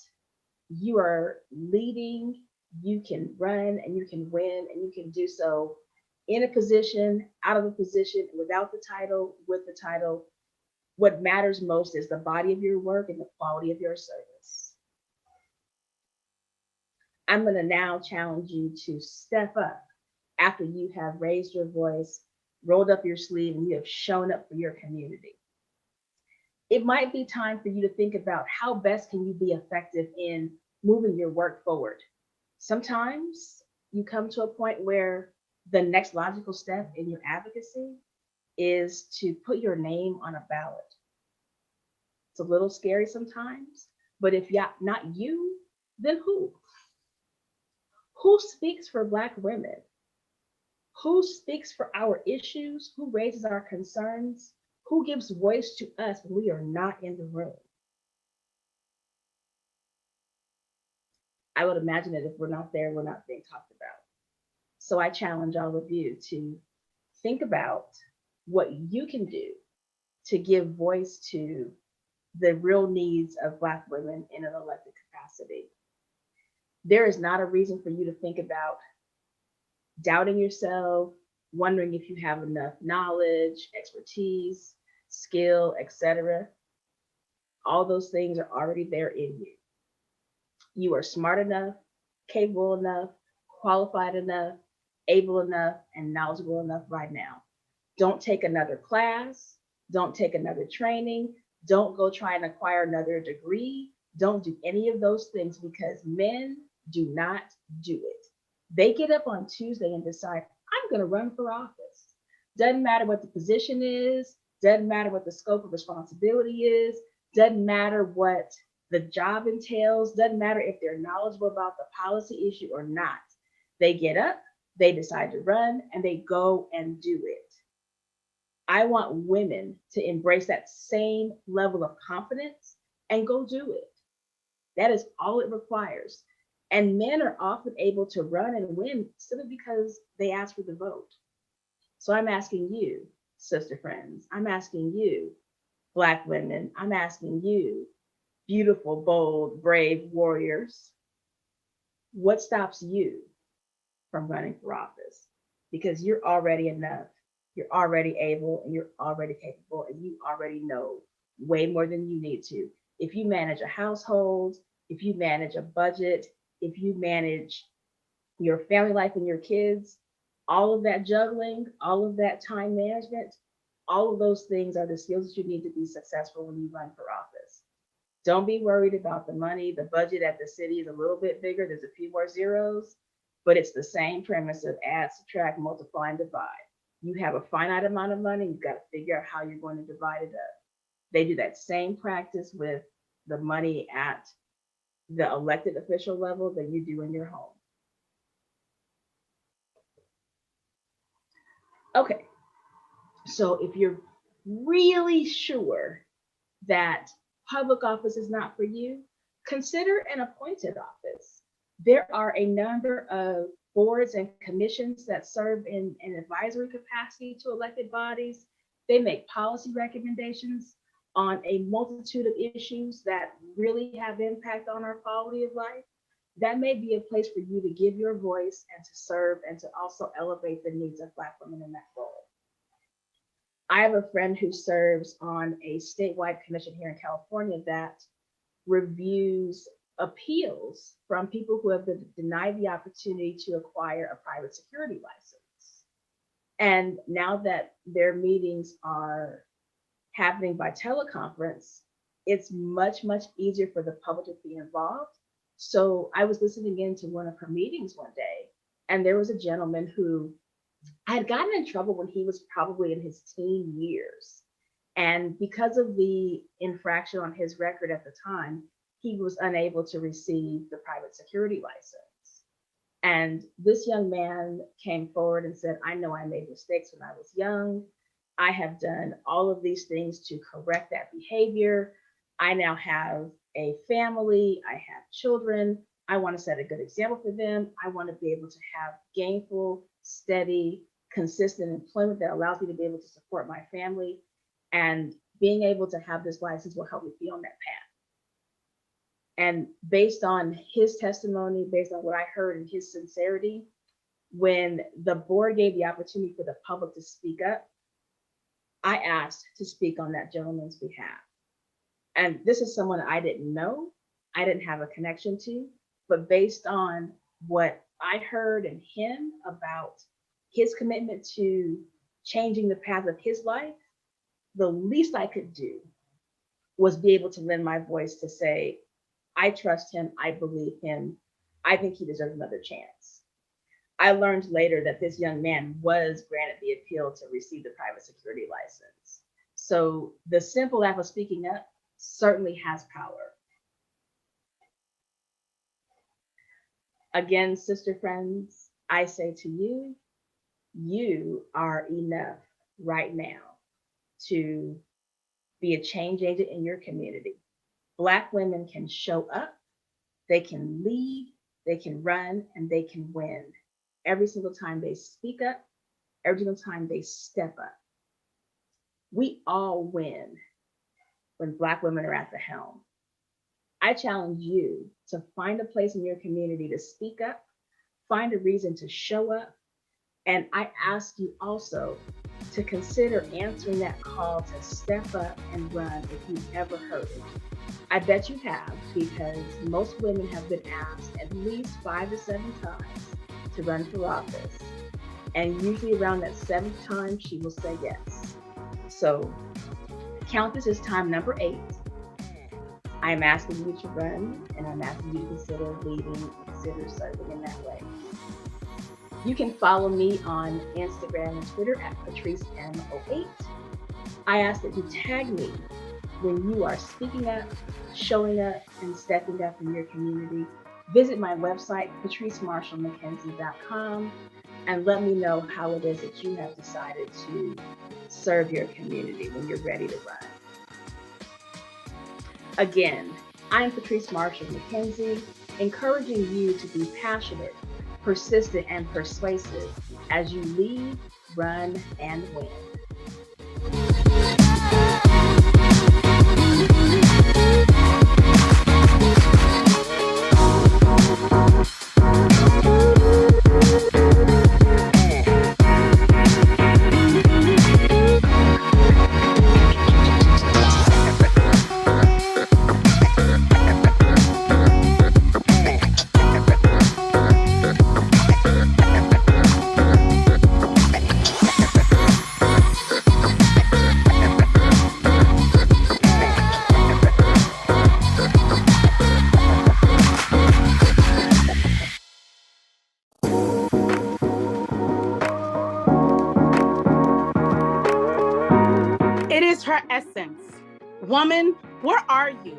you are leading, you can run and you can win and you can do so in a position, out of a position, without the title, with the title. What matters most is the body of your work and the quality of your service. I'm going to now challenge you to step up after you have raised your voice, rolled up your sleeve, and you have shown up for your community. It might be time for you to think about how best can you be effective in moving your work forward. Sometimes you come to a point where the next logical step in your advocacy is to put your name on a ballot. It's a little scary sometimes, but if not you, then who? Who speaks for Black women? Who speaks for our issues? Who raises our concerns? Who gives voice to us when we are not in the room? I would imagine that if we're not there, we're not being talked about. So I challenge all of you to think about what you can do to give voice to the real needs of Black women in an elected capacity. There is not a reason for you to think about doubting yourself, wondering if you have enough knowledge, expertise, skill, etc. All those things are already there in you. You are smart enough, capable enough, qualified enough, able enough, and knowledgeable enough right now. Don't take another class. Don't take another training. Don't go try and acquire another degree. Don't do any of those things because men do not do it. They get up on Tuesday and decide, I'm going to run for office. Doesn't matter what the position is, doesn't matter what the scope of responsibility is, doesn't matter what the job entails, doesn't matter if they're knowledgeable about the policy issue or not. They get up, they decide to run, and they go and do it. I want women to embrace that same level of confidence and go do it. That is all it requires. And men are often able to run and win simply because they ask for the vote. So I'm asking you, sister friends, I'm asking you, Black women, I'm asking you, beautiful, bold, brave warriors, what stops you from running for office? Because you're already enough, you're already able, and you're already capable, and you already know way more than you need to. If you manage a household, if you manage a budget, if you manage your family life and your kids, all of that juggling, all of that time management, all of those things are the skills that you need to be successful when you run for office. Don't be worried about the money. The budget at the city is a little bit bigger. There's a few more zeros, but it's the same premise of add, subtract, multiply, and divide. You have a finite amount of money. You've got to figure out how you're going to divide it up. They do that same practice with the money at the elected official level that you do in your home. Okay, so if you're really sure that public office is not for you, consider an appointed office. There are a number of boards and commissions that serve in an advisory capacity to elected bodies. They make policy recommendations on a multitude of issues that really have impact on our quality of life. That may be a place for you to give your voice and to serve and to also elevate the needs of Black women in that role. I have a friend who serves on a statewide commission here in California that reviews appeals from people who have been denied the opportunity to acquire a private security license. And now that their meetings are happening by teleconference, it's much, much easier for the public to be involved So I was listening in to one of her meetings one day, and there was a gentleman who I had gotten in trouble when he was probably in his teen years. And because of the infraction on his record at the time, he was unable to receive the private security license. And this young man came forward and said, I know I made mistakes when I was young. I have done all of these things to correct that behavior. I now have a family, I have children. I want to set a good example for them. I want to be able to have gainful, steady, consistent employment that allows me to be able to support my family. And being able to have this license will help me be on that path. And based on his testimony, based on what I heard and his sincerity, when the board gave the opportunity for the public to speak up, I asked to speak on that gentleman's behalf. And this is someone I didn't know, I didn't have a connection to, but based on what I heard and him about his commitment to changing the path of his life, the least I could do was be able to lend my voice to say, I trust him, I believe him, I think he deserves another chance. I learned later that this young man was granted the appeal to receive the private security license. So the simple act of speaking up certainly has power. Again, sister friends, I say to you, you are enough right now to be a change agent in your community. Black women can show up, they can lead, they can run, and they can win. Every single time they speak up, every single time they step up. We all win when Black women are at the helm. I challenge you to find a place in your community to speak up, find a reason to show up, and I ask you also to consider answering that call to step up and run if you've ever heard it. I bet you have, because most women have been asked at least 5 to 7 times to run for office. And usually around that 7th time, she will say yes. So count this as time number 8. I'm asking you to run, and I'm asking you to consider leading and consider serving in that way. You can follow me on Instagram and Twitter at PatriceM08. I ask that you tag me when you are speaking up, showing up, and stepping up in your community. Visit my website, patricemarshallmckenzie.com, and let me know how it is that you have decided to serve your community when you're ready to run. Again, I'm Patrice Marshall McKenzie, encouraging you to be passionate, persistent, and persuasive as you lead, run, and win. Her essence. Woman, where are you?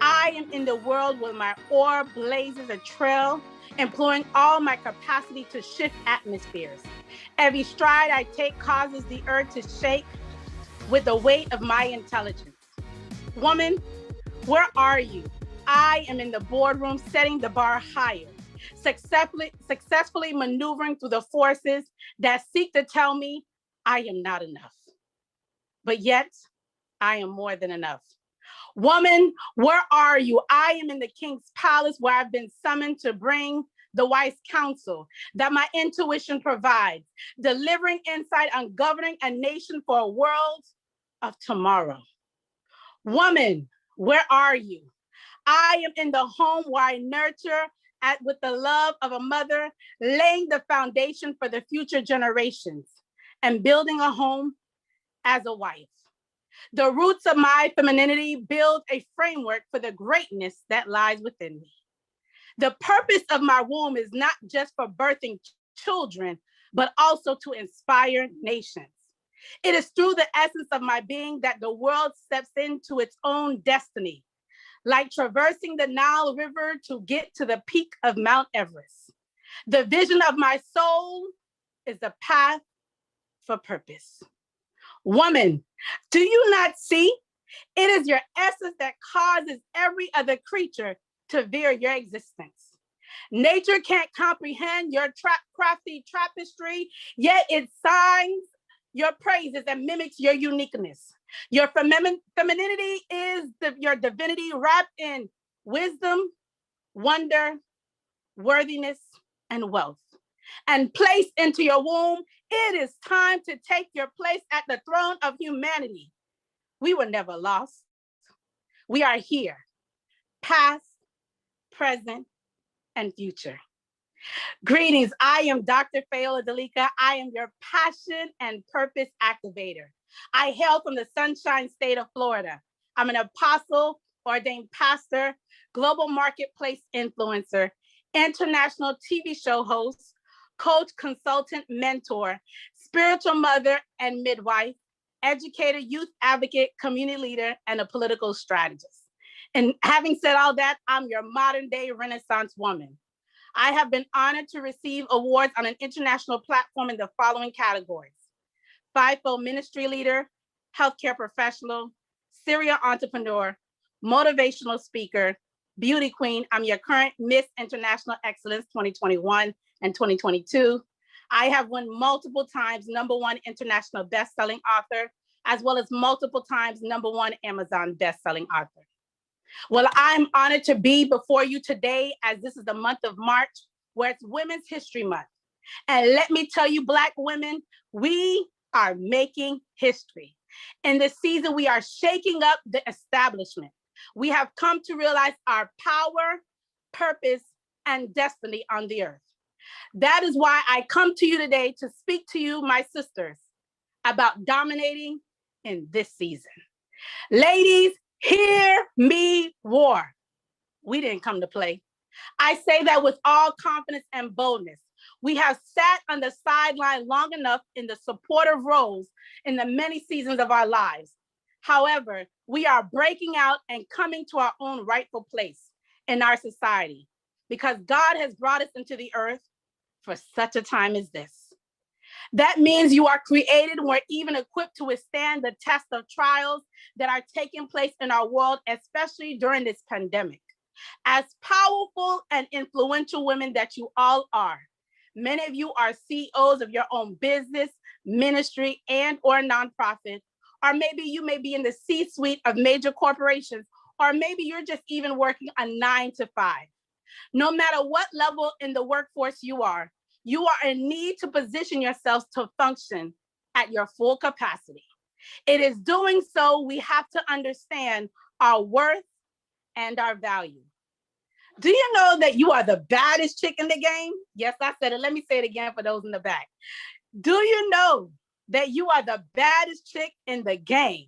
I am in the world where my orb blazes a trail, employing all my capacity to shift atmospheres. Every stride I take causes the earth to shake with the weight of my intelligence. Woman, where are you? I am in the boardroom setting the bar higher, successfully maneuvering through the forces that seek to tell me I am not enough. But yet, I am more than enough. Woman, where are you? I am in the king's palace where I've been summoned to bring the wise counsel that my intuition provides, delivering insight on governing a nation for a world of tomorrow. Woman, where are you? I am in the home where I nurture with the love of a mother, laying the foundation for the future generations and building a home as a wife. The roots of my femininity build a framework for the greatness that lies within me. The purpose of my womb is not just for birthing children, but also to inspire nations. It is through the essence of my being that the world steps into its own destiny, like traversing the Nile River to get to the peak of Mount Everest. The vision of my soul is the path for purpose. Woman, do you not see? It is your essence that causes every other creature to veer your existence. Nature can't comprehend your crafty tapestry, yet it signs your praises and mimics your uniqueness. Your femininity is your divinity wrapped in wisdom, wonder, worthiness, and wealth. And placed into your womb, it is time to take your place at the throne of humanity. We were never lost. We are here, past, present, and future. Greetings, I am Dr. Fayola Dalika. I am your passion and purpose activator. I hail from the Sunshine State of Florida. I'm an apostle, ordained pastor, global marketplace influencer, international TV show host, coach, consultant, mentor, spiritual mother and midwife, educator, youth advocate, community leader, and a political strategist. And having said all that, I'm your modern day Renaissance woman. I have been honored to receive awards on an international platform in the following categories: fivefold ministry leader, healthcare professional, serial entrepreneur, motivational speaker, beauty queen. I'm your current Miss International Excellence 2021 and 2022. I have won multiple times #1 international best-selling author, as well as multiple times #1 Amazon best-selling author. Well, I'm honored to be before you today, as this is the month of March, where it's Women's History Month. And let me tell you, Black women, we are making history. In this season, we are shaking up the establishment. We have come to realize our power, purpose, and destiny on the earth. That is why I come to you today to speak to you, my sisters, about dominating in this season. Ladies, hear me roar. We didn't come to play. I say that with all confidence and boldness. We have sat on the sideline long enough in the supportive roles in the many seasons of our lives. However, we are breaking out and coming to our own rightful place in our society, because God has brought us into the earth for such a time as this. That means you are created and we're even equipped to withstand the test of trials that are taking place in our world, especially during this pandemic. As powerful and influential women that you all are, many of you are CEOs of your own business, ministry, and or nonprofit, or maybe you may be in the C-suite of major corporations, or maybe you're just even working a 9 to 5. No matter what level in the workforce you are in need to position yourselves to function at your full capacity. It is doing so, we have to understand our worth and our value. Do you know that you are the baddest chick in the game? Yes, I said it. Let me say it again for those in the back. Do you know that you are the baddest chick in the game?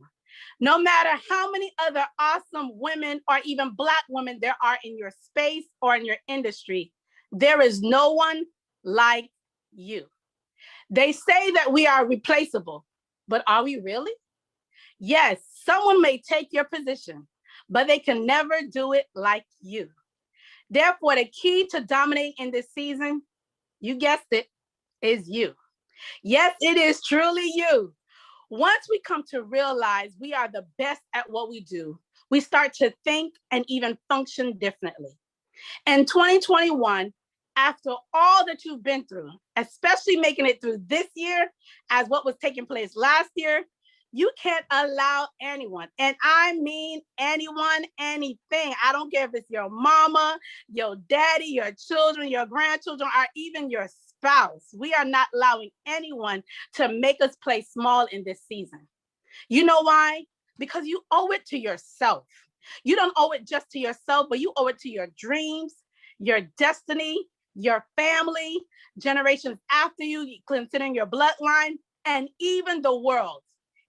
No matter how many other awesome women or even Black women there are in your space or in your industry, there is no one like you. They say that we are replaceable, but are we really? Yes, someone may take your position, but they can never do it like you. Therefore, the key to dominating in this season, you guessed it, is you. Yes, it is truly you. Once we come to realize we are the best at what we do, we start to think and even function differently. In 2021, after all that you've been through, especially making it through this year as what was taking place last year, you can't allow anyone, and I mean anyone, anything. I don't care if it's your mama, your daddy, your children, your grandchildren, or even your spouse. We are not allowing anyone to make us play small in this season. You know why? Because you owe it to yourself. You don't owe it just to yourself, but you owe it to your dreams, your destiny, your family, generations after you, considering your bloodline, and even the world.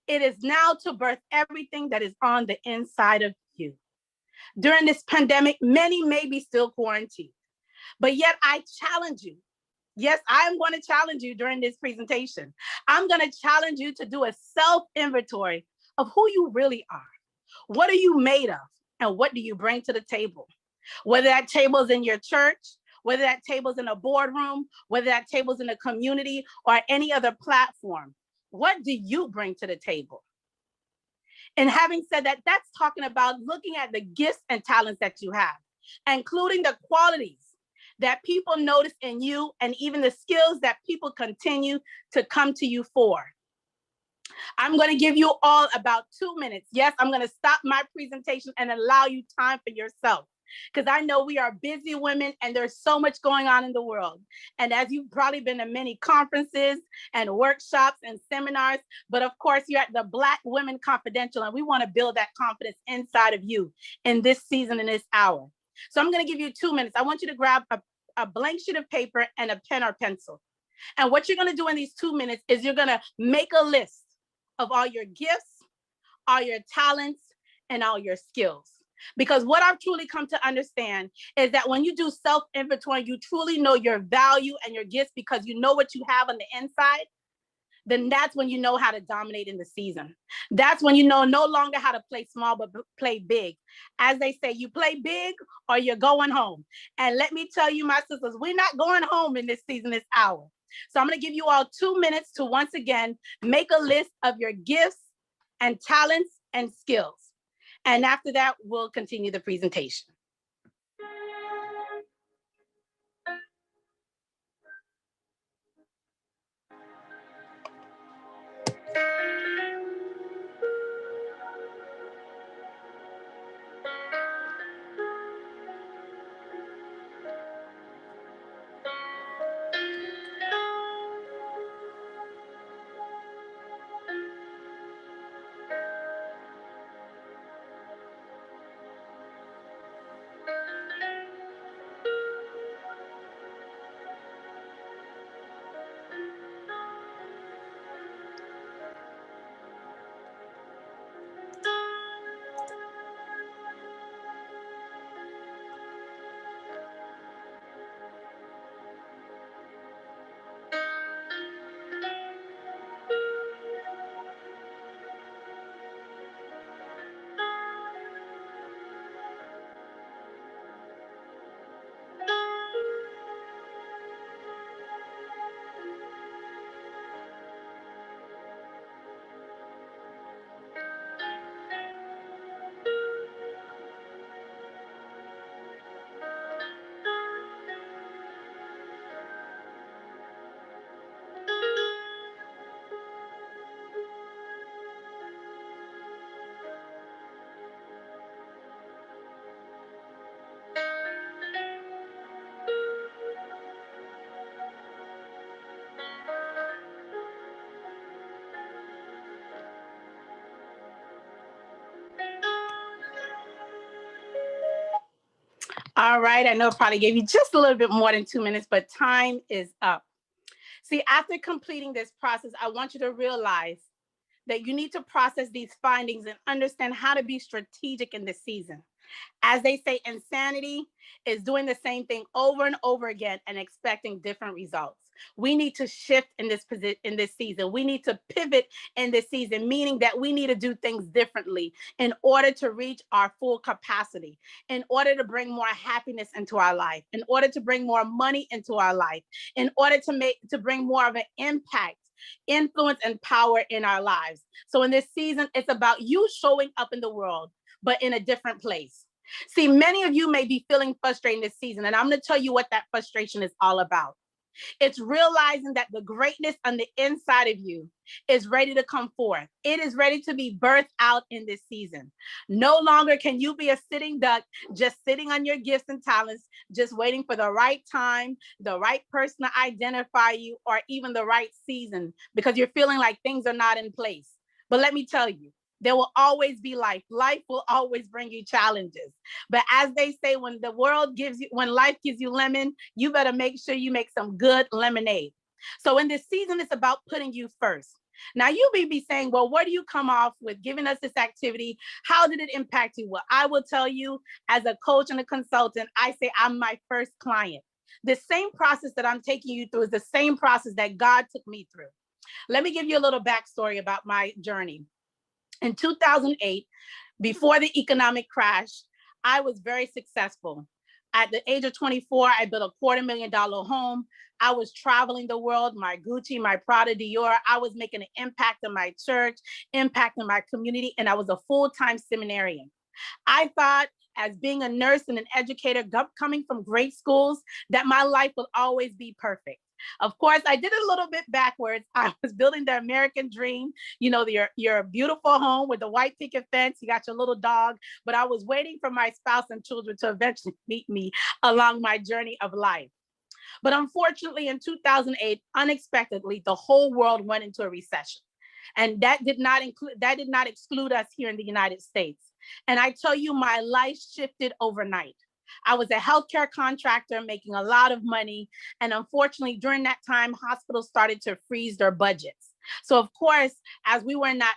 It is now to birth everything that is on the inside of you. During this pandemic, many may be still quarantined. But yet I challenge you. Yes, I'm going to challenge you during this presentation. I'm going to challenge you to do a self-inventory of who you really are. What are you made of? And what do you bring to the table? Whether that table is in your church, whether that table is in a boardroom, whether that table is in a community or any other platform, what do you bring to the table? And having said that, that's talking about looking at the gifts and talents that you have, including the qualities that people notice in you and even the skills that people continue to come to you for. I'm going to give you all about 2 minutes. Yes, I'm going to stop my presentation and allow you time for yourself, because I know we are busy women and there's so much going on in the world. And as you've probably been to many conferences and workshops and seminars, but of course you're at the BlackWoman Confidential, and we want to build that confidence inside of you in this season, in this hour. So I'm going to give you 2 minutes. I want you to grab a blank sheet of paper and a pen or pencil. And what you're going to do in these 2 minutes is you're going to make a list of all your gifts, all your talents, and all your skills. Because what I've truly come to understand is that when you do self-inventory, you truly know your value and your gifts because you know what you have on the inside. Then that's when you know how to dominate in the season. That's when you know no longer how to play small, but play big. As they say, you play big or you're going home. And let me tell you, my sisters, we're not going home in this season, this hour. So I'm going to give you all 2 minutes to once again make a list of your gifts and talents and skills. And after that, we'll continue the presentation. All right, I know it probably gave you just a little bit more than 2 minutes, but time is up. See, after completing this process, I want you to realize that you need to process these findings and understand how to be strategic in this season. As they say, insanity is doing the same thing over and over again and expecting different results. We need to shift in this season. We need to pivot in this season, meaning that we need to do things differently in order to reach our full capacity, in order to bring more happiness into our life, in order to bring more money into our life, in order to bring more of an impact, influence, and power in our lives. So in this season, it's about you showing up in the world, but in a different place. See, many of you may be feeling frustrated this season, and I'm going to tell you what that frustration is all about. It's realizing that the greatness on the inside of you is ready to come forth. It is ready to be birthed out in this season. No longer can you be a sitting duck, just sitting on your gifts and talents, just waiting for the right time, the right person to identify you, or even the right season, because you're feeling like things are not in place. But let me tell you, there will always be life. Life will always bring you challenges. But as they say, when life gives you lemon, you better make sure you make some good lemonade. So in this season, it's about putting you first. Now you may be saying, well, what do you come off with giving us this activity? How did it impact you? Well, I will tell you, as a coach and a consultant, I say I'm my first client. the same process that I'm taking you through is the same process that God took me through. Let me give you a little backstory about my journey. In 2008, before the economic crash, I was very successful. At the age of 24, I built a $250,000 home. I was traveling the world, my Gucci, my Prada, Dior. I was making an impact in my church, impact in my community, and I was a full-time seminarian. I thought, as being a nurse and an educator coming from great schools, that my life would always be perfect. Of course, I did it a little bit backwards. I was building the American dream, you know, your beautiful home with the white picket fence, you got your little dog, but I was waiting for my spouse and children to eventually meet me along my journey of life. But unfortunately, in 2008, unexpectedly, the whole world went into a recession. And that did not exclude us here in the United States. And I tell you, my life shifted overnight. I was a healthcare contractor making a lot of money. And unfortunately, during that time, hospitals started to freeze their budgets. So of course, as we were not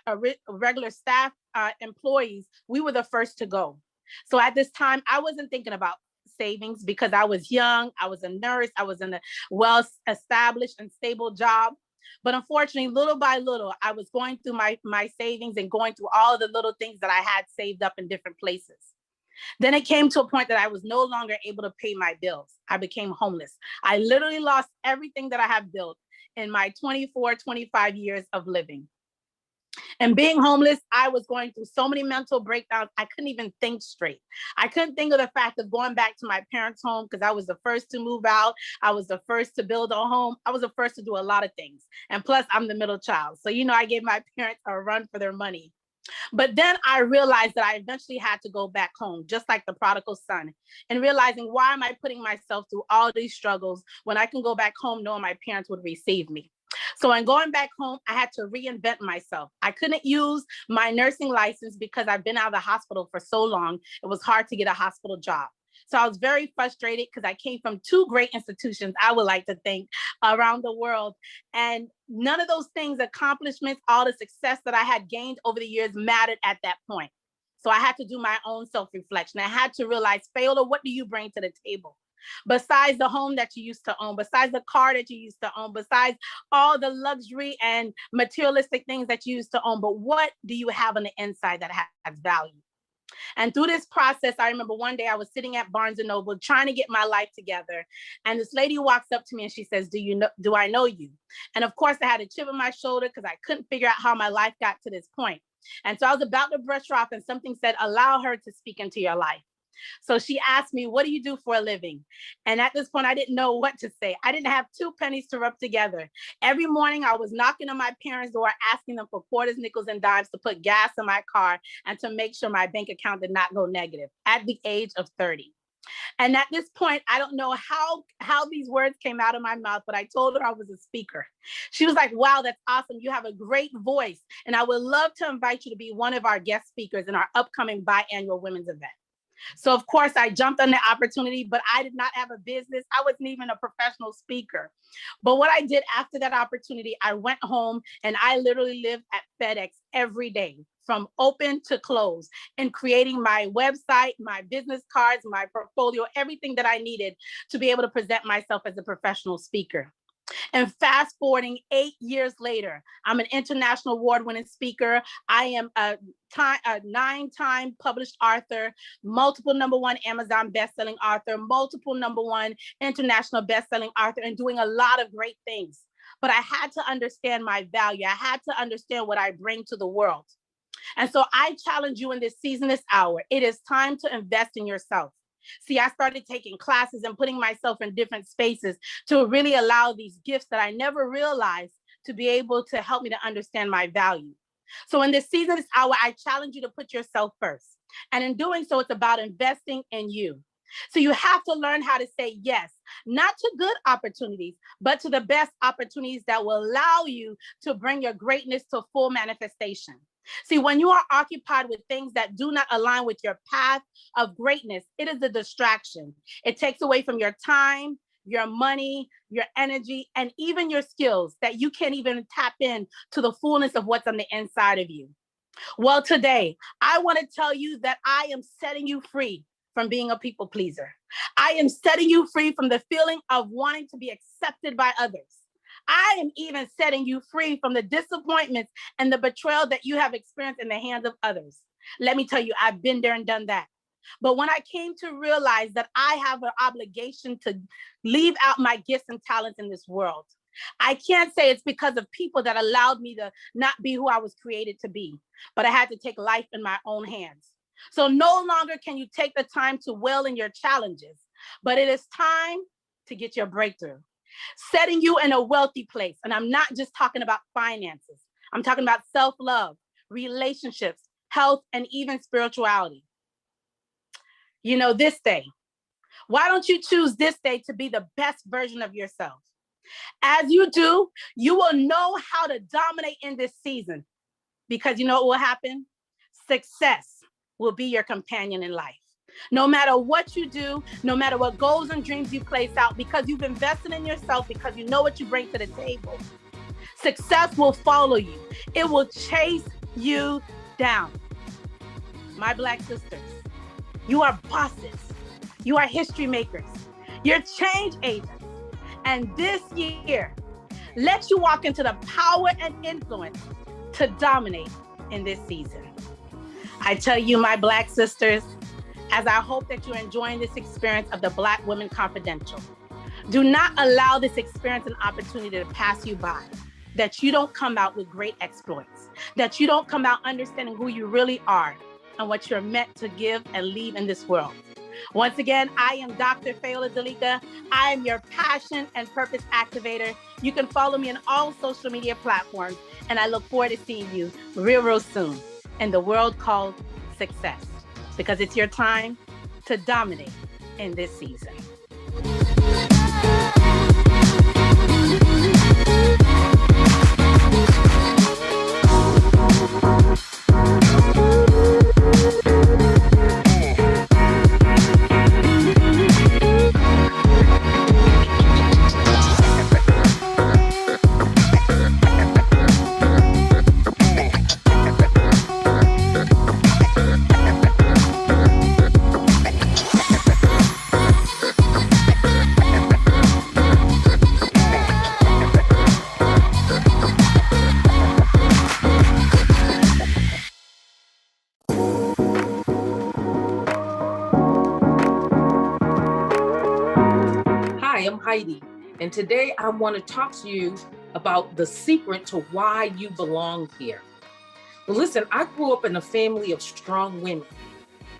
regular staff employees, we were the first to go. So at this time, I wasn't thinking about savings because I was young, I was a nurse, I was in a well-established and stable job. But unfortunately, little by little, I was going through my savings and going through all of the little things that I had saved up in different places. Then it came to a point that I was no longer able to pay my bills. I became homeless. I literally lost everything that I have built in my 24, 25 years of living. And being homeless, I was going through so many mental breakdowns. I couldn't even think straight. I couldn't think of the fact of going back to my parents' home because I was the first to move out. I was the first to build a home. I was the first to do a lot of things. And plus, I'm the middle child. So, you know, I gave my parents a run for their money. But then I realized that I eventually had to go back home, just like the prodigal son, and realizing, why am I putting myself through all these struggles when I can go back home knowing my parents would receive me? So in going back home, I had to reinvent myself. I couldn't use my nursing license because I've been out of the hospital for so long. It was hard to get a hospital job. So I was very frustrated because I came from two great institutions, I would like to think, around the world. And none of those things, accomplishments, all the success that I had gained over the years mattered at that point. So I had to do my own self-reflection. I had to realize, Fayola, what do you bring to the table? Besides the home that you used to own, besides the car that you used to own, besides all the luxury and materialistic things that you used to own, but what do you have on the inside that has value? And through this process, I remember one day I was sitting at Barnes & Noble trying to get my life together. And this lady walks up to me and she says, do I know you? And of course I had a chip on my shoulder because I couldn't figure out how my life got to this point. And so I was about to brush her off and something said, allow her to speak into your life. So she asked me, what do you do for a living? And at this point, I didn't know what to say. I didn't have 2 pennies to rub together. Every morning I was knocking on my parents' door, asking them for quarters, nickels, and dimes to put gas in my car and to make sure my bank account did not go negative at the age of 30. And at this point, I don't know how these words came out of my mouth, but I told her I was a speaker. She was like, wow, that's awesome. You have a great voice. And I would love to invite you to be one of our guest speakers in our upcoming biannual women's event. So of course I jumped on the opportunity, but I did not have a business. I wasn't even a professional speaker. But what I did after that opportunity, I went home and I literally lived at FedEx every day from open to close and creating my website, my business cards, my portfolio, everything that I needed to be able to present myself as a professional speaker. And fast forwarding 8 years later, I'm an international award-winning speaker. I am a 9-time published author, multiple #1 Amazon bestselling author, multiple #1 international bestselling author, and doing a lot of great things. But I had to understand my value. I had to understand what I bring to the world. And so I challenge you in this season, this hour. It is time to invest in yourself. See, I started taking classes and putting myself in different spaces to really allow these gifts that I never realized to be able to help me to understand my value. So in this season, this hour, I challenge you to put yourself first. And in doing so, it's about investing in you. So you have to learn how to say yes, not to good opportunities, but to the best opportunities that will allow you to bring your greatness to full manifestation. See, when you are occupied with things that do not align with your path of greatness, it is a distraction. It takes away from your time, your money, your energy, and even your skills that you can't even tap in to the fullness of what's on the inside of you. Well, today, I want to tell you that I am setting you free from being a people pleaser. I am setting you free from the feeling of wanting to be accepted by others. I am even setting you free from the disappointments and the betrayal that you have experienced in the hands of others. Let me tell you, I've been there and done that. But when I came to realize that I have an obligation to leave out my gifts and talents in this world, I can't say it's because of people that allowed me to not be who I was created to be, but I had to take life in my own hands. So no longer can you take the time to wail in your challenges, but it is time to get your breakthrough, setting you in a wealthy place. And I'm not just talking about finances. I'm talking about self-love, relationships, health, and even spirituality. You know, this day, why don't you choose this day to be the best version of yourself? As you do, you will know how to dominate in this season, because you know what will happen? Success will be your companion in life. No matter what you do, no matter what goals and dreams you place out, because you've invested in yourself, because you know what you bring to the table, success will follow you. It will chase you down. My Black sisters, you are bosses. You are history makers. You're change agents. And this year, let you walk into the power and influence to dominate in this season. I tell you, my Black sisters, as I hope that you're enjoying this experience of the BlackWoman Confidential, do not allow this experience and opportunity to pass you by, that you don't come out with great exploits, that you don't come out understanding who you really are and what you're meant to give and leave in this world. Once again, I am Dr. Fayola Dalika. I am your passion and purpose activator. You can follow me on all social media platforms, and I look forward to seeing you real soon in the world called success, because it's your time to dominate in this season. Hi, I'm Heidi, and today I want to talk to you about the secret to why you belong here. Well, listen, I grew up in a family of strong women.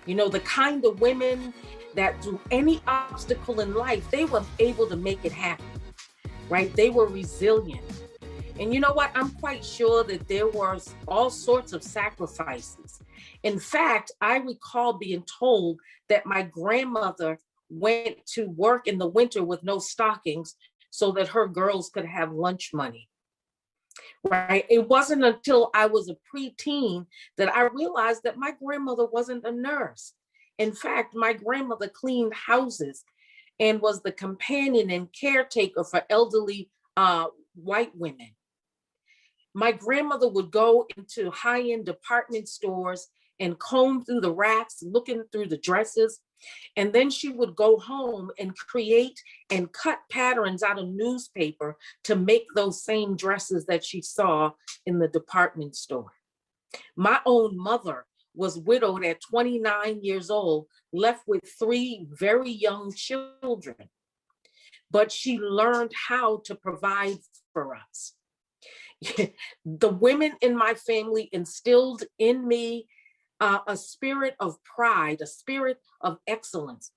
You know, the kind of women that through any obstacle in life, they were able to make it happen, right? They were resilient. And you know what? I'm quite sure that there was all sorts of sacrifices. In fact, I recall being told that my grandmother went to work in the winter with no stockings so that her girls could have lunch money, right? It wasn't until I was a preteen that I realized that my grandmother wasn't a nurse. In fact, my grandmother cleaned houses and was the companion and caretaker for elderly white women. My grandmother would go into high-end department stores and comb through the racks, looking through the dresses. And then she would go home and create and cut patterns out of newspaper to make those same dresses that she saw in the department store. My own mother was widowed at 29 years old, left with 3 very young children, but she learned how to provide for us. The women in my family instilled in me a spirit of pride, a spirit of excellence.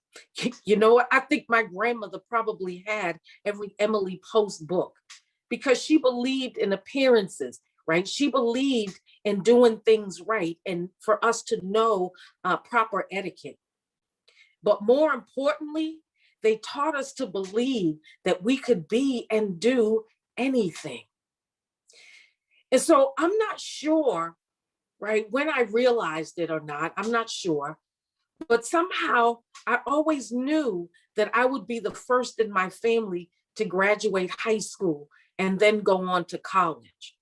You know what? I think my grandmother probably had every Emily Post book because she believed in appearances, right? She believed in doing things right and for us to know proper etiquette. But more importantly, they taught us to believe that we could be and do anything. And so I'm not sure, right, when I realized it or not, I'm not sure, but somehow I always knew that I would be the first in my family to graduate high school and then go on to college.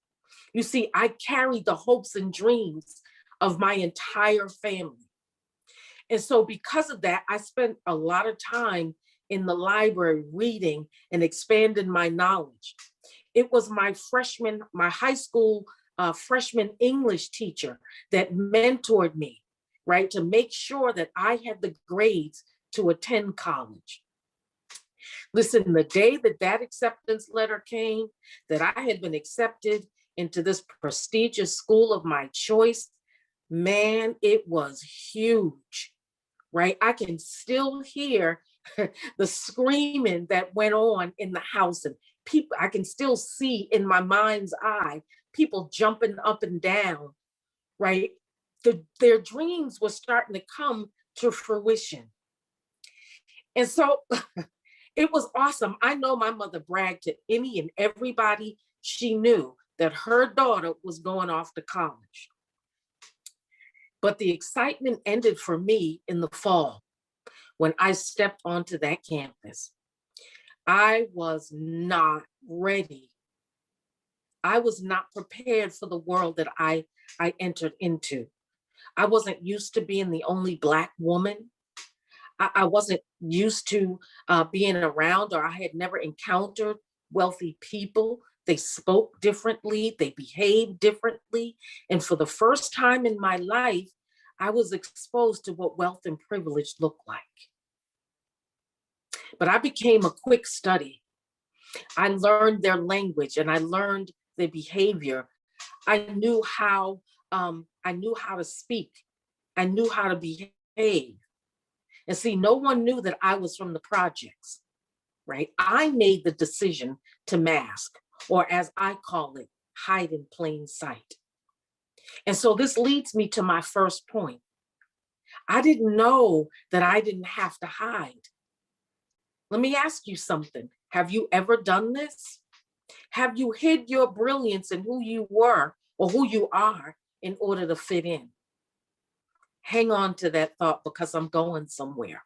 You see, I carried the hopes and dreams of my entire family. And so because of that, I spent a lot of time in the library reading and expanding my knowledge. It was my high school freshman English teacher that mentored me, right, to make sure that I had the grades to attend college. Listen, the day that acceptance letter came, that I had been accepted into this prestigious school of my choice, man, it was huge, right? I can still hear the screaming that went on in the house, and people, I can still see in my mind's eye, people jumping up and down, right? Their dreams were starting to come to fruition. And so it was awesome. I know my mother bragged to any and everybody she knew that her daughter was going off to college. But the excitement ended for me in the fall when I stepped onto that campus. I was not ready. I was not prepared for the world that I entered into. I wasn't used to being the only Black woman. I wasn't used to being around, or I had never encountered wealthy people. They spoke differently, they behaved differently. And for the first time in my life, I was exposed to what wealth and privilege looked like. But I became a quick study. I learned their language and I learned their behavior. I knew how to speak. I knew how to behave. And see, no one knew that I was from the projects, right? I made the decision to mask, or as I call it, hide in plain sight. And so this leads me to my first point. I didn't know that I didn't have to hide. Let me ask you something. Have you ever done this? Have you hid your brilliance and who you were or who you are in order to fit in? Hang on to that thought, because I'm going somewhere.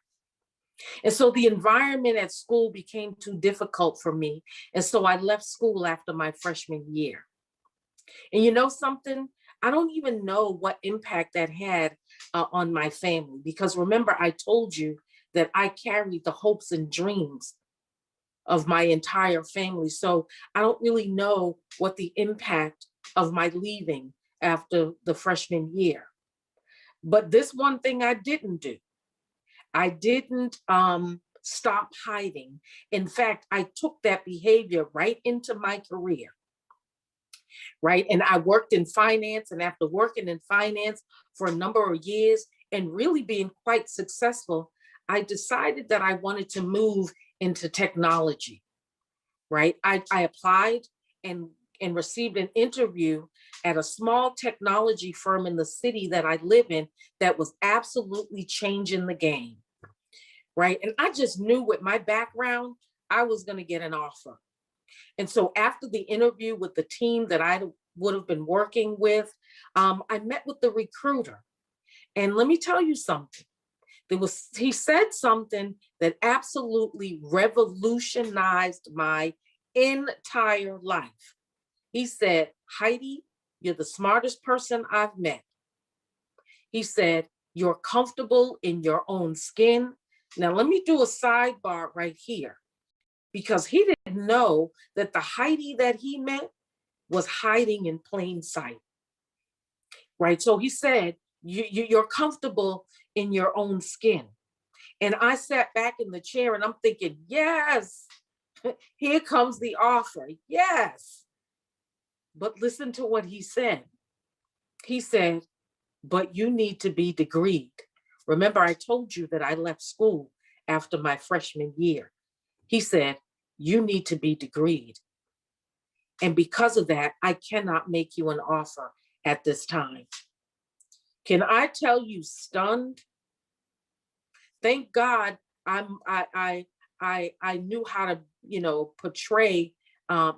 And so the environment at school became too difficult for me. And so I left school after my freshman year. And you know something? I don't even know what impact that had on my family, because remember, I told you that I carried the hopes and dreams of my entire family. So I don't really know what the impact of my leaving after the freshman year. But this one thing I didn't do. I didn't stop hiding. In fact, I took that behavior right into my career, right? And I worked in finance, and after working in finance for a number of years and really being quite successful, I decided that I wanted to move into technology, right? I applied and received an interview at a small technology firm in the city that I live in that was absolutely changing the game, right? And I just knew with my background, I was going to get an offer. And so after the interview with the team that I would have been working with, I met with the recruiter. And let me tell you something. He said something that absolutely revolutionized my entire life. He said, Heidi, you're the smartest person I've met. He said, you're comfortable in your own skin. Now, let me do a sidebar right here, because he didn't know that the Heidi that he met was hiding in plain sight, right? So he said, you're comfortable in your own skin. And I sat back in the chair and I'm thinking, yes, here comes the offer. Yes. But listen to what he said. He said, but you need to be degreed. Remember, I told you that I left school after my freshman year. He said, you need to be degreed. And because of that, I cannot make you an offer at this time. Can I tell you, stunned? Thank God I knew how to, portray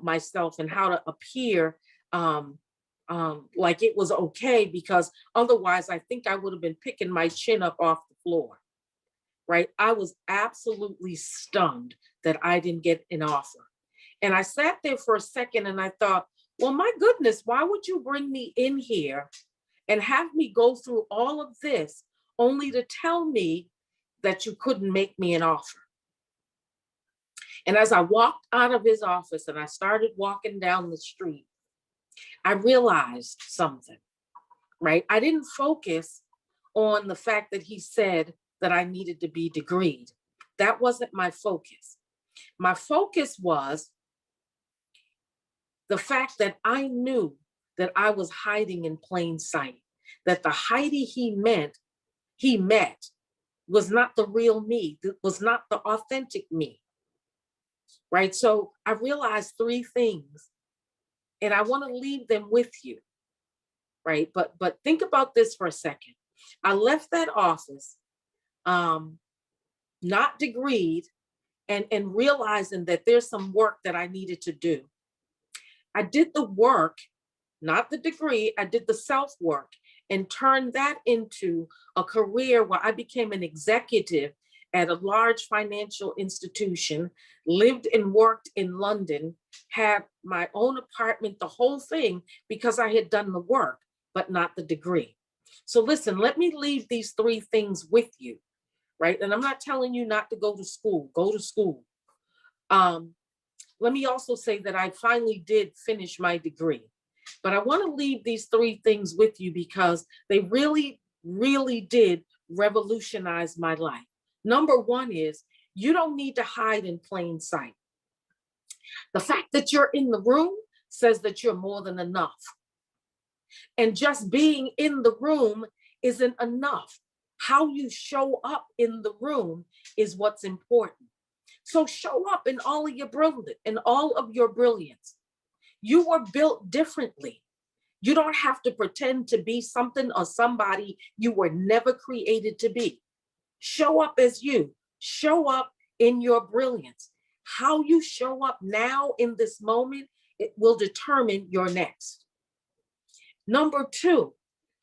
myself and how to appear like it was okay, because otherwise I think I would have been picking my chin up off the floor, right? I was absolutely stunned that I didn't get an offer. And I sat there for a second and I thought, well, my goodness, why would you bring me in here and have me go through all of this only to tell me that you couldn't make me an offer. And as I walked out of his office and I started walking down the street, I realized something, right? I didn't focus on the fact that he said that I needed to be degreed. That wasn't my focus. My focus was the fact that I knew that I was hiding in plain sight, that the Heidi he met was not the real me, was not the authentic me, right? So I realized three things, and I want to leave them with you, right? But think about this for a second. I left that office, not degreed, and realizing that there's some work that I needed to do. I did the work, not the degree, I did the self-work and turned that into a career where I became an executive at a large financial institution, lived and worked in London, had my own apartment, the whole thing, because I had done the work, but not the degree. So listen, let me leave these three things with you, right? And I'm not telling you not to go to school, go to school. Let me also say that I finally did finish my degree, but I want to leave these three things with you because they really, really did revolutionize my life. Number one is you don't need to hide in plain sight. The fact that you're in the room says that you're more than enough. And just being in the room isn't enough. How you show up in the room is what's important. So show up in all of your brilliance. You were built differently. You don't have to pretend to be something or somebody you were never created to be. Show up as you. Show up in your brilliance. How you show up now in this moment, it will determine your next. Number two,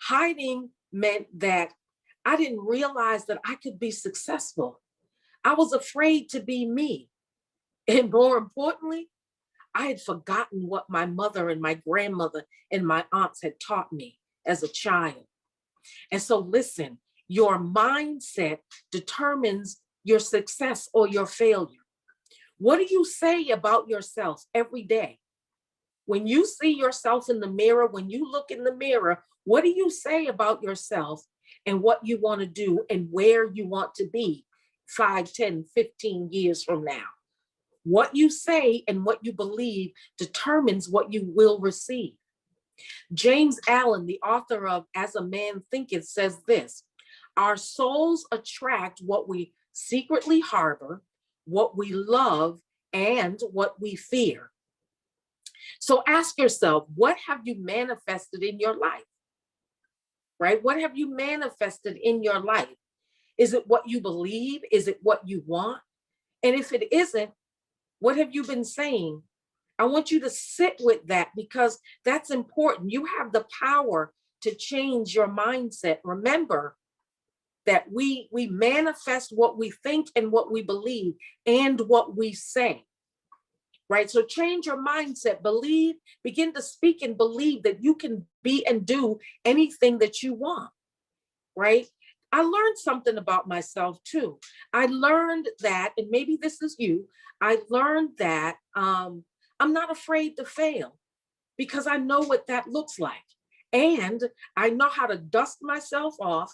hiding meant that I didn't realize that I could be successful. I was afraid to be me. And more importantly, I had forgotten what my mother and my grandmother and my aunts had taught me as a child. And so listen, your mindset determines your success or your failure. What do you say about yourself every day? When you see yourself in the mirror, when you look in the mirror, what do you say about yourself and what you want to do and where you want to be 5, 10, 15 years from now? What you say and what you believe determines what you will receive. James Allen, the author of As a Man Thinketh, says this: our souls attract what we secretly harbor, what we love, and what we fear. So ask yourself, what have you manifested in your life? Right? What have you manifested in your life? Is it what you believe? Is it what you want? And if it isn't, what have you been saying? I want you to sit with that because that's important. You have the power to change your mindset. Remember that we manifest what we think and what we believe and what we say. Right? So change your mindset, believe, begin to speak and believe that you can be and do anything that you want, right? I learned something about myself too. I learned that, and maybe this is you, I learned that I'm not afraid to fail because I know what that looks like. And I know how to dust myself off.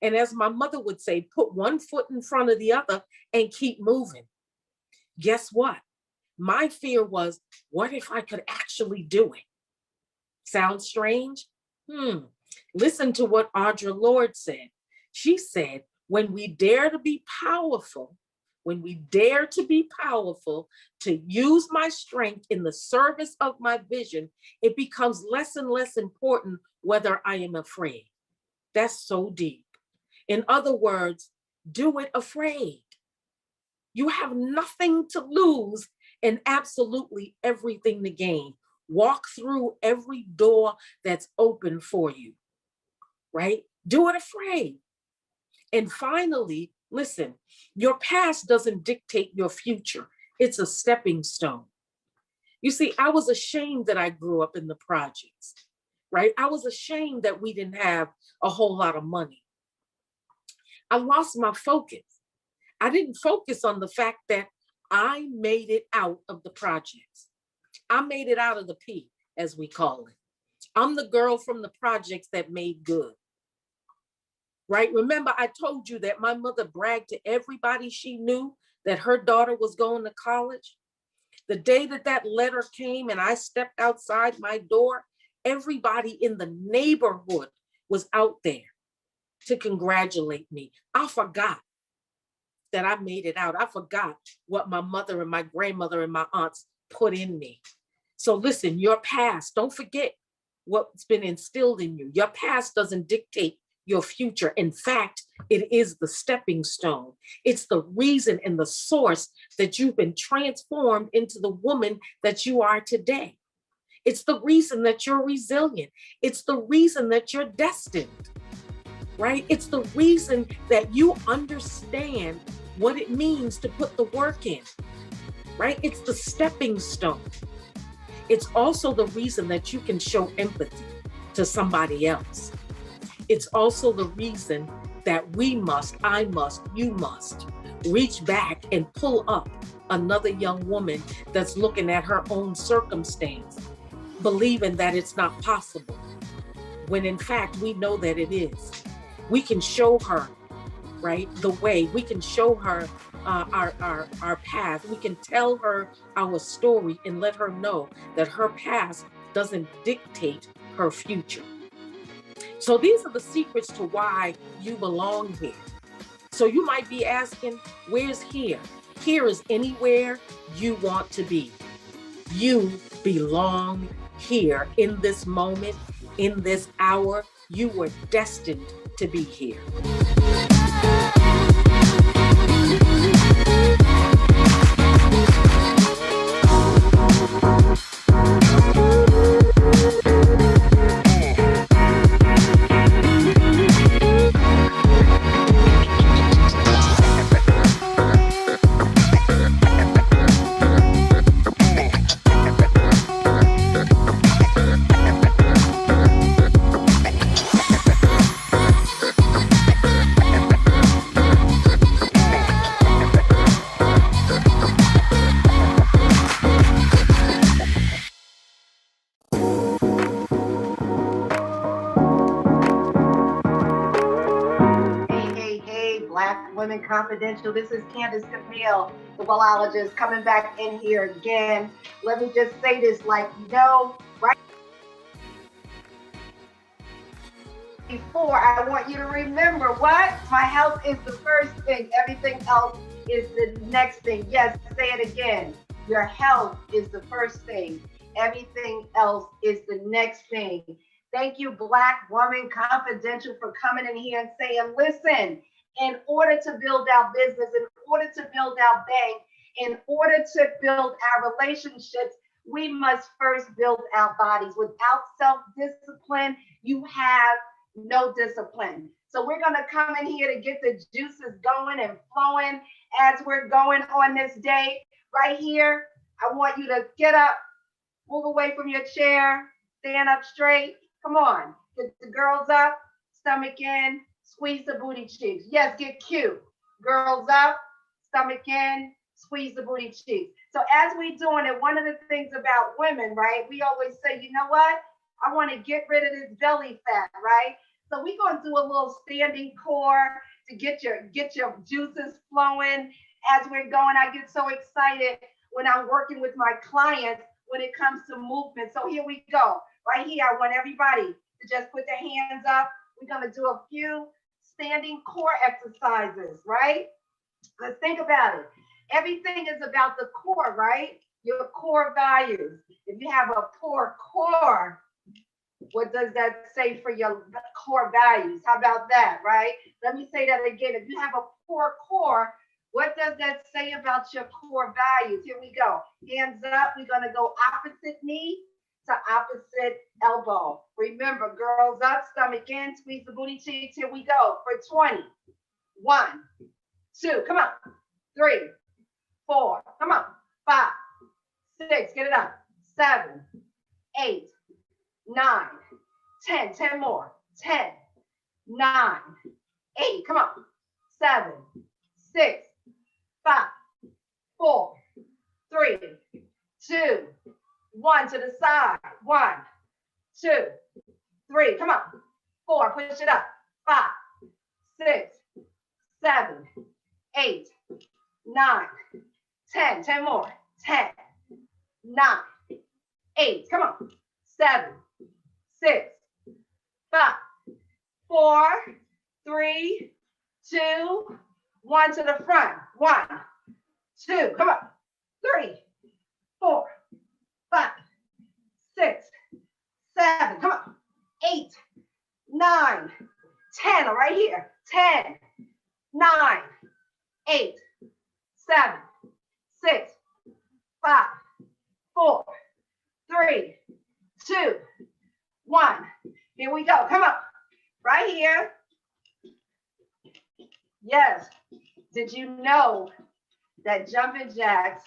And as my mother would say, put one foot in front of the other and keep moving. Guess what? My fear was, what if I could actually do it? Sounds strange? Listen to what Audre Lorde said. She said, when we dare to be powerful, to use my strength in the service of my vision, it becomes less and less important whether I am afraid. That's so deep. In other words, do it afraid. You have nothing to lose and absolutely everything to gain. Walk through every door that's open for you, right? Do it afraid. And finally, listen, your past doesn't dictate your future. It's a stepping stone. You see, I was ashamed that I grew up in the projects, right? I was ashamed that we didn't have a whole lot of money. I lost my focus. I didn't focus on the fact that I made it out of the projects. I made it out of the P, as we call it. I'm the girl from the projects that made good. Right? Remember, I told you that my mother bragged to everybody she knew that her daughter was going to college. The day that that letter came and I stepped outside my door, everybody in the neighborhood was out there to congratulate me. I forgot that I made it out. I forgot what my mother and my grandmother and my aunts put in me. So listen, your past, don't forget what's been instilled in you. Your past doesn't dictate your future. In fact, it is the stepping stone. It's the reason and the source that you've been transformed into the woman that you are today. It's the reason that you're resilient. It's the reason that you're destined, right? It's the reason that you understand what it means to put the work in, right? It's the stepping stone. It's also the reason that you can show empathy to somebody else. It's also the reason that I must, you must reach back and pull up another young woman that's looking at her own circumstance, believing that it's not possible, when in fact we know that it is. We can show her, right, the way. We can show her our path. We can tell her our story and let her know that her past doesn't dictate her future. So these are the secrets to why you belong here. So you might be asking, where's here? Here is anywhere you want to be. You belong here in this moment, in this hour. You were destined to be here. BlackWomen Confidential. This is Candace Camille, the wellologist, coming back in here again. Let me just say this, like, right before, I want you to remember what? My health is the first thing. Everything else is the next thing. Yes, say it again. Your health is the first thing. Everything else is the next thing. Thank you, BlackWoman Confidential, for coming in here and saying, listen, in order to build our business, in order to build our bank, in order to build our relationships, we must first build our bodies. Without self-discipline, you have no discipline. So we're going to come in here to get the juices going and flowing as we're going on this day. Right here, I want you to get up, move away from your chair, stand up straight. Come on, get the girls up, stomach in, squeeze the booty cheeks. Yes, get cute. Girls up, stomach in, squeeze the booty cheeks. So as we doing it, one of the things about women, right, we always say, you know what? I want to get rid of this belly fat, right? So we're going to do a little standing core to get your juices flowing as we're going. I get so excited when I'm working with my clients when it comes to movement. So here we go. Right here, I want everybody to just put their hands up. We're going to do a few standing core exercises, right? Let's think about it. Everything is about the core, right? Your core values. If you have a poor core, what does that say for your core values? How about that, right? Let me say that again. If you have a poor core, what does that say about your core values? Here we go. Hands up. We're going to go opposite knee to opposite elbow. Remember, girls up, stomach in, squeeze the booty cheeks. Here we go for 20. 1, 2, come on. 3, 4, come on. 5, 6, get it up. 7, 8, 9, 10, 10 more. 10, 9, 8, come on. 7, 6, 5, 4, 3, 2, 1 to the side. 1, 2, 3. Come on. 4. Push it up. 5, 6, 7, 8, 9, 10. 10 more. 10, 9, 8. Come on. 7, 6, 5, 4, 3, 2, 1 to the front. 1, 2. Come on. 3, 4, 5, 6, 7. Come on. 8, 9, 10. Right here. 10, 9, 8, 7, 6, 5, 4, 3, 2, 1. Here we go. Come on. Right here. Yes. Did you know that jumping jacks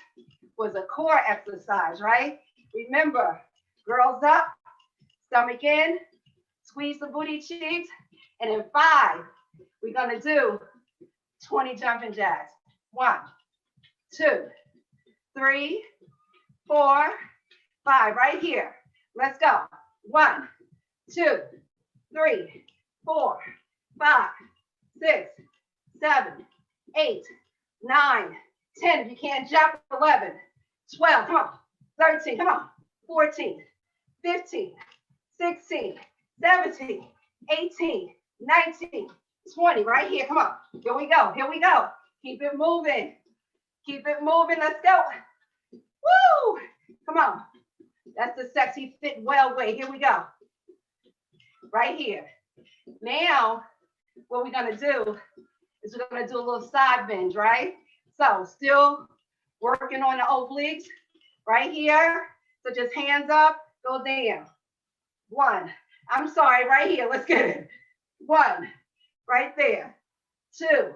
was a core exercise, right? Remember, girls up, stomach in, squeeze the booty cheeks, and in 5, we're going to do 20 jumping jacks. 1, 2, 3, 4, 5. Right here. Let's go. 1, 2, 3, 4, 5, 6, 7, 8, 9, 10. If you can't jump, 11, 12. Come on. 13. Come on. 14, 15, 16, 17, 18, 19, 20. Right here. Come on. Here we go. Here we go. Keep it moving. Keep it moving. Let's go. Woo! Come on. That's the sexy fit well way. Here we go. Right here. Now, what we're going to do is we're going to do a little side bend, right? So still working on the obliques right here. So just hands up, go down. 1. I'm sorry, right here. Let's get it. 1, right there. 2,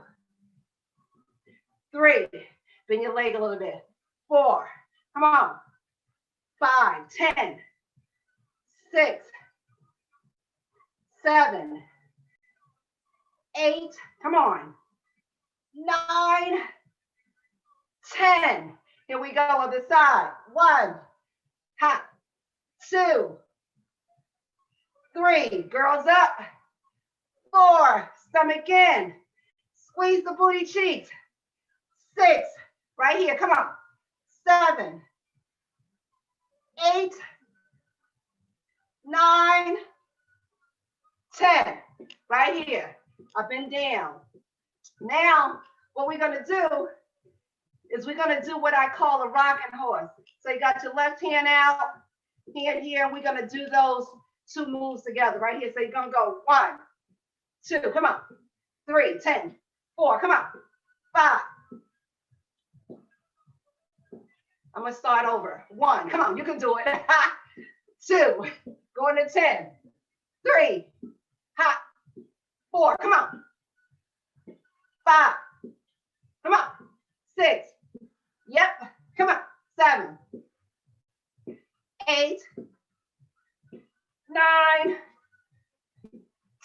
3. Bend your leg a little bit. 4. Come on. 5, 10, 6, 7, 8. Come on. 9, 10. Here we go on the side. 1, hop. 2, 3. Girls up. 4. Stomach in. Squeeze the booty cheeks. 6. Right here. Come on. 7, 8, 9, 10. Right here. Up and down. Now, what we're going to do is we're going to do what I call a rocking horse. So you got your left hand out, hand here, and we're going to do those 2 moves together right here. So you're going to go 1, 2, come on. 3, 10, 4, come on. 5. I'm going to start over. 1, come on, you can do it. 2, going to 10. 3, hop. 4, come on. 5, come on. 6, yep, come on. 7, 8, 9,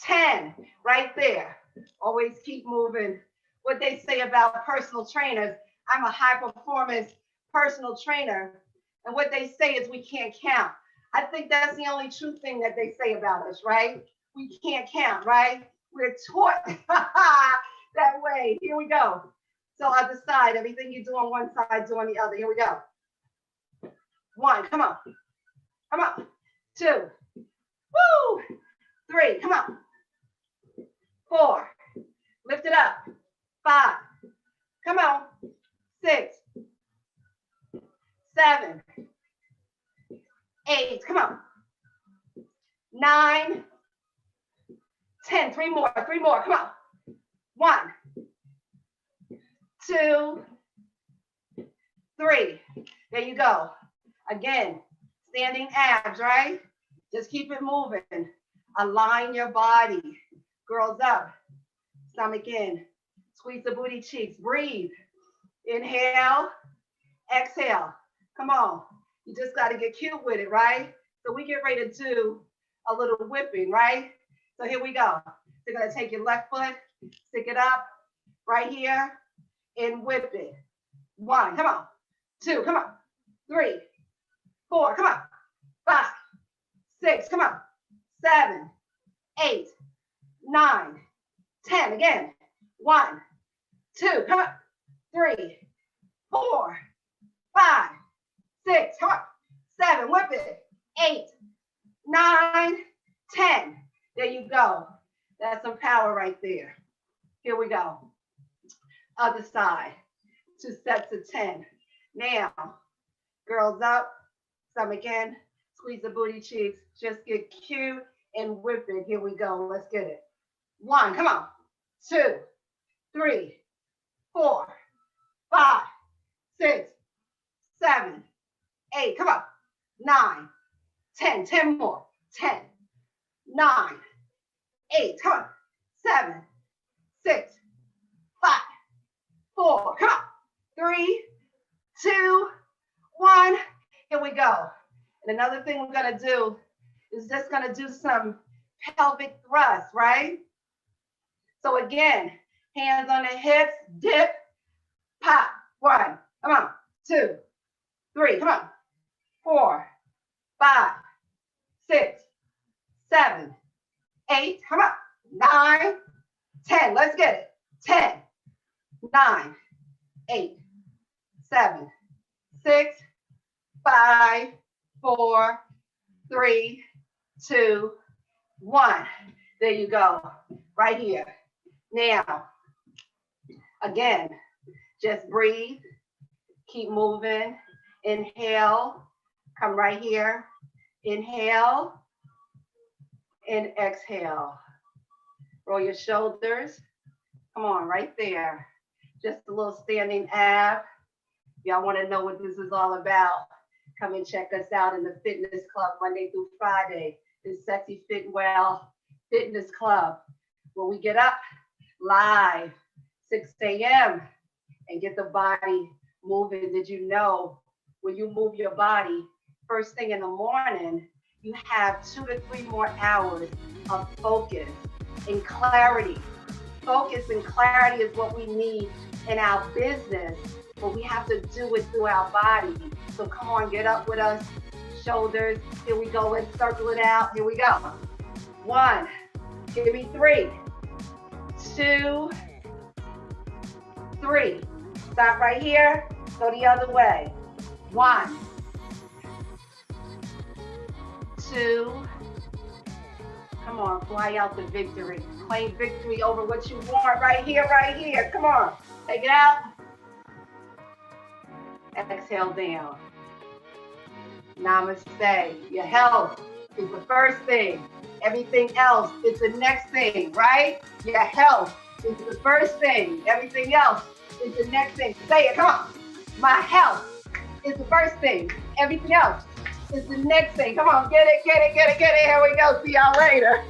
10, right there. Always keep moving. What they say about personal trainers, I'm a high performance personal trainer, and what they say is we can't count. I think that's the only true thing that they say about us, right? We can't count, right? We're taught that way. Here we go. So other side, everything you do on one side, do on the other. Here we go. 1, come on. Come on. 2, woo. 3, come on. 4, lift it up. 5, come on. 6, 7, 8, come on. 9, 10, 3 more, come on. 1, 2, 3. There you go. Again, standing abs, right? Just keep it moving. Align your body. Girls up, stomach in. Squeeze the booty cheeks. Breathe. Inhale, exhale. Come on. You just got to get cute with it, right? So we get ready to do a little whipping, right? So here we go. You're going to take your left foot, stick it up, right here, and whip it. 1, come on. 2, come on. 3, 4, come on. 5, 6, come on. 7, 8, 9, 10. Again. 1, 2, come on. 3, 4, 5, 6, come on. 7, whip it. 8, 9, 10. There you go. That's some power right there. Here we go. Other side. 2 sets of 10. Now, girls up, stomach in, squeeze the booty cheeks, just get cute and whip it. Here we go. Let's get it. 1, come on. 2, 3, 4, 5, 6, 7, 8. Come on. 9, 10. 10 more. 10, 9, 8. Come on. 7, 6, 5, 4. Come on. 3, 2, 1. Here we go. And another thing we're going to do is just going to do some pelvic thrust, right? So again, hands on the hips, dip, pop. 1, come on. 2, 3, come on. 4, 5, 6, 7, 8, come on. 9, 10. Let's get it. 10, 9, 8, 7, 6, 5, 4, 3, 2, 1. There you go. Right here. Now, again, just breathe. Keep moving. Inhale. Come right here. Inhale and exhale. Roll your shoulders. Come on, right there. Just a little standing ab. Y'all want to know what this is all about? Come and check us out in the fitness club Monday through Friday. It's Sexy Fit Well Fitness Club, where we get up live 6 a.m. and get the body moving. Did you know when you move your body first thing in the morning, you have 2 to 3 more hours of focus and clarity. Focus and clarity is what we need in our business, but we have to do it through our body. So come on, get up with us. Shoulders, here we go. Let's circle it out. Here we go. 1, give me 3, 2, 3. Stop right here. Go the other way. 1, 2. Come on, fly out to victory. Claim victory over what you want right here, right here. Come on, take it out. Exhale down. Namaste. Your health is the first thing. Everything else is the next thing, right? Your health is the first thing. Everything else is the next thing. Say it, come on. My health is the first thing. Everything else is the next thing. Come on, get it, get it, get it, get it. Here we go. See y'all later.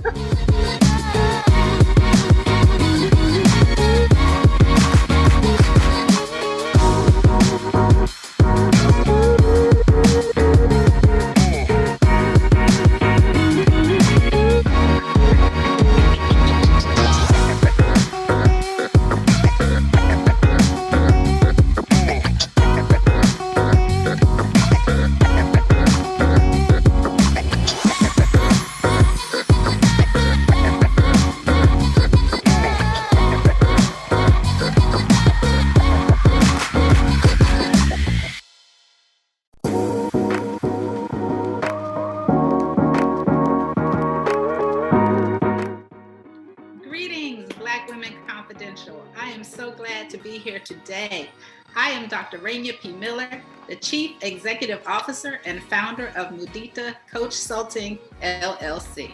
I am so glad to be here today. I am Dr. Rainier P. Miller, the Chief Executive Officer and founder of Mudita Consulting, LLC.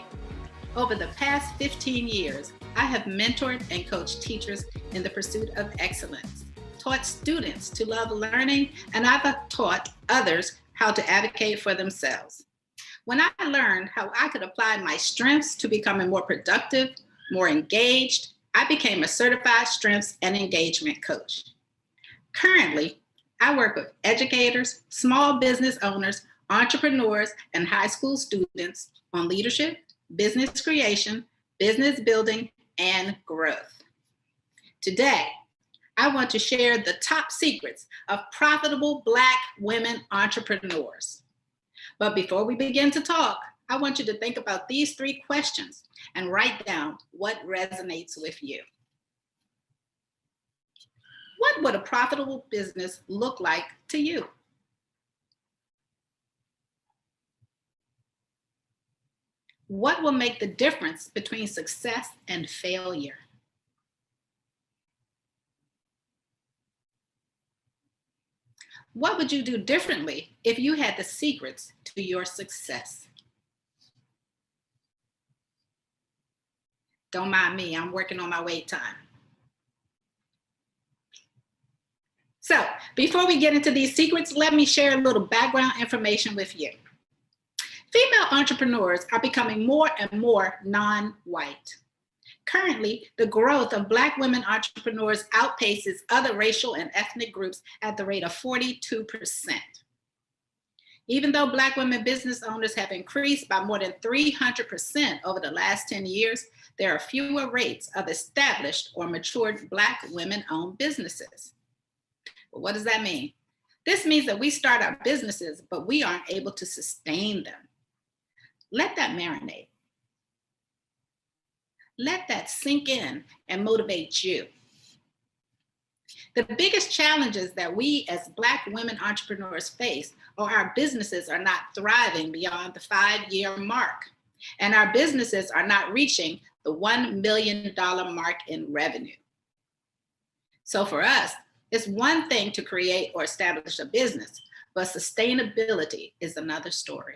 Over the past 15 years, I have mentored and coached teachers in the pursuit of excellence, taught students to love learning, and I've taught others how to advocate for themselves. When I learned how I could apply my strengths to becoming more productive, more engaged, I became a certified strengths and engagement coach. Currently, I work with educators, small business owners, entrepreneurs, and high school students on leadership, business creation, business building, and growth. Today, I want to share the top secrets of profitable Black women entrepreneurs. But before we begin to talk, I want you to think about these 3 questions and write down what resonates with you. What would a profitable business look like to you? What will make the difference between success and failure? What would you do differently if you had the secrets to your success? Don't mind me, I'm working on my wait time. So before we get into these secrets, let me share a little background information with you. Female entrepreneurs are becoming more and more non-white. Currently, the growth of Black women entrepreneurs outpaces other racial and ethnic groups at the rate of 42%. Even though Black women business owners have increased by more than 300% over the last 10 years, there are fewer rates of established or matured Black women-owned businesses. But what does that mean? This means that we start our businesses, but we aren't able to sustain them. Let that marinate. Let that sink in and motivate you. The biggest challenges that we as Black women entrepreneurs face are our businesses are not thriving beyond the 5-year mark, and our businesses are not reaching the $1 million mark in revenue. So for us, it's one thing to create or establish a business, but sustainability is another story.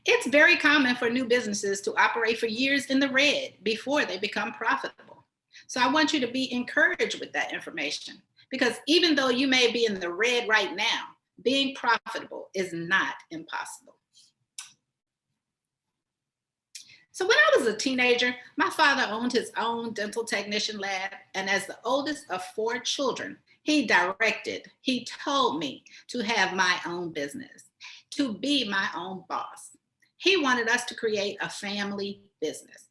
It's very common for new businesses to operate for years in the red before they become profitable. So I want you to be encouraged with that information, because even though you may be in the red right now, being profitable is not impossible. So when I was a teenager, my father owned his own dental technician lab, and as the oldest of 4 children, he told me to have my own business, to be my own boss. He wanted us to create a family business.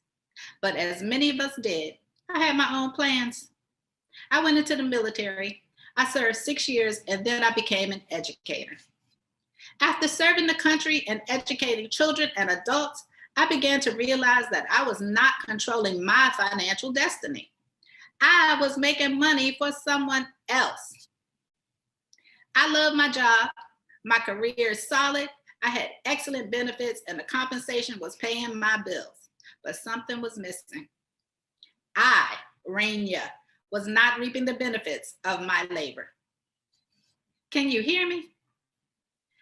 But as many of us did, I had my own plans. I went into the military. I served 6 years, and then I became an educator. After serving the country and educating children and adults, I began to realize that I was not controlling my financial destiny. I was making money for someone else. I love my job. My career is solid. I had excellent benefits, and the compensation was paying my bills, but something was missing. I, Rainya, was not reaping the benefits of my labor. Can you hear me?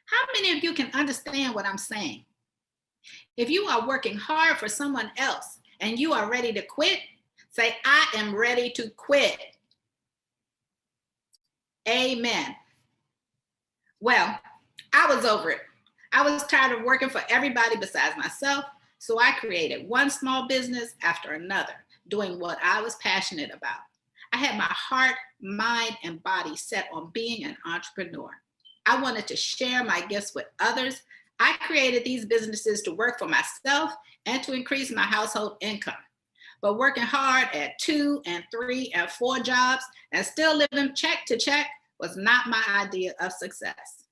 How many of you can understand what I'm saying? If you are working hard for someone else and you are ready to quit, say, I am ready to quit. Amen. Well, I was over it. I was tired of working for everybody besides myself, so I created one small business after another, doing what I was passionate about. I had my heart, mind, and body set on being an entrepreneur. I wanted to share my gifts with others. I created these businesses to work for myself and to increase my household income. But working hard at 2 and 3 and 4 jobs and still living check to check was not my idea of success.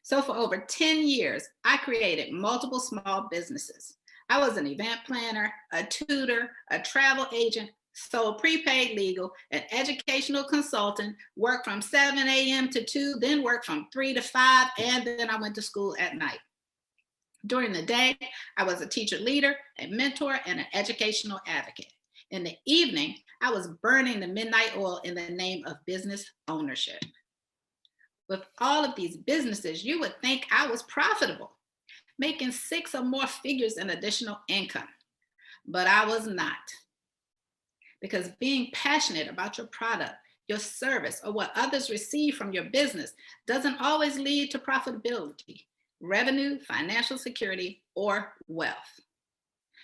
So for over 10 years, I created multiple small businesses. I was an event planner, a tutor, a travel agent, sold prepaid legal, an educational consultant, worked from 7 a.m. to 2, then worked from 3 to 5, and then I went to school at night. During the day, I was a teacher leader, a mentor, and an educational advocate. In the evening, I was burning the midnight oil in the name of business ownership. With all of these businesses, you would think I was profitable, making 6 or more figures in additional income. But I was not. Because being passionate about your product, your service, or what others receive from your business doesn't always lead to profitability, revenue, financial security, or wealth.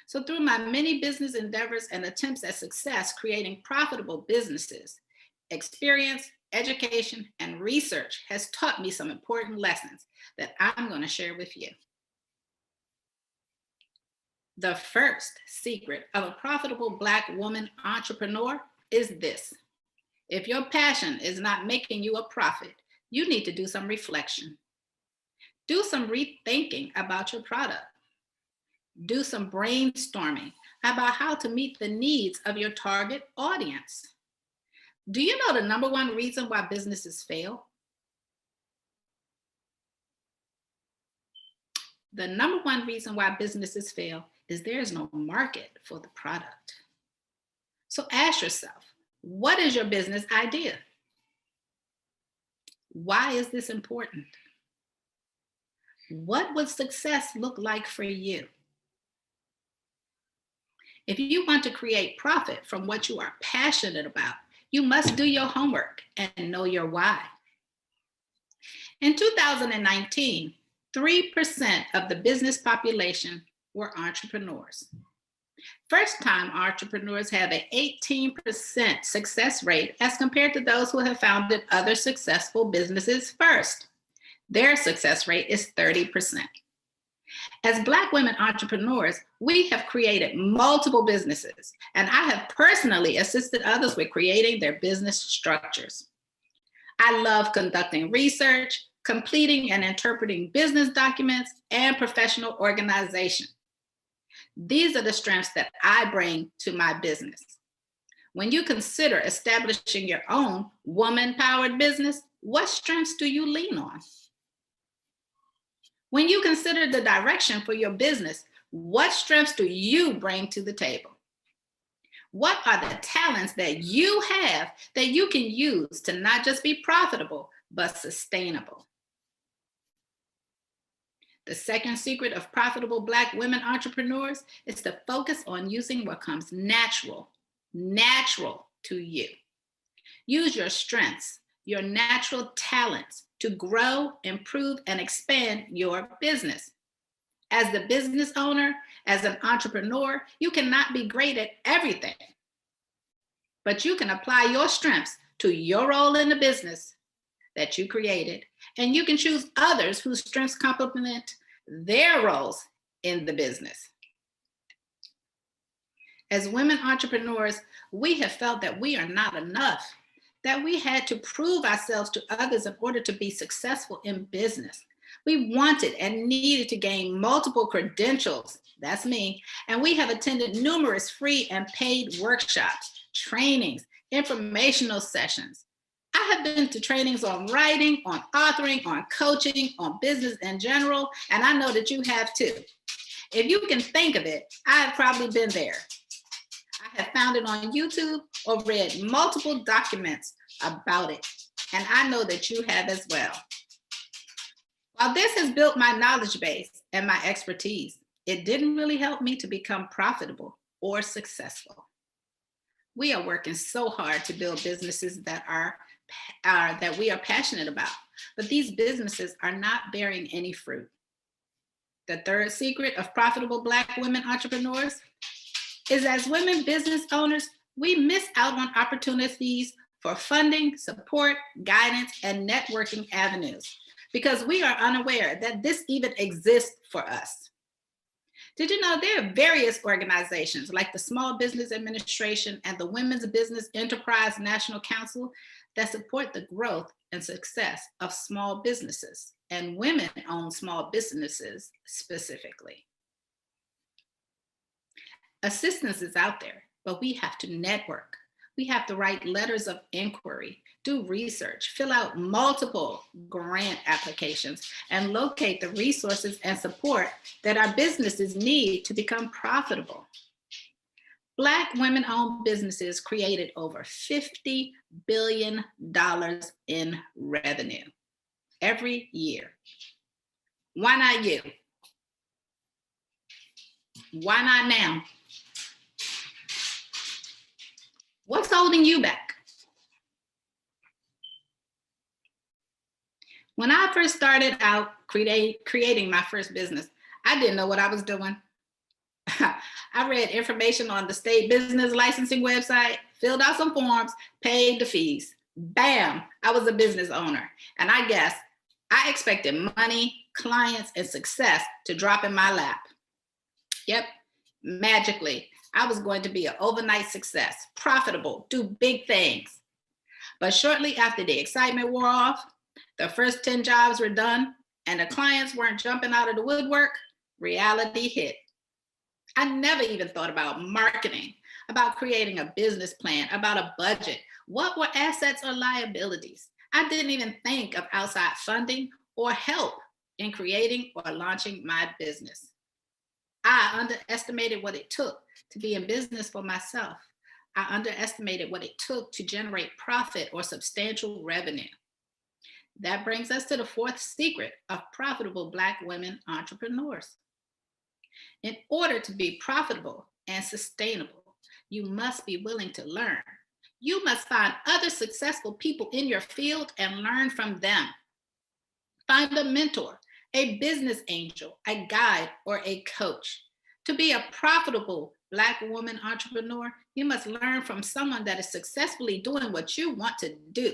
So through my many business endeavors and attempts at success creating profitable businesses, experience, education, and research has taught me some important lessons that I'm going to share with you. The first secret of a profitable Black woman entrepreneur is this. If your passion is not making you a profit, you need to do some reflection. Do some rethinking about your product. Do some brainstorming about how to meet the needs of your target audience. Do you know the number one reason why businesses fail? The number one reason why businesses fail is there is no market for the product. So ask yourself, what is your business idea? Why is this important? What would success look like for you? If you want to create profit from what you are passionate about, you must do your homework and know your why. In 2019, 3% of the business population were entrepreneurs. First-time entrepreneurs have an 18% success rate as compared to those who have founded other successful businesses first. Their success rate is 30%. As Black women entrepreneurs, we have created multiple businesses, and I have personally assisted others with creating their business structures. I love conducting research, completing and interpreting business documents, and professional organization. These are the strengths that I bring to my business. When you consider establishing your own woman-powered business, what strengths do you lean on? When you consider the direction for your business, what strengths do you bring to the table? What are the talents that you have that you can use to not just be profitable, but sustainable? The second secret of profitable Black women entrepreneurs is to focus on using what comes natural to you. Use your strengths, your natural talents to grow, improve, and expand your business. As the business owner, as an entrepreneur, you cannot be great at everything, but you can apply your strengths to your role in the business that you created, and you can choose others whose strengths complement their roles in the business. As women entrepreneurs, we have felt that we are not enough, that we had to prove ourselves to others in order to be successful in business. We wanted and needed to gain multiple credentials, that's me, and we have attended numerous free and paid workshops, trainings, informational sessions. I have been to trainings on writing, on authoring, on coaching, on business in general, and I know that you have too. If you can think of it, I have probably been there. I have found it on YouTube or read multiple documents about it, and I know that you have as well. While this has built my knowledge base and my expertise, it didn't really help me to become profitable or successful. We are working so hard to build businesses that we are passionate about, but these businesses are not bearing any fruit. The third secret of profitable Black women entrepreneurs is as women business owners, we miss out on opportunities for funding, support, guidance, and networking avenues because we are unaware that this even exists for us. Did you know there are various organizations like the Small Business Administration and the Women's Business Enterprise National Council that support the growth and success of small businesses and women-owned small businesses specifically? Assistance is out there, but we have to network. We have to write letters of inquiry, do research, fill out multiple grant applications, and locate the resources and support that our businesses need to become profitable. Black women-owned businesses created over $50 billion in revenue every year. Why not you? Why not now? What's holding you back? When I first started out creating my first business, I didn't know what I was doing. I read information on the state business licensing website, filled out some forms, paid the fees. Bam, I was a business owner. And I guess I expected money, clients, and success to drop in my lap. Yep, Magically, I was going to be an overnight success, profitable, do big things. But shortly after the excitement wore off, the first 10 jobs were done, and the clients weren't jumping out of the woodwork, reality hit. I never even thought about marketing, about creating a business plan, about a budget. What were assets or liabilities? I didn't even think of outside funding or help in creating or launching my business. I underestimated what it took to be in business for myself. I underestimated what it took to generate profit or substantial revenue. That brings us to the fourth secret of profitable Black women entrepreneurs. In order to be profitable and sustainable, you must be willing to learn. You must find other successful people in your field and learn from them. Find a mentor, a business angel, a guide, or a coach. To be a profitable Black woman entrepreneur, you must learn from someone that is successfully doing what you want to do.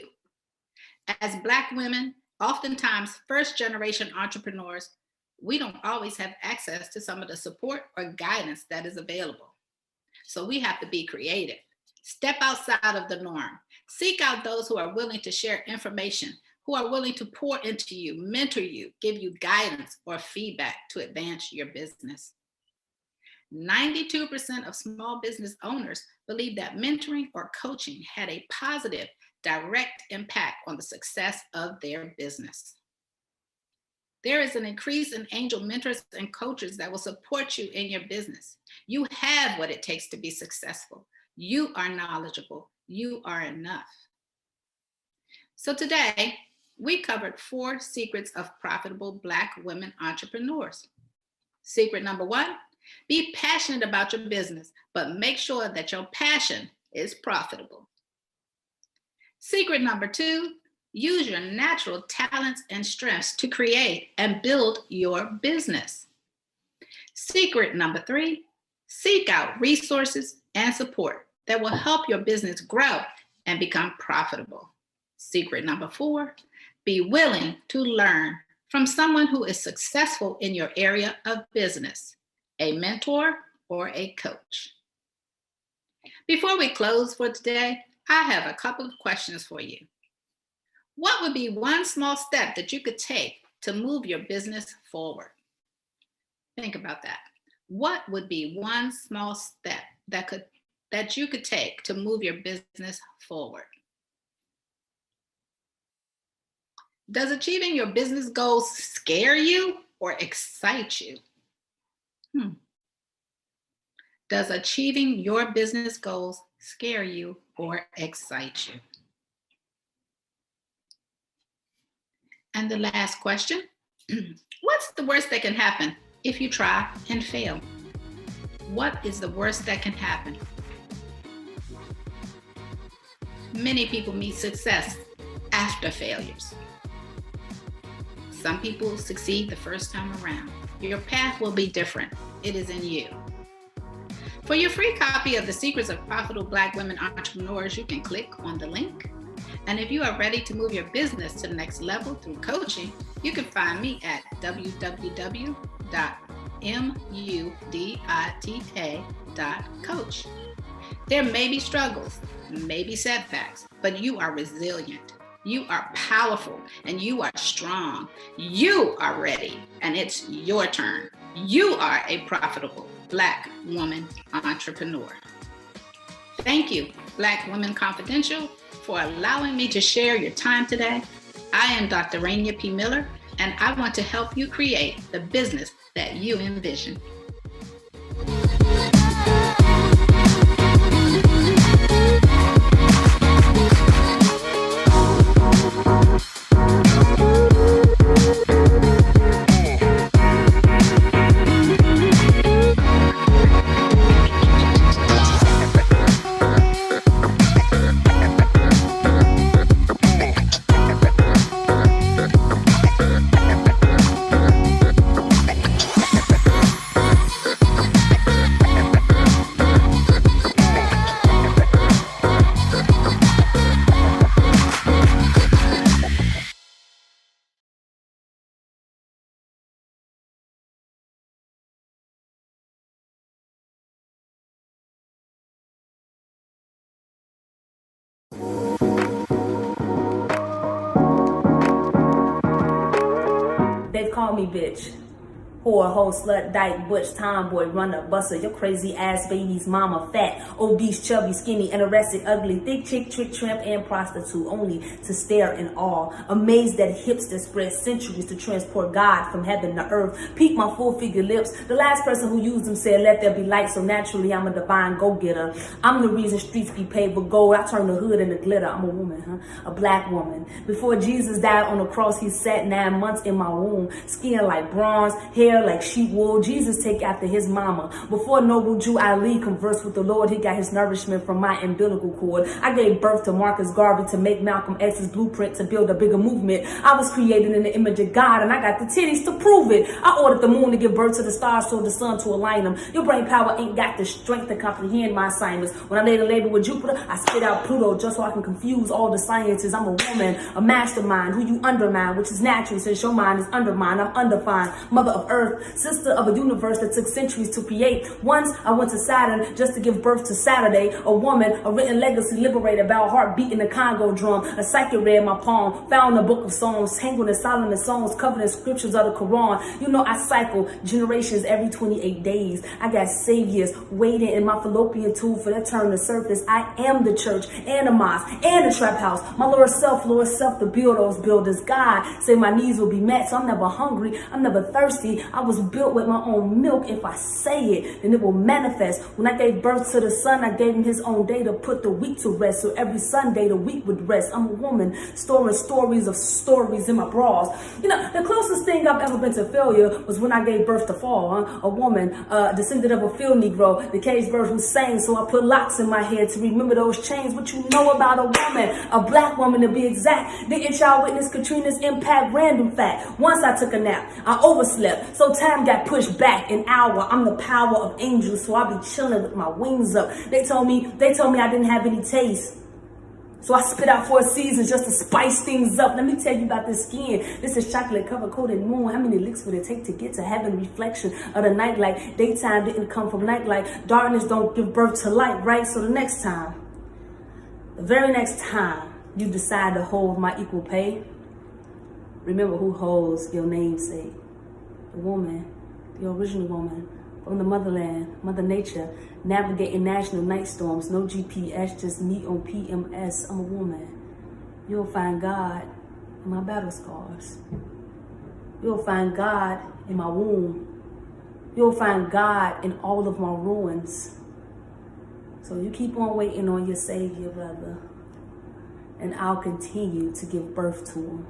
As Black women, oftentimes first-generation entrepreneurs, we don't always have access to some of the support or guidance that is available. So we have to be creative. Step outside of the norm. Seek out those who are willing to share information, who are willing to pour into you, mentor you, give you guidance or feedback to advance your business. 92% of small business owners believe that mentoring or coaching had a positive, direct impact on the success of their business. There is an increase in angel mentors and coaches that will support you in your business. You have what it takes to be successful. You are knowledgeable. You are enough. So today, we covered 4 secrets of profitable Black women entrepreneurs. Secret number 1, be passionate about your business, but make sure that your passion is profitable. Secret number 2, use your natural talents and strengths to create and build your business. Secret number 3, seek out resources and support that will help your business grow and become profitable. Secret number 4, be willing to learn from someone who is successful in your area of business, a mentor or a coach. Before we close for today, I have a couple of questions for you. What would be one small step that you could take to move your business forward? Think about that. What would be one small step that you could take to move your business forward? Does achieving your business goals scare you or excite you? Does achieving your business goals scare you or excite you? And the last question, what's the worst that can happen if you try and fail? What is the worst that can happen? Many people meet success after failures. Some people succeed the first time around. Your path will be different. It is in you. For your free copy of The Secrets of Profitable Black Women Entrepreneurs, you can click on the link. And if you are ready to move your business to the next level through coaching, you can find me at www.mudita.coach. There may be struggles, maybe setbacks, but you are resilient. You are powerful and you are strong. You are ready and it's your turn. You are a profitable Black woman entrepreneur. Thank you, Black Women Confidential, for allowing me to share your time today. I am Dr. Rainia P. Miller, and I want to help you create the business that you envision. they've called me bitch. Whore, hoe, slut, dyke, butch, tomboy, runner, buster, your crazy ass baby's mama, fat, obese, chubby, skinny, anorexic, ugly, thick chick, trick, tramp, and prostitute, only to stare in awe, amazed at hips that spread centuries to transport God from heaven to earth, peek my full figure lips, the last person who used them said, let there be light, so naturally I'm a divine go-getter, I'm the reason streets be paved with gold, I turn the hood into glitter, I'm a woman, a black woman, before Jesus died on the cross, he sat 9 months in my womb, skin like bronze, hair like sheep wool, Jesus take after his mama. Before noble Jew Ali conversed with the Lord, he got his nourishment from my umbilical cord. I gave birth to Marcus Garvey to make Malcolm X's blueprint to build a bigger movement. I was created in the image of God and I got the titties to prove it. I ordered the moon to give birth to the stars, so the sun to align them. Your brain power ain't got the strength to comprehend my assignments. When I laid in labor with Jupiter, I spit out Pluto just so I can confuse all the sciences. I'm a woman, a mastermind who you undermine, which is natural since your mind is undermined. I'm undefined, mother of earth, sister of a universe that took centuries to create. Once I went to Saturn just to give birth to Saturday, a woman, a written legacy liberated by a heart beating the Congo drum, a psychic read my palm, found the book of songs, tangled in Solomon's songs, covered in scriptures of the Quran. You know I cycle generations every 28 days. I got saviors waiting in my fallopian tube for their turn to surface. I am the church and the mosque and the trap house. My Lord self, to build those builders. God say my needs will be met, so I'm never hungry, I'm never thirsty. I was built with my own milk. If I say it, then it will manifest. When I gave birth to the son, I gave him his own day to put the week to rest, so every Sunday the week would rest. I'm a woman storing stories of stories in my bras. You know, the closest thing I've ever been to failure was when I gave birth to Fall, a woman, descendant of a field Negro, the caged bird who sang, so I put locks in my head to remember those chains. What you know about a woman, a black woman to be exact. Didn't y'all witness Katrina's impact? Random fact. Once I took a nap, I overslept, so time got pushed back an hour. I'm the power of angels, so I be chilling with my wings up. They told me I didn't have any taste, so I spit out 4 seasons just to spice things up. Let me tell you about this skin. This is chocolate covered coated moon. How many licks would it take to get to heaven? Reflection of the nightlight. Daytime didn't come from nightlight. Darkness don't give birth to light, right? So the very next time you decide to hold my equal pay, remember who holds your namesake. The woman, the original woman from the motherland, Mother Nature, navigating national night storms, no GPS, just me on PMS. I'm a woman. You'll find God in my battle scars. You'll find God in my womb. You'll find God in all of my ruins. So you keep on waiting on your Savior, brother, and I'll continue to give birth to him.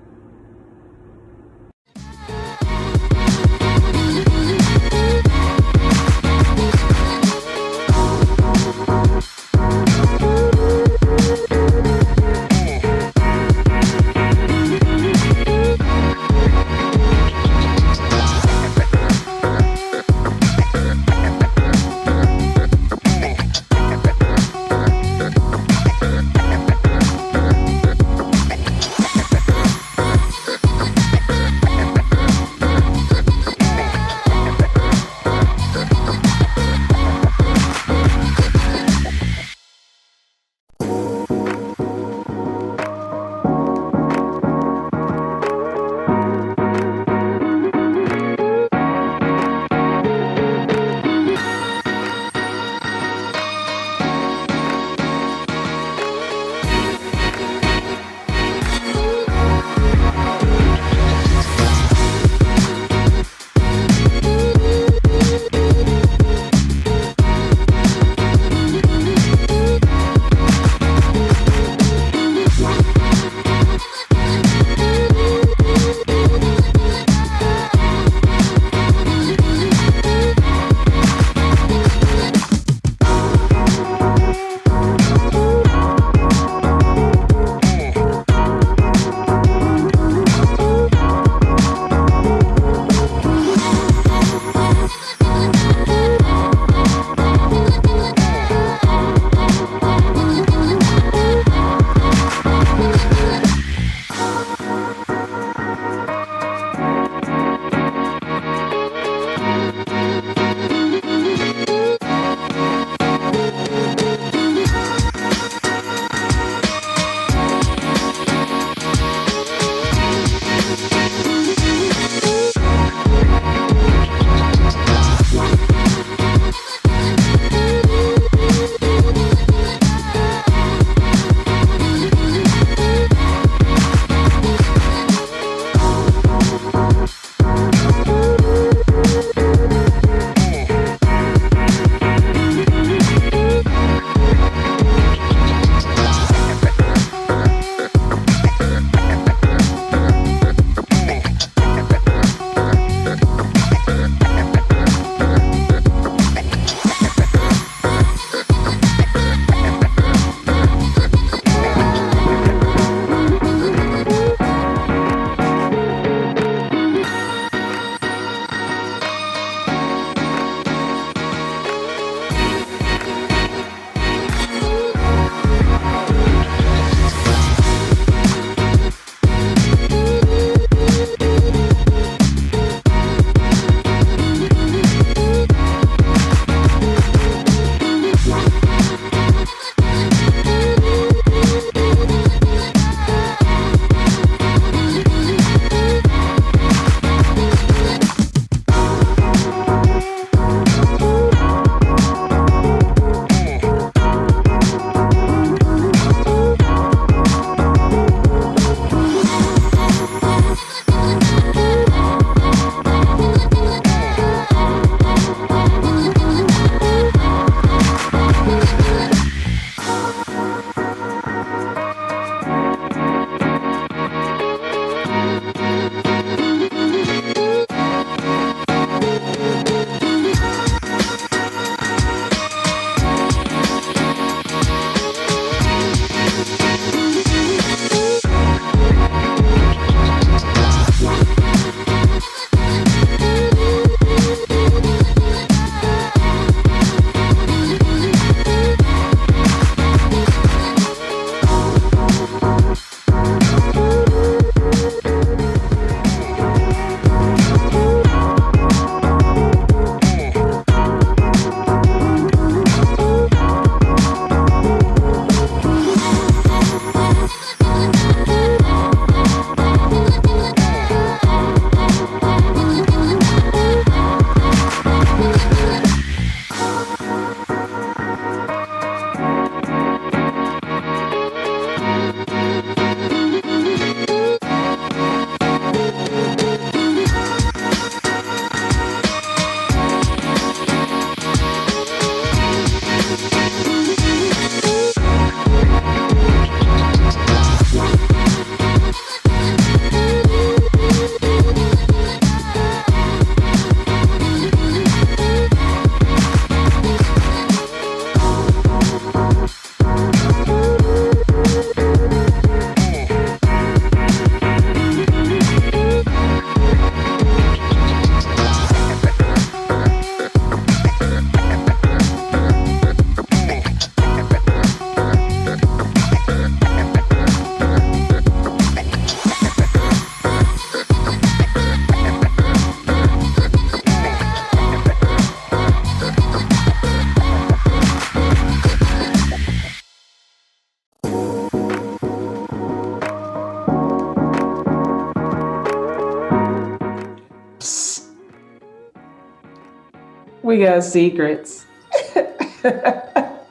We got secrets, but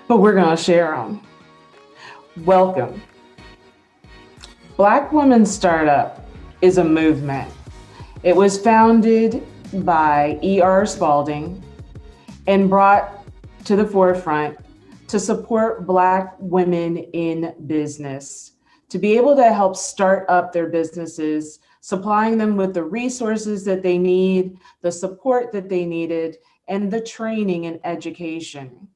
we're going to share them. Welcome. BlackWoman Startup is a movement. It was founded by E.R. Spalding and brought to the forefront to support Black women in business, to be able to help start up their businesses, supplying them with the resources that they need, the support that they needed, and the training and education.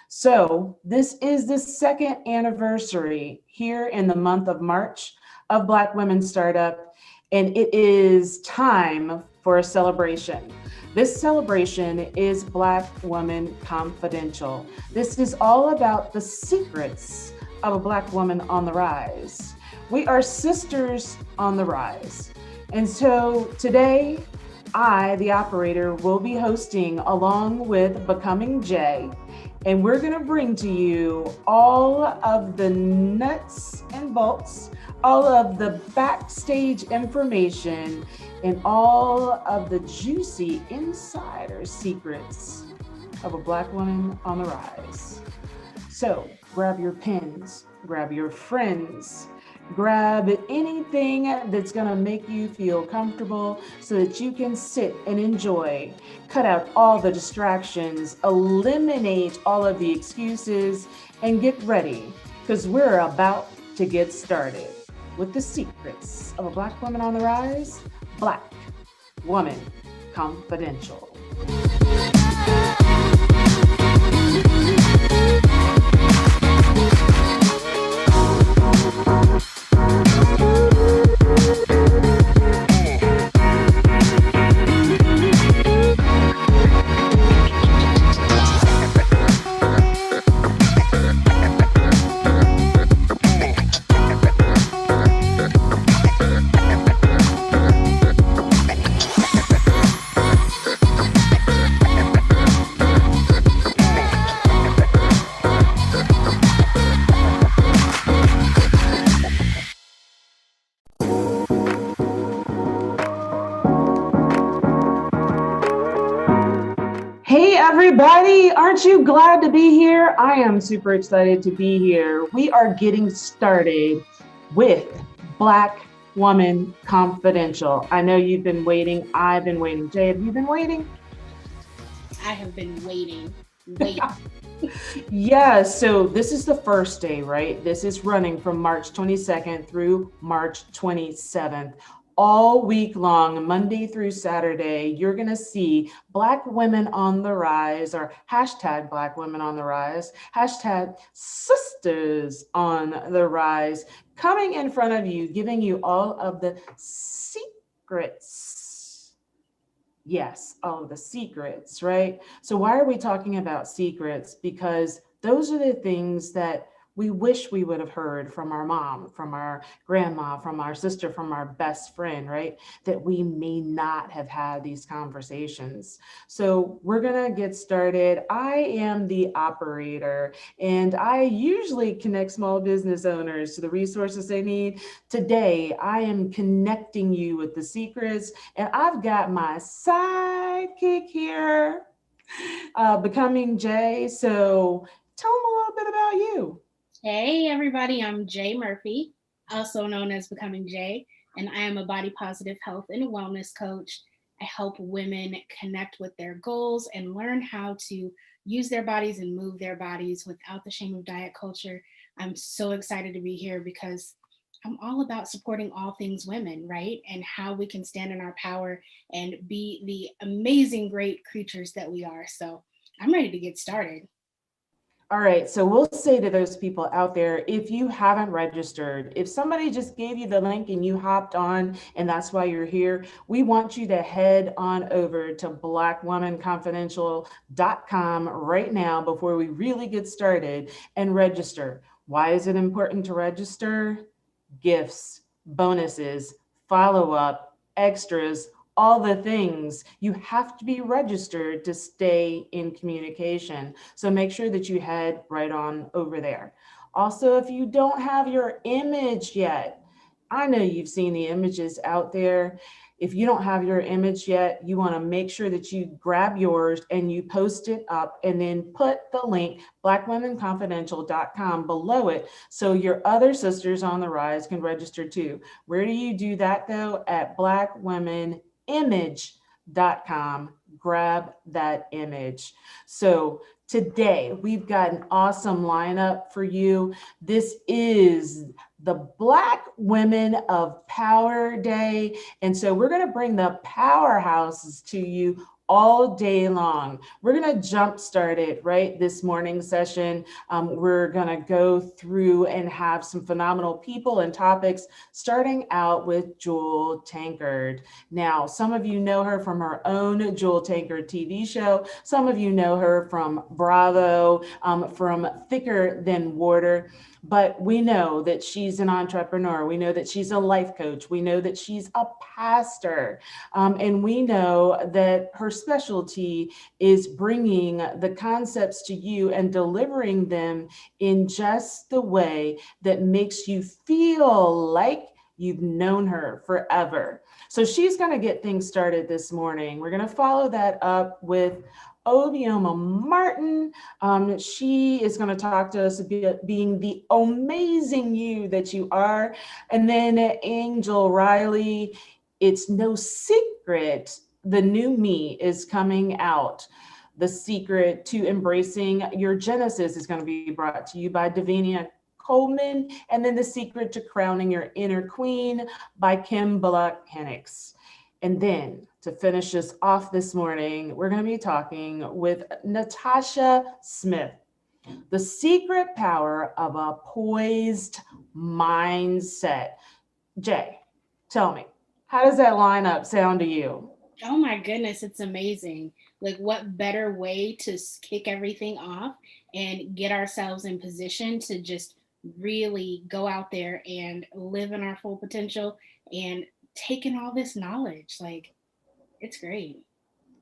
So this is the second anniversary here in the month of March of BlackWoman Startup, and it is time for a celebration. This celebration is BlackWoman Confidential. This is all about the secrets of a Black woman on the rise. We are sisters on the rise. And so today, I, the operator, will be hosting along with Becoming Jay, and we're gonna bring to you all of the nuts and bolts, all of the backstage information, and all of the juicy insider secrets of a Black woman on the rise. So grab your pens, grab your friends, grab anything that's gonna make you feel comfortable so that you can sit and enjoy. Cut out all the distractions, eliminate all of the excuses, and get ready, because we're about to get started with the secrets of a Black woman on the rise, BlackWoman Confidential. Hey everybody, aren't you glad to be here? I am super excited to be here. We are getting started with BlackWoman Confidential. I know you've been waiting. I've been waiting. Jay, have you been waiting? I have been waiting. Yeah, so this is the first day, right? This is running from March 22nd through March 27th. All week long, Monday through Saturday, you're gonna see Black women on the rise, or hashtag Black women on the rise, hashtag sisters on the rise, coming in front of you, giving you all of the secrets. Yes, all of the secrets, right? So why are we talking about secrets? Because those are the things that we wish we would have heard from our mom, from our grandma, from our sister, from our best friend, right? That we may not have had these conversations. So we're gonna get started. I am the operator, and I usually connect small business owners to the resources they need. Today, I am connecting you with the secrets, and I've got my sidekick here, Becoming Jay. So tell them a little bit about you. Hey everybody, I'm Jay Murphy, also known as Becoming Jay, and I am a body positive health and wellness coach. I help women connect with their goals and learn how to use their bodies and move their bodies without the shame of diet culture. I'm so excited to be here because I'm all about supporting all things women, right? And how we can stand in our power and be the amazing, great creatures that we are. So I'm ready to get started. All right, so we'll say to those people out there, if you haven't registered, if somebody just gave you the link and you hopped on and that's why you're here, we want you to head on over to blackwomanconfidential.com right now before we really get started and register. Why is it important to register? Gifts, bonuses, follow-up, extras, all the things. You have to be registered to stay in communication. So make sure that you head right on over there. Also, if you don't have your image yet, I know you've seen the images out there. If you don't have your image yet, you want to make sure that you grab yours and you post it up and then put the link BlackWomenConfidential.com below it so your other sisters on the rise can register too. Where do you do that though? At BlackWomenImage.com. Grab that image. So today we've got an awesome lineup for you. This is the Black Women of Power Day. And so we're going to bring the powerhouses to you all day long. We're going to jumpstart it right this morning session. We're going to go through and have some phenomenal people and topics, starting out with Jewel Tankard. Now, some of you know her from her own Jewel Tankard TV show. Some of you know her from Bravo, from Thicker Than Water. But we know that she's an entrepreneur. We know that she's a life coach. We know that she's a pastor. And we know that her specialty is bringing the concepts to you and delivering them in just the way that makes you feel like you've known her forever. So she's going to get things started this morning. We're going to follow that up with Obioma Martin. She is going to talk to us about being the amazing you that you are. And then Angel Riley, it's no secret the new me is coming out. The secret to embracing your Genesis is going to be brought to you by Davinia Coleman. And then the secret to crowning your inner queen by Kim Bullock-Hennix. And then to finish us off this morning, we're going to be talking with Natasha Smith, the secret power of a poised mindset. Jay, tell me, how does that lineup sound to you? Oh my goodness, it's amazing. Like, what better way to kick everything off and get ourselves in position to just really go out there and live in our full potential and take in all this knowledge. Like, it's great.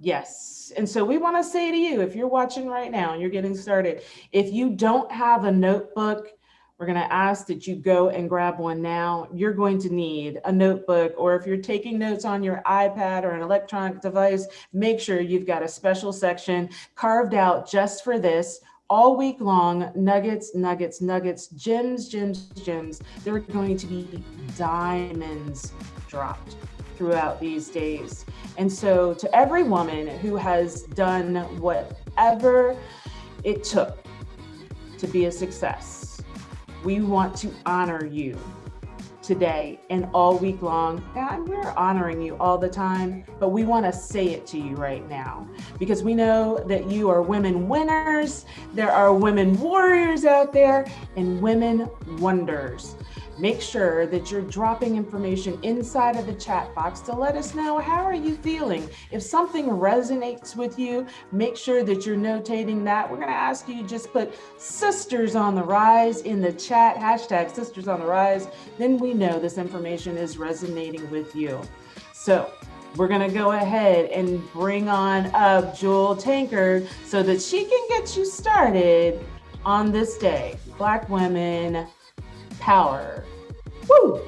Yes. And so we want to say to you, if you're watching right now and you're getting started, if you don't have a notebook, we're going to ask that you go and grab one now. You're going to need a notebook, or if you're taking notes on your iPad or an electronic device, make sure you've got a special section carved out just for this. All week long, nuggets, nuggets, nuggets, gems, gems, gems. There are going to be diamonds dropped throughout these days. And so to every woman who has done whatever it took to be a success, we want to honor you today and all week long. And we're honoring you all the time, but we want to say it to you right now because we know that you are women winners. There are women warriors out there and women wonders. Make sure that you're dropping information inside of the chat box to let us know, how are you feeling? If something resonates with you, make sure that you're notating that. We're going to ask you to just put Sisters on the Rise in the chat, hashtag Sisters on the Rise. Then we know this information is resonating with you. So we're going to go ahead and bring on up Jewel Tankard so that she can get you started on this day. Black Women Power. Woo!